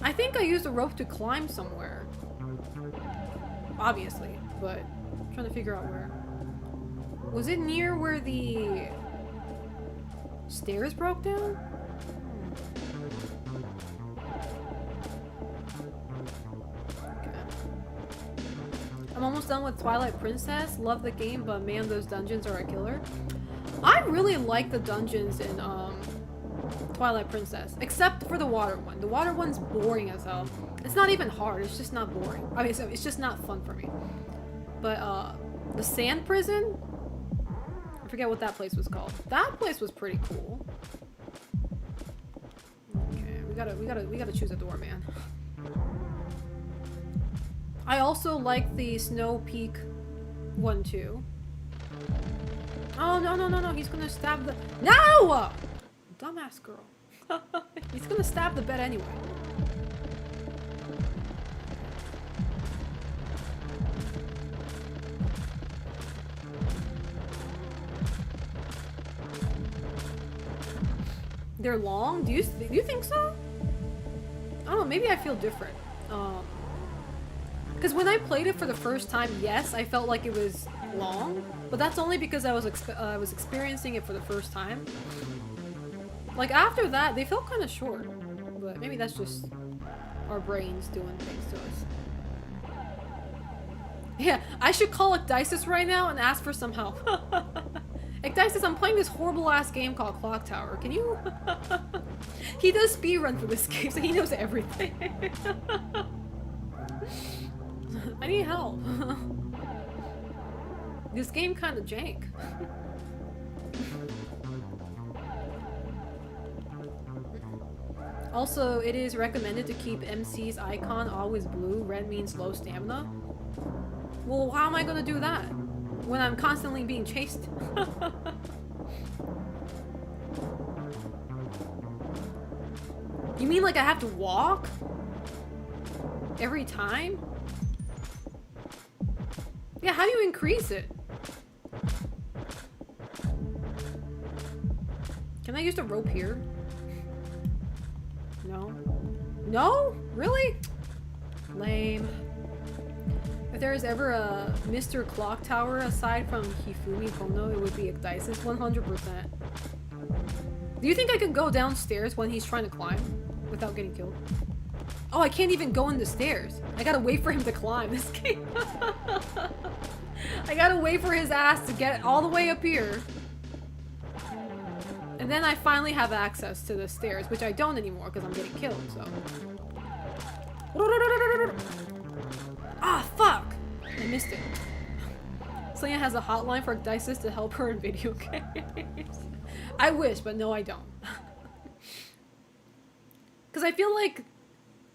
I think I used the rope to climb somewhere. Obviously, but I'm trying to figure out where. Was it near where the stairs broke down? I'm almost done with Twilight Princess. Love the game, but man, those dungeons are a killer. I really like the dungeons in Twilight Princess, except for the water one. The water one's boring as hell. It's not even hard, it's just not boring. I mean, it's just not fun for me. But the sand prison? I forget what that place was called. That place was pretty cool. Okay, we gotta choose a door, man. I also like the Snow Peak one too. Oh, no, he's gonna stab the... No! Dumbass girl. He's gonna stab the bed anyway. They're long? Do you think so? I don't know, maybe I feel different. Because when I played it for the first time, yes, I felt like it was long, but that's only because I was experiencing it for the first time. Like after that, they felt kind of short, but maybe that's just our brains doing things to us. Yeah, I should call Ecdysis right now and ask for some help. Ecdysis, I'm playing this horrible ass game called Clock Tower. Can you? He does speedrun for this game, so he knows everything. I need help. This game kind of jank. Also, it is recommended to keep MC's icon always blue. Red means low stamina. Well, how am I gonna do that when I'm constantly being chased? You mean like I have to walk every time? Yeah, how do you increase it? Can I use the rope here? No. No? Really? Lame. If there is ever a Mr. Clock Tower aside from Hifumi Kono, it would be Ecdysis 100%. Do you think I could go downstairs when he's trying to climb without getting killed? Oh, I can't even go in the stairs. I gotta wait for him to climb this game. I gotta wait for his ass to get all the way up here. And then I finally have access to the stairs, which I don't anymore because I'm getting killed, so. Ah, fuck! I missed it. Selena has a hotline for Ecdysis to help her in video games. I wish, but no, I don't. Because I feel like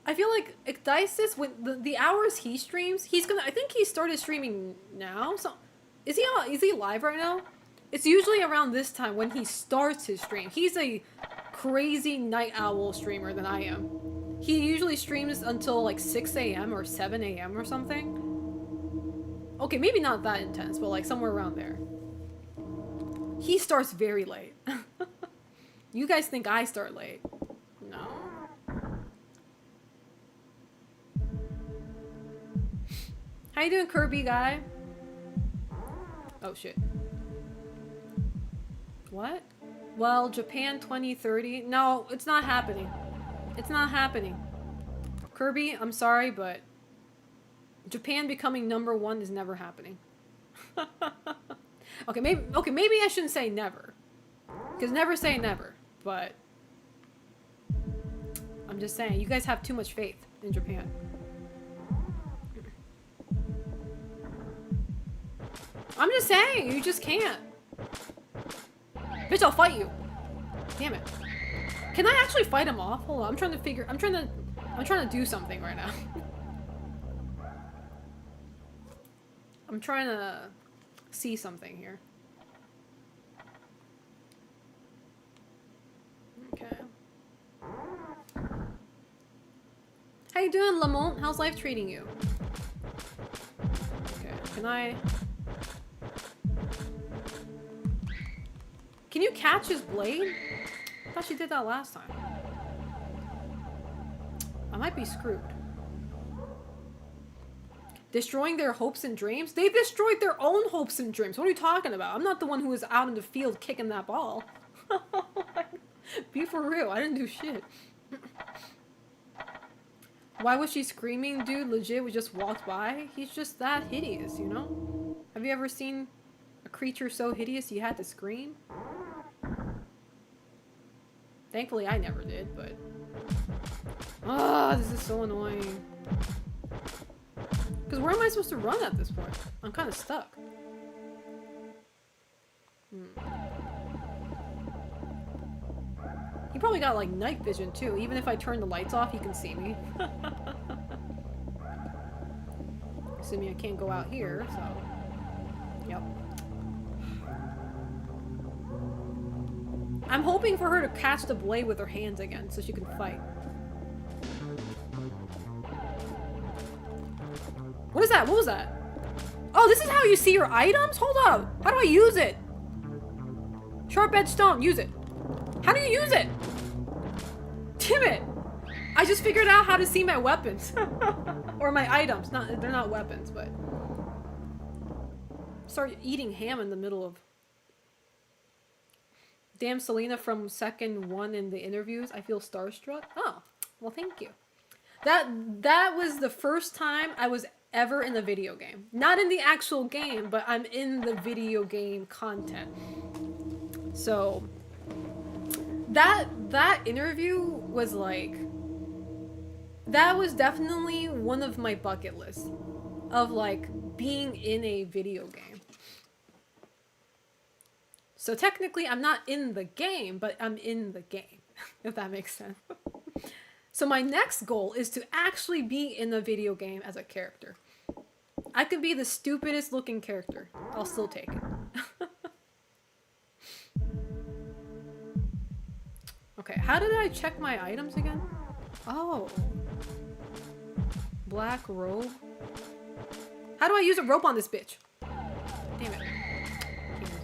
Ecdysis, when the hours he streams, he's gonna. I think he started streaming now. So, is he live right now? It's usually around this time when he starts his stream. He's a crazy night owl streamer than I am. He usually streams until like 6 a.m. or 7 a.m. or something. Okay, maybe not that intense, but like somewhere around there. He starts very late. You guys think I start late? No. How you doing, Kirby guy? Oh shit. What? Well, Japan 2030? No, it's not happening. It's not happening. Kirby, I'm sorry, but Japan becoming #1 is never happening. Okay, maybe I shouldn't say never. Because never say never, but I'm just saying, you guys have too much faith in Japan. I'm just saying, you just can't. Bitch, I'll fight you. Damn it. Can I actually fight him off? Hold on, I'm trying to do something right now. I'm trying to see something here. Okay. How you doing, Lamont? How's life treating you? Okay, Can you catch his blade? I thought she did that last time. I might be screwed. Destroying their hopes and dreams? They destroyed their own hopes and dreams. What are you talking about? I'm not the one who was out in the field kicking that ball. Be for real. I didn't do shit. Why was she screaming? Dude, legit, we just walked by. He's just that hideous, you know? Have you ever seen a creature so hideous you had to scream? Thankfully, I never did, but... Ah, this is so annoying. Because where am I supposed to run at this point? I'm kind of stuck. He probably got, like, night vision, too. Even if I turn the lights off, he can see me. Assuming I can't go out here, so... Yep. I'm hoping for her to catch the blade with her hands again, so she can fight. What is that? What was that? Oh, this is how you see your items? Hold up. How do I use it? Sharp edge stone. Use it. How do you use it? Damn it. I just figured out how to see my weapons. Or my items. They're not weapons, but... Start eating ham in the middle of... Damn, Selena from second one in the interviews. I feel starstruck. Oh, well, thank you. That was the first time I was ever in a video game. Not in the actual game, but I'm in the video game content. So that interview was like, that was definitely one of my bucket lists of like being in a video game. So technically I'm not in the game, but I'm in the game, if that makes sense. So my next goal is to actually be in a video game as a character. I could be the stupidest looking character. I'll still take it. Okay, how did I check my items again? Oh. Black robe. How do I use a rope on this bitch? Damn it. Can't use it.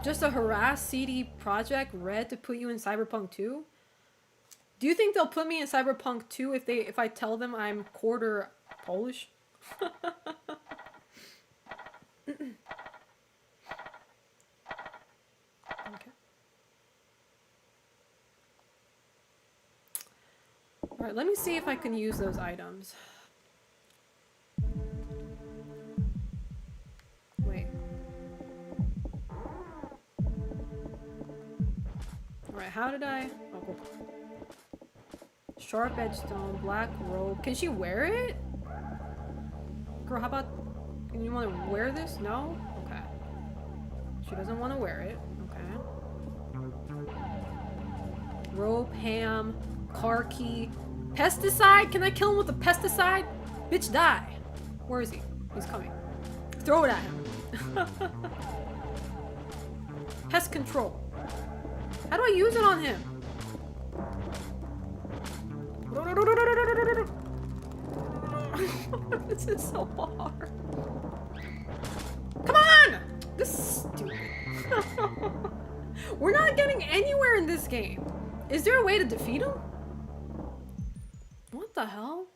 Just a harass CD Projekt Red to put you in Cyberpunk 2? Do you think they'll put me in Cyberpunk 2 if I tell them I'm quarter Polish? Okay. Alright, let me see if I can use those items. Wait. Alright, how did I... Oh, cool. Sharp edge stone, black robe. Can she wear it? Girl, how about... Can you want to wear this? No? Okay. She doesn't want to wear it. Okay. Rope, ham, car key. Pesticide? Can I kill him with a pesticide? Bitch, die. Where is he? He's coming. Throw it at him. Pest control. How do I use it on him? This is so hard. Come on! This is stupid. We're not getting anywhere in this game. Is there a way to defeat him? What the hell?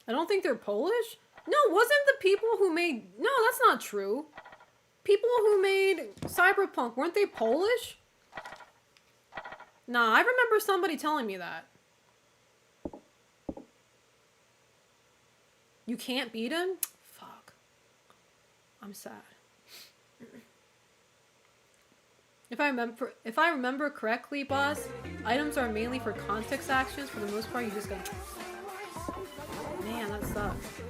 I don't think they're Polish? No, wasn't the people who made... No, that's not true. People who made Cyberpunk, weren't they Polish? Nah, I remember somebody telling me that. You can't beat him? Fuck. I'm sad. If I remember correctly, boss, items are mainly for context actions. For the most part, you just go... Man, that sucks.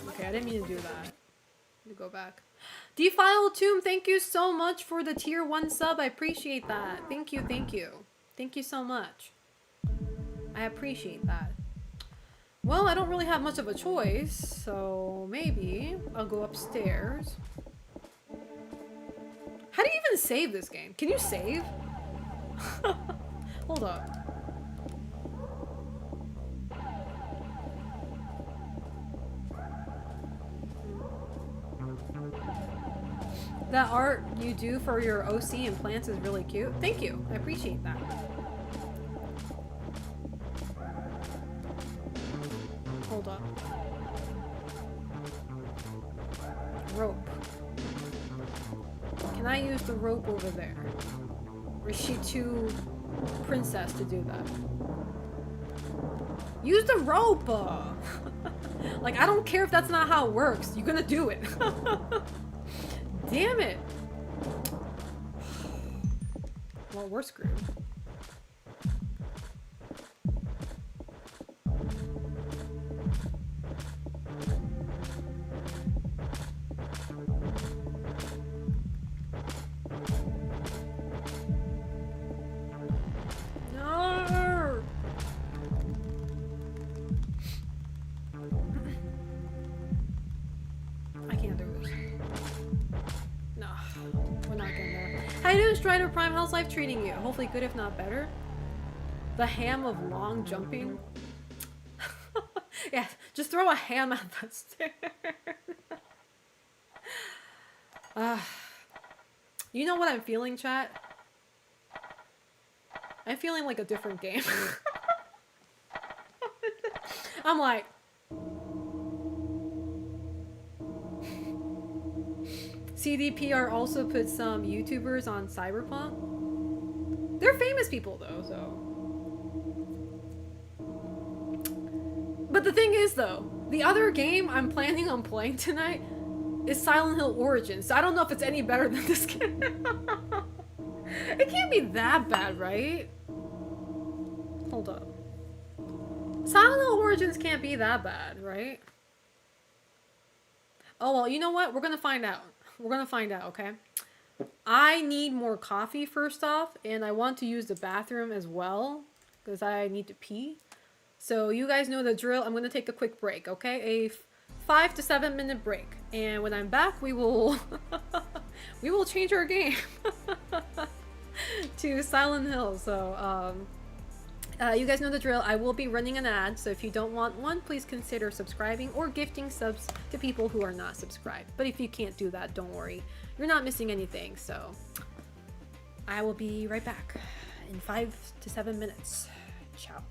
Okay, I didn't mean to do that. Let me go back. Defile Tomb, thank you so much for the tier 1 sub. I appreciate that. Thank you, thank you. Thank you so much. I appreciate that. Well, I don't really have much of a choice, so maybe I'll go upstairs. How do you even save this game? Can you save? Hold up. That art you do for your OC and plants is really cute. Thank you. I appreciate that. Hold up. Rope. Can I use the rope over there? Or is she too princess to do that? Use the rope! Like, I don't care if that's not how it works. You're gonna do it. Damn it! Well, we're screwed. No! I can't do this. No, we're not getting there. How you doing, Strider Prime? How's life treating you? Hopefully good, if not better. The ham of long jumping. Yeah, just throw a ham at the stairs. You know what I'm feeling, chat? I'm feeling like a different game. I'm like... CDPR also put some YouTubers on Cyberpunk. They're famous people though, so. But the thing is though, the other game I'm planning on playing tonight is Silent Hill Origins. So I don't know if it's any better than this game. It can't be that bad, right? Hold up. Silent Hill Origins can't be that bad, right? Oh, well, you know what? We're gonna find out. We're gonna find out, okay? I need more coffee first off, and I want to use the bathroom as well, because I need to pee. So you guys know the drill. I'm gonna take a quick break, okay? A 5 to 7 minute break. And when I'm back, we will we will change our game to Silent Hill. So you guys know the drill. I will be running an ad, so if you don't want one, please consider subscribing or gifting subs to people who are not subscribed. But if you can't do that, don't worry. You're not missing anything. So I will be right back in 5 to 7 minutes. Ciao.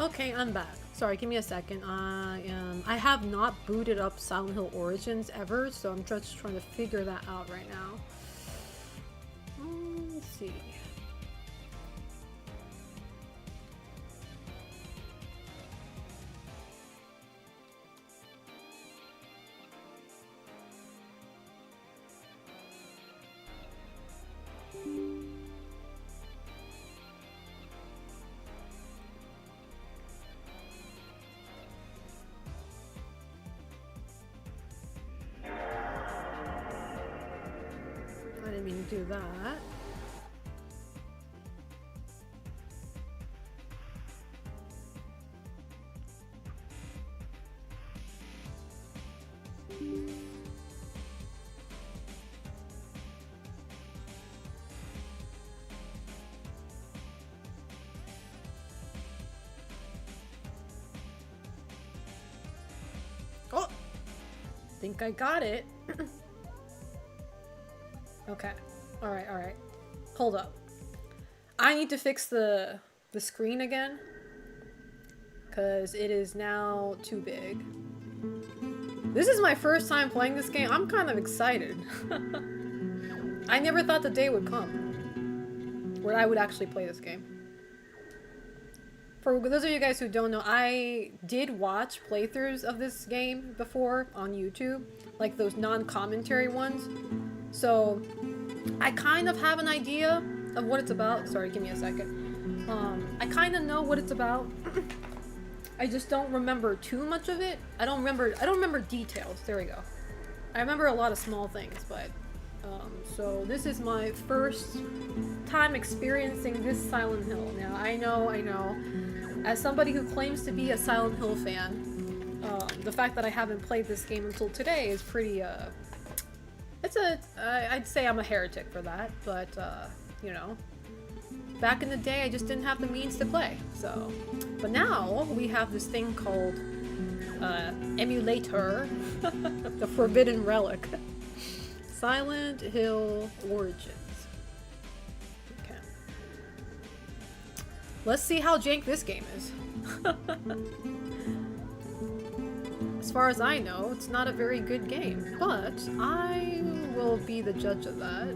Okay, I'm back. Sorry, give me a second. I have not booted up Silent Hill Origins ever, so I'm just trying to figure that out right now. Let's see. I didn't mean to do that. Oh! Think I got it. Okay. Alright, alright. Hold up. I need to fix the screen again. Because it is now too big. This is my first time playing this game. I'm kind of excited. I never thought the day would come where I would actually play this game. For those of you guys who don't know, I did watch playthroughs of this game before on YouTube. Like those non-commentary ones. So, I kind of have an idea of what it's about. Sorry, give me a second. I kind of know what it's about. I just don't remember too much of it. I don't remember details. There we go. I remember a lot of small things, but so this is my first time experiencing this Silent Hill. Now, I know. As somebody who claims to be a Silent Hill fan, the fact that I haven't played this game until today is pretty I'd say I'm a heretic for that, but, you know, back in the day I just didn't have the means to play, so. But now, we have this thing called, emulator, the Forbidden Relic. Silent Hill Origins. Okay. Let's see how jank this game is. As far as I know, it's not a very good game, but I will be the judge of that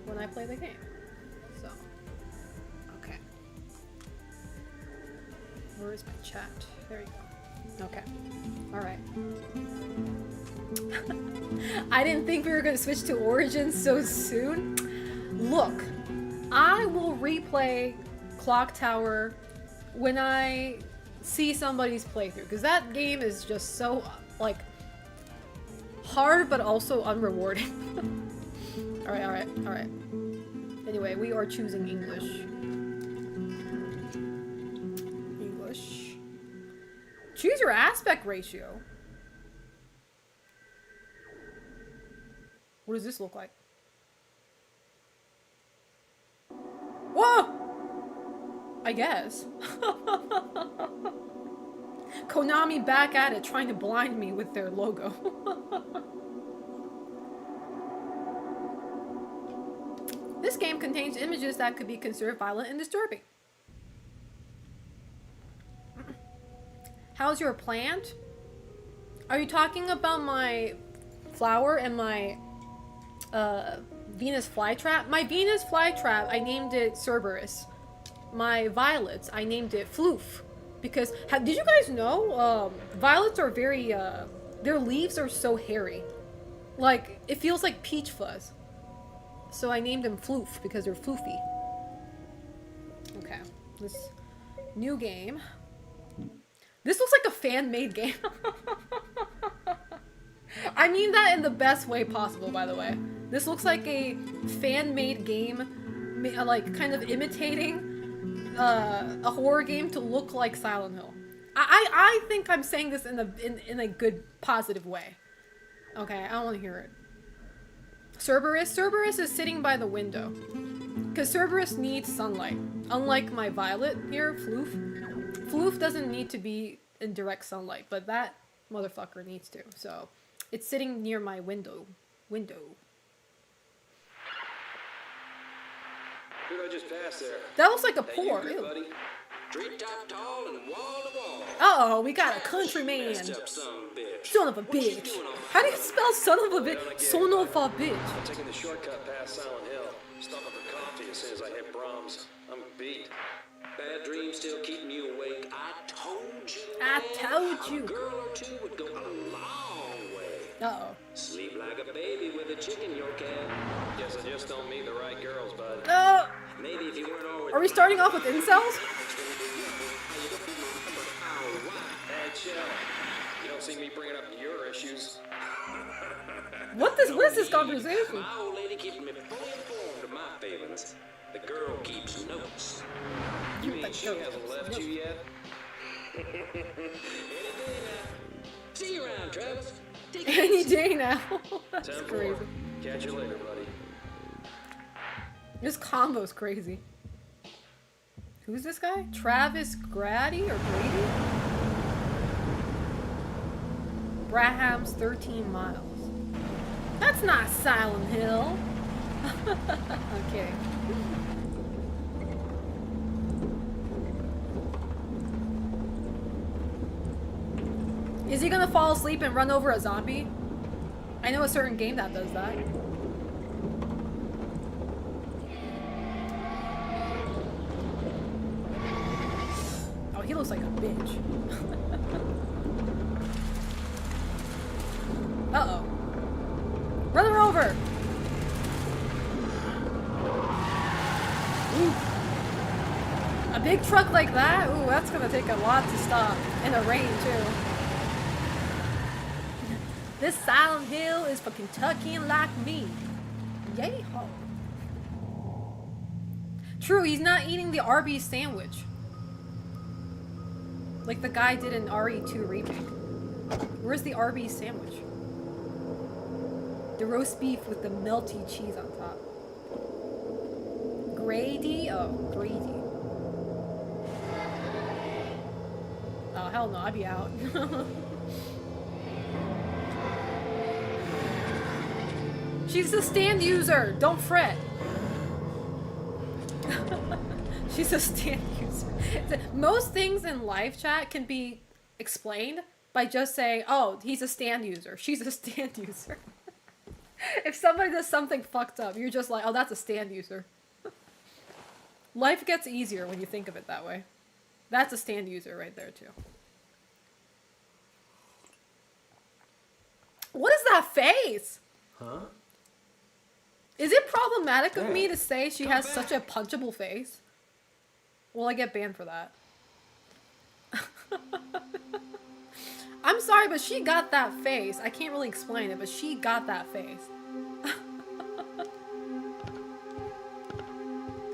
when I play the game. So, okay. Where is my chat? There you go. Okay. Alright. I didn't think we were going to switch to Origins so soon. Look, I will replay Clock Tower when I see somebody's playthrough, because that game is just so, like, hard but also unrewarding. Alright. Anyway, we are choosing English. Choose your aspect ratio. What does this look like? Whoa! I guess. Konami back at it, trying to blind me with their logo. This game contains images that could be considered violent and disturbing. How's your plant? Are you talking about my flower and my Venus flytrap? My Venus flytrap, I named it Cerberus. My violets, I named it Floof. Because, did you guys know, violets are very, their leaves are so hairy. Like, it feels like peach fuzz. So I named them Floof, because they're floofy. Okay, this new game. This looks like a fan-made game. I mean that in the best way possible, by the way. This looks like a fan-made game, like, kind of imitating a horror game to look like Silent Hill. I think I'm saying this in a good, positive way. Okay, I don't want to hear it. Cerberus is sitting by the window. Because Cerberus needs sunlight. Unlike my violet here, Floof. Floof doesn't need to be in direct sunlight, but that motherfucker needs to. So, it's sitting near my window. Who'd I just pass there? That looks like a Hey, pour. you good, Ew. buddy? Treetop tall and wall to wall. Uh-oh, we got a countryman. Messed up son of a bitch. Son of a bitch. How do you spell son of a bitch? Son of a bitch. I'm taking the shortcut past Silent Hill. Stop up for coffee as soon as I hit Brahms. I'm beat. Bad dreams still keeping you awake. I told you. I told you. A girl or two would go a long way. Uh-oh. Sleep like a baby with a chicken your cat. Guess I just don't meet the right girls, bud. Maybe if you weren't always. Are we starting off with incels? Hey, chill. You don't see me bringing up your issues. What is this conversation? My old lady keeps me fully informed of my feelings. The girl keeps notes. You mean she hasn't left you yet? See you around, Travis. Take it Any easy. day now. That's 10-4. crazy. Catch you later, buddy. This combo's crazy. Who's this guy? Travis Grady or Grady? Braham's 13 miles. That's not Silent Hill. Okay. Is he gonna fall asleep and run over a zombie? I know a certain game that does that. Oh, he looks like a bitch. Uh-oh. Run her over! Ooh. A big truck like that? Ooh, that's gonna take a lot to stop. In the rain, too. This Silent Hill is for Kentuckian like me. Yay ho. True, he's not eating the Arby's sandwich. Like the guy did in RE2 remake. Where's the Arby's sandwich? The roast beef with the melty cheese on top. Grady? Oh, Grady. Oh, hell no, I'd be out. She's a stand user. Don't fret. She's a stand user. Most things in live chat can be explained by just saying, oh, he's a stand user. She's a stand user. If somebody does something fucked up, you're just like, oh, that's a stand user. Life gets easier when you think of it that way. That's a stand user right there, too. What is that face? Huh? Is it problematic of me to say she has such a punchable face? Will I get banned for that? I'm sorry, but she got that face. I can't really explain it, but she got that face.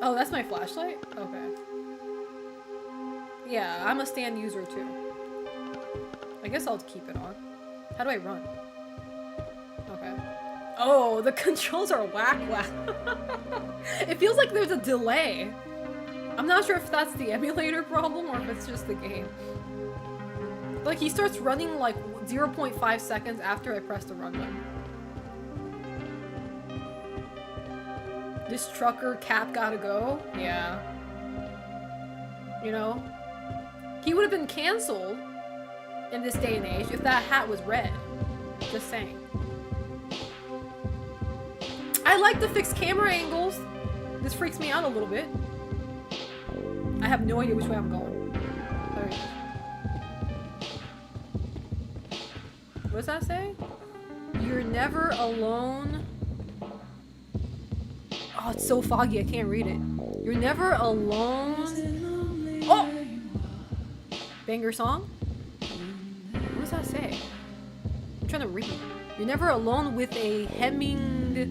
Oh, that's my flashlight? Okay. Yeah, I'm a stand user too. I guess I'll keep it on. How do I run? Okay. Oh, the controls are whack. It feels like there's a delay. I'm not sure if that's the emulator problem or if it's just the game. Like, he starts running like 0.5 seconds after I press the run button. This trucker cap gotta go? Yeah. You know? He would have been canceled in this day and age if that hat was red. Just saying. I like the fixed camera angles. This freaks me out a little bit. I have no idea which way I'm going. There we go. What does that say? You're never alone. Oh, it's so foggy, I can't read it. You're never alone. Oh! Banger song? What does that say? I'm trying to read. You're never alone with a Hemingway?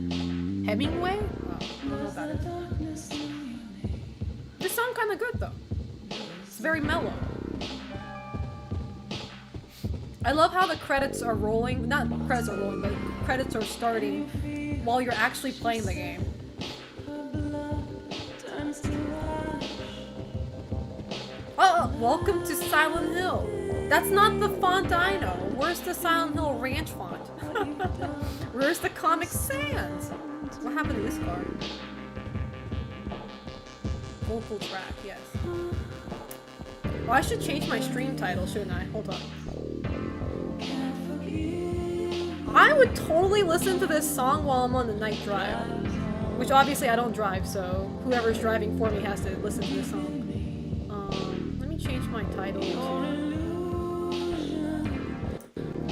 Oh, I don't know what that is. This song kind of good though. It's very mellow. I love how the credits are rolling. Not credits are rolling, but credits are starting while you're actually playing the game. Oh, welcome to Silent Hill. That's not the font I know. Where's the Silent Hill Ranch font? Where's the Comic Sans? What happened to this card? Vocal track, yes. Oh, I should change my stream title, shouldn't I? Hold on. I would totally listen to this song while I'm on the night drive. Which obviously I don't drive, so whoever's driving for me has to listen to this song. Let me change my title to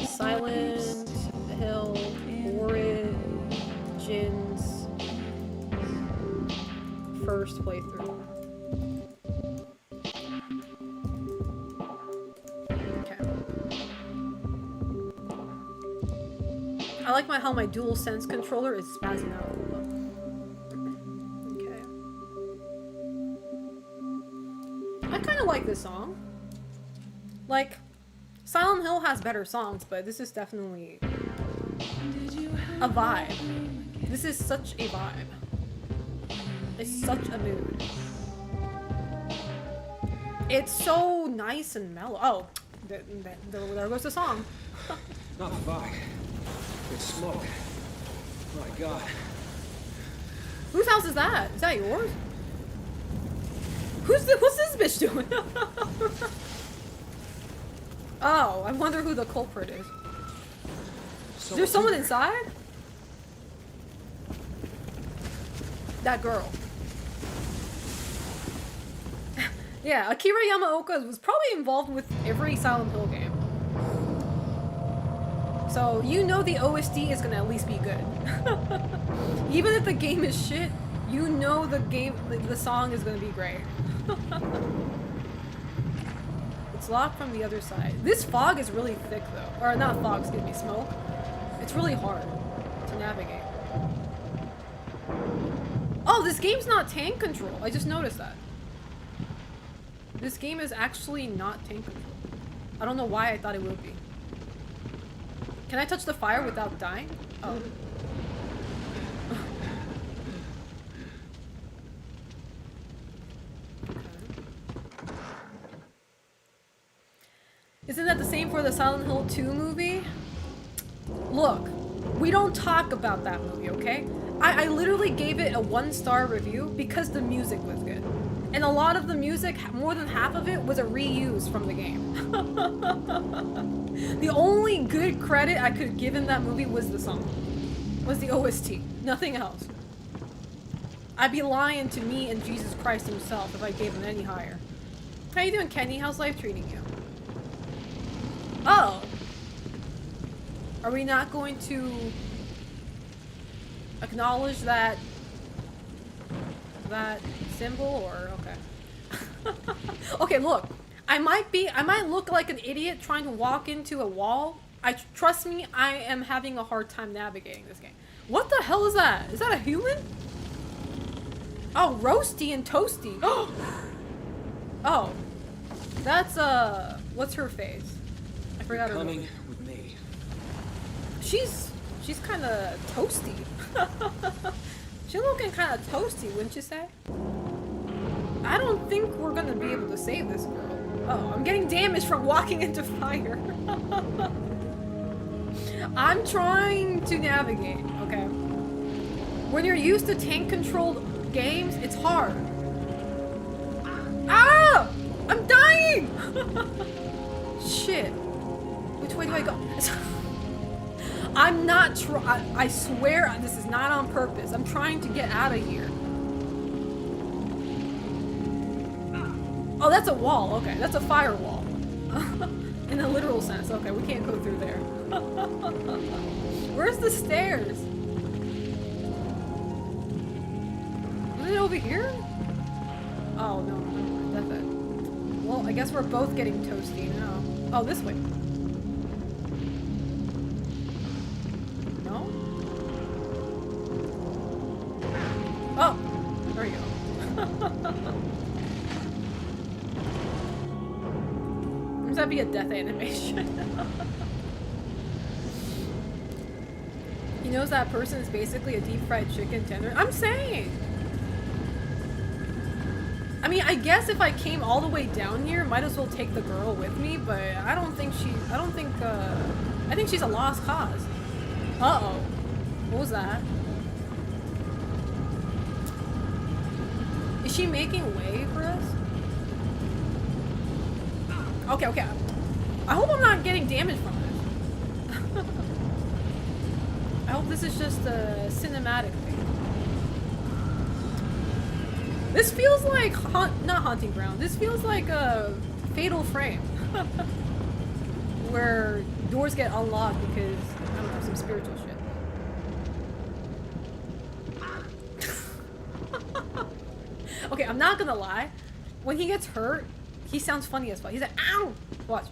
Silent Hill Origins first playthrough. I like how my dual sense controller is spazzing out. Okay. I kind of like this song. Like, Silent Hill has better songs, but this is definitely a vibe. This is such a vibe. It's such a mood. It's so nice and mellow. Oh, there goes the song. Not fog. It's smoke. My God. Whose house is that? Is that yours? What's this bitch doing? Oh, I wonder who the culprit is. Is there someone inside? That girl. Yeah, Akira Yamaoka was probably involved with every Silent Hill game. So, you know the OST is gonna at least be good. Even if the game is shit, you know the song is gonna be great. It's locked from the other side. This fog is really thick though. Or not fog, excuse me, smoke. It's really hard to navigate. Oh, this game's not tank control. I just noticed that. This game is actually not tank control. I don't know why I thought it would be. Can I touch the fire without dying? Oh. Isn't that the same for the Silent Hill 2 movie? Look, we don't talk about that movie, okay? I literally gave it a 1-star review because the music was good. And a lot of the music, more than half of it, was a reuse from the game. The only good credit I could give in that movie was the song. Was the OST. Nothing else. I'd be lying to me and Jesus Christ himself if I gave him any higher. How you doing, Kenny? How's life treating you? Oh! Are we not going to acknowledge that symbol, or okay? Okay, look. I might look like an idiot trying to walk into a wall. Trust me, I am having a hard time navigating this game. What the hell is that? Is that a human? Oh, roasty and toasty. Oh. That's what's her face? I forgot her name. With me. She's kind of toasty. She's looking kind of toasty, wouldn't you say? I don't think we're gonna be able to save this girl. Oh, I'm getting damaged from walking into fire. I'm trying to navigate, okay? When you're used to tank-controlled games, it's hard. Ah! I'm dying! Shit. Which way do I go? I'm not I swear this is not on purpose. I'm trying to get out of here. Oh, that's a wall. Okay, that's a firewall. In a literal sense. Okay, we can't go through there. Where's the stairs? Is it over here? Oh, no. That's it. Well, I guess we're both getting toasty now. Oh, this way. No? Oh! There we go. That'd be a death animation. He knows that person is basically a deep fried chicken tender. I'm saying! I mean, I guess if I came all the way down here, might as well take the girl with me, but I think she's a lost cause. Uh-oh. What was that? Is she making way for us? Okay, okay. I hope I'm not getting damage from this. I hope this is just a cinematic thing. This feels like not Haunting Ground. This feels like a Fatal Frame, where doors get unlocked because I don't know, some spiritual shit. Okay, I'm not gonna lie. When he gets hurt, he sounds funny as fuck. He's like, "Ow!" Watch.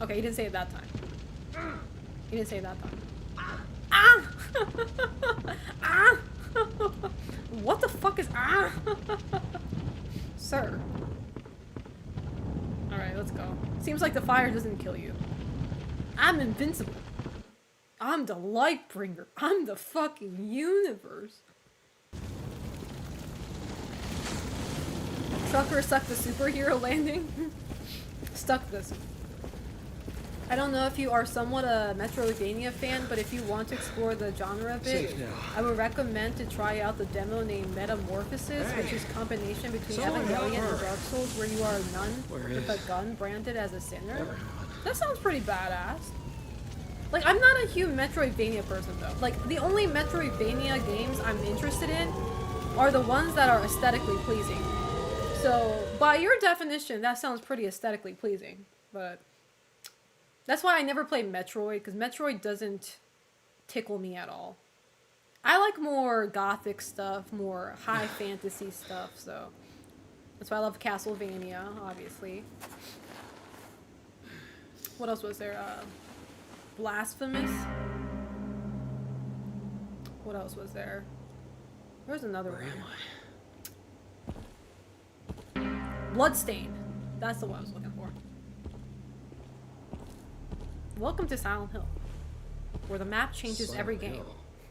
Okay, he didn't say it that time. He didn't say it that time. Ah! Ah! What the fuck is ah? Sir. Alright, let's go. Seems like the fire doesn't kill you. I'm invincible. I'm the light bringer. I'm the fucking universe. Sucker suck the superhero landing. Stuck this. I don't know if you are somewhat a Metroidvania fan, but if you want to explore the genre a bit, I would recommend to try out the demo named Metamorphosis, which is a combination between Evangelion and Dark Souls, where you are a nun with a gun branded as a sinner. That sounds pretty badass. Like, I'm not a huge Metroidvania person, though. Like, the only Metroidvania games I'm interested in are the ones that are aesthetically pleasing. So, by your definition, that sounds pretty aesthetically pleasing, but... That's why I never play Metroid, because Metroid doesn't tickle me at all. I like more gothic stuff, more high fantasy stuff, so... That's why I love Castlevania, obviously. What else was there? Blasphemous? What else was there? There's another one. Bloodstained. That's the one I was looking for. Welcome to Silent Hill, where the map changes every game.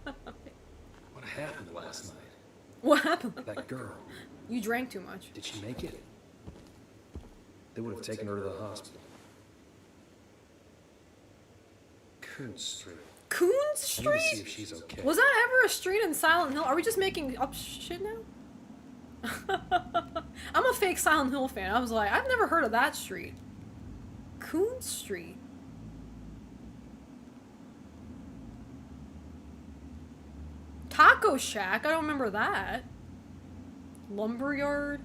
What happened last night? What happened? That girl. You drank too much. Did she make it? They would have taken her to the hospital. Coon Street. Coon I need to Street? see if she's okay. Was that ever a street in Silent Hill? Are we just making up shit now? I'm a fake Silent Hill fan. I was like, I've never heard of that street. Coon Street. Taco Shack? I don't remember that. Lumberyard?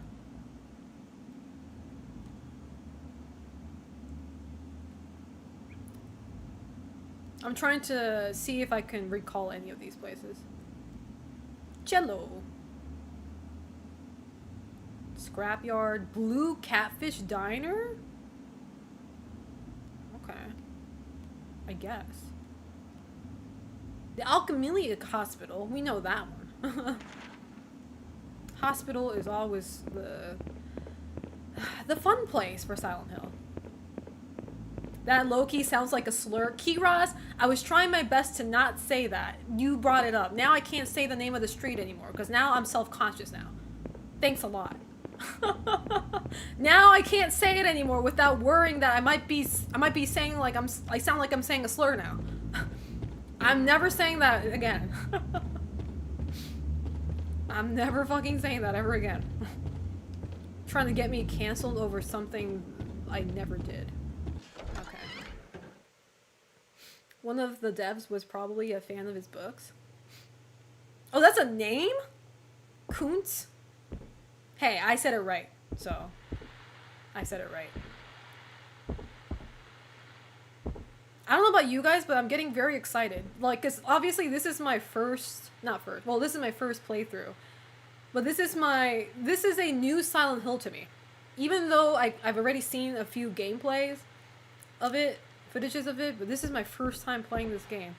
I'm trying to see if I can recall any of these places. Jello. Scrapyard. Blue Catfish Diner? Okay. I guess. The Alchemiliac Hospital. We know that one. Hospital is always the fun place for Silent Hill. That low-key sounds like a slur. Kiraz, I was trying my best to not say that. You brought it up. Now I can't say the name of the street anymore because now I'm self-conscious now. Thanks a lot. Now I can't say it anymore without worrying that I might be saying like I sound like I'm saying a slur now. I'm never saying that again. I'm never fucking saying that ever again. Trying to get me canceled over something I never did. Okay. One of the devs was probably a fan of his books. Oh, that's a name? Kuntz? Hey, I said it right, so I said it right. I don't know about you guys, but I'm getting very excited. Like, cause obviously this is my this is my first playthrough. But this is a new Silent Hill to me. Even though I've already seen a few gameplays of it, footages of it, but this is my first time playing this game.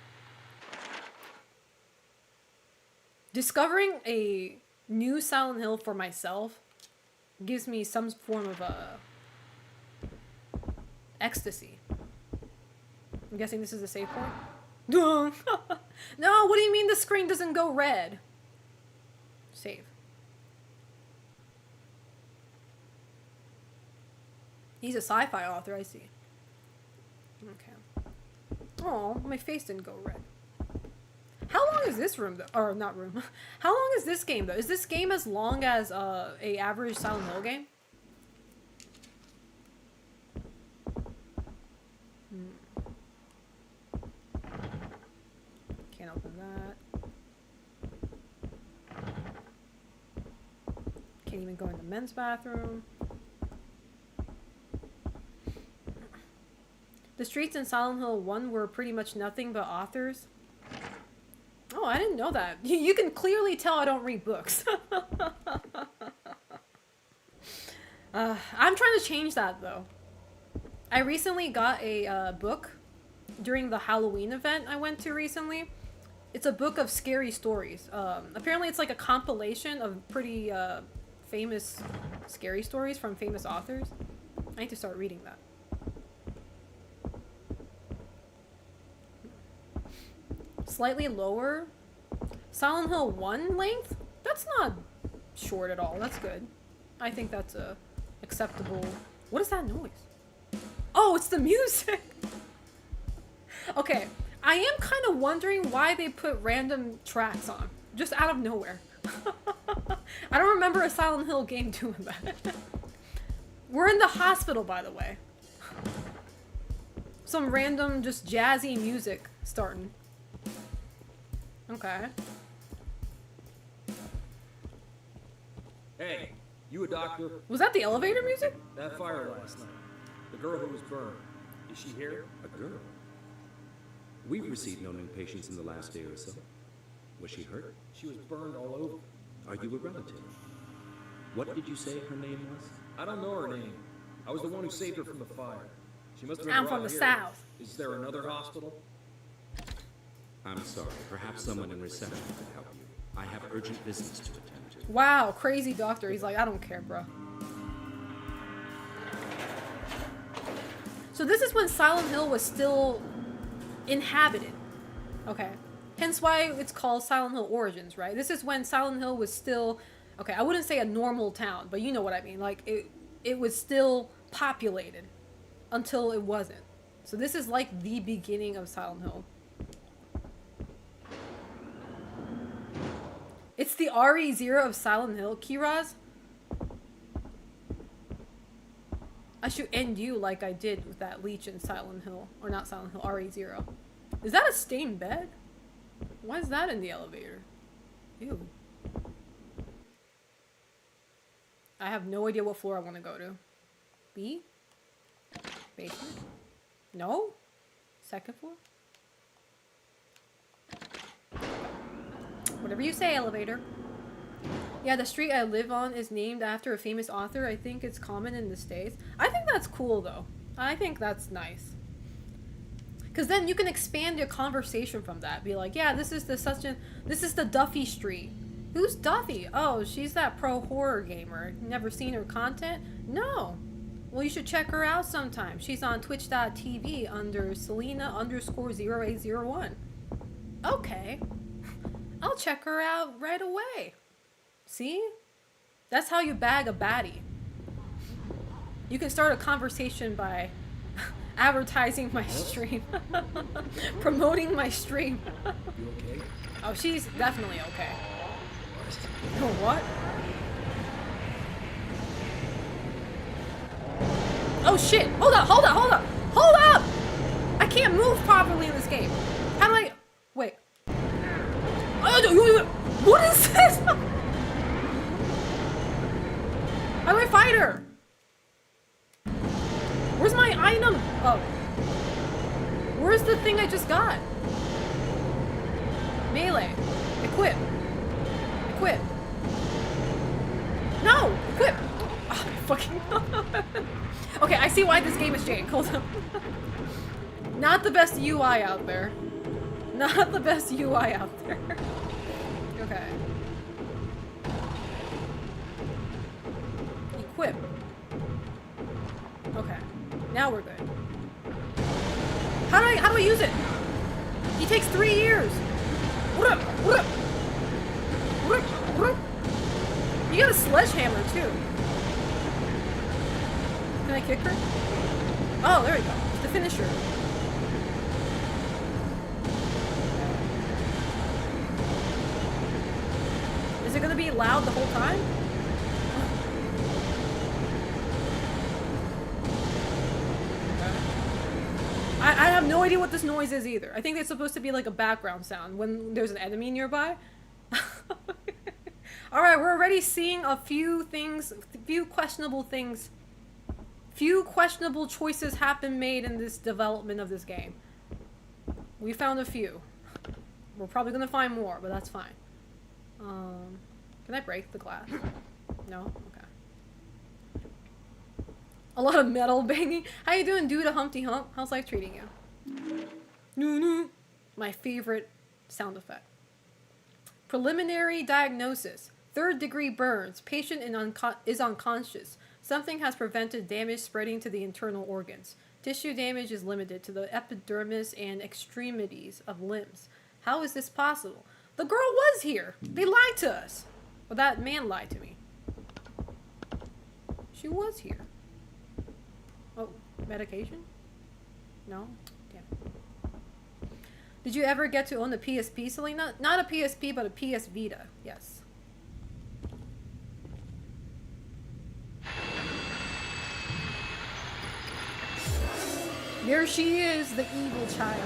Discovering a new Silent Hill for myself gives me some form of ecstasy. I'm guessing this is a save point? No, what do you mean the screen doesn't go red? Save. He's a sci-fi author, I see. Okay. Oh, my face didn't go red. How long is this room, though? Or, not room. How long is this game, though? Is this game as long as a average Silent Hill game? Can't open that. Can't even go in the men's bathroom. The streets in Silent Hill 1 were pretty much nothing but authors. Oh, I didn't know that. You can clearly tell I don't read books. I'm trying to change that, though. I recently got a book during the Halloween event I went to recently. It's a book of scary stories. Apparently, it's like a compilation of pretty famous scary stories from famous authors. I need to start reading that. Slightly lower. Silent Hill 1 length? That's not short at all. That's good. I think that's a acceptable... What is that noise? Oh, it's the music! Okay, I am kind of wondering why they put random tracks on. Just out of nowhere. I don't remember a Silent Hill game doing that. We're in the hospital, by the way. Some random, just jazzy music starting. Okay. Hey, you a doctor? Was that the elevator music? That fire last night. The girl who was burned. Is she here? A girl? We've received no new patients in the last day or so. Was she hurt? She was burned all over. Are you a relative? What did you say her name was? I don't know her name. I was the one who saved her from the fire. She must have been I'm brought from the here. South. Is there another hospital? I'm sorry. Perhaps someone in reception could help you. I have urgent business to attend to. Wow, crazy doctor. He's like, I don't care, bro. So this is when Silent Hill was still inhabited. Okay. Hence why it's called Silent Hill Origins, right? This is when Silent Hill was still... Okay, I wouldn't say a normal town, but you know what I mean. Like, it was still populated until it wasn't. So this is like the beginning of Silent Hill. It's the RE0 of Silent Hill, Kiraz. I should end you like I did with that leech in Silent Hill. Or not Silent Hill, RE0. Is that a stained bed? Why is that in the elevator? Ew. I have no idea what floor I want to go to. B? Basement? No? Second floor? Whatever you say, elevator. Yeah, the street I live on is named after a famous author. I think it's common in the States. I think that's cool, though. I think that's nice. Because then you can expand your conversation from that. Be like, yeah, this is the Duffy Street. Who's Duffy? Oh, she's that pro horror gamer. Never seen her content? No. Well, you should check her out sometime. She's on twitch.tv under Selena_0801. Okay. I'll check her out right away. See? That's how you bag a baddie. You can start a conversation by advertising my stream. Promoting my stream. You okay? Oh, she's definitely okay. Oh, what? Oh shit! Hold up, hold up, hold up! Hold up! I can't move properly in this game. How do I... Wait. What is this? How do I fight her? Where's my item? Oh. Where's the thing I just got? Melee. Equip. Equip. No! Equip! Oh, fucking... Okay, I see why this game is jank. Hold on. Not the best UI out there. Not the best UI out there. Okay. Equip. Okay. Now we're good. How do I use it? He takes 3 years. What up? What up? What up? What up? You got a sledgehammer too. Can I kick her? Oh, there we go. It's the finisher. Is it gonna be loud the whole time? have no idea what this noise is either. I think it's supposed to be like a background sound when there's an enemy nearby. Alright, we're already seeing a few things, few questionable things. Few questionable choices have been made in this development of this game. We found a few. We're probably gonna find more, but that's fine. Can I break the glass? No? Okay. A lot of metal banging. How you doing, dude? A Humpty Hump? How's life treating you? No. My favorite sound effect. Preliminary diagnosis. 3rd-degree burns. Patient is unconscious. Something has prevented damage spreading to the internal organs. Tissue damage is limited to the epidermis and extremities of limbs. How is this possible? The girl was here. They lied to us. Well, that man lied to me. She was here. Oh, medication? No? Damn. Did you ever get to own a PSP, Selena? Not a PSP, but a PS Vita. Yes. There she is, the evil child.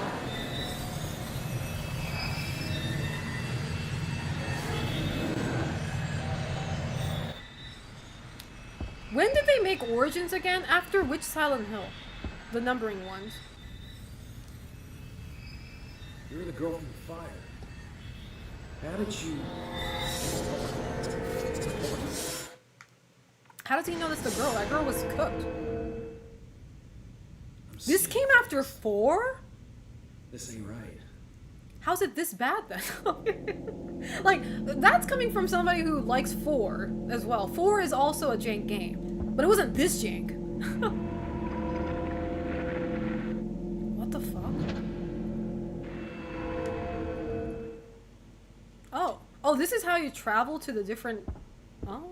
When did they make Origins again? After which Silent Hill? The numbering ones. You're the girl from the fire. How did you... How does he know that's the girl? That girl was cooked. This came after 4? This ain't right. How's it this bad then? Like, that's coming from somebody who likes 4 as well. 4 is also a jank game. But it wasn't this jank. What the fuck? Oh. Oh, this is how you travel to the different... Oh.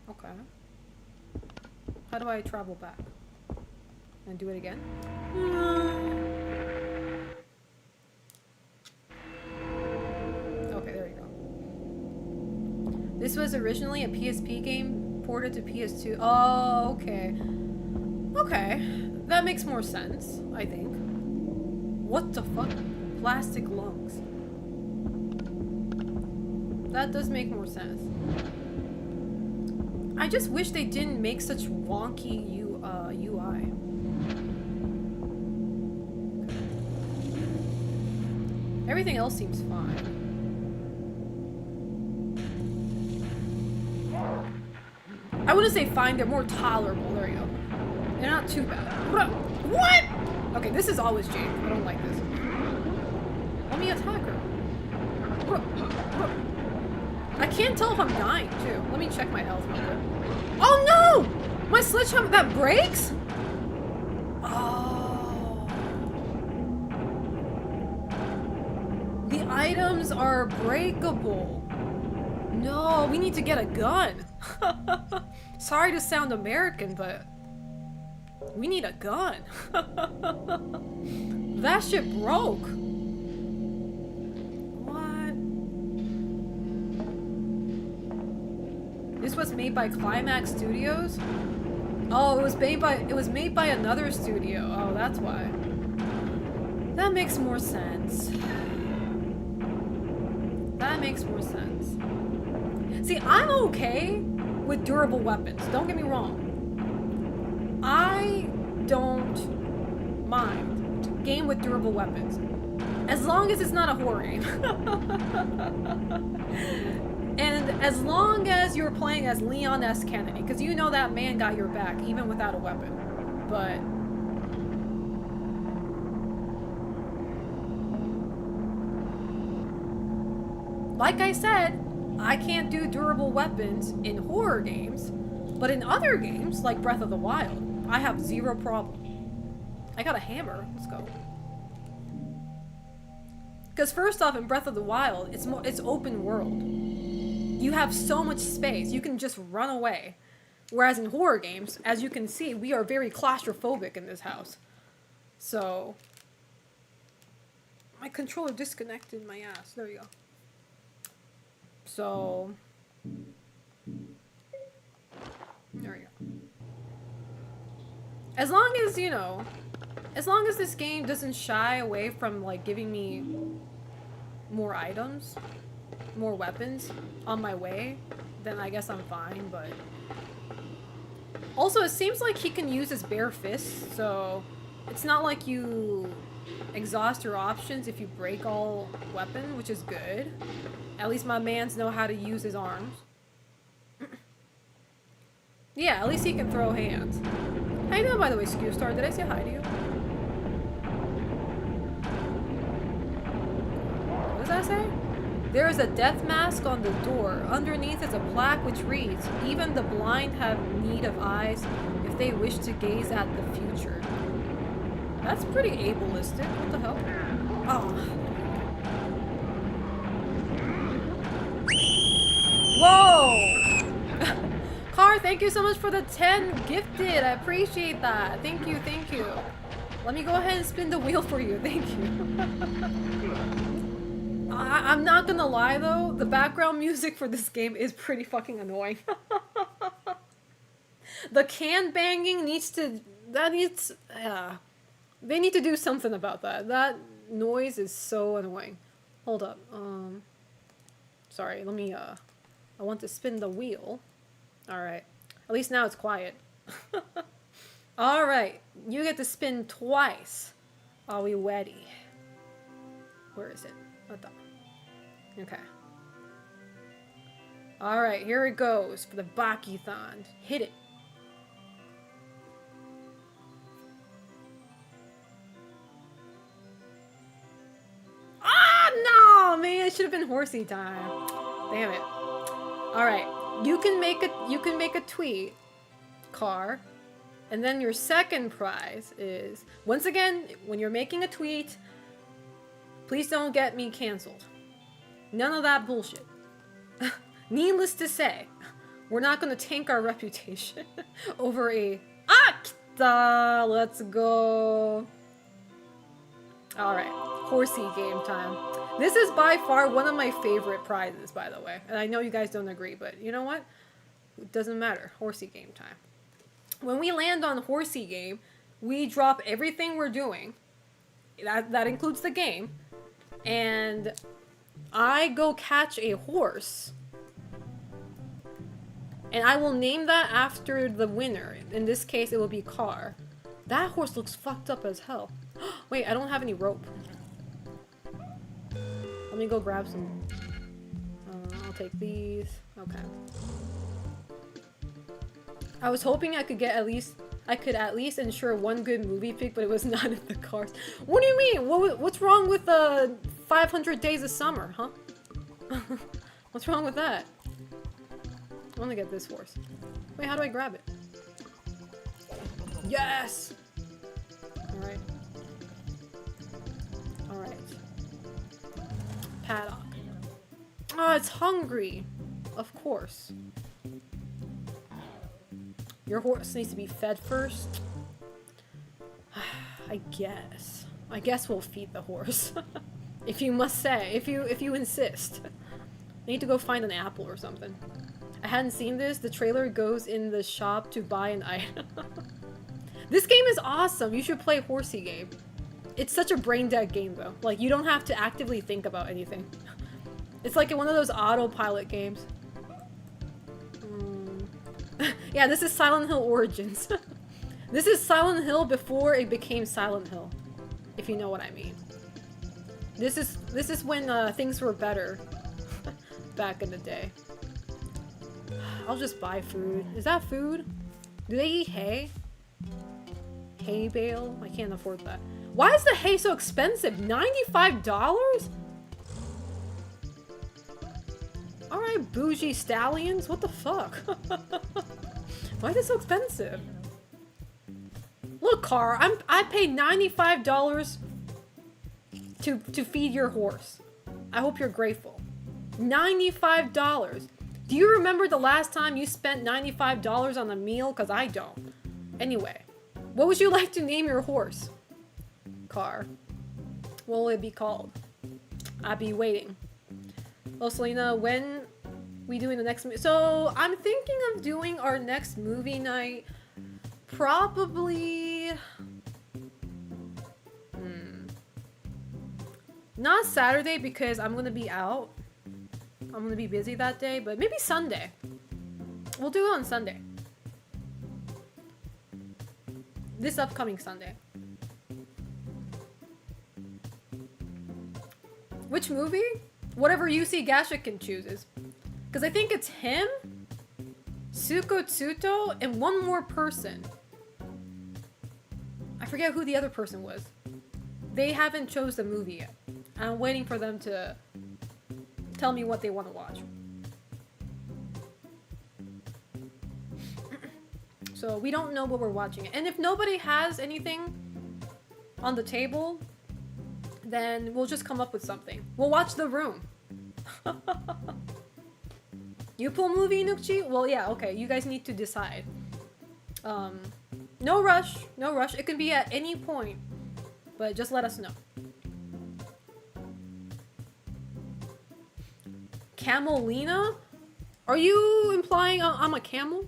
Okay. How do I travel back? And do it again? Okay, there you go. This was originally a PSP game ported to PS2. Oh, okay. Okay. That makes more sense, I think. What the fuck? Plastic lungs. That does make more sense. I just wish they didn't make such wonky UI. Everything else seems fine. I wouldn't say fine, they're more tolerable. There you go. They're not too bad. What? Okay, this is always Jake. I don't like this. Let me attack her. I can't tell if I'm dying, too. Let me check my health real quick. Oh, no! My sledgehammer, that breaks? Oh. The items are breakable. No, we need to get a gun. Sorry to sound American, but we need a gun. That shit broke. This was made by Climax Studios? Oh, it was made by another studio. Oh, that's why. That makes more sense. That makes more sense. See, I'm okay with durable weapons. Don't get me wrong. I don't mind a game with durable weapons. As long as it's not a horror game. And as long as you're playing as Leon S. Kennedy, because you know that man got your back, even without a weapon. But... like I said, I can't do durable weapons in horror games, but in other games, like Breath of the Wild, I have zero problem. I got a hammer. Let's go. Because first off, in Breath of the Wild, it's open world. You have so much space. You can just run away. Whereas in horror games, as you can see, we are very claustrophobic in this house. So... my controller disconnected my ass. There you go. So... there we go. As long as, you know, as long as this game doesn't shy away from, like, giving me more items, more weapons on my way, then I guess I'm fine, but... Also, it seems like he can use his bare fists, so it's not like you exhaust your options if you break all weapon, which is good. At least my mans know how to use his arms. Yeah, at least he can throw hands. How you doing, by the way, Skew Star? Did I say hi to you? What does that say? There is a death mask on the door. Underneath is a plaque which reads, "Even the blind have need of eyes if they wish to gaze at the future." That's pretty ableistic. What the hell? Oh. Whoa! Car, thank you so much for the 10 gifted. I appreciate that. Thank you, thank you. Let me go ahead and spin the wheel for you. Thank you. I'm not gonna lie though, the background music for this game is pretty fucking annoying. The can banging needs to... they need to do something about that. That noise is so annoying. Hold up. Sorry, let me, I want to spin the wheel. Alright. At least now it's quiet. Alright. You get to spin twice. Are we ready? Where is it? What the... Okay. Alright, here it goes for the Bakithon. Hit it. Ah, no, man, it should have been horsey time. Damn it. Alright. You can make a tweet, Car, and then your second prize is, once again, when you're making a tweet, please don't get me canceled. None of that bullshit. Needless to say, we're not gonna tank our reputation over a Akta. Let's go. Alright, horsey game time. This is by far one of my favorite prizes, by the way. And I know you guys don't agree, but you know what? It doesn't matter. Horsey game time. When we land on horsey game, we drop everything we're doing. That includes the game. And I go catch a horse. And I will name that after the winner. In this case, it will be Car. That horse looks fucked up as hell. Wait, I don't have any rope. Let me go grab some. I'll take these. Okay. I was hoping I could at least ensure one good movie pick, but it was not in the cards. What do you mean? What's wrong with 500 Days of Summer, huh? What's wrong with that? I want to get this horse. Wait, how do I grab it? Yes! Alright. Alright. Paddock. Oh, it's hungry. Of course. Your horse needs to be fed first. I guess. I guess we'll feed the horse. If you must say. If you insist. I need to go find an apple or something. I hadn't seen this. The trailer goes in the shop to buy an item. This game is awesome. You should play horsey game. It's such a brain dead game though. Like, you don't have to actively think about anything. It's like one of those autopilot games. Yeah, this is Silent Hill Origins. This is Silent Hill before it became Silent Hill. If you know what I mean. This is when things were better. Back in the day. I'll just buy food. Is that food? Do they eat hay? Hay bale? I can't afford that. Why is the hay so expensive? $95? Alright, bougie stallions. What the fuck? Why is it so expensive? Look, Car, I paid $95 to feed your horse. I hope you're grateful. $95. Do you remember the last time you spent $95 on a meal? Because I don't. Anyway, what would you like to name your horse? Car. What will it be called? I'll be waiting. Oh, Selena, when we doing the next movie? So, I'm thinking of doing our next movie night Probably... Not Saturday because I'm gonna be out. I'm gonna be busy that day, but maybe Sunday. We'll do it on Sunday. This upcoming Sunday. Which movie? Whatever UC Gashikin chooses. Because I think it's him, Suko Tsuto, and one more person. I forget who the other person was. They haven't chose the movie yet. I'm waiting for them to tell me what they want to watch. So we don't know what we're watching. And if nobody has anything on the table, then we'll just come up with something. We'll watch The Room. You pull movie, Nukchi? Well, yeah, okay. You guys need to decide. No rush. No rush. It can be at any point. But just let us know. Camelina? Are you implying I'm a camel?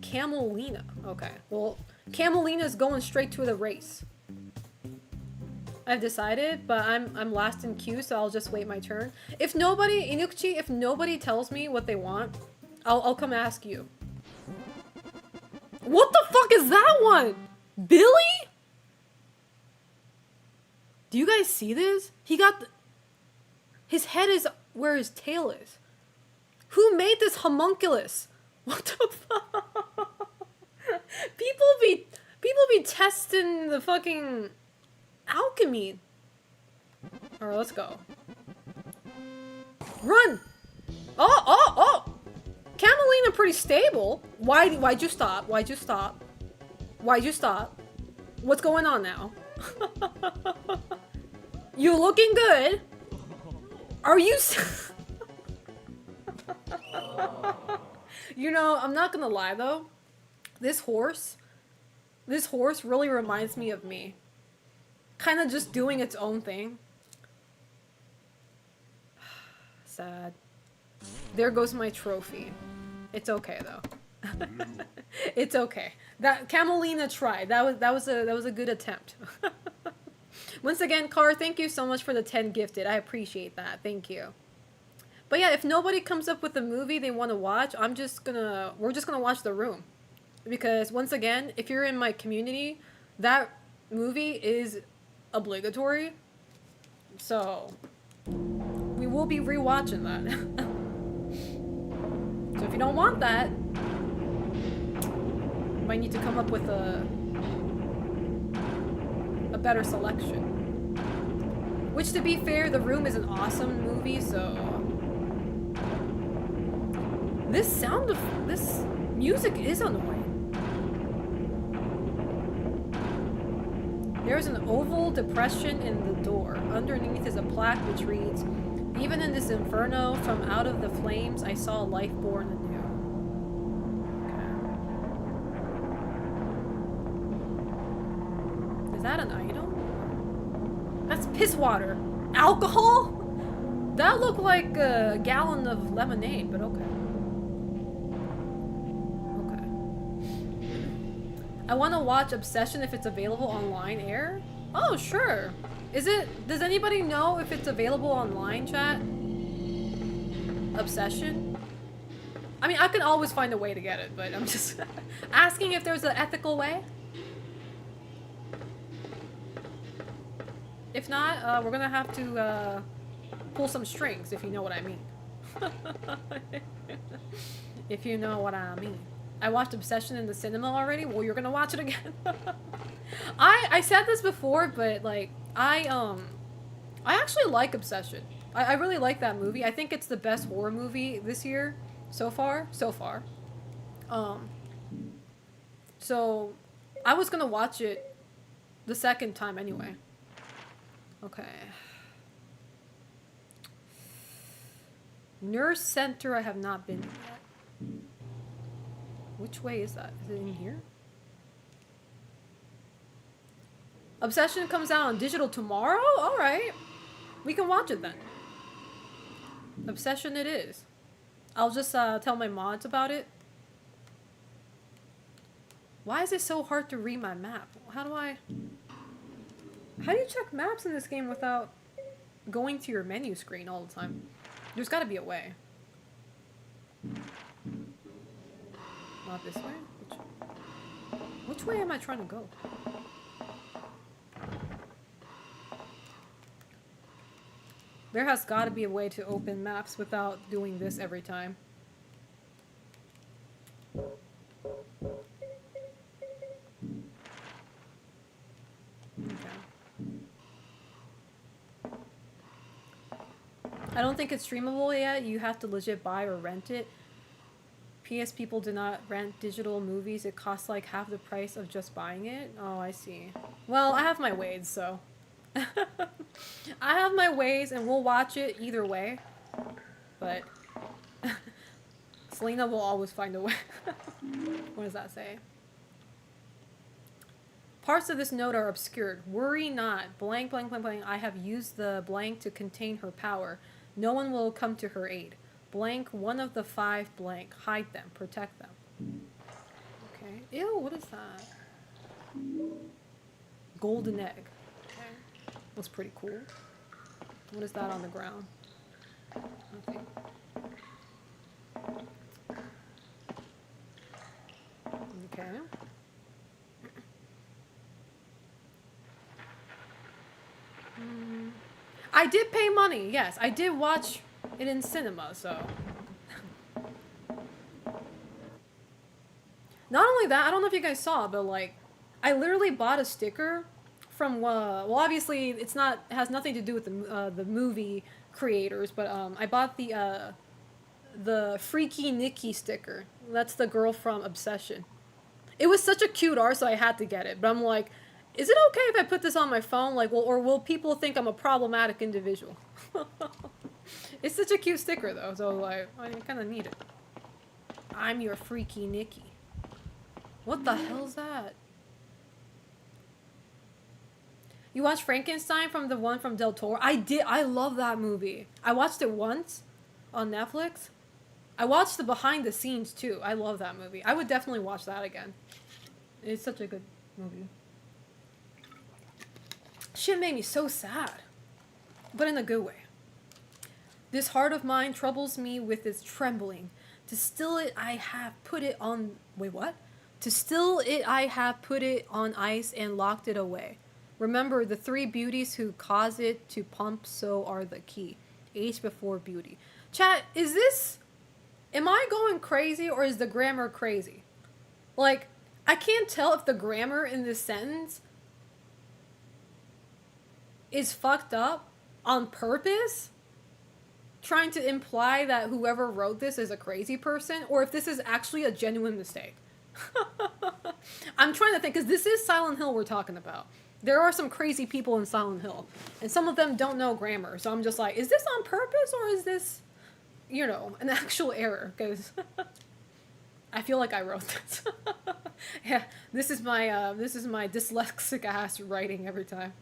Camelina. Okay. Well, Camelina's going straight to the race. I've decided, but I'm last in queue, so I'll just wait my turn. If nobody, Inukchi, if nobody tells me what they want, I'll come ask you. What the fuck is that one? Billy? Do you guys see this? He got his head is where his tail is. Who made this homunculus? What the fuck? People be testing the fucking alchemy. Alright, let's go. Run! Oh! Camelina pretty stable. Why'd you stop? Why'd you stop? Why'd you stop? What's going on now? You looking good? Are you... You know, I'm not gonna lie though. This horse really reminds me of me. Kind of just doing its own thing. Sad. There goes my trophy. It's okay though. It's okay. That Camelina tried. That was a good attempt. Once again, Car, thank you so much for the 10 gifted. I appreciate that. Thank you. But yeah, if nobody comes up with a movie they want to watch, we're just gonna watch The Room. Because once again, if you're in my community, that movie is obligatory. So we will be rewatching that. So if you don't want that, you might need to come up with a better selection. Which, to be fair, The Room is an awesome movie, so this music is annoying. There's an oval depression in the door. Underneath is a plaque which reads, "Even in this inferno, from out of the flames, I saw life born anew." Okay. Is that an item? That's piss water. Alcohol? That looked like a gallon of lemonade, but okay. I want to watch Obsession if it's available online, Air? Oh, sure. Does anybody know if it's available online, chat? Obsession? I mean, I can always find a way to get it, but I'm just asking if there's an ethical way. If not, we're gonna have to pull some strings, if you know what I mean. If you know what I mean. I watched Obsession in the cinema already. Well, you're gonna watch it again. I said this before, but like I actually like Obsession. I really like that movie. I think it's the best horror movie this year so far. So I was gonna watch it the second time anyway. Okay. Nurse Center I have not been yet. Which way is that? Is it in here? Obsession comes out on digital tomorrow? Alright. We can watch it then. Obsession it is. I'll just tell my mods about it. Why is it so hard to read my map? How do you check maps in this game without going to your menu screen all the time? There's gotta be a way. Not this way? Which way am I trying to go? There has gotta be a way to open maps without doing this every time. I don't think it's streamable yet. You have to legit buy or rent it. PS people do not rent digital movies. It costs like half the price of just buying it. Oh, I see. Well, I have my ways, so. I have my ways and we'll watch it either way. But Selena will always find a way. What does that say? Parts of this note are obscured. Worry not. Blank, blank, blank, blank. I have used the blank to contain her power. No one will come to her aid. Blank, one of the 5 blank. Hide them. Protect them. Okay. Ew, what is that? Golden egg. Okay. Looks pretty cool. What is that on the ground? Nothing. Okay. I did pay money, yes. I did watch it in cinema, so. Not only that, I don't know if you guys saw, but like, I literally bought a sticker from, well, obviously it's not, it has nothing to do with the movie creators, but I bought the Freaky Nikki sticker. That's the girl from Obsession. It was such a cute art, so I had to get it. But I'm like, is it okay if I put this on my phone? Like, well, or will people think I'm a problematic individual? It's such a cute sticker, though, so like, I kind of need it. I'm your Freaky Nikki. What the hell's that? You watched Frankenstein from the one from Del Toro? I did. I love that movie. I watched it once on Netflix. I watched the behind the scenes too. I love that movie. I would definitely watch that again. It's such a good movie. Shit made me so sad. But in a good way. This heart of mine troubles me with its trembling. To still it I have put it on... Wait, what? To still it I have put it on ice and locked it away. Remember, the 3 beauties who cause it to pump so are the key. Age before beauty. Chat, is this... Am I going crazy or is the grammar crazy? Like, I can't tell if the grammar in this sentence is fucked up on purpose, trying to imply that whoever wrote this is a crazy person, or if this is actually a genuine mistake. I'm trying to think, because this is Silent Hill we're talking about. There are some crazy people in Silent Hill, and some of them don't know grammar, so I'm just like, is this on purpose, or is this, you know, an actual error? Because I feel like I wrote this. Yeah, this is my dyslexic ass writing every time.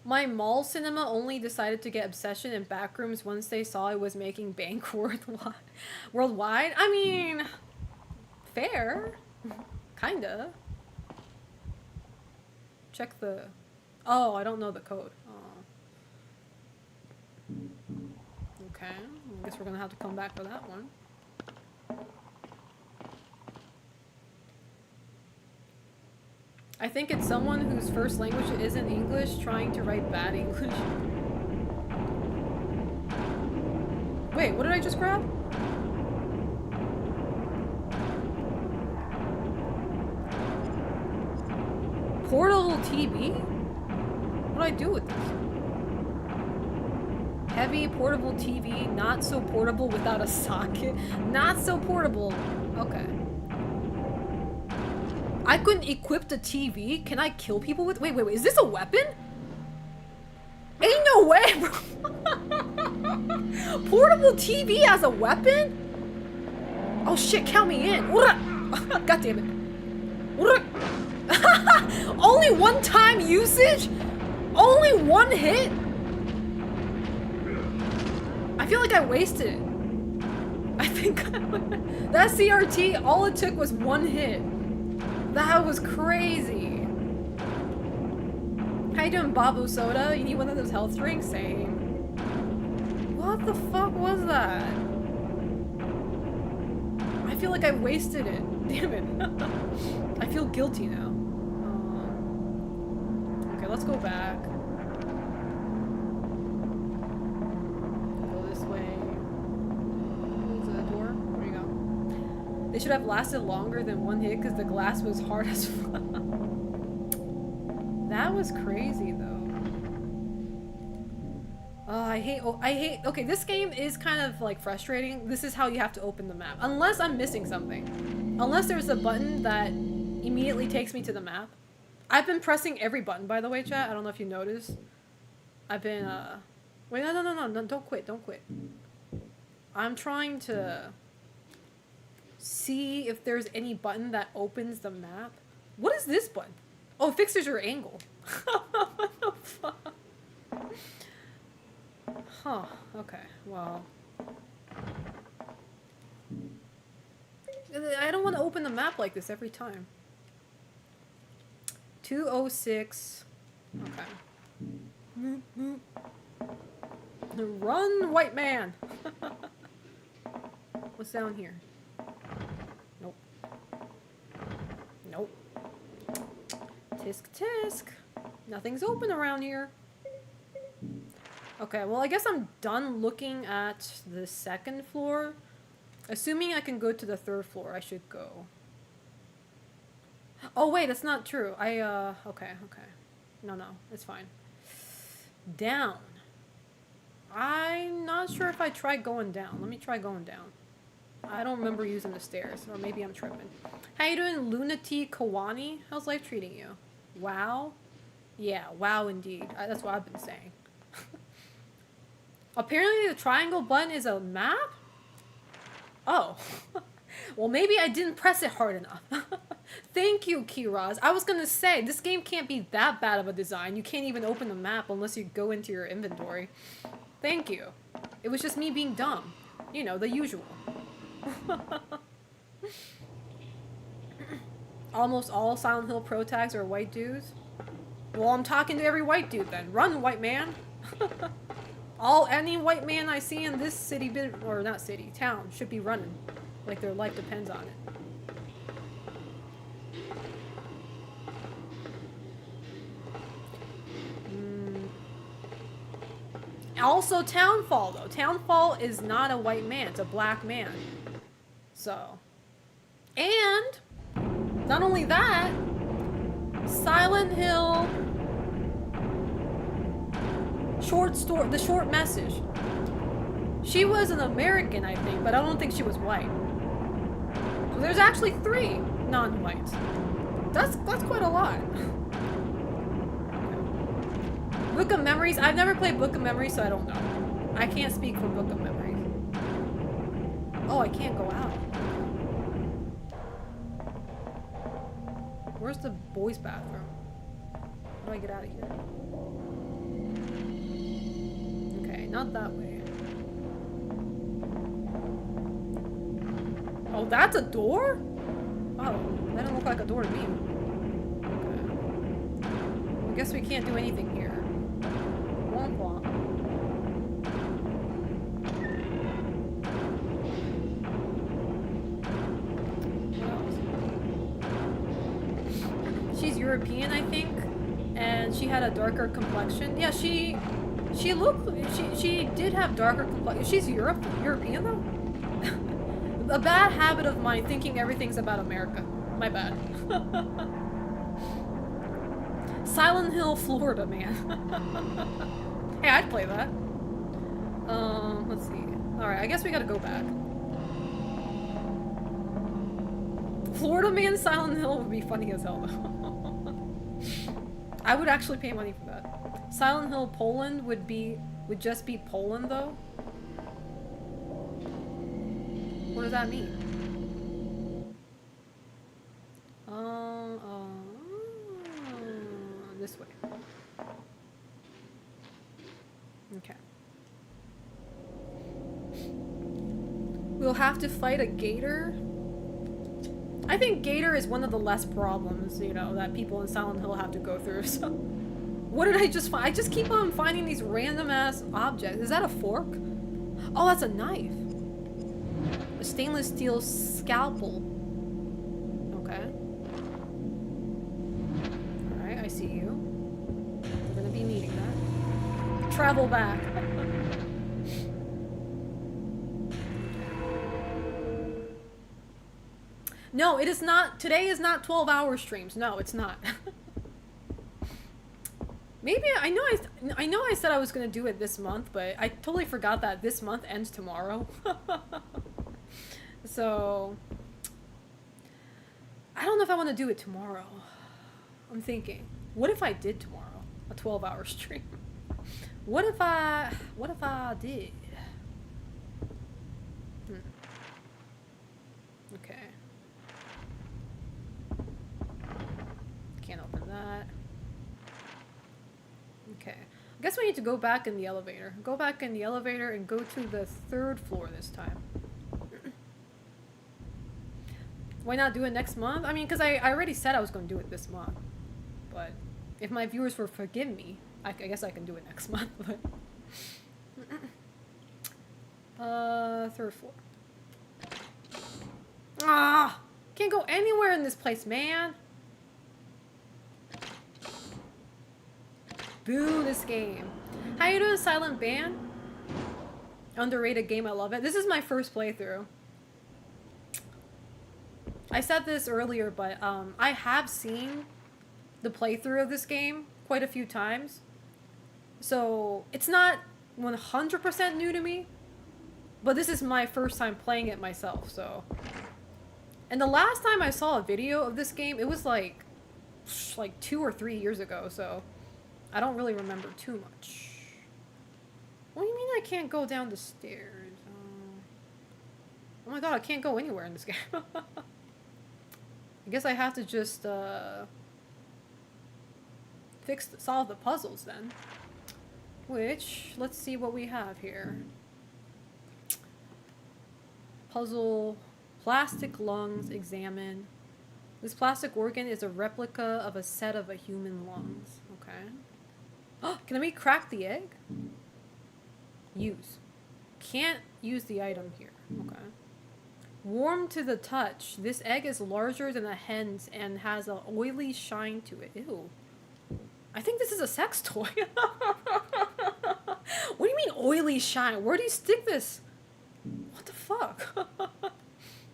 My mall cinema only decided to get Obsession in backrooms once they saw it was making bank worldwide. I mean, fair. Kinda. Check the... Oh, I don't know the code. Oh. Okay. I guess we're gonna have to come back for that one. I think it's someone whose first language isn't English trying to write bad English. Wait, what did I just grab? Portable TV? What do I do with this? Heavy portable TV, not so portable without a socket. Not so portable. Okay. I couldn't equip the TV? Can I kill people with... Wait, is this a weapon? Ain't no way, bro. Portable TV as a weapon? Oh shit, count me in. God damn it. Only one time usage? Only one hit? I feel like I wasted it. I That CRT, all it took was one hit. That was crazy. How you doing, Babu Soda? You need one of those health drinks? Same. What the fuck was that? I feel like I wasted it. Damn it. I feel guilty now. Okay, let's go back. Go this way. Close the door. There you go. They should have lasted longer than one hit because the glass was hard as fuck. That was crazy though. I hate, okay, this game is kind of like frustrating. This is how you have to open the map. Unless I'm missing something. Unless there's a button that immediately takes me to the map. I've been pressing every button, by the way, chat. I don't know if you noticed. I've been, wait, no, don't quit, don't quit. I'm trying to see if there's any button that opens the map. What is this button? Oh, it fixes your angle. What the fuck? Huh, okay, well. I don't want to open the map like this every time. 206. Okay. Run, white man! What's down here? Nope. Nope. Tisk tisk. Nothing's open around here. Okay, well I guess I'm done looking at the second floor. Assuming I can go to the third floor, I should go. Oh wait, that's not true. Okay. No, it's fine. Down. I'm not sure if I tried going down. Let me try going down. I don't remember using the stairs, or maybe I'm tripping. How you doing, Lunati Kawani? How's life treating you? Wow? Yeah, wow indeed. That's what I've been saying. Apparently the triangle button is a map? Oh. Well, maybe I didn't press it hard enough. Thank you, Kiraz. I was gonna say, this game can't be that bad of a design. You can't even open the map unless you go into your inventory. Thank you. It was just me being dumb. You know, the usual. Almost all Silent Hill pro tags are white dudes. Well, I'm talking to every white dude then. Run, white man. Any white man I see in this city, or not city, town, should be running. Like their life depends on it. Also, Townfall, though. Townfall is not a white man. It's a black man. So. And, not only that, Silent Hill short story, the short message. She was an American, I think, but I don't think she was white. So there's actually 3 non-whites. That's quite a lot. Book of Memories. I've never played Book of Memories, so I don't know. I can't speak for Book of Memories. Oh, I can't go out. Where's the boys' bathroom? How do I get out of here? Okay, not that way. Oh, that's a door? Oh, that doesn't look like a door to me. Okay. I guess we can't do anything here. Womp womp. She's European, I think, and she had a darker complexion. Yeah, she did have darker complexion. She's European though. A bad habit of mine, thinking everything's about America. My bad. Silent Hill, Florida, man. Hey, I'd play that. Let's see. Alright, I guess we gotta go back. Florida Man Silent Hill would be funny as hell, though. I would actually pay money for that. Silent Hill Poland would just be Poland, though? What does that mean? This way. Okay. We'll have to fight a gator. I think gator is one of the less problems, you know, that people in Silent Hill have to go through. So, what did I just find? I just keep on finding these random ass objects. Is that a fork? Oh, that's a knife. A stainless steel scalpel. Okay. Alright, I see you. We're gonna be needing that. Travel back. No, it is not. Today is not 12-hour streams. No, it's not. Maybe I know I said I was gonna do it this month, but I totally forgot that this month ends tomorrow. So I don't know if I want to do it tomorrow. I'm thinking, what if I did tomorrow a 12-hour stream? What if I did? Okay. Can't open that. Okay. I guess we need to go back in the elevator. Go back in the elevator and go to the 3rd floor this time. Why not do it next month? I mean, because I already said I was going to do it this month. But if my viewers will forgive me, I guess I can do it next month. But 3rd floor. Ah! Can't go anywhere in this place, man. Boo this game. How you doing, Silent Band? Underrated game, I love it. This is my first playthrough. I said this earlier, but I have seen the playthrough of this game quite a few times. So it's not 100% new to me, but this is my first time playing it myself, so. And the last time I saw a video of this game, it was like 2 or 3 years ago, so I don't really remember too much. What do you mean I can't go down the stairs? Oh my god, I can't go anywhere in this game. I guess I have to just solve the puzzles then. Which, let's see what we have here. Puzzle, plastic lungs, examine. This plastic organ is a replica of a set of a human lungs. Okay. Oh, can we crack the egg? Use. Can't use the item here. Okay. Warm to the touch. This egg is larger than a hen's and has an oily shine to it. Ew. I think this is a sex toy. What do you mean oily shine? Where do you stick this? What the fuck?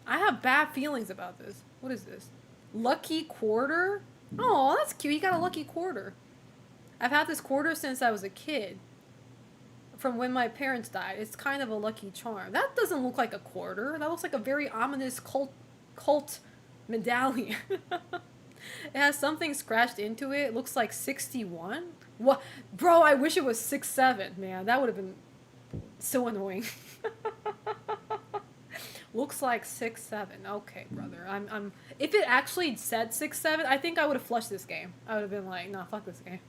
I have bad feelings about this. What is this? Lucky quarter? Oh, that's cute. You got a lucky quarter. I've had this quarter since I was a kid. From when my parents died. It's kind of a lucky charm. That doesn't look like a quarter. That looks like a very ominous cult medallion. It has something scratched into it. It looks like 61. What? Bro, I wish it was 67. Man, that would have been so annoying. Looks like 67. Okay, brother. I'm if it actually said 67, I think I would have flushed this game. I would have been like, nah, fuck this game.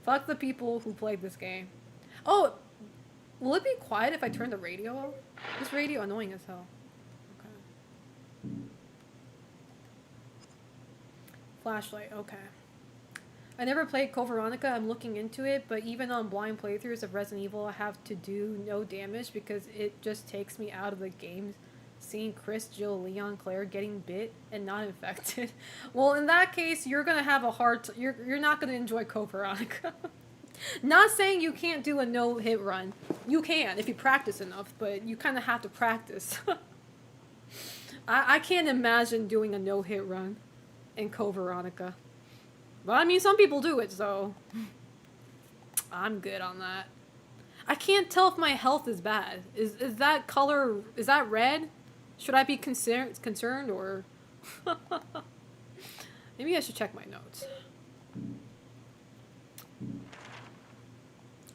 Fuck the people who played this game. Oh, will it be quiet if I turn the radio off? This radio annoying as hell. Okay. Flashlight, okay. I never played Code Veronica. I'm looking into it, but even on blind playthroughs of Resident Evil, I have to do no damage because it just takes me out of the game. Seeing Chris, Jill, Leon, Claire getting bit and not infected. Well, in that case, you're gonna have a hard. You're not gonna enjoy Code Veronica. Not saying you can't do a no-hit run. You can if you practice enough, but you kind of have to practice. I can't imagine doing a no-hit run in Code Veronica. But I mean, some people do it, so I'm good on that. I can't tell if my health is bad. Is that color, is that red? Should I be concerned or... Maybe I should check my notes.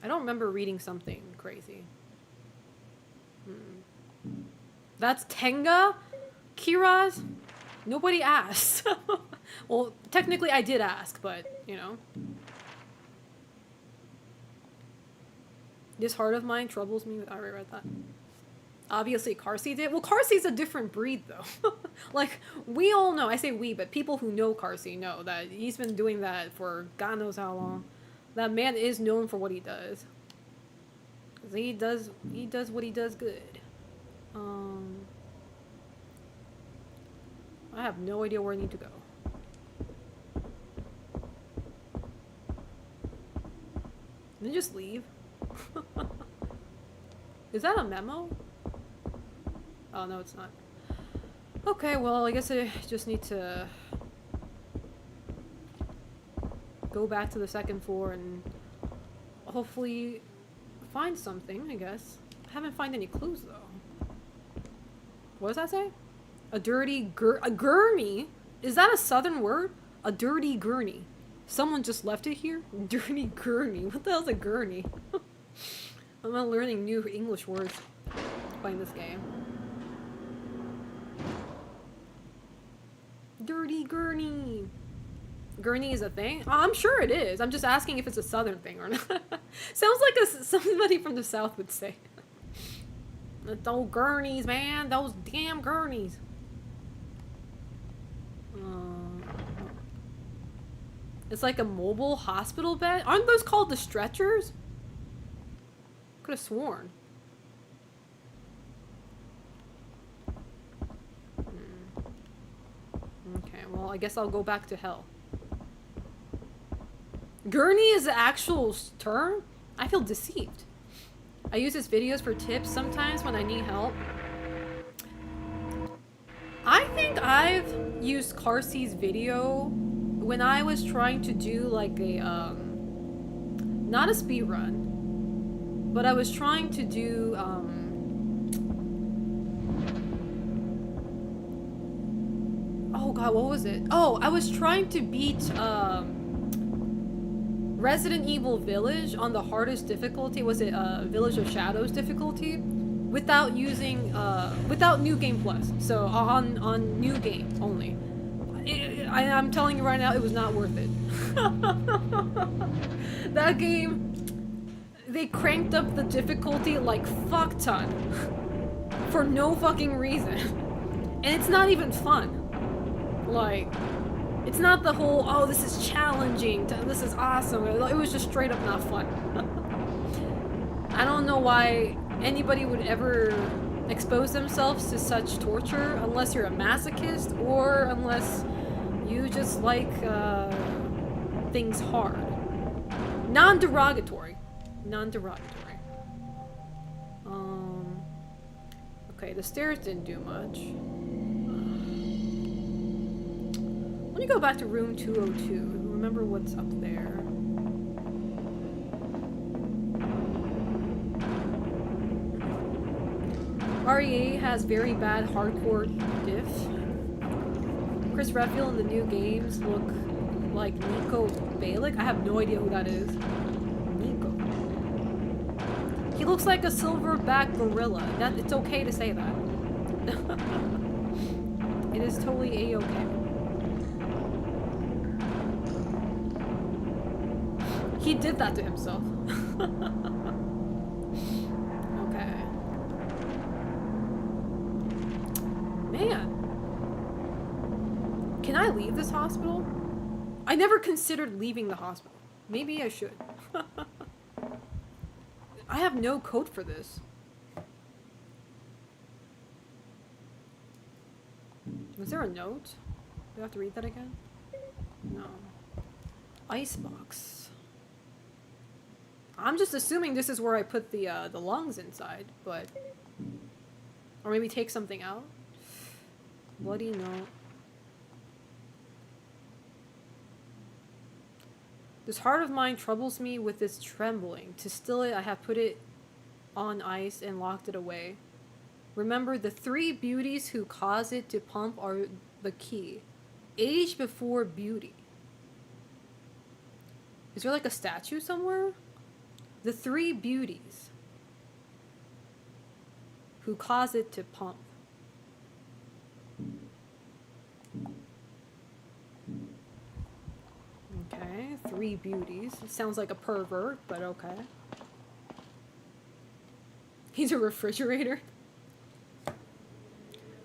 I don't remember reading something crazy. That's Tenga? Kiraz? Nobody asked. Well, technically I did ask, but, you know. This heart of mine troubles me. I already read that. Obviously, Carsey did. Well, Carsey's a different breed, though. Like, we all know, I say we, but people who know Carsey know that he's been doing that for God knows how long. That man is known for what he does. 'Cause he does what he does good. I have no idea where I need to go. Then just leave. Is that a memo? Oh, no, it's not. Okay, well, I guess I just need to go back to the second floor and hopefully find something, I guess. I haven't found any clues, though. What does that say? A dirty a gurney? Is that a southern word? A dirty gurney. Someone just left it here? Dirty gurney. What the hell's a gurney? I'm not learning new English words playing this game. Dirty gurney. Gurney is a thing? Oh, I'm sure it is. I'm just asking if it's a southern thing or not. Sounds like somebody from the south would say. Those gurneys, man. Those damn gurneys. It's like a mobile hospital bed. Aren't those called the stretchers? Could have sworn. Okay, well, I guess I'll go back to hell. Gurney is the actual term? I feel deceived. I use his videos for tips sometimes when I need help. I think I've used Carsey's video when I was trying to do like a, not a speed run, but I was trying to do, oh god, what was it? Oh, I was trying to beat, Resident Evil Village on the hardest difficulty. Was it, Village of Shadows difficulty? Without using, without New Game Plus. So, on New Game only. I'm telling you right now, it was not worth it. That game, they cranked up the difficulty like fuck ton. For no fucking reason. And it's not even fun. Like, it's not the whole, oh, this is challenging, this is awesome. It was just straight up not fun. I don't know why anybody would ever expose themselves to such torture unless you're a masochist or unless you just like things hard. Non-derogatory. Non-derogatory. Okay, the stairs didn't do much. Let me go back to room 202. Remember what's up there. REA has very bad hardcore diff. Chris Redfield in the new games look like Nico Bellic. I have no idea who that is. Nico. He looks like a silverback gorilla. It's okay to say that. It is totally a-okay. He did that to himself. Okay. Man. Can I leave this hospital? I never considered leaving the hospital. Maybe I should. I have no code for this. Was there a note? Do I have to read that again? No. Icebox. I'm just assuming this is where I put the lungs inside, but... Or maybe take something out? Bloody note. This heart of mine troubles me with its trembling. To still it, I have put it on ice and locked it away. Remember, the three beauties who cause it to pump are the key. Age before beauty. Is there like a statue somewhere? The three beauties who cause it to pump. Okay, three beauties. It sounds like a pervert, but okay. He's a refrigerator.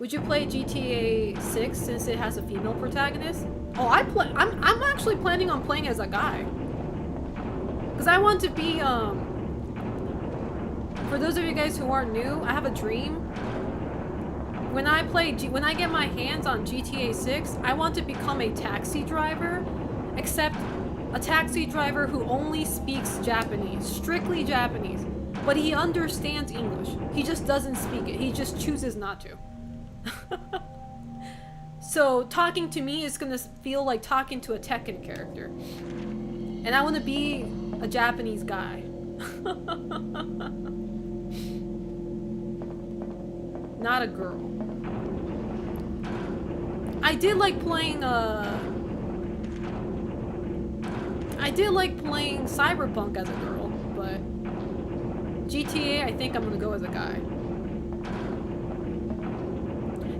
Would you play GTA 6 since it has a female protagonist? Oh, I'm actually planning on playing as a guy. Cause I want to be for those of you guys who aren't new, I have a dream. When I get my hands on GTA 6, I want to become a taxi driver, except a taxi driver who only speaks Japanese, strictly Japanese. But he understands English. He just doesn't speak it. He just chooses not to. So talking to me is gonna feel like talking to a Tekken character. And I want to be a Japanese guy. Not a girl. I did like playing Cyberpunk as a girl, but GTA, I think I'm gonna go as a guy.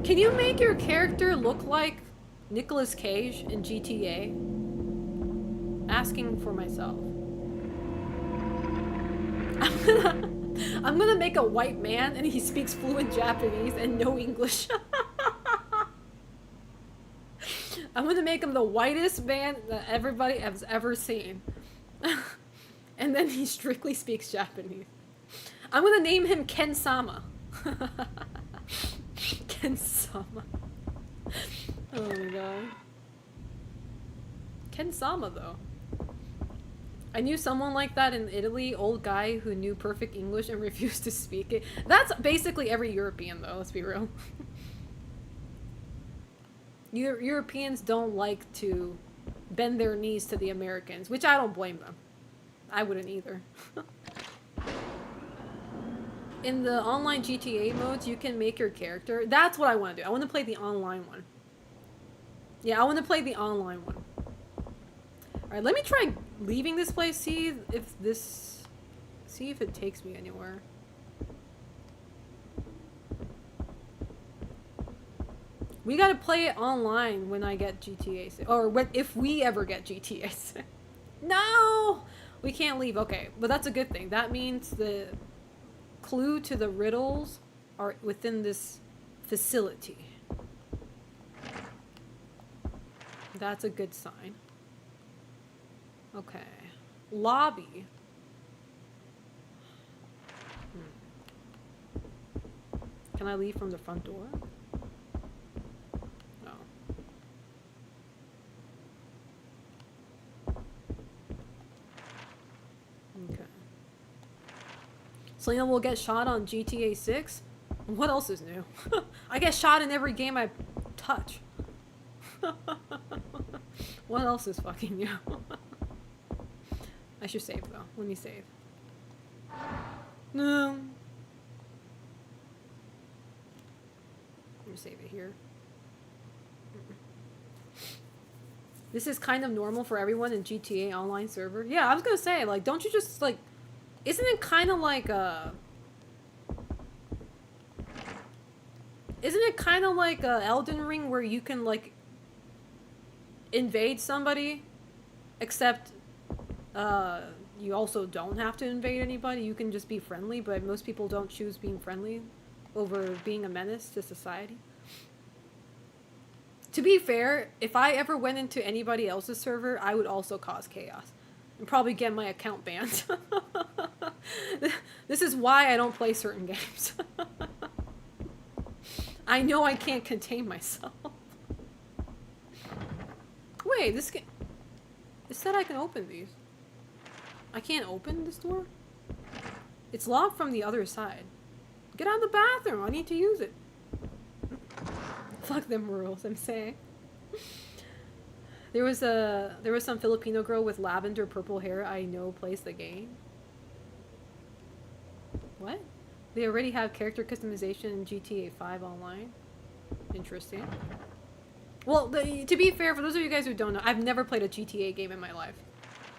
Can you make your character look like Nicolas Cage in GTA? Asking for myself. I'm gonna make a white man and he speaks fluent Japanese and no English. I'm gonna make him the whitest man that everybody has ever seen. And then he strictly speaks Japanese. I'm gonna name him Ken-sama. Ken-sama. Oh my god. Ken-sama though. I knew someone like that in Italy, old guy who knew perfect English and refused to speak it. That's basically every European though, let's be real. Europeans don't like to bend their knees to the Americans, which I don't blame them. I wouldn't either. In the online GTA modes, you can make your character. That's what I want to do. I want to play the online one. Yeah, I want to play the online one. Alright, let me try leaving this place, see if it takes me anywhere. We gotta play it online when I get GTA 6. Or if we ever get GTA 6. No! We can't leave. Okay, but that's a good thing. That means the clue to the riddles are within this facility. That's a good sign. Okay. Lobby. Can I leave from the front door? No. Okay. Selena will get shot on GTA 6? What else is new? I get shot in every game I touch. What else is fucking new? I should save though. Let me save. No. Let me save it here. This is kind of normal for everyone in GTA Online server. Yeah, I was gonna say, like, don't you just, like... Isn't it kind of like, Isn't it kind of like Elden Ring where you can, like, invade somebody? Except, you also don't have to invade anybody. You can just be friendly, but most people don't choose being friendly over being a menace to society. To be fair, if I ever went into anybody else's server, I would also cause chaos. And probably get my account banned. This is why I don't play certain games. I know I can't contain myself. Wait, this game... It said I can open these. I can't open this door? It's locked from the other side. Get out of the bathroom, I need to use it. Fuck them rules, I'm saying. There was some Filipino girl with lavender purple hair I know plays the game. What? They already have character customization in GTA 5 Online. Interesting. Well, to be fair, for those of you guys who don't know, I've never played a GTA game in my life.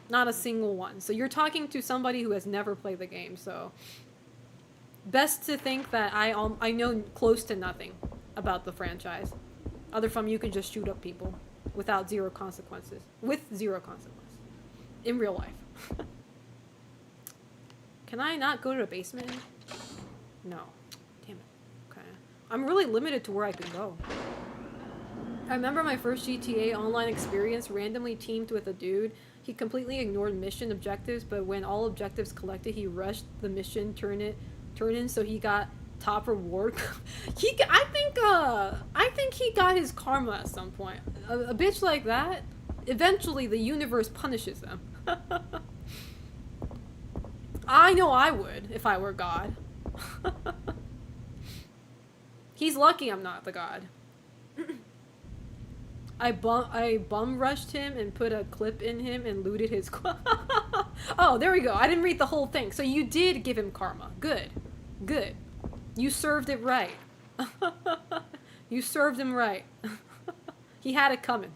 Not a single one. So you're talking to somebody who has never played the game, so... Best to think that I know close to nothing about the franchise. Other from you can just shoot up people without zero consequences. With zero consequences. In real life. Can I not go to the basement? No. Damn it. Okay. I'm really limited to where I could go. I remember my first GTA online experience randomly teamed with a dude. He completely ignored mission objectives, but when all objectives collected, he rushed the mission turn in, so he got top reward. I think he got his karma at some point. A bitch like that, eventually the universe punishes them. I know I would if I were God. He's lucky I'm not the god. I bum rushed him and put a clip in him and looted his. Oh, there we go. I didn't read the whole thing. So you did give him karma. Good. Good. You served it right. You served him right. He had it coming.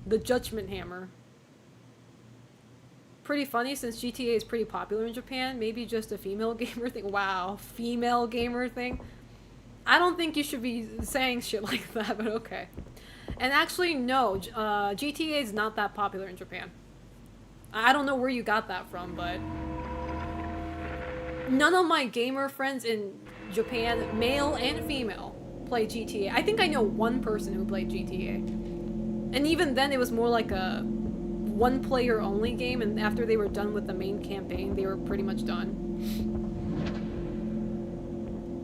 The Judgment Hammer. Pretty funny since GTA is pretty popular in Japan. Maybe just a female gamer thing. Wow. Female gamer thing. I don't think you should be saying shit like that, but okay. And actually, no, GTA is not that popular in Japan. I don't know where you got that from, but none of my gamer friends in Japan, male and female, play GTA. I think I know one person who played GTA. And even then, it was more like a one-player only game, and after they were done with the main campaign, they were pretty much done.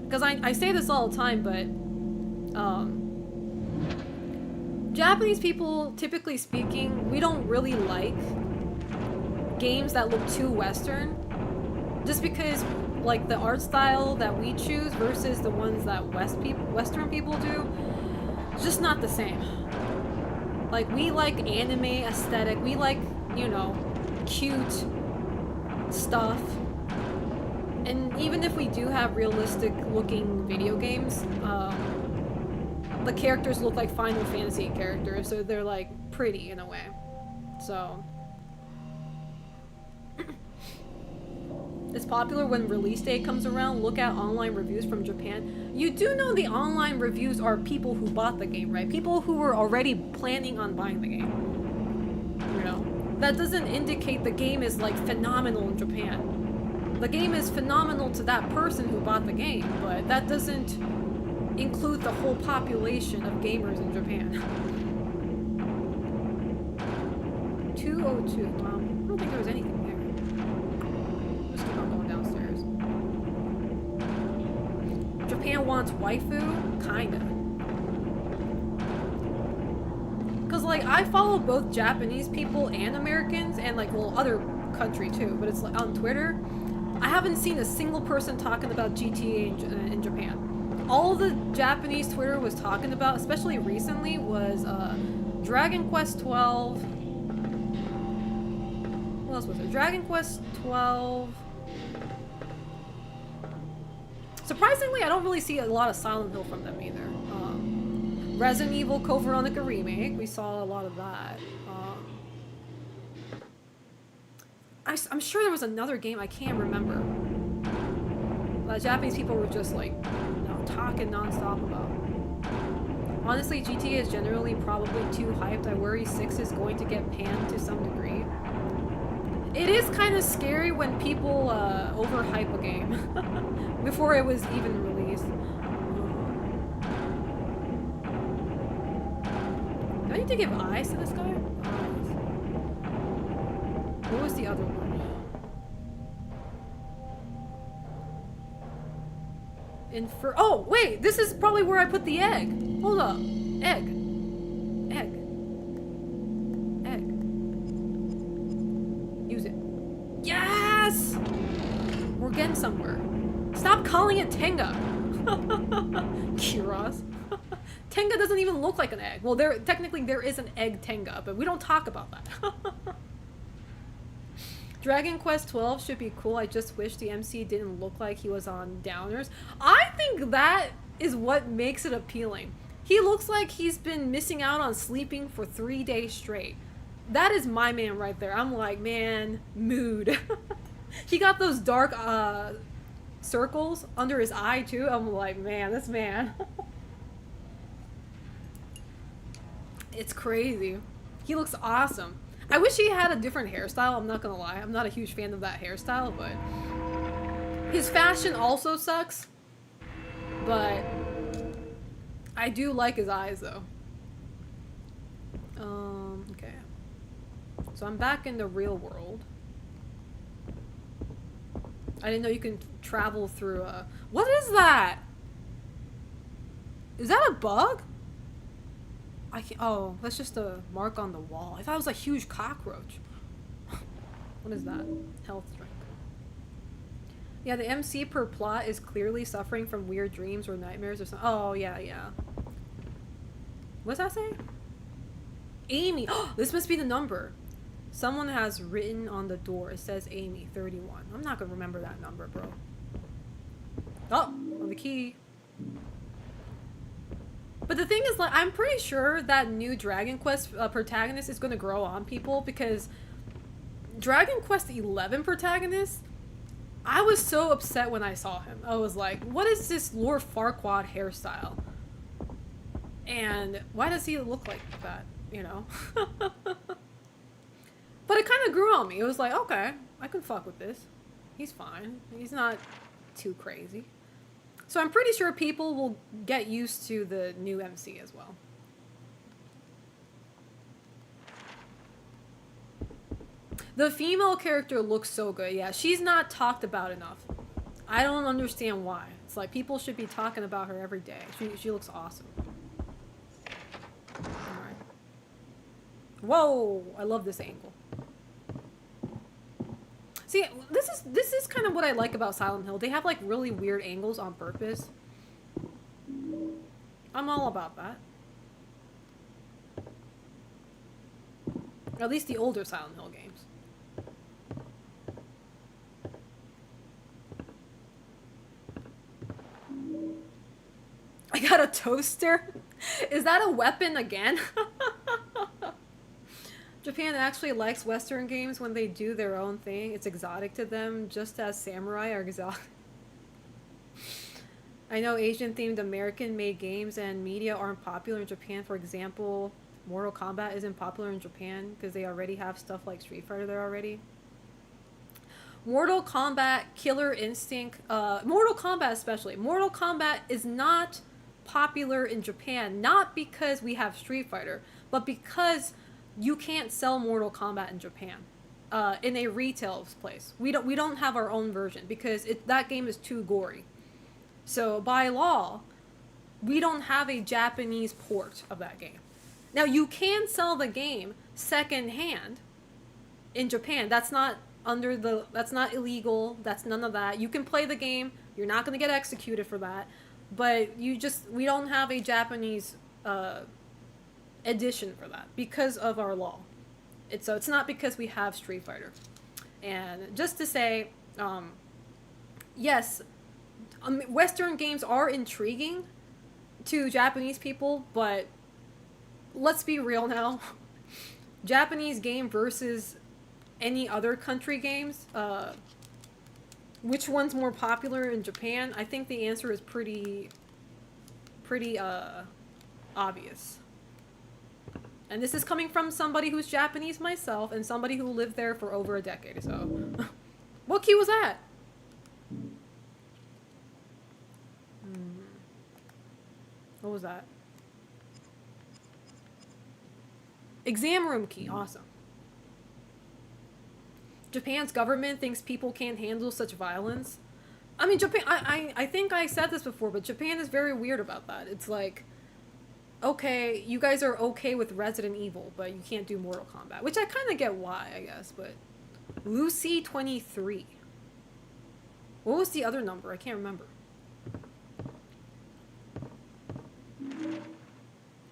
Because I say this all the time, but Japanese people, typically speaking, we don't really like games that look too Western. Just because, like, the art style that we choose versus the ones that Western people do, it's just not the same. Like, we like anime aesthetic, we like, you know, cute stuff. And even if we do have realistic looking video games, the characters look like Final Fantasy characters, so they're like pretty in a way. So it's popular when release day comes around. Look at online reviews from Japan. You do know the online reviews are people who bought the game, right? People who were already planning on buying the game. You know, that doesn't indicate the game is like phenomenal in Japan. The game is phenomenal to that person who bought the game, but that doesn't include the whole population of gamers in Japan. 202. I don't think there was anything there. Just keep on going downstairs. Japan wants waifu? Kinda. Cause like, I follow both Japanese people and Americans, and like, well, other country too, but it's like on Twitter. I haven't seen a single person talking about GTA in Japan. All the Japanese Twitter was talking about, especially recently, was Dragon Quest 12. What else was it? Dragon Quest 12. Surprisingly, I don't really see a lot of Silent Hill from them either. Resident Evil Code Veronica Remake, we saw a lot of that. I'm sure there was another game I can't remember. Japanese people were just like, you know, talking nonstop about. Honestly, GTA is generally probably too hyped. I worry 6 is going to get panned to some degree. It is kind of scary when people overhype a game before it was even released. Do I need to give eyes to this guy? What was the other one? Oh, wait! This is probably where I put the egg! Hold up. Egg. Egg. Egg. Use it. Yes! We're getting somewhere. Stop calling it Tenga! Kiros. Tenga doesn't even look like an egg. Well, technically there is an egg Tenga, but we don't talk about that. Dragon Quest 12 should be cool. I just wish the MC didn't look like he was on downers. I think that is what makes it appealing. He looks like he's been missing out on sleeping for 3 days straight. That is my man right there. I'm like, man, mood. He got those dark circles under his eye too. I'm like, man, this man. It's crazy. He looks awesome. I wish he had a different hairstyle, I'm not gonna lie. I'm not a huge fan of that hairstyle, but his fashion also sucks. But I do like his eyes though. Okay. So I'm back in the real world. I didn't know you can travel through a... What is that? Is that a bug? I can't... Oh, that's just a mark on the wall. I thought it was a huge cockroach. What is that? Health drink. Yeah, the MC per plot is clearly suffering from weird dreams or nightmares or something. Oh, yeah, yeah. What's that say? Amy. Oh, this must be the number. Someone has written on the door. It says Amy, 31. I'm not gonna remember that number, bro. Oh, on the key. But the thing is, like, I'm pretty sure that new Dragon Quest protagonist is gonna grow on people, because Dragon Quest 11 protagonist, I was so upset when I saw him. I was like, what is this Lord Farquaad hairstyle? And why does he look like that, you know? But it kind of grew on me. It was like, okay, I can fuck with this. He's fine. He's not too crazy. So I'm pretty sure people will get used to the new MC as well. The female character looks so good. Yeah, she's not talked about enough. I don't understand why. It's like people should be talking about her every day. She looks awesome. Alright. Whoa! I love this angle. See, this is kind of what I like about Silent Hill. They have like really weird angles on purpose. I'm all about that. At least the older Silent Hill games. I got a toaster? Is that a weapon again? Japan actually likes Western games when they do their own thing. It's exotic to them, just as samurai are exotic. I know Asian-themed American-made games and media aren't popular in Japan. For example, Mortal Kombat isn't popular in Japan because they already have stuff like Street Fighter there already. Mortal Kombat, Killer Instinct, Mortal Kombat especially. Mortal Kombat is not popular in Japan, not because we have Street Fighter, but because you can't sell Mortal Kombat in Japan, in a retail place. We don't have our own version because that game is too gory. So by law, we don't have a Japanese port of that game. Now you can sell the game secondhand in Japan. That's not illegal. That's none of that. You can play the game. You're not going to get executed for that. But we don't have a Japanese edition for that because of our law. It's not because we have Street Fighter. And just to say, yes, Western games are intriguing to Japanese people, but let's be real now. Japanese game versus any other country games, which one's more popular in Japan? I think the answer is pretty obvious. And this is coming from somebody who's Japanese myself and somebody who lived there for over a decade, so. What key was that? What was that? Exam room key, awesome. Japan's government thinks people can't handle such violence. I mean, Japan, I think I said this before, but Japan is very weird about that. It's like, okay, you guys are okay with Resident Evil, but you can't do Mortal Kombat, which I kind of get why, I guess, but... Lucy 23. What was the other number? I can't remember.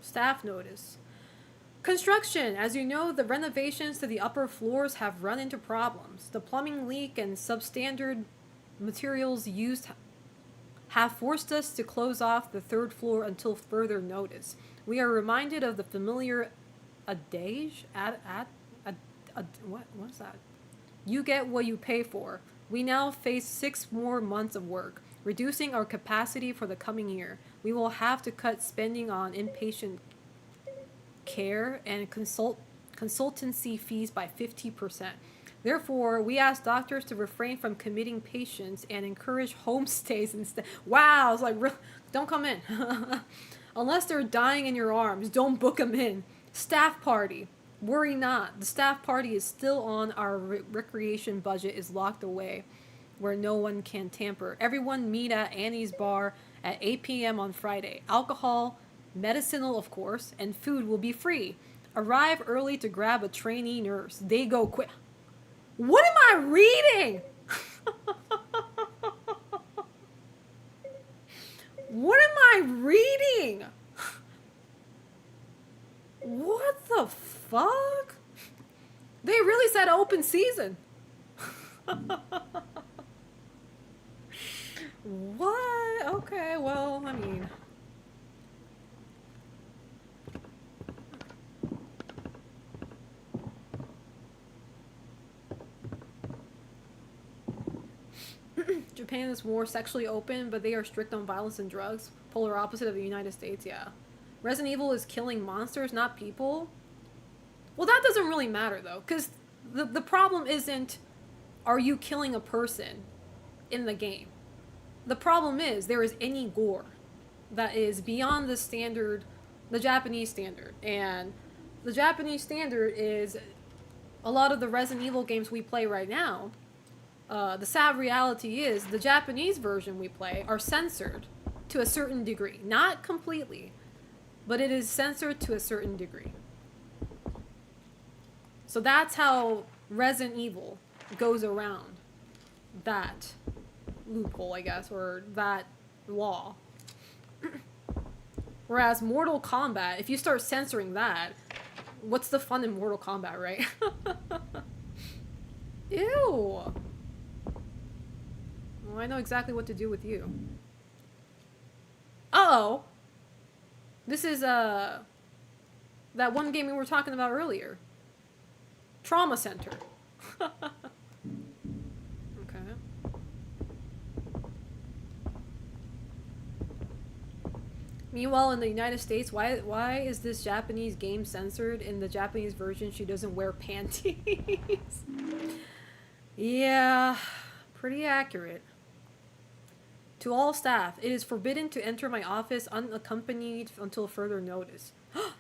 Staff notice. Construction. As you know, the renovations to the upper floors have run into problems. The plumbing leak and substandard materials used have forced us to close off the third floor until further notice. We are reminded of the familiar adage. What's that? You get what you pay for. We now face 6 more months of work, reducing our capacity for the coming year. We will have to cut spending on inpatient care and consultancy fees by 50%. Therefore, we ask doctors to refrain from committing patients and encourage homestays instead. Wow, it's like, don't come in. Unless they're dying in your arms, don't book them in. Staff party. Worry not. The staff party is still on. Our recreation budget is locked away where no one can tamper. Everyone meet at Annie's bar at 8 p.m. on Friday. Alcohol, medicinal, of course, and food will be free. Arrive early to grab a trainee nurse. They go quick. What am I reading? What am I reading? What the fuck? They really said open season. What? Okay, well, I mean... Japan is more sexually open, but they are strict on violence and drugs. Polar opposite of the United States, yeah. Resident Evil is killing monsters, not people. Well, that doesn't really matter, though, because the problem isn't, are you killing a person in the game? The problem is, there is any gore that is beyond the standard, the Japanese standard. And the Japanese standard is a lot of the Resident Evil games we play right now. The sad reality is the Japanese version we play are censored to a certain degree. Not completely, but it is censored to a certain degree. So that's how Resident Evil goes around that loophole, I guess, or that law. Whereas Mortal Kombat, if you start censoring that, what's the fun in Mortal Kombat, right? Ew. Well, I know exactly what to do with you. Uh-oh. This is, that one game we were talking about earlier. Trauma Center. Okay. Meanwhile, in the United States, why is this Japanese game censored? In the Japanese version, she doesn't wear panties. Yeah, pretty accurate. To all staff, it is forbidden to enter my office unaccompanied until further notice.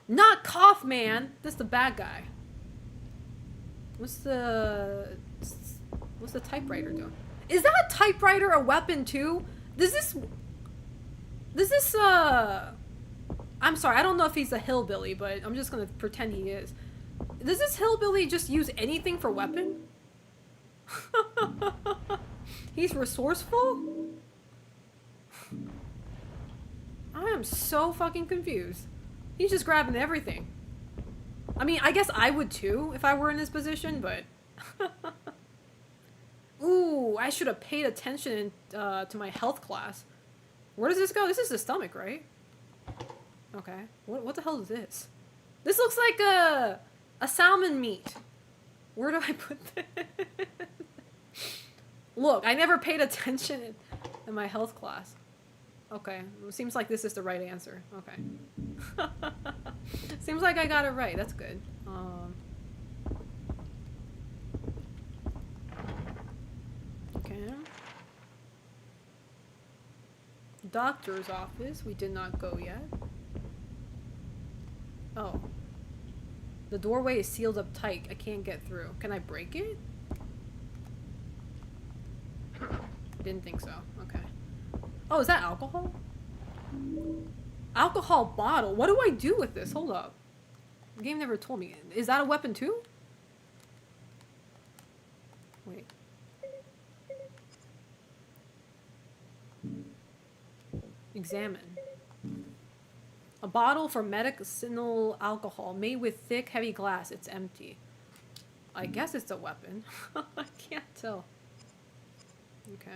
Not Kaufman! That's the bad guy. What's the typewriter doing? Is that typewriter a weapon too? Does this I'm sorry, I don't know if he's a hillbilly, but I'm just gonna pretend he is. Does this hillbilly just use anything for weapon? He's resourceful? I am so fucking confused. He's just grabbing everything. I mean, I guess I would too if I were in his position, but... Ooh, I should have paid attention to my health class. Where does this go? This is the stomach, right? Okay. What the hell is this? This looks like a salmon meat. Where do I put this? Look, I never paid attention in my health class. Okay, seems like this is the right answer. Okay. Seems like I got it right. That's good. Okay. Doctor's office. We did not go yet. Oh. The doorway is sealed up tight. I can't get through. Can I break it? Didn't think so. Okay. Oh, is that alcohol? Alcohol bottle. What do I do with this? Hold up. The game never told me. Is that a weapon too? Wait. Examine. A bottle for medicinal alcohol made with thick, heavy glass. It's empty. I guess it's a weapon. I can't tell. Okay.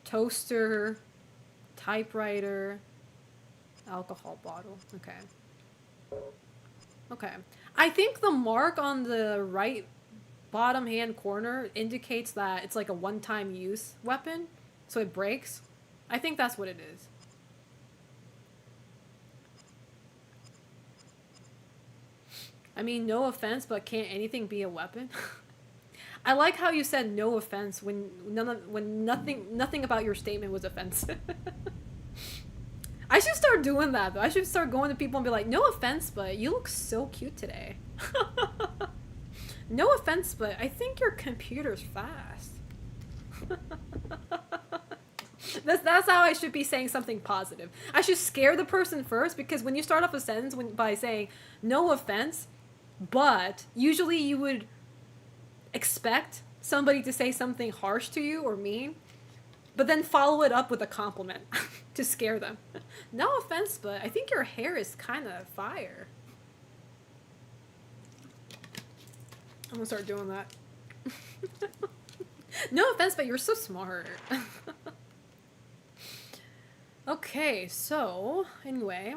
Toaster, typewriter, alcohol bottle. Okay. Okay. I think the mark on the right bottom hand corner indicates that it's like a one-time use weapon, so it breaks. I think that's what it is. I mean, no offense, but can't anything be a weapon? I like how you said no offense when nothing about your statement was offensive. I should start doing that though. I should start going to people and be like, no offense, but you look so cute today. No offense, but I think your computer's fast. That's how I should be saying something positive. I should scare the person first, because when you start off a sentence by saying no offense, but usually you would expect somebody to say something harsh to you or mean, but then follow it up with a compliment to scare them. No offense, but I think your hair is kind of fire. I'm gonna start doing that. No offense, but you're so smart. Okay, so anyway.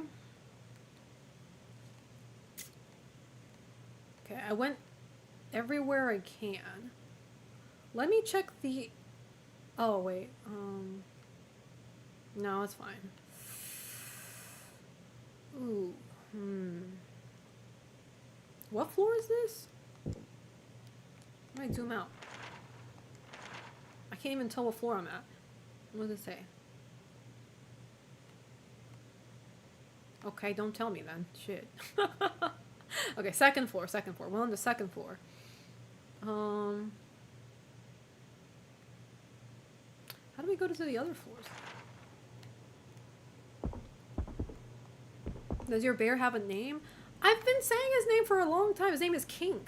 Okay, I went everywhere I can. Let me check the... Oh, wait. No, it's fine. Ooh. What floor is this? Let me zoom out. I can't even tell what floor I'm at. What does it say? Okay, don't tell me then. Shit. Okay, second floor. We're on the second floor. How do we go to the other floors? Does your bear have a name? I've been saying his name for a long time. His name is King.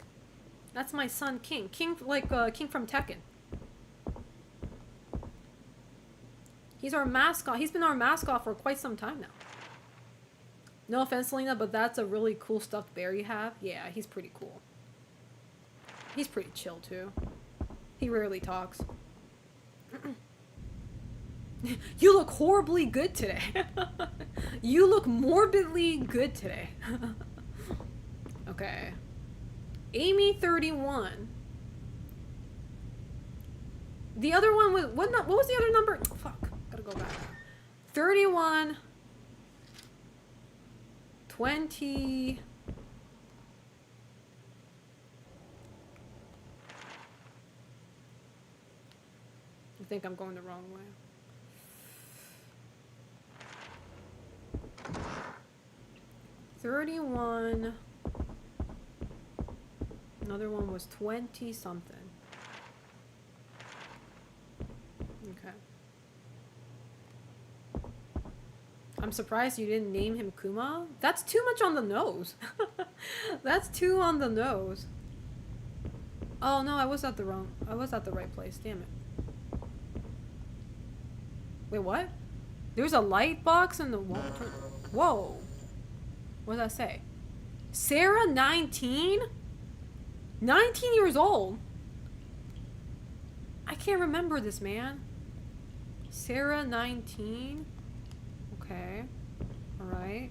That's my son, King. King, like King from Tekken. He's our mascot. He's been our mascot for quite some time now. No offense, Selena, but that's a really cool stuffed bear you have. Yeah, he's pretty cool. He's pretty chill, too. He rarely talks. You look horribly good today. You look morbidly good today. Okay. Amy 31. The other one was... What was the other number? Oh, fuck. Gotta go back. 31... 20... I think I'm going the wrong way. 31... Another one was 20 something. Okay. I'm surprised you didn't name him Kuma. That's too much on the nose. That's too on the nose. Oh no, I was at the right place. Damn it. Wait, what? There's a light box in the wall. Whoa. What does that say? Sarah 19? 19 years old? I can't remember this, man. Sarah 19? Okay. Alright.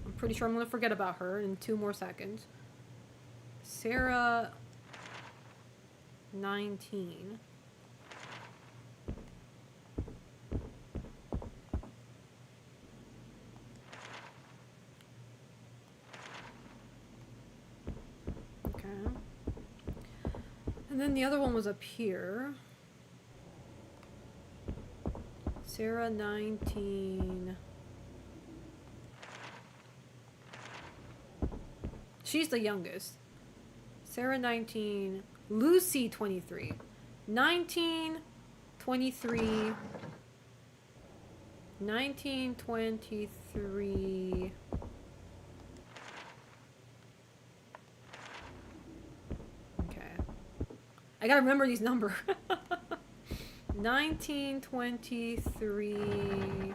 I'm pretty sure I'm gonna forget about her in 2 more seconds. Sarah 19. And then the other one was up here. Sarah 19. She's the youngest. Sarah 19. Lucy 23. 19, 23. 19, 23. I gotta remember these numbers. 1923.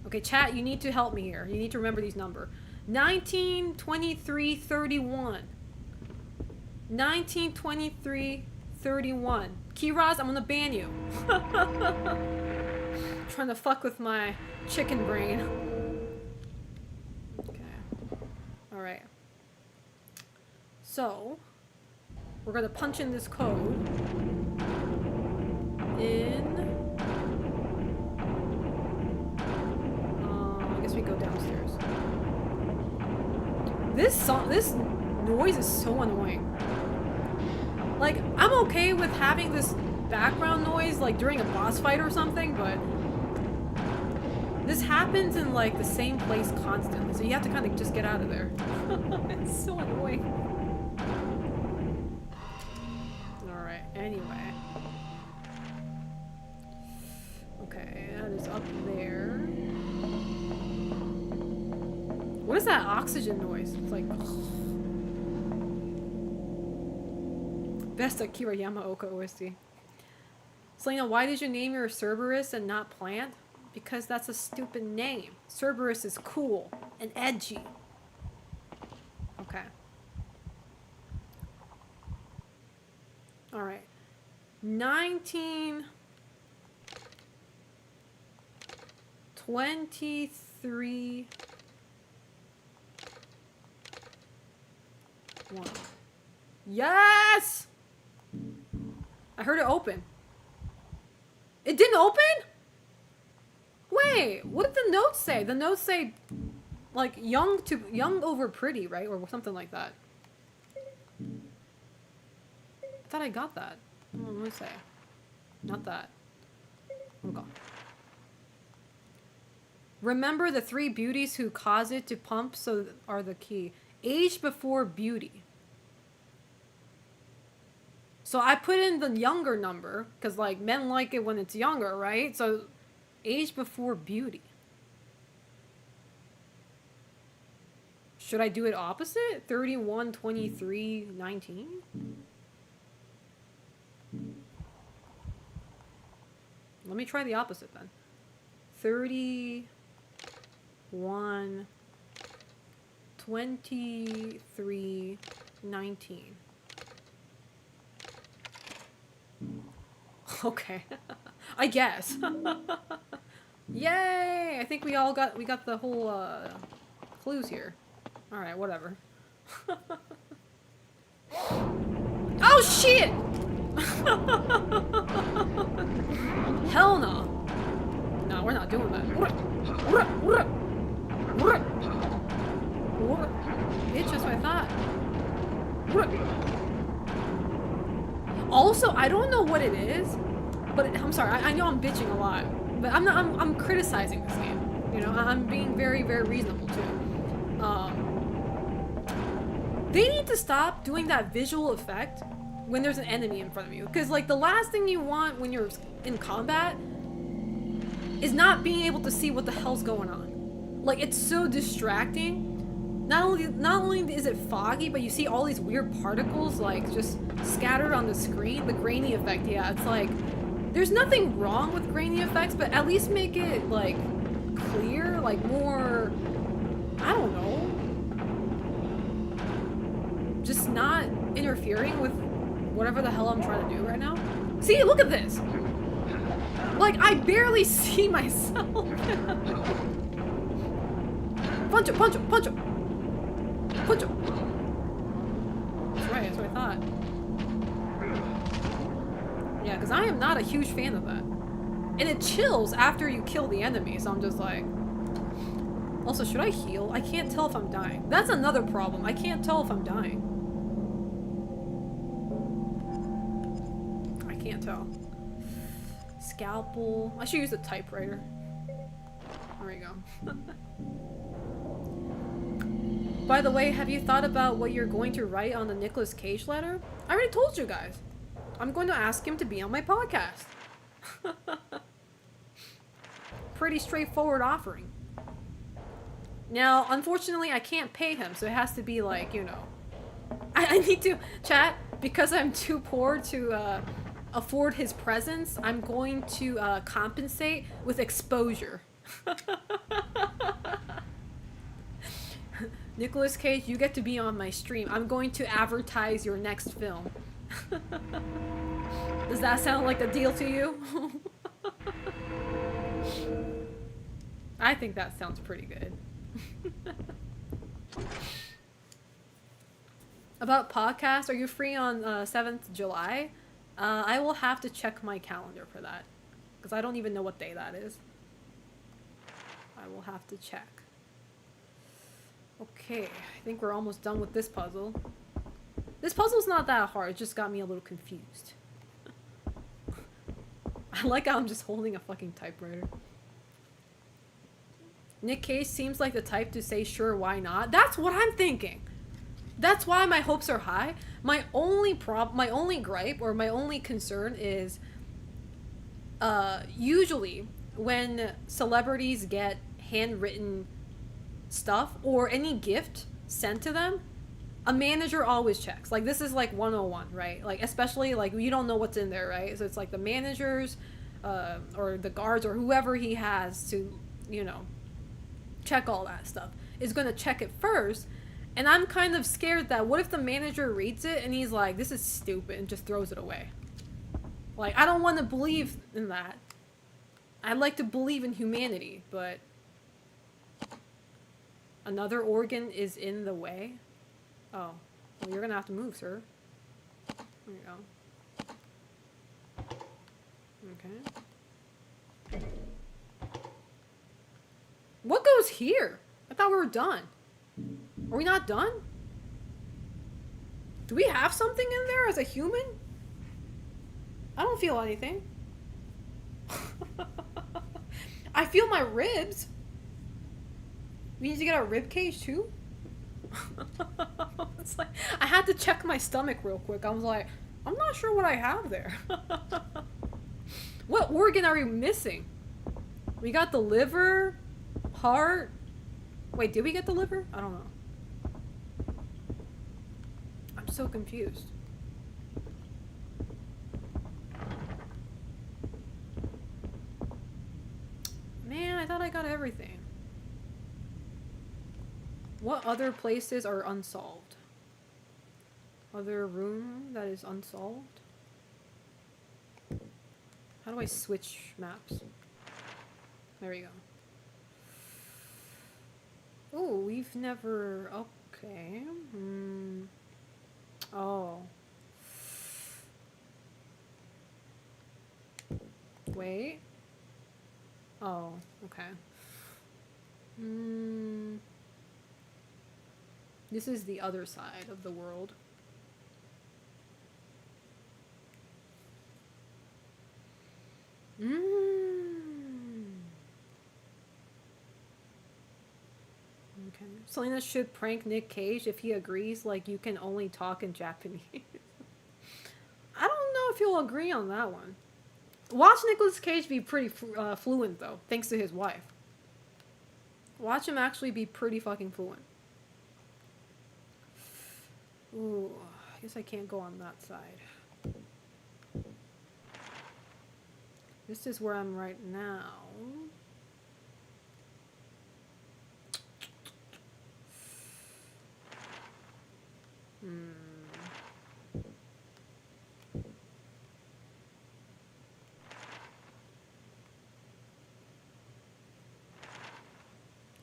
Okay, chat, you need to help me here. You need to remember these numbers. 1923 31. 1923 31. Kiraz, I'm gonna ban you. Trying to fuck with my chicken brain. Okay. Alright. So, we're gonna punch in this code in... I guess we go downstairs. This noise is so annoying. Like, I'm okay with having this background noise, like, during a boss fight or something, but this happens in, like, the same place constantly, so you have to kind of just get out of there. It's so annoying. Alright, anyway. Okay, that is up there. What is that oxygen noise? It's like... Best Akira Yamaoka OST. Selena, why did you name your Cerberus and not Plant? Because that's a stupid name. Cerberus is cool and edgy. Okay. Alright. 23... 1. Yes! I heard it open. It didn't open? Wait, what did the notes say? The notes say, like, young over pretty, right? Or something like that. I thought I got that. What did I say? Not that. Oh god. Remember the 3 beauties who cause it to pump, so are the key. Age before beauty. So I put in the younger number, because, like, men like it when it's younger, right? So, age before beauty. Should I do it opposite? 31, 23, 19? Let me try the opposite then. 31, 23, 19. Okay. I guess. Yay! I think we got the whole clues here. Alright, whatever. Oh shit! Hell no. No, we're not doing that. Bitch, that's what I thought. Also, I don't know what it is, but I'm sorry, I know I'm bitching a lot, but I'm criticizing this game. You know, I'm being very, very reasonable too. They need to stop doing that visual effect when there's an enemy in front of you. Because, like, the last thing you want when you're in combat is not being able to see what the hell's going on. Like, it's so distracting. Not only is it foggy, but you see all these weird particles, like, just scattered on the screen. The grainy effect, yeah, it's like, there's nothing wrong with grainy effects, but at least make it, like, clear, like, more, I don't know. Just not interfering with whatever the hell I'm trying to do right now. See, look at this! Like, I barely see myself. Punch him, punch him, punch him! Punch him! That's right, that's what I thought. Yeah, because I am not a huge fan of that. And it chills after you kill the enemy, so I'm just like... Also, should I heal? I can't tell if I'm dying. That's another problem. I can't tell if I'm dying. I can't tell. Scalpel. I should use a typewriter. There we go. By the way, have you thought about what you're going to write on the Nicolas Cage letter? I already told you guys. I'm going to ask him to be on my podcast. Pretty straightforward offering. Now, unfortunately, I can't pay him, so it has to be like, you know... I need to... Chat, because I'm too poor to afford his presence, I'm going to compensate with exposure. Nicolas Cage, you get to be on my stream. I'm going to advertise your next film. Does that sound like a deal to you? I think that sounds pretty good. About podcast, are you free on 7th July? I will have to check my calendar for that. Because I don't even know what day that is. I will have to check. Okay, I think we're almost done with this puzzle. This puzzle's not that hard, it just got me a little confused. I like how I'm just holding a fucking typewriter. Nick Cage seems like the type to say sure, why not? That's what I'm thinking. That's why my hopes are high. My only gripe or my only concern is usually when celebrities get handwritten stuff or any gift sent to them, a manager always checks. Like, this is like 101, right? Like, especially like you don't know what's in there, right? So it's like the managers or the guards or whoever he has to, you know, check all that stuff is going to check it first. And I'm kind of scared that what if the manager reads it and he's like, this is stupid, and just throws it away. Like, I don't want to believe in that. I'd like to believe in humanity, but another organ is in the way. Oh, well, you're gonna have to move, sir. There you go. Okay. What goes here? I thought we were done. Are we not done? Do we have something in there as a human? I don't feel anything. I feel my ribs. We need to get our rib cage too? It's like, I had to check my stomach real quick. I was like, I'm not sure what I have there. What organ are we missing? We got the liver, heart. Wait, did we get the liver? I don't know. I'm so confused. Man, I thought I got everything. What other places are unsolved? Other room that is unsolved? How do I switch maps? There we go. Oh, we've never... Okay. Oh. Wait. Oh, okay. This is the other side of the world. Okay. Selena should prank Nick Cage if he agrees, like, you can only talk in Japanese. I don't know if he'll agree on that one. Watch Nicolas Cage be pretty fluent, though, thanks to his wife. Watch him actually be pretty fucking fluent. Ooh, I guess I can't go on that side. This is where I'm right now.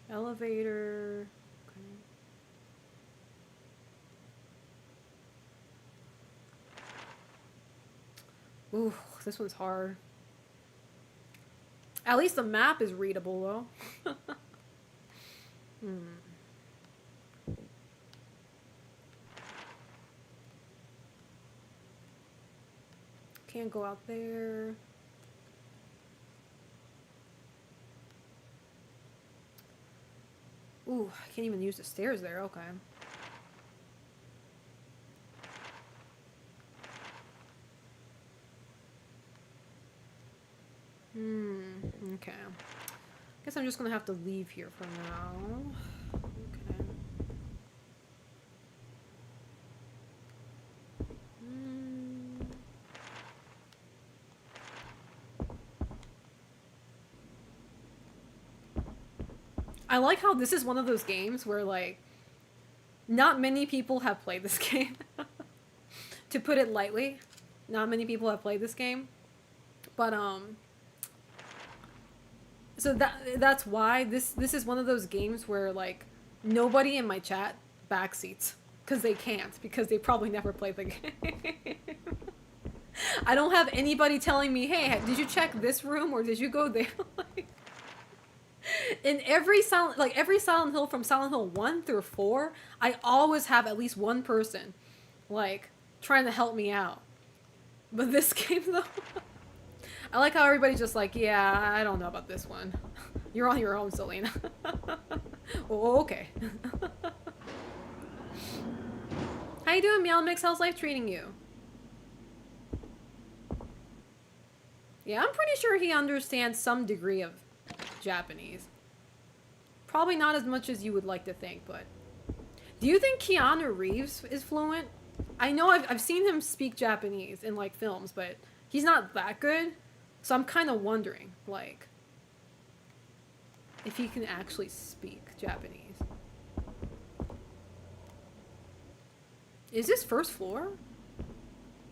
Elevator. Okay. Ooh, this one's hard. At least the map is readable, though. Can't go out there. Ooh, I can't even use the stairs there. Okay. Okay. Guess I'm just gonna have to leave here for now. Okay. I like how this is one of those games where, like, not many people have played this game. To put it lightly, not many people have played this game. But, so that's why this is one of those games where, like, nobody in my chat backseats. Because they can't. Because they probably never played the game. I don't have anybody telling me, hey, did you check this room or did you go there? Like, In every Silent Hill from Silent Hill 1 through 4, I always have at least one person like trying to help me out. But this game though, I like how everybody's just like, yeah, I don't know about this one. You're on your own, Selena. Oh, okay. How you doing, Meow Mix? How's life treating you? Yeah, I'm pretty sure he understands some degree of Japanese. Probably not as much as you would like to think, but... Do you think Keanu Reeves is fluent? I know I've seen him speak Japanese in, like, films, but he's not that good. So I'm kind of wondering, like, if he can actually speak Japanese. Is this first floor?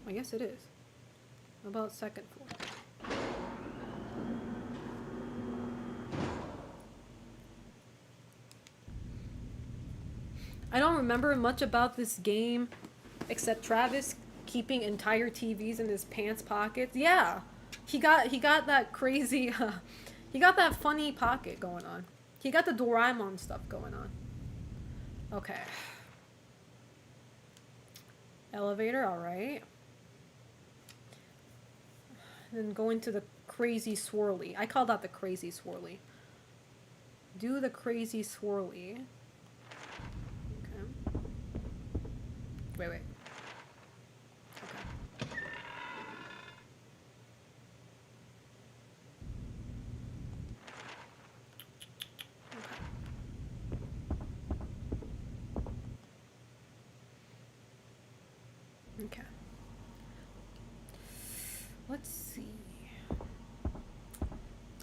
I guess it is. How about second floor? I don't remember much about this game except Travis keeping entire TVs in his pants pockets. Yeah, he got that crazy, he got that funny pocket going on. He got the Doraemon stuff going on. Okay. Elevator, all right. Then go into the crazy swirly. I call that the crazy swirly. Do the crazy swirly. Okay. Wait. Okay. Okay. Let's see.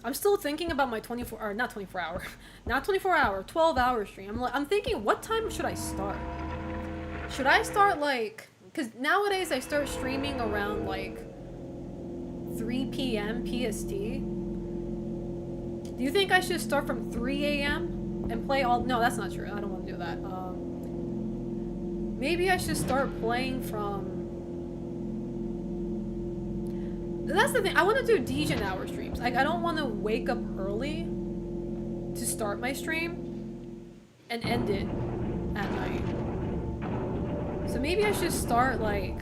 I'm still thinking about my 12-hour stream. I'm thinking, what time should I start? Should I start like, because nowadays I start streaming around like 3 p.m. PST. Do you think I should start from 3 a.m. and play all? No, that's not true. I don't want to do that. Maybe I should start playing from... That's the thing. I want to do Dejin hour streams. Like, I don't want to wake up early to start my stream and end it at night. So maybe I should start like...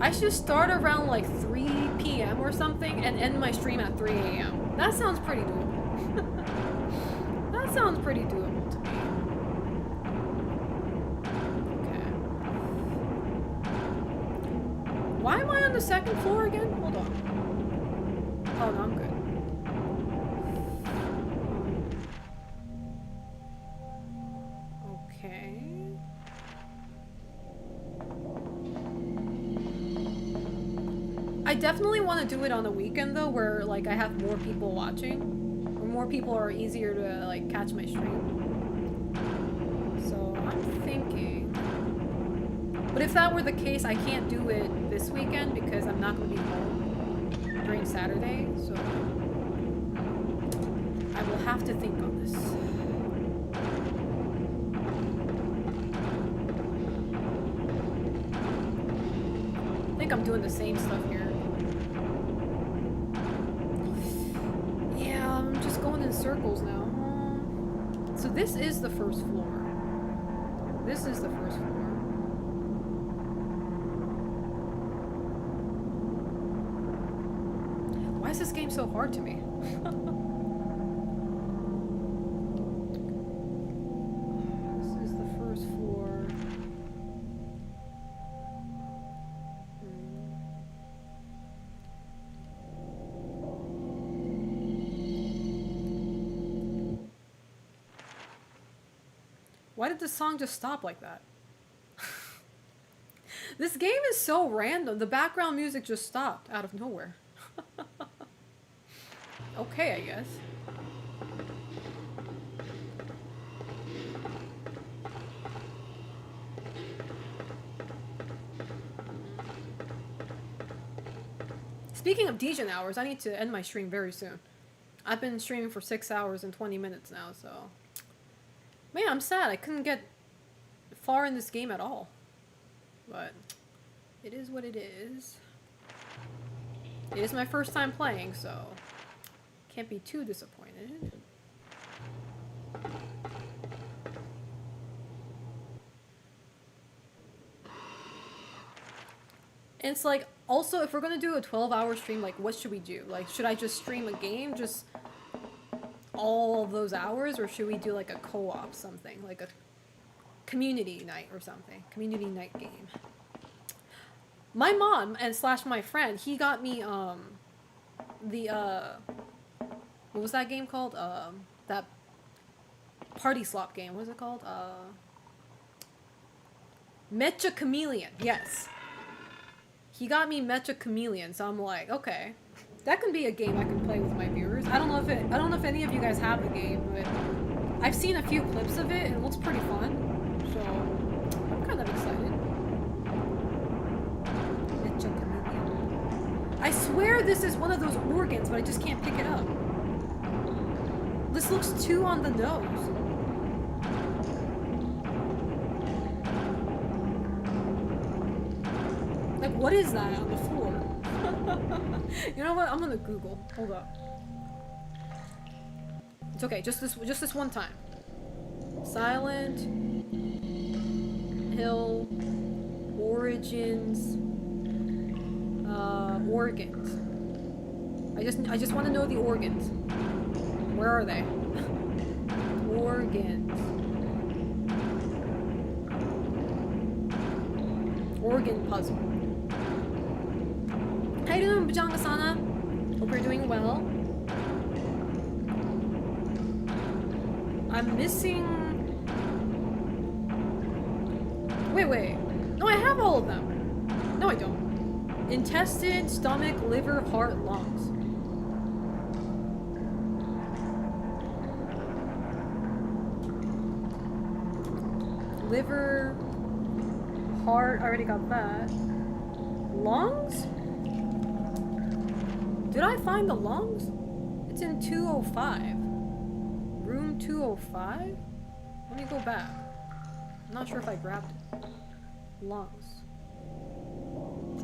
I should start around like 3 p.m. or something and end my stream at 3 a.m. That sounds pretty doable. That sounds pretty doable to me. Why am I on the second floor again? Hold on. Oh, no, I'm good. Okay. I definitely want to do it on the weekend, though, where, like, I have more people watching. Or more people are easier to, like, catch my stream. So, I'm thinking... But if that were the case, I can't do it this weekend because I'm not going to be home during Saturday, so I will have to think on this. I think I'm doing the same stuff here. Yeah, I'm just going in circles now. So this is the first floor. This is the first floor. Why is this game so hard to me? This is the first floor. Why did the song just stop like that? This game is so random. The background music just stopped out of nowhere. Okay, I guess. Speaking of Dejin hours, I need to end my stream very soon. I've been streaming for 6 hours and 20 minutes now, so... Man, I'm sad. I couldn't get far in this game at all. But it is what it is. It is my first time playing, so... Can't be too disappointed. And it's like, also, if we're gonna do a 12-hour stream, like, what should we do? Like, should I just stream a game, just all of those hours, or should we do like a co-op something, like a community night or something, community night game? My mom and slash my friend, he got me the what was that game called? That party slop game. What was it called? Mecha Chameleon. Yes. He got me Mecha Chameleon, so I'm like, okay, that can be a game I can play with my viewers. I don't know if any of you guys have the game, but I've seen a few clips of it and it looks pretty fun. So I'm kind of excited. Mecha Chameleon. I swear this is one of those organs, but I just can't pick it up. This looks too on the nose. Like, what is that on the floor? You know what? I'm gonna Google. Hold up. It's okay. Just this one time. Silent Hill Origins organs. I just want to know the organs. Where are they? Organs. Organ puzzle. How you doing, Bajanga-sana? Hope you're doing well. I'm missing... Wait. No, I have all of them. No, I don't. Intestine, stomach, liver, heart, lungs. Liver, heart, I already got that. Lungs? Did I find the lungs? It's in 205. Room 205? Let me go back. I'm not sure if I grabbed it. Lungs.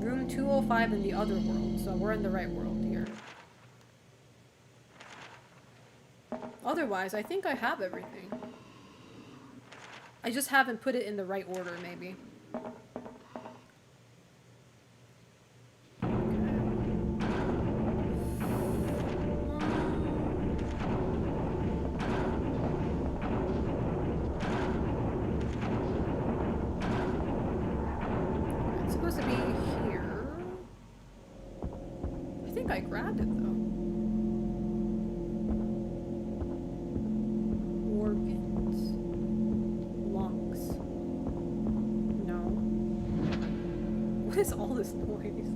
Room 205 in the other world, so we're in the right world here. Otherwise, I think I have everything. I just haven't put it in the right order, maybe. It's supposed to be here. I think I grabbed it, though. Organs. Lungs. No. What is all this noise?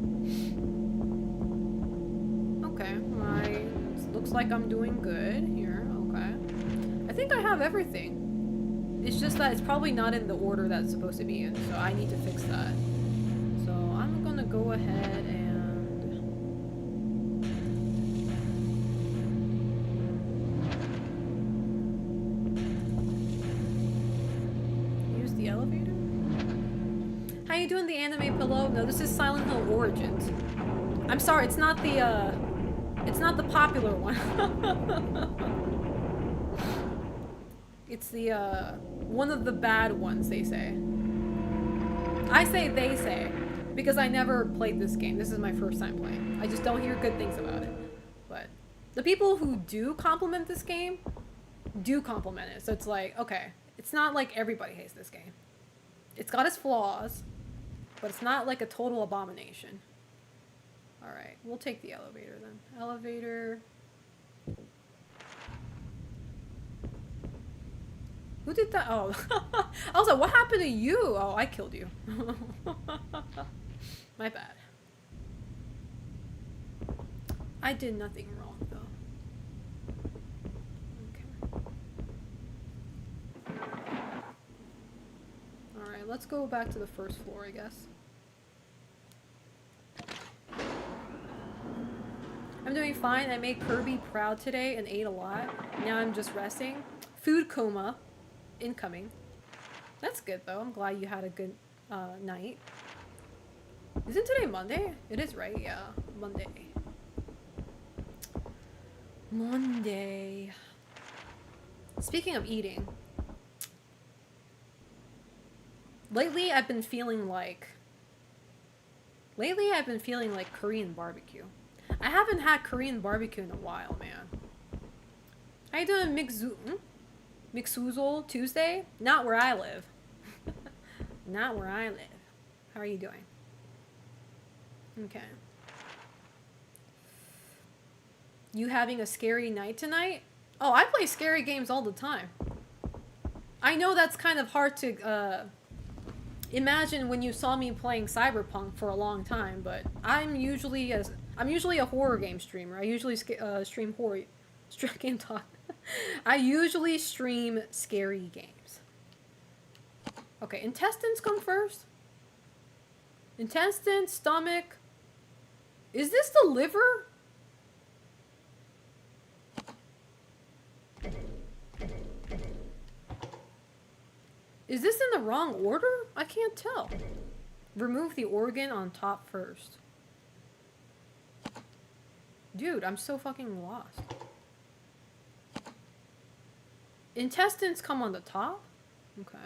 Okay, looks like I'm doing good here. Okay. I think I have everything. It's just that it's probably not in the order that it's supposed to be in, so I need to fix that. So I'm gonna go ahead and... use the elevator? How you doing, the anime pillow? No, this is Silent Hill Origins. I'm sorry, it's not the popular one. It's the, one of the bad ones, they say. I say they say, because I never played this game. This is my first time playing. I just don't hear good things about it. But the people who do compliment this game, do compliment it. So it's like, okay, it's not like everybody hates this game. It's got its flaws, but it's not like a total abomination. Alright, we'll take the elevator then. Elevator. Who did that? Oh. I was like, what happened to you? Oh, I killed you. My bad. I did nothing wrong, though. Okay. Alright, let's go back to the first floor, I guess. I'm doing fine. I made Kirby proud today and ate a lot. Now I'm just resting. Food coma. Incoming. That's good, though. I'm glad you had a good night. Isn't today Monday? It is, right? Yeah, Monday. Monday. Speaking of eating, lately I've been feeling like Korean barbecue. I haven't had Korean barbecue in a while, man. How you doing, Mixoozle Tuesday? Not where I live. Not where I live. How are you doing? Okay. You having a scary night tonight? Oh, I play scary games all the time. I know that's kind of hard to imagine when you saw me playing Cyberpunk for a long time, but I'm usually a horror game streamer. I usually stream horror game talk. I usually stream scary games. Okay, intestines come first. Intestines, stomach. Is this the liver? Is this in the wrong order? I can't tell. Remove the organ on top first. Dude, I'm so fucking lost. Intestines come on the top? Okay.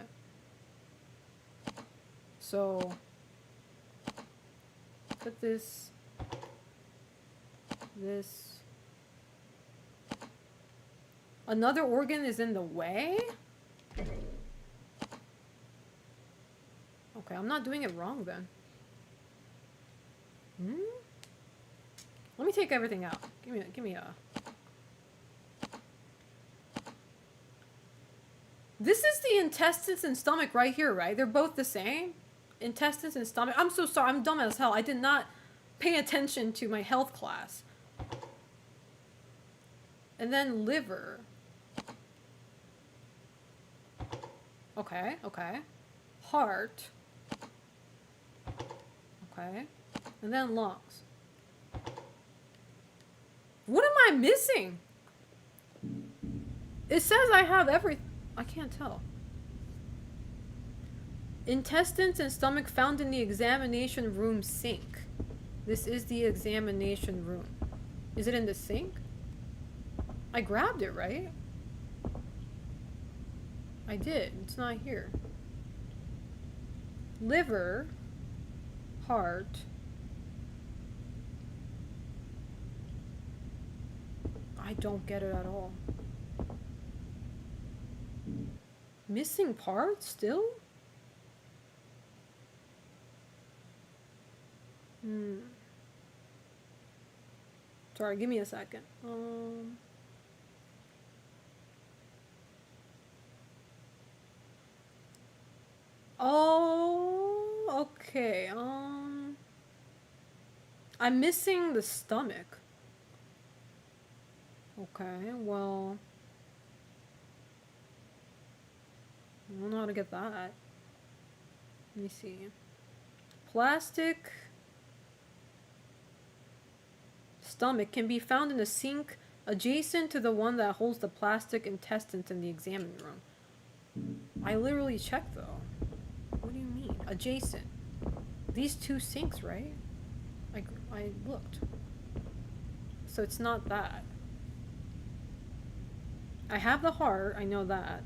So, put this. Another organ is in the way? Okay, I'm not doing it wrong then. Let me take everything out. Give me a. This is the intestines and stomach right here, right? They're both the same. Intestines and stomach. I'm so sorry. I'm dumb as hell. I did not pay attention to my health class. And then liver. Okay, okay. Heart. Okay. And then lungs. What am I missing? It says I have everything. I can't tell. Intestines and stomach found in the examination room sink. This is the examination room. Is it in the sink? I grabbed it, right? I did. It's not here. Liver. Heart. I don't get it at all. Missing parts still? Sorry, give me a second. Oh, okay. I'm missing the stomach. Okay, well, I don't know how to get that. Let me see. Plastic stomach can be found in a sink adjacent to the one that holds the plastic intestines in the examining room. I literally checked though. What do you mean? Adjacent. These two sinks, right? I looked. So it's not that. I have the heart, I know that.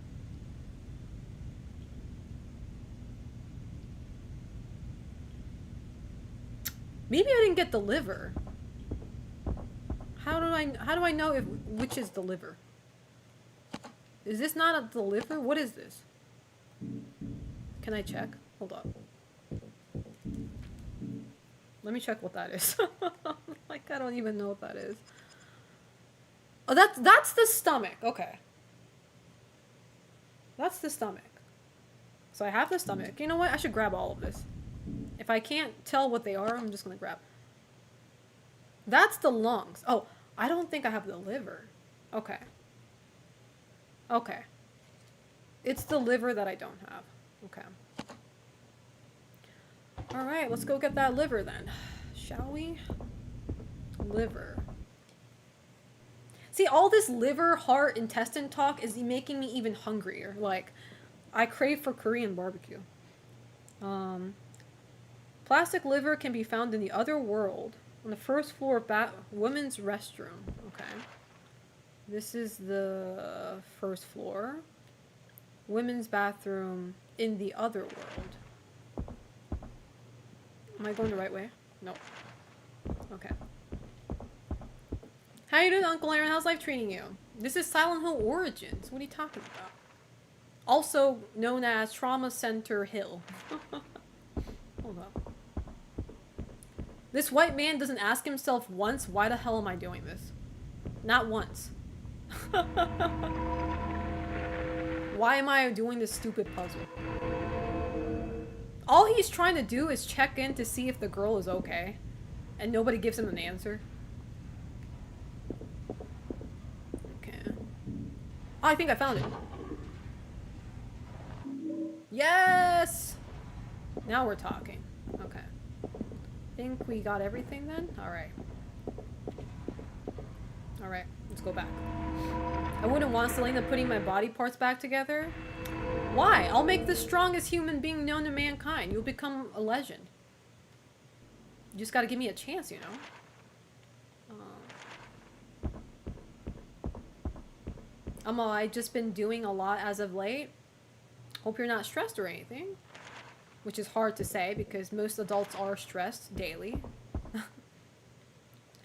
Maybe I didn't get the liver. How do I know which is the liver? Is this not the liver? What is this? Can I check? Hold up. Let me check what that is. Like, I don't even know what that is. Oh, that's the stomach. Okay. That's the stomach. So I have the stomach. You know what? I should grab all of this. If I can't tell what they are, I'm just gonna grab. That's the lungs. Oh, I don't think I have the liver. Okay. Okay. It's the liver that I don't have. Okay. Alright, let's go get that liver then. Shall we? Liver. See, all this liver, heart, intestine talk is making me even hungrier. Like, I crave for Korean barbecue. Plastic liver can be found in the other world on the first floor of women's restroom. Okay. This is the first floor. Women's bathroom in the other world. Am I going the right way? No. Okay. How you doing, Uncle Aaron? How's life treating you? This is Silent Hill Origins. What are you talking about? Also known as Trauma Center Hill. Hold up. This white man doesn't ask himself once, why the hell am I doing this? Not once. Why am I doing this stupid puzzle? All he's trying to do is check in to see if the girl is okay. And nobody gives him an answer. Okay. Oh, I think I found it. Yes! Now we're talking. Okay. Think we got everything then? Alright. Alright, let's go back. I wouldn't want Selena putting my body parts back together. Why? I'll make the strongest human being known to mankind. You'll become a legend. You just gotta give me a chance, you know? I've just been doing a lot as of late. Hope you're not stressed or anything. Which is hard to say because most adults are stressed daily.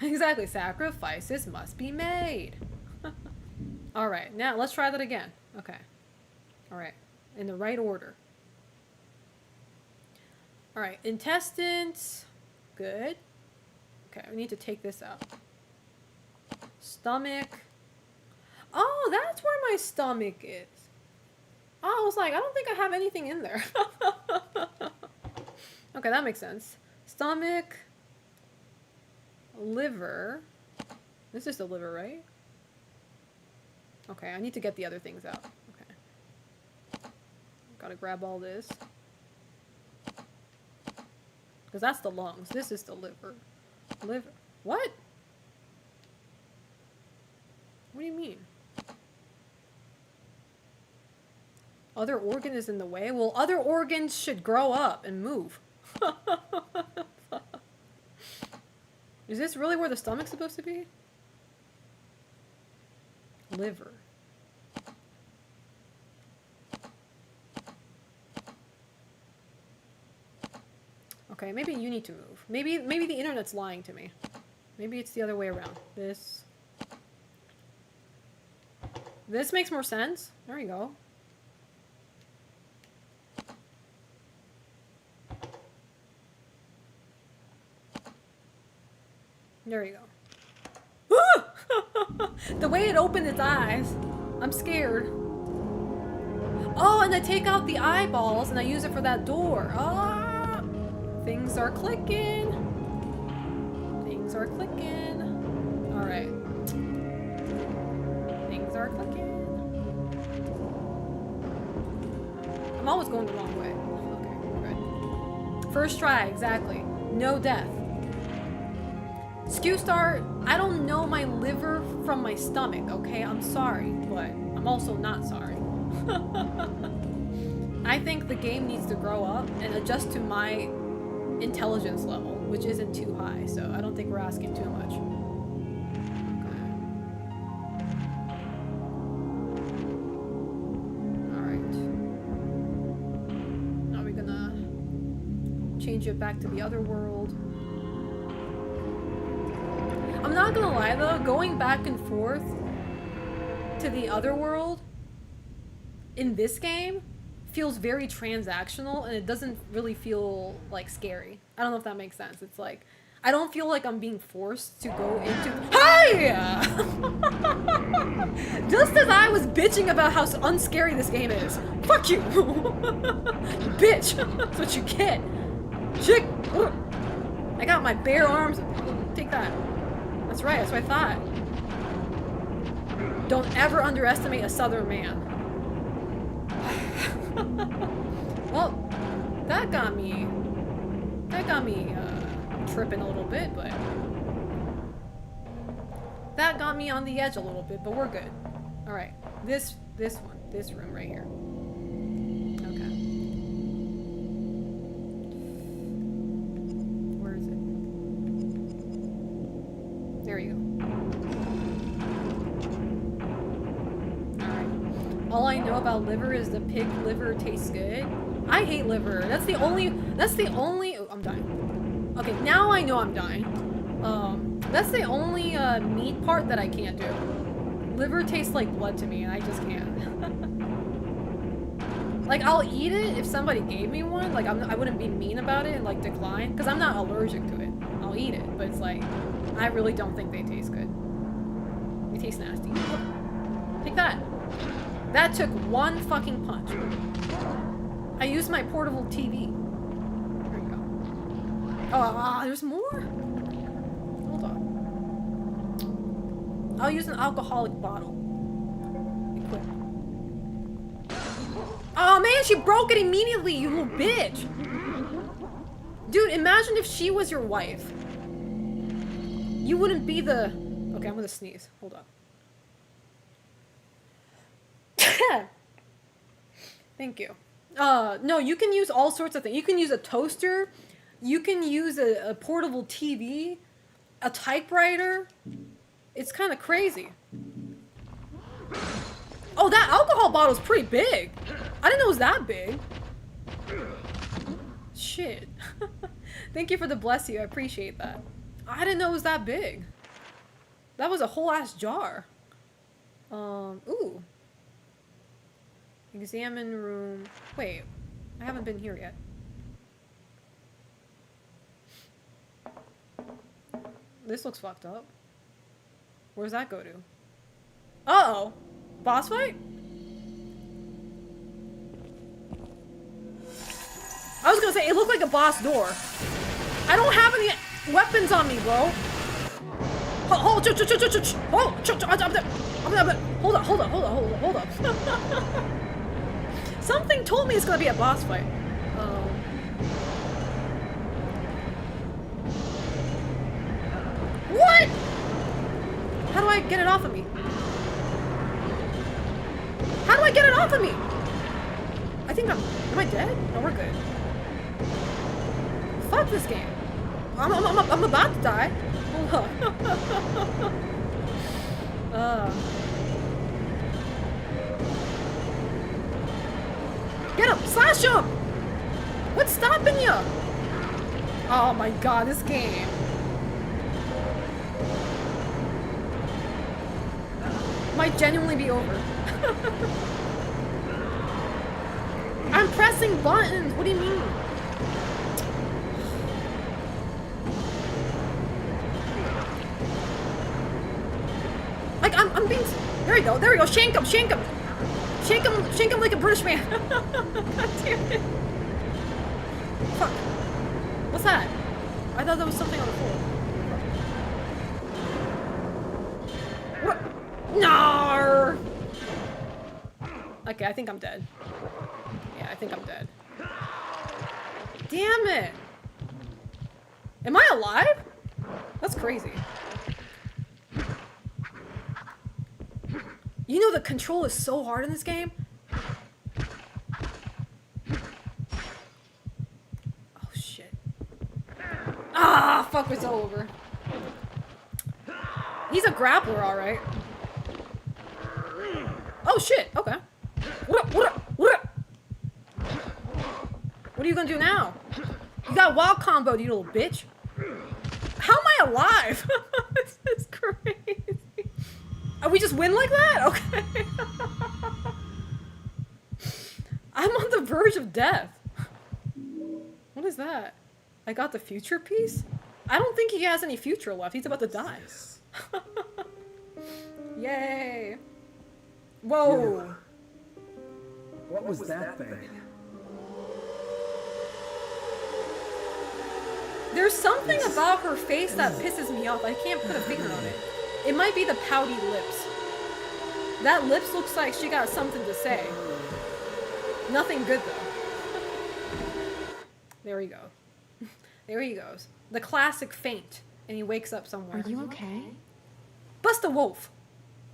Exactly, sacrifices must be made. Alright, now let's try that again. Okay. Alright, in the right order. Alright, intestines. Good. Okay, we need to take this out. Stomach. Oh, that's where my stomach is. Oh, I was like, I don't think I have anything in there. Okay, that makes sense. Stomach. Liver. This is the liver, right? Okay, I need to get the other things out. Okay. Gotta grab all this. Because that's the lungs. This is the liver. Liver. What? What do you mean? Other organ is in the way? Well, other organs should grow up and move. Is this really where the stomach's supposed to be? Liver. Okay, maybe you need to move. Maybe the internet's lying to me. Maybe it's the other way around. This makes more sense. There you go. There you go. The way it opened its eyes. I'm scared. Oh, and I take out the eyeballs and I use it for that door. Ah! Things are clicking. Things are clicking. Alright. Things are clicking. I'm always going the wrong way. Okay, we're good. First try, exactly. No death. Skew-Star, I don't know my liver from my stomach, okay? I'm sorry, but I'm also not sorry. I think the game needs to grow up and adjust to my intelligence level, which isn't too high, so I don't think we're asking too much. Okay. Alright. Now we're gonna change it back to the other world. I'm not gonna lie though, going back and forth to the other world in this game feels very transactional and it doesn't really feel like scary. I don't know if that makes sense. It's like, I don't feel like I'm being forced to go into— Hey! Just as I was bitching about how unscary this game is. Fuck you! You bitch! That's what you get. Chick! I got my bare arms. Take that. That's right, that's what I thought. Don't ever underestimate a southern man. Well, that got me tripping a little bit, but that got me on the edge a little bit, but we're good. All right, this room right here. Okay. Where is it? There you go. All I know about liver is the pig liver tastes good. I hate liver. That's the only, oh, I'm dying. Okay, now I know I'm dying. That's the only meat part that I can't do. Liver tastes like blood to me and I just can't. Like, I'll eat it if somebody gave me one. Like, I wouldn't be mean about it and like decline, because I'm not allergic to it. I'll eat it, but it's like, I really don't think they taste good. They taste nasty. Take that. That took one fucking punch. I used my portable TV. There you go. Oh, there's more? Hold on. I'll use an alcoholic bottle. Equip. Oh man, she broke it immediately, you little bitch! Dude, imagine if she was your wife. You wouldn't be the... Okay, I'm gonna sneeze. Hold on. Thank you. No, you can use all sorts of things. You can use a toaster. You can use a portable TV. A typewriter. It's kind of crazy. Oh, that alcohol bottle's pretty big. I didn't know it was that big. Shit. Thank you for the bless you. I appreciate that. I didn't know it was that big. That was a whole ass jar. Ooh. Examine room. Wait, I haven't been here yet. This looks fucked up. Where's that go to? Uh-oh. Boss fight? I was gonna say, it looked like a boss door. I don't have any weapons on me, bro. Hold up. Something told me it's gonna be a boss fight. What? How do I get it off of me? How do I get it off of me? I think am I dead? No, we're good. Fuck this game. I'm about to die. Hold on. Get him! Slash him! What's stopping you? Oh my god, this game. Might genuinely be over. I'm pressing buttons! What do you mean? Like, I'm being... There we go, shank him! Shank him like a British man! God damn it! Fuck. What's that? I thought there was something on the floor. What? No! Okay, I think I'm dead. Yeah, I think I'm dead. Damn it! Am I alive? That's crazy. You know the control is so hard in this game? Oh shit. Ah, fuck, it's over. He's a grappler, alright. Oh shit, okay. What are you gonna do now? You got wild comboed, you little bitch. How am I alive? This is crazy. We just win like that? Okay. I'm on the verge of death. What is that? I got the future piece? I don't think he has any future left. He's about to die. Yay. Whoa. Yeah. What was that thing? There's something about her face that pisses me off. I can't put a finger on it. It might be the pouty lips. That lips looks like she got something to say. Nothing good though. There he goes. There he goes. The classic faint. And he wakes up somewhere. Are you okay? Bust the wolf.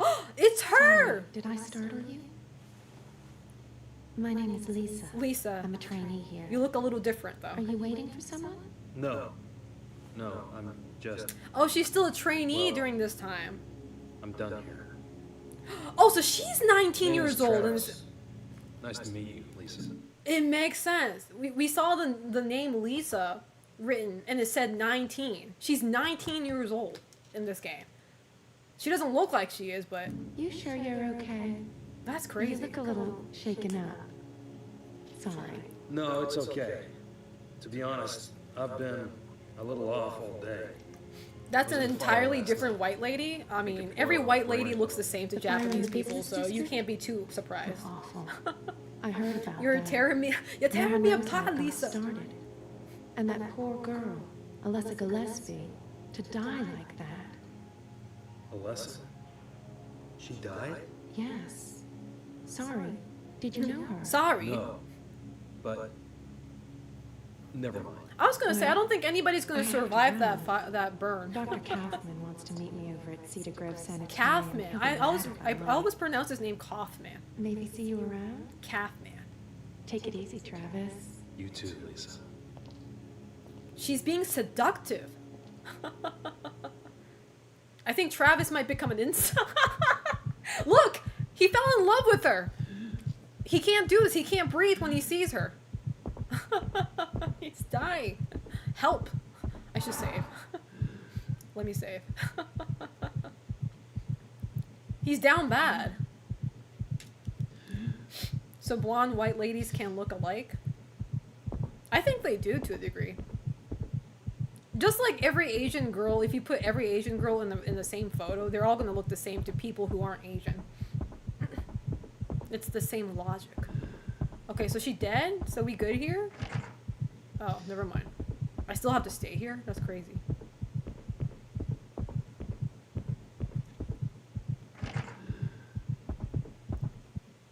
Oh, it's her! Sorry, did I startle you? My name is Lisa. Lisa. I'm a trainee here. You look a little different though. Are you waiting for someone? No, I'm just... Oh, she's still a trainee Well, during this time. I'm done here. Oh, so she's 19 Name years is old. And Travis. Nice to meet you, Lisa. it makes sense. We saw the name Lisa written, and it said 19. She's 19 years old in this game. She doesn't look like she is, but You sure you're okay? that's You crazy. look a little shaken up. Sorry. No, it's okay. To be honest, I've been a little off all day. That's an Wasn't fun entirely last different night. white lady. I mean, could every pour white over lady it. looks the same to The fire in Japanese the people, business so you district? can't be too surprised. Awful. I heard about You're that. tearing me. You're Now tearing me knows how it apart, got Lisa. started. And that poor girl, Alessa Gillespie, to die like that. Alessa? She died? Yes. Sorry. Did you know her? Sorry. No. But never mind. I was gonna say I don't think anybody's gonna I have to survive run. that burn. Dr. Kaufman wants to meet me over at Cedar Grove Sanitarium. Kaufman. He'll be I always mad if I I'm late. always pronounce his name Kaufman. Maybe see you around? Kaufman. Take it easy, Travis. You too, Lisa. She's being seductive. I think Travis might become an incel. Look, he fell in love with her. He can't do this. He can't breathe when he sees her. He's dying. Help. I should save. Let me save. He's down bad. So blonde white ladies can look alike? I think they do to a degree. Just like every Asian girl, if you put every Asian girl in the same photo, they're all going to look the same to people who aren't Asian. It's the same logic. Okay, so she dead? So we good here? Oh, never mind. I still have to stay here? That's crazy.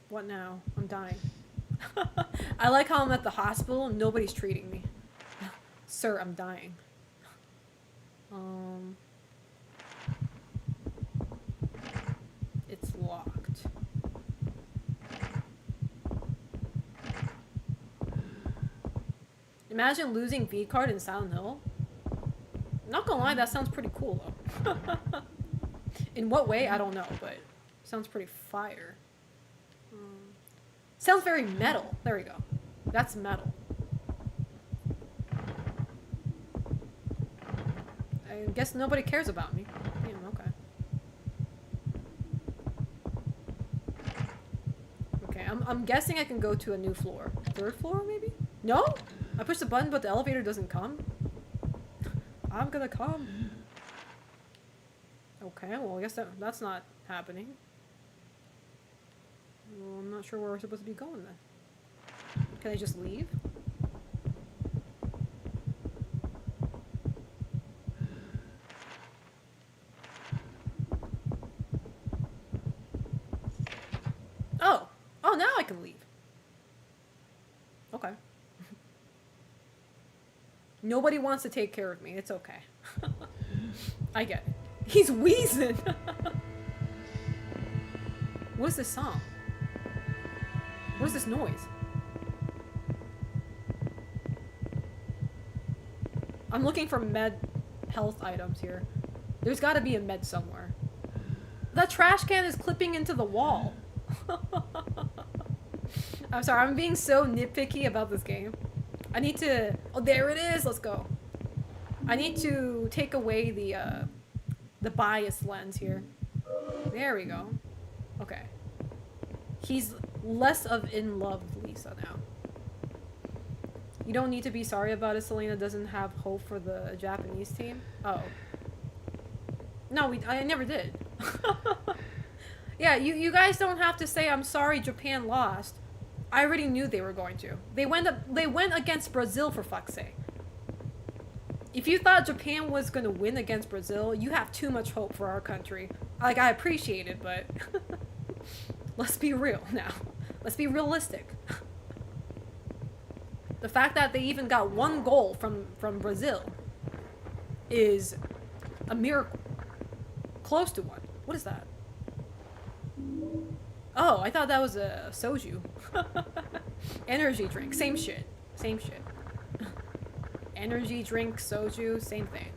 What now? I'm dying. I like how I'm at the hospital and nobody's treating me. Sir, I'm dying. It's locked. Imagine losing V-card in Silent Hill. Not gonna lie, that sounds pretty cool though. In what way? I don't know, but sounds pretty fire. Sounds very metal. There we go. That's metal. I guess nobody cares about me. Damn, okay. Okay, I'm guessing I can go to a new floor. Third floor, maybe? No? I push the button, but the elevator doesn't come? I'm gonna come. Okay, well, I guess that's not happening. Well, I'm not sure where we're supposed to be going then. Can I just leave? Oh! Oh, now I can leave. Okay. Nobody wants to take care of me. It's okay. I get it. He's wheezing! What is this song? What is this noise? I'm looking for med health items here. There's gotta be a med somewhere. That trash can is clipping into the wall. I'm sorry, I'm being so nitpicky about this game. I need to... Oh, there it is! Let's go. I need to take away the bias lens here. There we go. Okay. He's less of in love with Lisa now. You don't need to be sorry about it. Selena doesn't have hope for the Japanese team. Oh. No, I never did. Yeah, you guys don't have to say I'm sorry Japan lost. I already knew they were going to. They went against Brazil, for fuck's sake. If you thought Japan was going to win against Brazil, you have too much hope for our country. Like, I appreciate it, but let's be real now. Let's be realistic. The fact that they even got one goal from Brazil is a miracle. Close to one. What is that? Oh, I thought that was a soju. Energy drink. Same shit. Same shit. Energy drink, soju, same thing.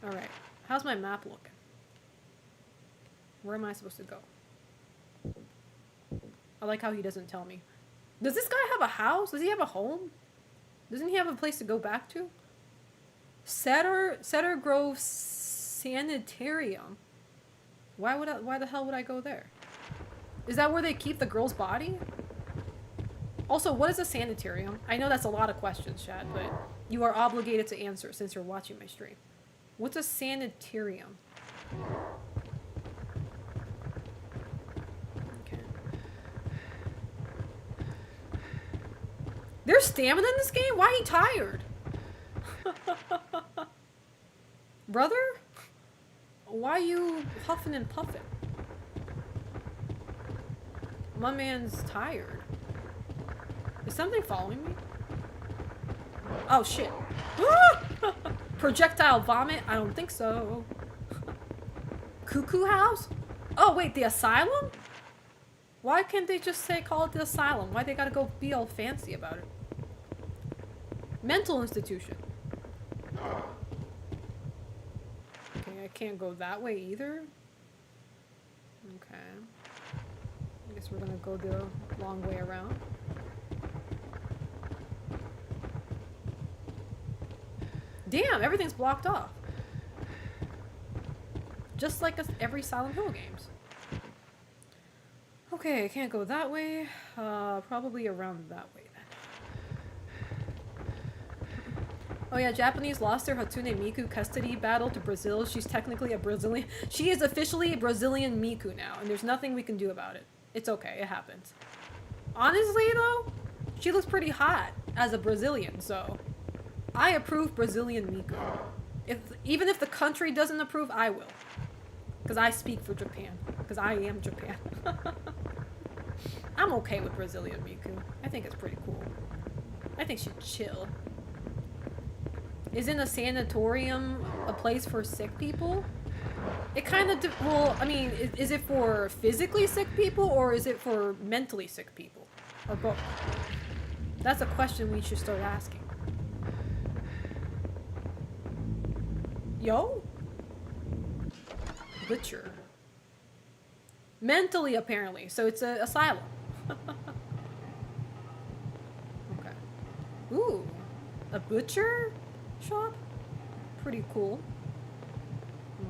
Alright. How's my map looking? Where am I supposed to go? I like how he doesn't tell me. Does this guy have a house? Does he have a home? Doesn't he have a place to go back to? Cedar Grove Sanitarium. Why the hell would I go there? Is that where they keep the girl's body? Also, what is a sanitarium? I know that's a lot of questions, chat, but you are obligated to answer since you're watching my stream. What's a sanitarium? Okay. There's stamina in this game? Why are he tired? Brother? Why you huffing and puffing? My man's tired. Is something following me? Oh shit. Projectile vomit? I don't think so. Cuckoo house? Oh wait, the asylum? Why can't they just call it the asylum? Why they gotta go be all fancy about it? Mental institution. Okay, I can't go that way either. Okay. I guess we're gonna go the long way around. Damn, everything's blocked off. Just like every Silent Hill games. Okay, I can't go that way. Probably around that way then. Oh yeah, Japanese lost their Hatsune Miku custody battle to Brazil. She's technically a Brazilian. She is officially a Brazilian Miku now, and there's nothing we can do about it. It's okay, it happens. Honestly though, she looks pretty hot as a Brazilian, so I approve Brazilian Miku. Even if the country doesn't approve, I will. Because I speak for Japan. Because I am Japan. I'm okay with Brazilian Miku. I think it's pretty cool. I think she's chill. Isn't a sanatorium a place for sick people? It kind of... well, I mean, is it for physically sick people or is it for mentally sick people? Or both? That's a question we should start asking. Yo? Butcher. Mentally, apparently. So it's an asylum. Okay. Ooh. A butcher shop? Pretty cool.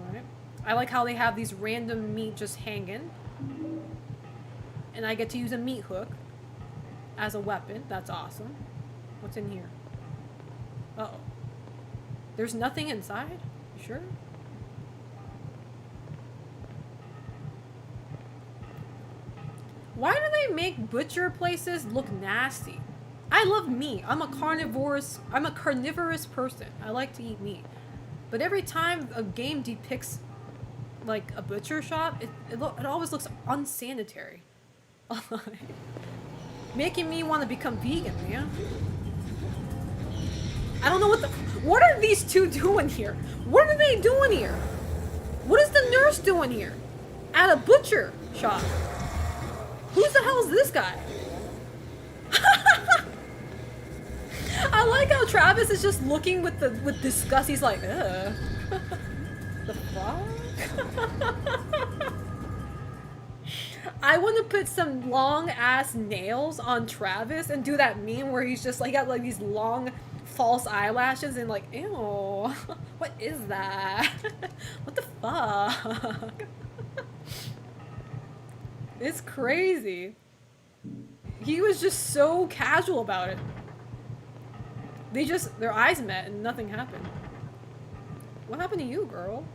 Alright. I like how they have these random meat just hanging. And I get to use a meat hook as a weapon. That's awesome. What's in here? Uh-oh. There's nothing inside? You sure? Why do they make butcher places look nasty? I love meat. I'm a carnivorous person. I like to eat meat. But every time a game depicts like a butcher shop, it always looks unsanitary. Making me want to become vegan, man. I don't know what are these two doing here? What are they doing here? What is the nurse doing here? At a butcher shop. Who the hell is this guy? I like how Travis is just looking with disgust. He's like, ugh. The fuck? I want to put some long ass nails on Travis and do that meme where he's just like got like these long false eyelashes and like, ew, what is that? What the fuck? It's crazy. He was just so casual about it. Their eyes met and nothing happened. What happened to you, girl?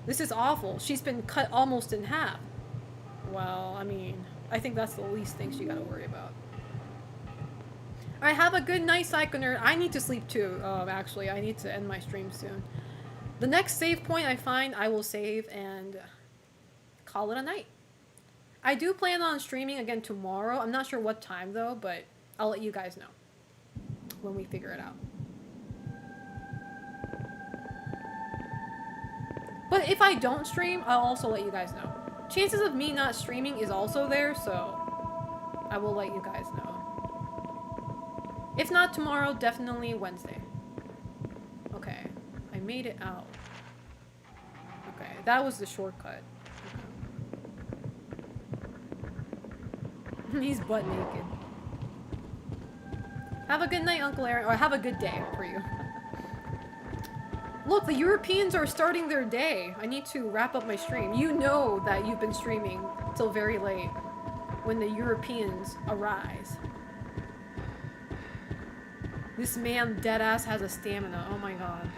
This is awful. She's been cut almost in half. Well, I mean, I think that's the least thing she gotta worry about. Alright, have a good night, Psycho Nerd. I need to sleep too, actually. I need to end my stream soon. The next save point I find, I will save and call it a night. I do plan on streaming again tomorrow. I'm not sure what time though, but I'll let you guys know when we figure it out. But if I don't stream, I'll also let you guys know. Chances of me not streaming is also there, so I will let you guys know. If not tomorrow, definitely Wednesday. Okay, I made it out. Okay, that was the shortcut. He's butt naked. Have a good night, Uncle Aaron. Or have a good day for you. Look, the Europeans are starting their day. I need to wrap up my stream. You know that you've been streaming till very late when the Europeans arise. This man deadass has a stamina. Oh my god.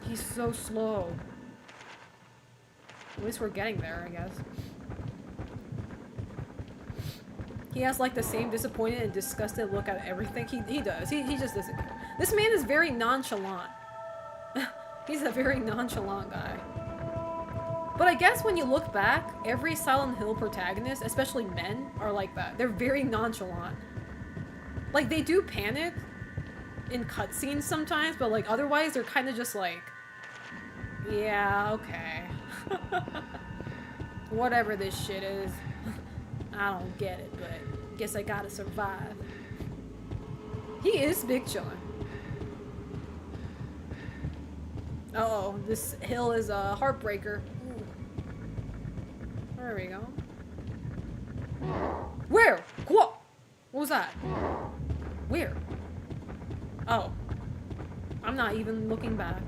He's so slow. At least we're getting there, I guess. He has like the same disappointed and disgusted look at everything. He does. He just doesn't care. This man is very nonchalant. He's a very nonchalant guy. But I guess when you look back, every Silent Hill protagonist, especially men, are like that. They're very nonchalant. Like, they do panic in cutscenes sometimes, but like otherwise they're kind of just like, yeah, okay. Whatever this shit is. I don't get it, but guess I gotta survive. He is big chillin'. Uh-oh, this hill is a heartbreaker. Ooh. There we go. Where? What? What was that? Where? Oh. I'm not even looking back.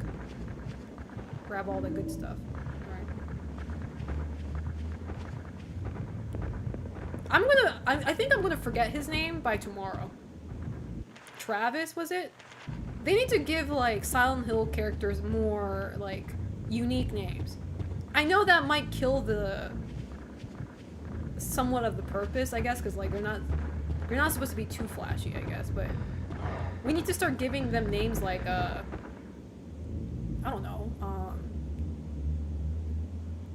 Grab all the good stuff. I think I'm gonna forget his name by tomorrow. Travis, was it? They need to give, like, Silent Hill characters more, like, unique names. I know that might kill the... somewhat of the purpose, I guess, because, like, you're not supposed to be too flashy, I guess, but... we need to start giving them names like, I don't know,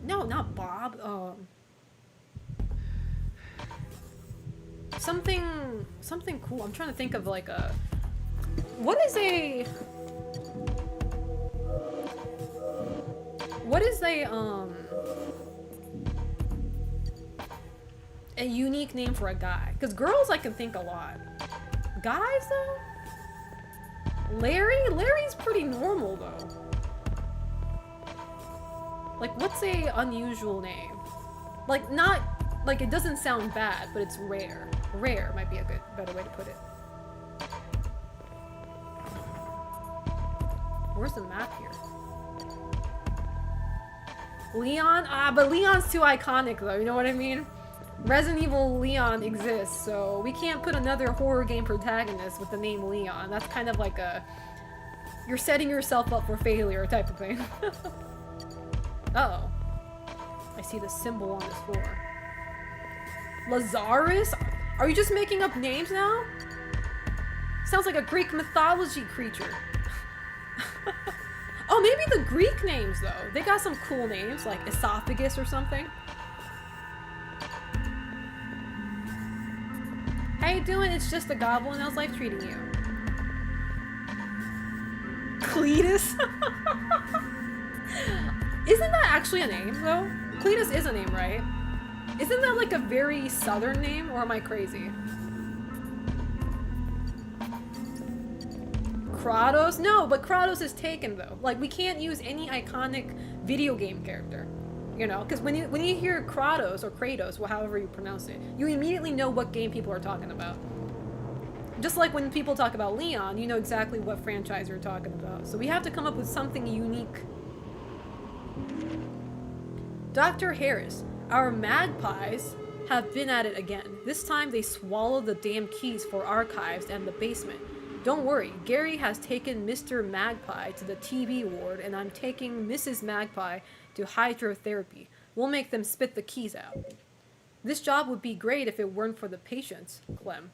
no, not Bob, something cool. I'm trying to think of like a... What is a unique name for a guy? Because girls I can think a lot. Guys though? Larry? Larry's pretty normal though. Like, what's a unusual name? Like, not... like, it doesn't sound bad, but it's rare. Rare might be a better way to put it. Where's the map here? Leon? Ah, but Leon's too iconic though, you know what I mean? Resident Evil Leon exists, so we can't put another horror game protagonist with the name Leon. That's kind of like a... you're setting yourself up for failure type of thing. Uh-oh. I see the symbol on this floor. Lazarus? Are you just making up names now? Sounds like a Greek mythology creature. Oh, maybe the Greek names, though. They got some cool names, like Esophagus or something. How you doing? It's just a goblin. How's life treating you? Cletus? Isn't that actually a name, though? Cletus is a name, right? Isn't that like a very southern name, or am I crazy? Kratos? No, but Kratos is taken though. Like, we can't use any iconic video game character. You know, because when you hear Kratos or Kratos, well, however you pronounce it, you immediately know what game people are talking about. Just like when people talk about Leon, you know exactly what franchise you're talking about. So we have to come up with something unique. Dr. Harris, our magpies have been at it again. This time they swallowed the damn keys for archives and the basement. Don't worry, Gary has taken Mr. Magpie to the TB ward, and I'm taking Mrs. Magpie to hydrotherapy. We'll make them spit the keys out. This job would be great if it weren't for the patients, Clem.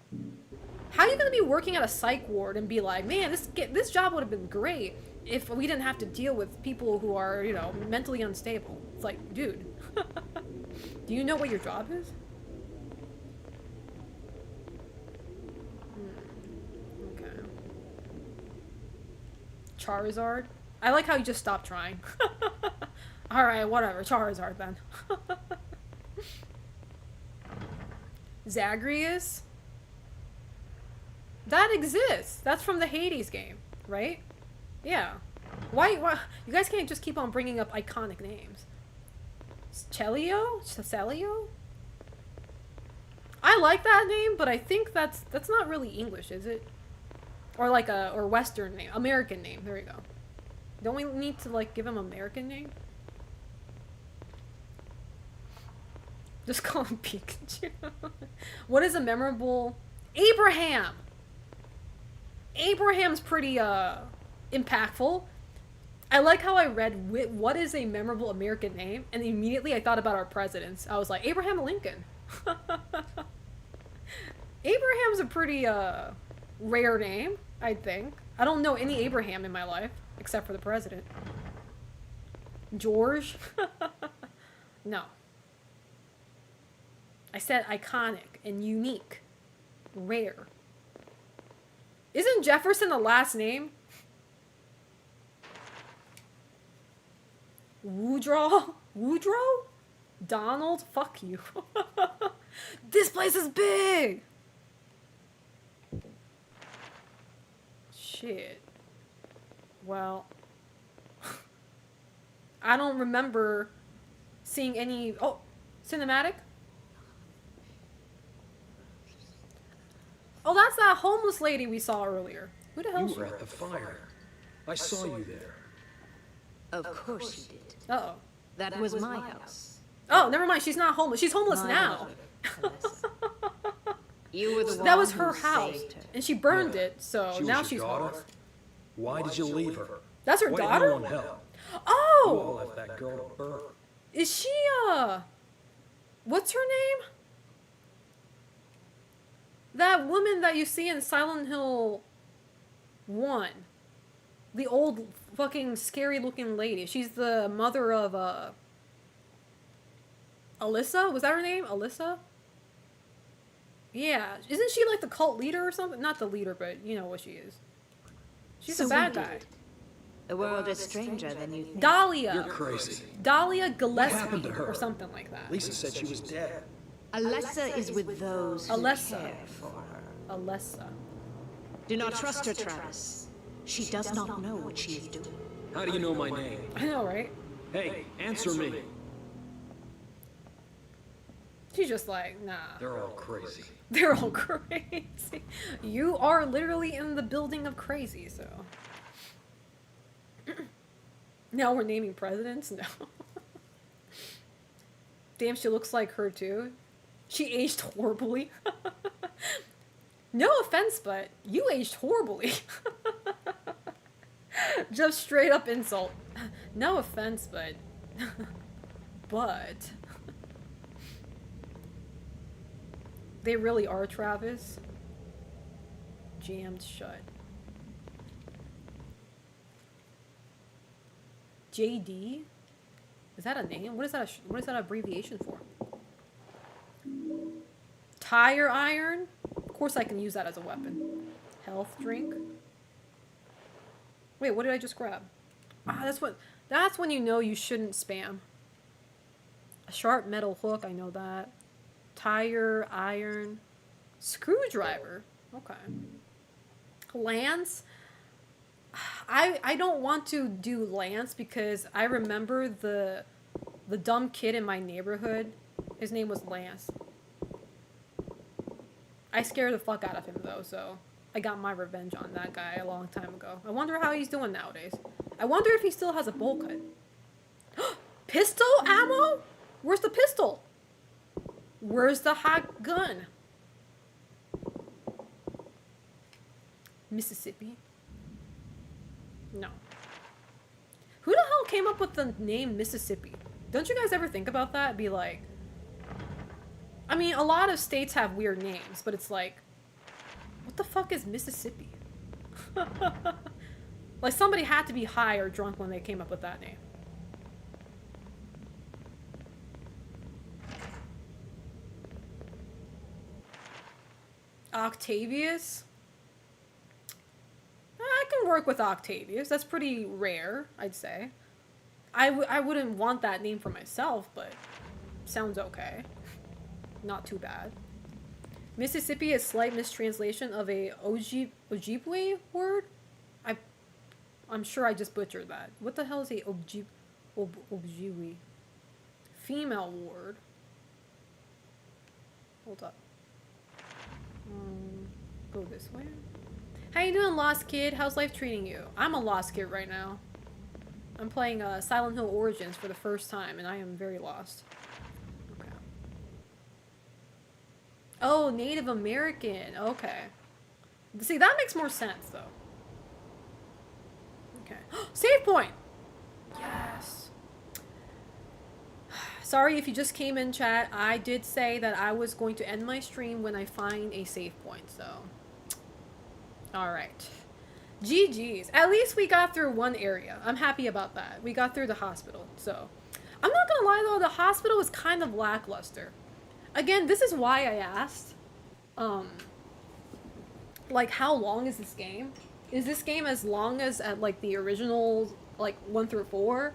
How are you going to be working at a psych ward and be like, man, this job would have been great if we didn't have to deal with people who are, you know, mentally unstable? It's like, dude, do you know what your job is? Okay. Charizard? I like how you just stopped trying. Alright, whatever. Charizard then. Zagreus? That exists. That's from the Hades game, right? Yeah. Why you guys can't just keep on bringing up iconic names. Celio? I like that name, but I think that's not really English, is it? Or like or Western name, American name. There we go. Don't we need to like give him American name? Just call him Pikachu. What is a memorable Abraham? Abraham's pretty impactful. I like how I read what is a memorable American name, and immediately I thought about our presidents. I was like, Abraham Lincoln. Abraham's a pretty rare name, I think. I don't know any Abraham in my life, except for the president. George? No. I said iconic and unique. Rare. Isn't Jefferson the last name? Woodrow? Woodrow? Donald? Fuck you. This place is big! Shit. Well, I don't remember seeing any... Oh, cinematic? Oh, that's that homeless lady we saw earlier. Who the hell is she? You were at the fire. I saw you there. Of course you did. Uh-oh. That was my house. Oh, never mind. She's not homeless. She's homeless now. You were the one That was who her house. saved her. And she burned it, so She was now your she's daughter? homeless. Why did you leave her? That's her Why daughter? did no one help? You all Oh! left that girl to burn. Is she, what's her name? That woman that you see in Silent Hill 1. The old fucking scary looking lady. She's the mother of, Alyssa? Was that her name? Alyssa? Yeah. Isn't she like the cult leader or something? Not the leader, but you know what she is. She's So a bad we guy. did. The world is stranger than you think. Dahlia. You're crazy. Dahlia happened Gillespie to her? or something like that. Lisa said she was dead. Alessa is with those who Alessa. care for her. Alessa. Do not trust her, Travis. She does not know what she is doing. How do you know my name? I know, right? Hey, answer me. She's just like, nah. They're all crazy. They're all crazy. You are literally in the building of crazy, so. Now we're naming presidents? No. Damn, she looks like her too. She aged horribly. No offense, but you aged horribly. Just straight up insult. No offense, but... but... They really are, Travis. Jammed shut. JD? Is that a name? What is that? What is that abbreviation for? Tire iron? Of course I can use that as a weapon. Health drink? Wait, what did I just grab? Ah, that's when you know you shouldn't spam. A sharp metal hook, I know that. Tire, iron, screwdriver. Okay. Lance. I don't want to do Lance because I remember the dumb kid in my neighborhood. His name was Lance. I scared the fuck out of him though, so I got my revenge on that guy a long time ago. I wonder how he's doing nowadays. I wonder if he still has a bowl cut. Pistol ammo? Where's the pistol? Where's the hot gun? Mississippi? No. Who the hell came up with the name Mississippi? Don't you guys ever think about that? Be like... I mean, a lot of states have weird names, but it's like... What the fuck is Mississippi? Like, somebody had to be high or drunk when they came up with that name. Octavius? I can work with Octavius. That's pretty rare, I'd say. I wouldn't want that name for myself, but sounds okay. Not too bad. Mississippi is slight mistranslation of a Ojibwe word? I'm sure I just butchered that. What the hell is a Ojibwe? female ward. Hold up. Go this way. How you doing, Lost Kid? How's life treating you? I'm a lost kid right now. I'm playing Silent Hill Origins for the first time, and I am very lost. Okay. Oh, Native American. Okay. See, that makes more sense, though. Okay. Save point! Yes. Sorry if you just came in, chat. I did say that I was going to end my stream when I find a save point, so... Alright. GG's. At least we got through one area. I'm happy about that. We got through the hospital, so... I'm not gonna lie, though, the hospital was kind of lackluster. Again, this is why I asked, like, how long is this game? Is this game as long as, like, the original, like, 1 through 4?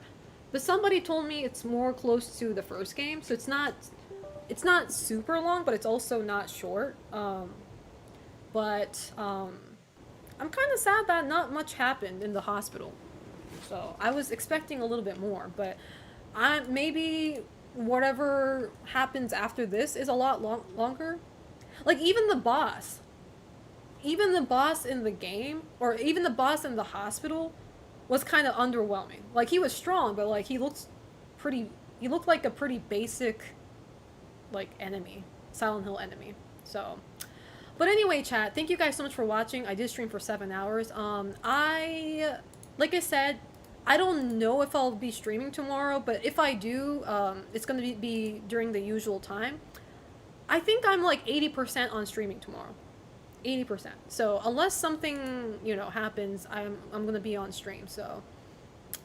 But somebody told me it's more close to the first game, so it's not super long, but it's also not short. I'm kind of sad that not much happened in the hospital. So I was expecting a little bit more, but maybe whatever happens after this is a lot longer. Like, even the boss in the game, or even the boss in the hospital, was kind of underwhelming. Like, he was strong, but like he looked like a pretty basic, like, enemy, Silent Hill enemy. So, but anyway, chat, thank you guys so much for watching. I did stream for 7 hours. Like I said, I don't know if I'll be streaming tomorrow, but if I do, it's gonna be during the usual time. I think I'm like 80% on streaming tomorrow. 80%. So unless something, you know, happens, I'm gonna be on stream. So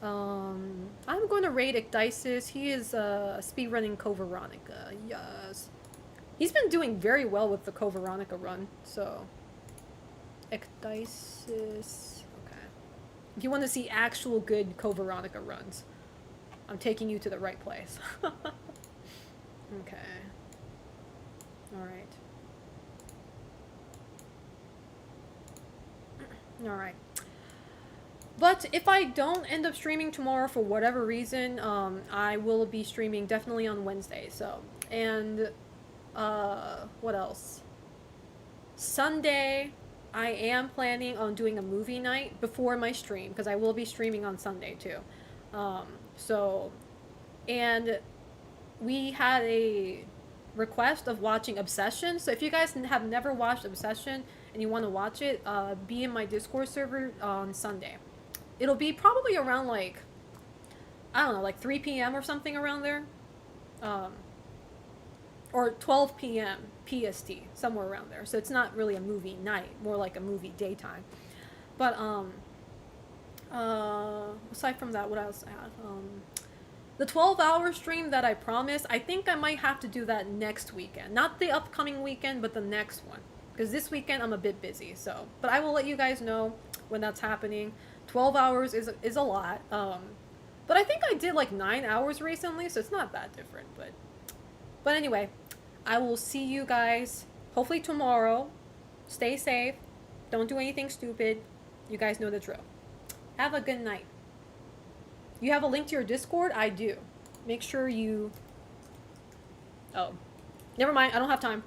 I'm going to raid Ecdysis. He is speedrunning Code Veronica. Yes, he's been doing very well with the Code Veronica run. So Ecdysis. Okay, if you want to see actual good Code Veronica runs, I'm taking you to the right place. Okay. All right. Alright. But if I don't end up streaming tomorrow for whatever reason, I will be streaming definitely on Wednesday, so. And, what else? Sunday, I am planning on doing a movie night before my stream, because I will be streaming on Sunday, too. And we had a request of watching Obsession, so if you guys have never watched Obsession, and you want to watch it, be in my Discord server on Sunday. It'll be probably around, like, I don't know, like 3 p.m. or something around there. Or 12 p.m. PST, somewhere around there. So it's not really a movie night, more like a movie daytime. But, aside from that, what else I have? The 12-hour stream that I promised, I think I might have to do that next weekend. Not the upcoming weekend, but the next one. Because this weekend I'm a bit busy, so. But I will let you guys know when that's happening. 12 hours is a lot. But I think I did like 9 hours recently, so it's not that different. But anyway, I will see you guys hopefully tomorrow. Stay safe. Don't do anything stupid. You guys know the drill. Have a good night. You have a link to your Discord? I do. Make sure you... Oh. Never mind. I don't have time.